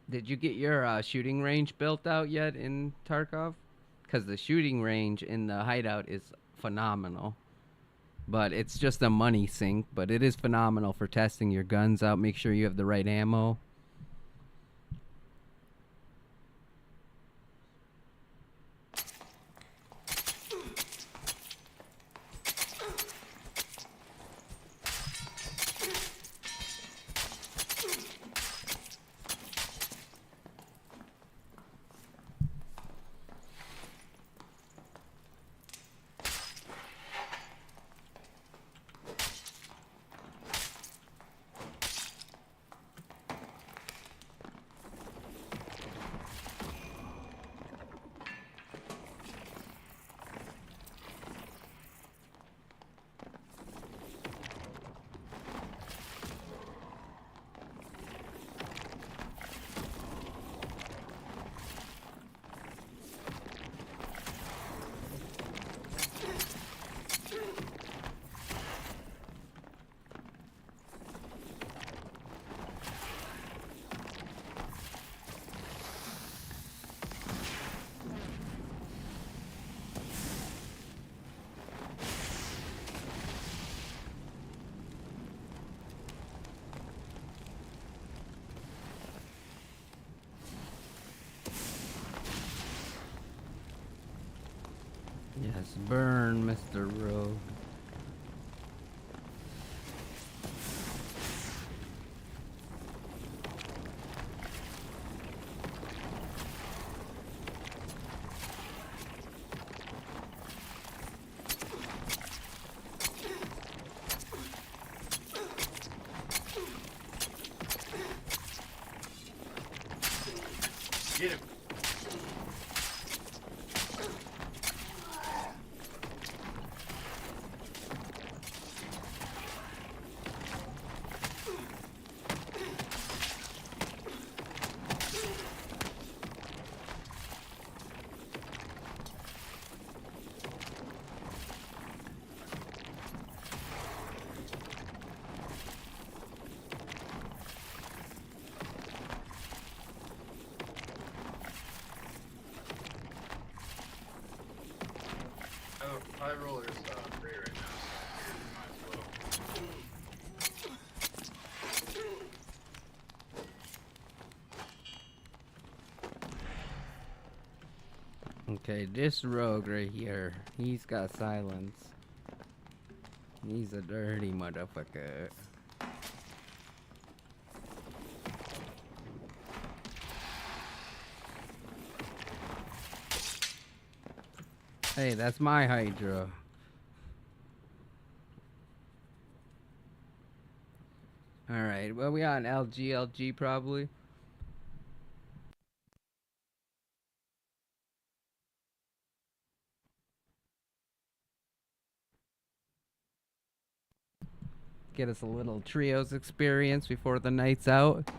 Did you get your shooting range built out yet in Tarkov? Because the shooting range in the hideout is phenomenal. But it's just a money sink, but it is phenomenal for testing your guns out. Make sure you have the right ammo. Yes, burn, Mr. Rogue. Get him. Oh, high roller's free right now, so I figured we might as well. Okay, this rogue right here, he's got silence. He's a dirty motherfucker. Hey, that's my Hydra. Alright, well, we on LG probably. Get us a little trios experience before the night's out.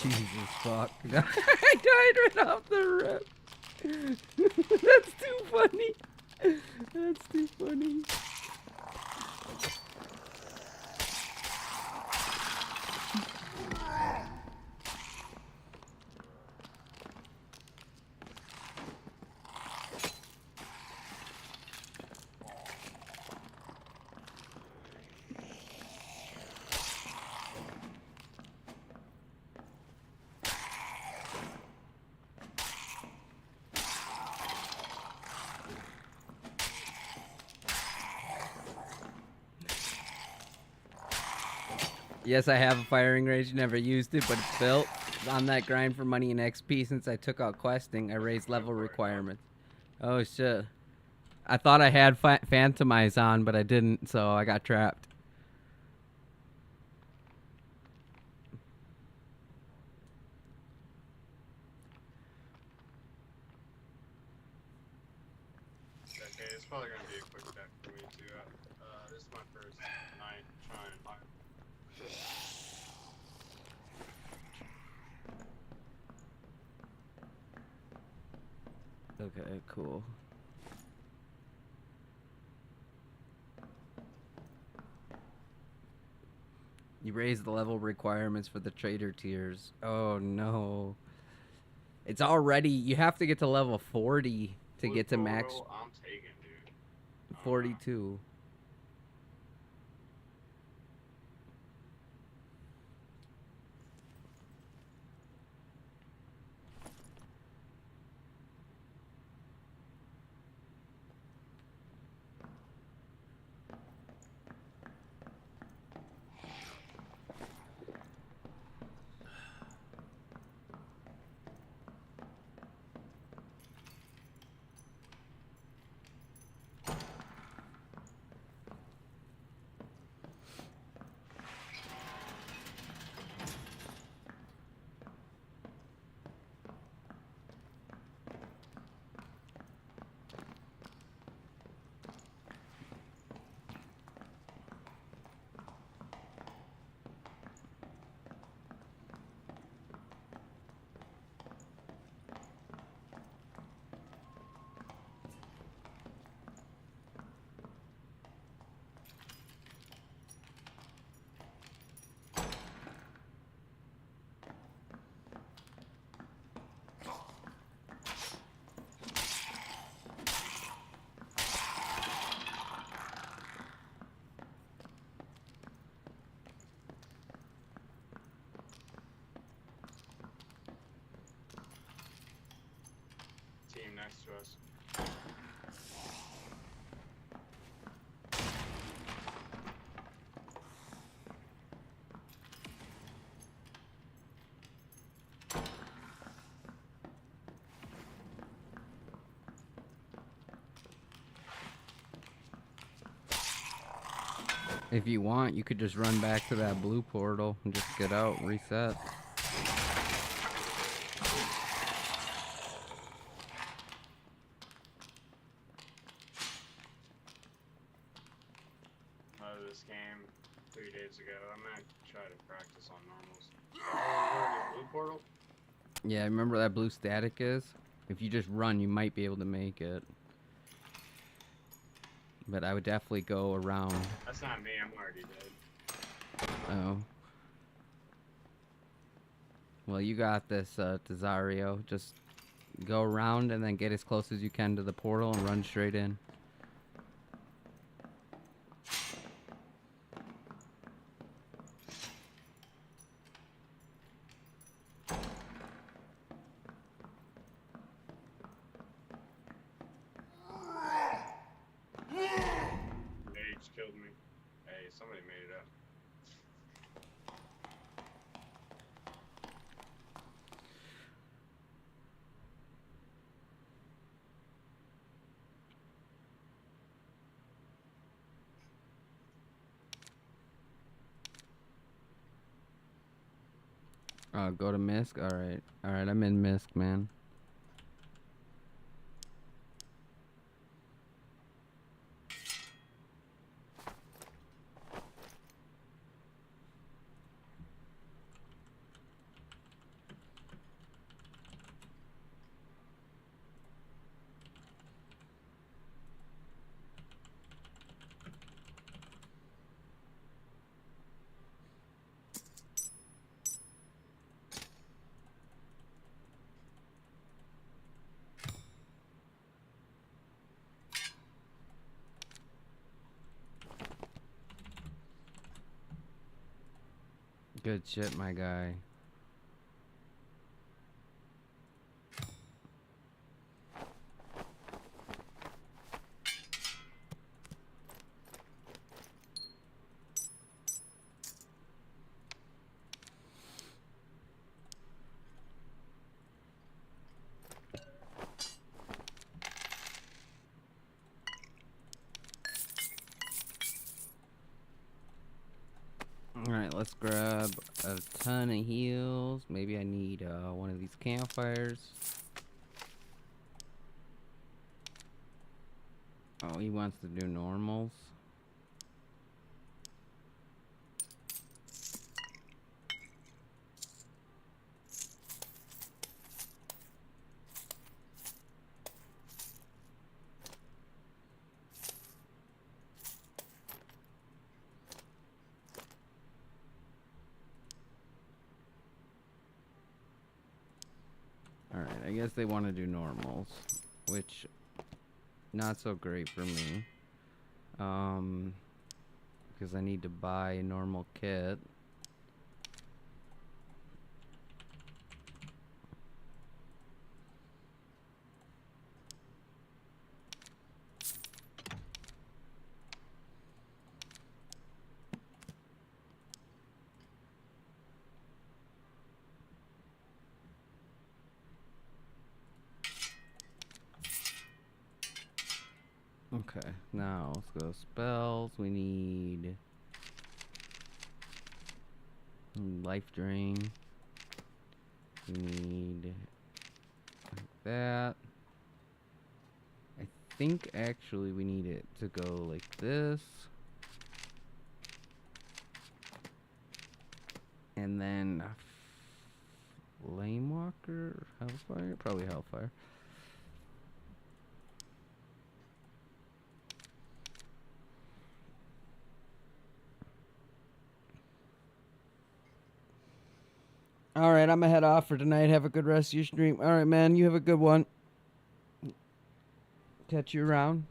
Jesus fuck. I died right off the rip. That's too funny. That's too funny. Yes, I have a firing range. Never used it, but it's built. On that grind for money and XP since I took out questing, I raised level requirements. Oh shit. I thought I had Phantomize on, but I didn't, so I got trapped. Okay, it's probably gonna be a quick deck for me too. This is my first night trying. Okay, cool. You raised the level requirements for the trader tiers. Oh no. It's already, you have to get to level 40 to get to max I'm taking, dude. 42. Team next to us. If you want, you could just run back to that blue portal and just get out and reset. This game 3 days ago. I'm gonna try to practice on normals. Blue portal? Yeah, remember that blue static is? If you just run, you might be able to make it. But I would definitely go around. That's not me. I'm already dead. Oh. Well, you got this, Tesario. Just go around and then get as close as you can to the portal and run straight in. Mage killed me. Hey, somebody made it up. Go to Misk? Alright. Alright, I'm in Misk, man. Good shit, my guy. Alright, let's grab a ton of heals. Maybe I need one of these campfires. Oh, he wants to do normals. Alright, I guess they want to do normals, which not so great for me. Because I need to buy a normal kit. Okay, now let's go spells. We need life drain. We need like that. I think actually we need it to go like this. And then Flame Walker, Hellfire? Probably Hellfire. All right, I'm gonna head off for tonight. Have a good rest of your stream. All right, man, you have a good one. Catch you around.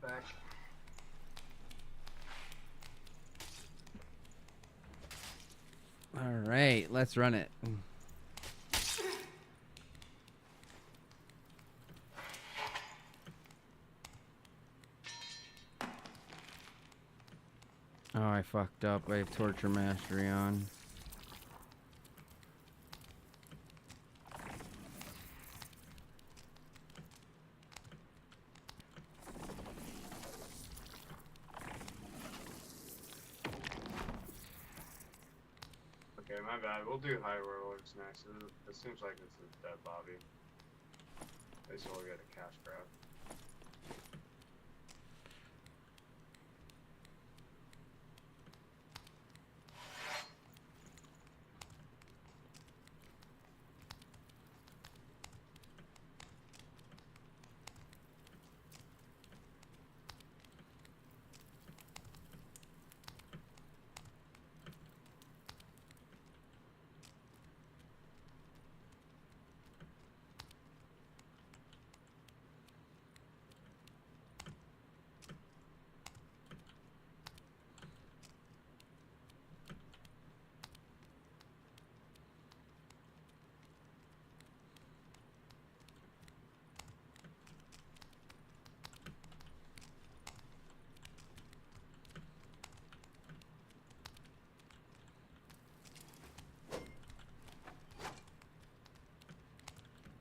Back. All right, let's run it. I fucked up. I have Torture Mastery on. Okay, my bad. We'll do High Warlords next. It seems like it's a dead lobby. At least we'll get a cash grab.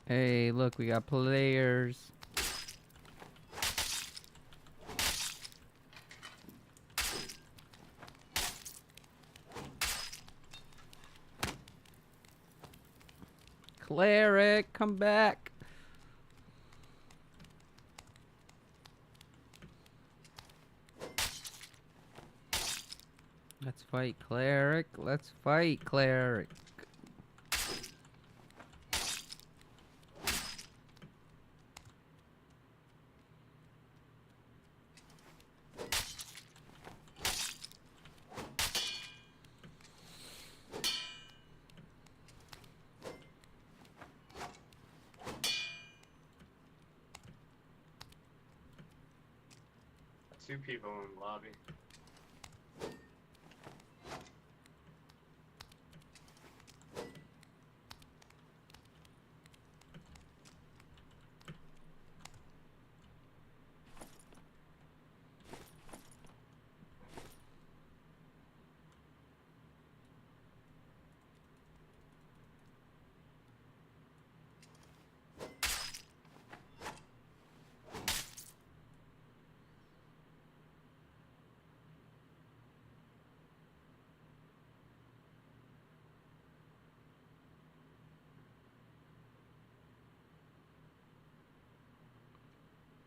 Hey, look, we got players. Cleric, come back. Let's fight Cleric. Let's fight Cleric. Two people in the lobby.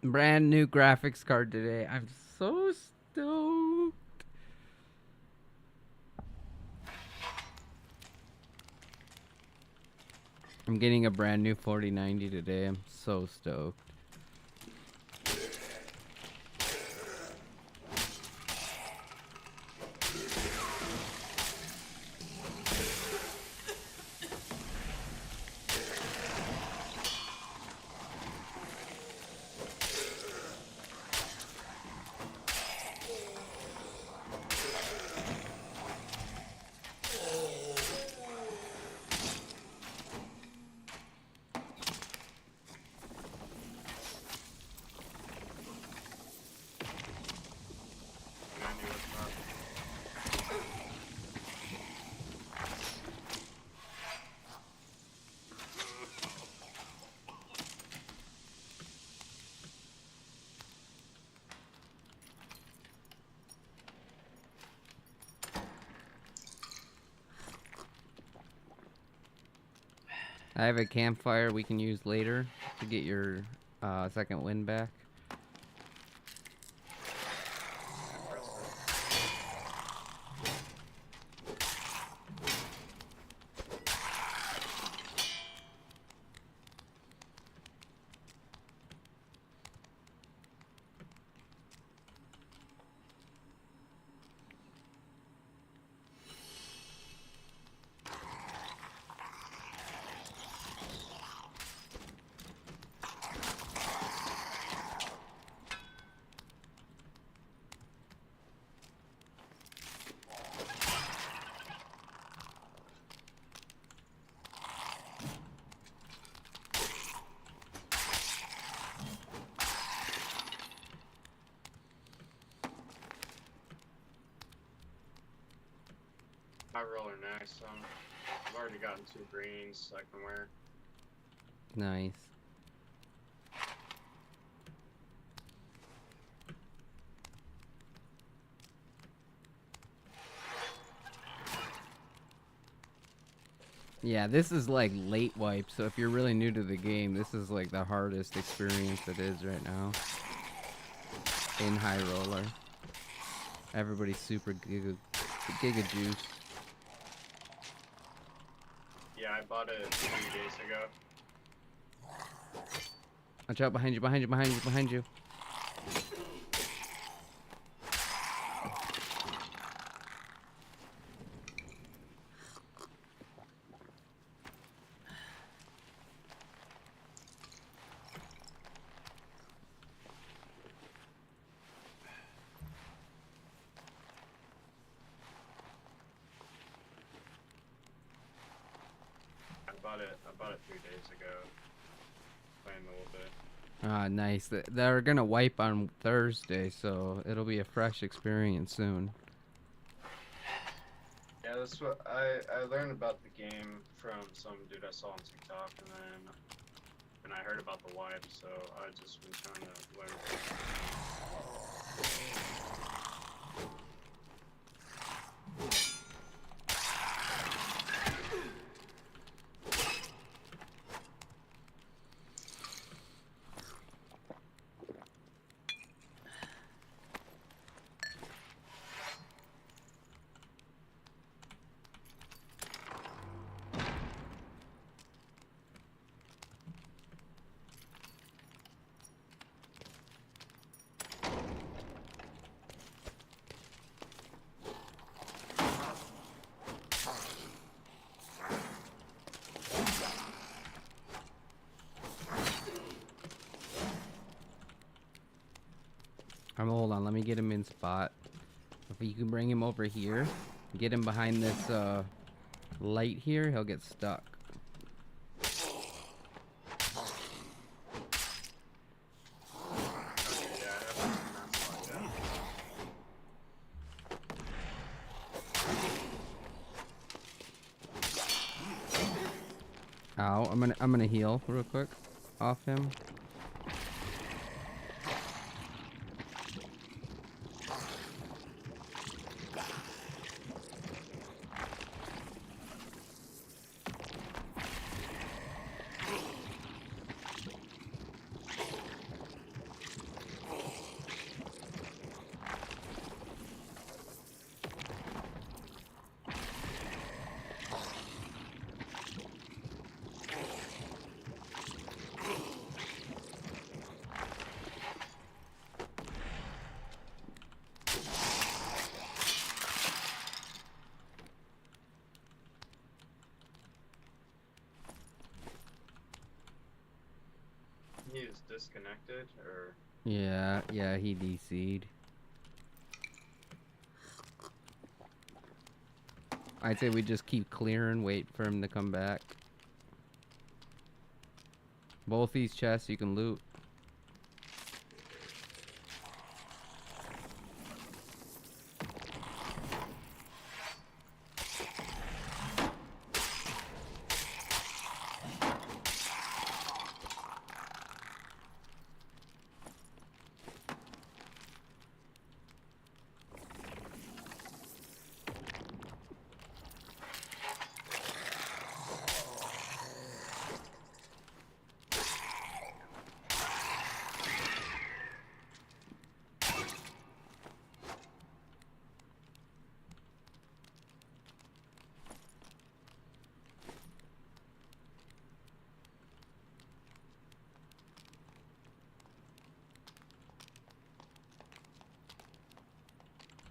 Brand new graphics card today. I'm so stoked. I'm getting a brand new 4090 today. I'm so stoked. I have a campfire we can use later to get your second wind back. High roller next. I've already gotten 2 greens I can wear. Nice. Yeah, this is like late wipe, so if you're really new to the game, this is like the hardest experience it is right now. In high roller. Everybody's super giga juice. Yeah, I bought it 3 days ago. Watch out, behind you, behind you, behind you, behind you. I bought it 3 days ago. Playing a little bit. Ah, nice. They're gonna wipe on Thursday, so it'll be a fresh experience soon. Yeah, that's what I learned about the game from some dude I saw on TikTok, and then when I heard about the wipe, so I just been trying to learn. Hold on, let me get him in spot. If you can bring him over here, get him behind this light here, he'll get stuck. Ow, I'm gonna heal real quick off him. He is disconnected, or Yeah, he DC'd. I'd say we just keep clearing, wait for him to come back. Both these chests you can loot.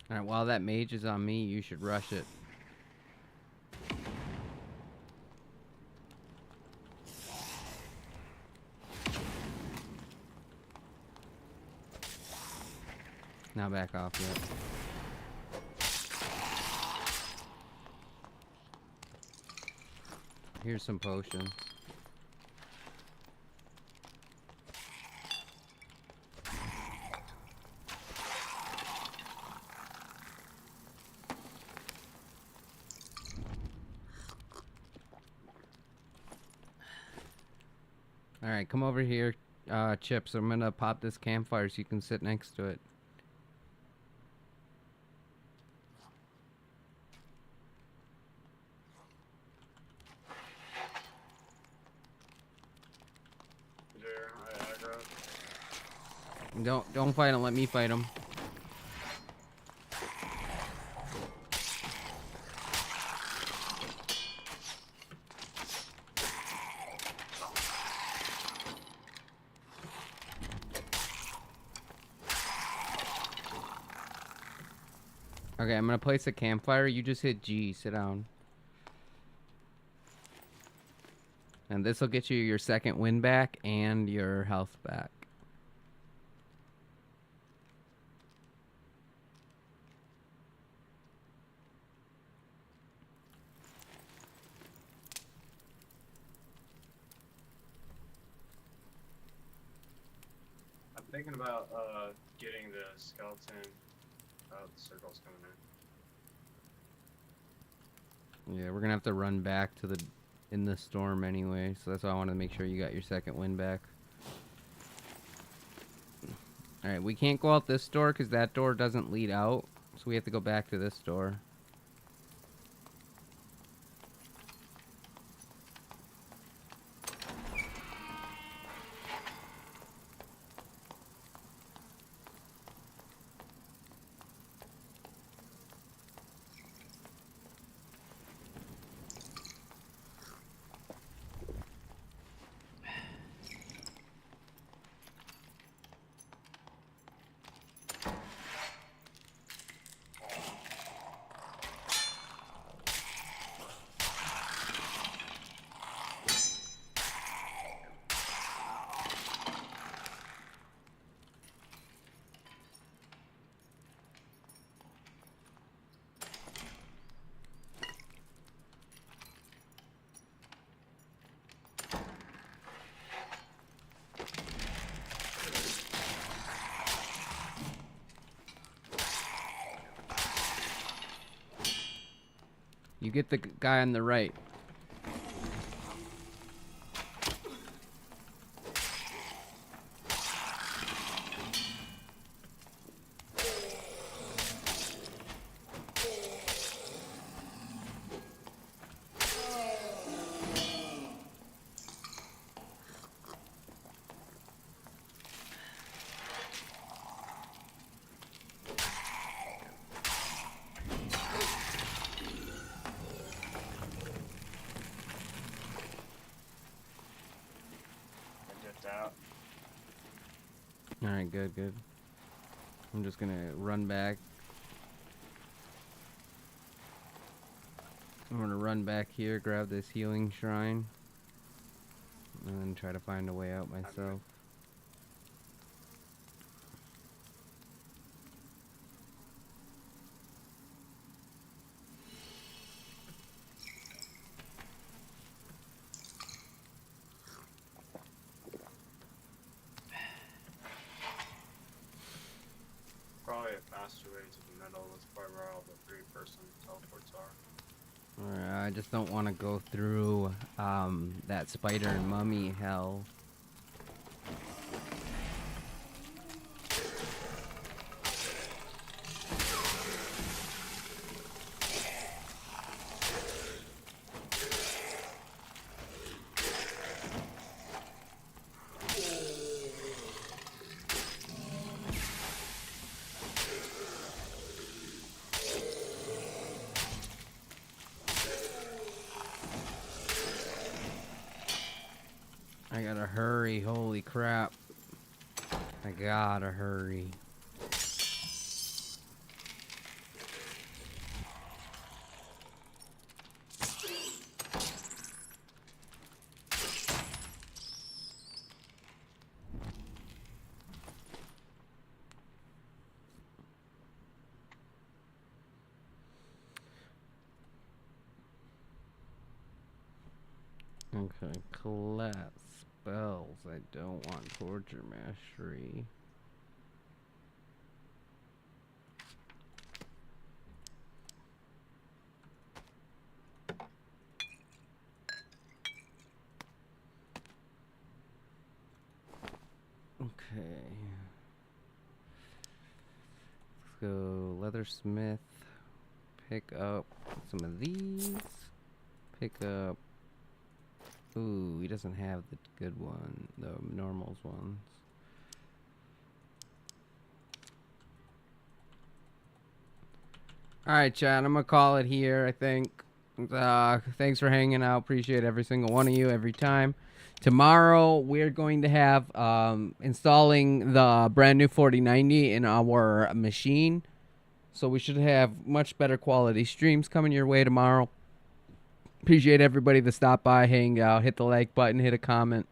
Alright, while that mage is on me, you should rush it. Now back off yet. Here's some potion. All right, come over here, Chips. I'm gonna pop this campfire so you can sit next to it. There, I aggro. Don't fight him. Let me fight him. Okay, I'm gonna place a campfire. You just hit G. Sit down. And this will get you your second win back and your health back. I'm thinking about getting the skeleton. Oh, the circle's coming in. Yeah, we're gonna have to run back to the in the storm anyway, so that's why I wanted to make sure you got your second win back. All right, we can't go out this door because that door doesn't lead out, so we have to go back to this door. You get the guy on the right. Out. Alright, good, good. I'm just gonna run back. I'm gonna run back here, grab this healing shrine, and then try to find a way out myself. Probably a faster way to the middle. That's probably where all the 3-person teleports are. Alright, I just don't want to go through that spider and mummy hell. I gotta hurry, holy crap. I gotta hurry. Okay, class spells. I don't want torture mastery. go leathersmith. Pick up some of these. Pick up. Ooh, he doesn't have the good one, the normals ones. All right, chat. I'm gonna call it here. I think. Thanks for hanging out. Appreciate every single one of you every time. Tomorrow we're going to have installing the brand new 4090 in our machine, so we should have much better quality streams coming your way tomorrow. Appreciate everybody that stopped by, hang out, hit the like button, hit a comment.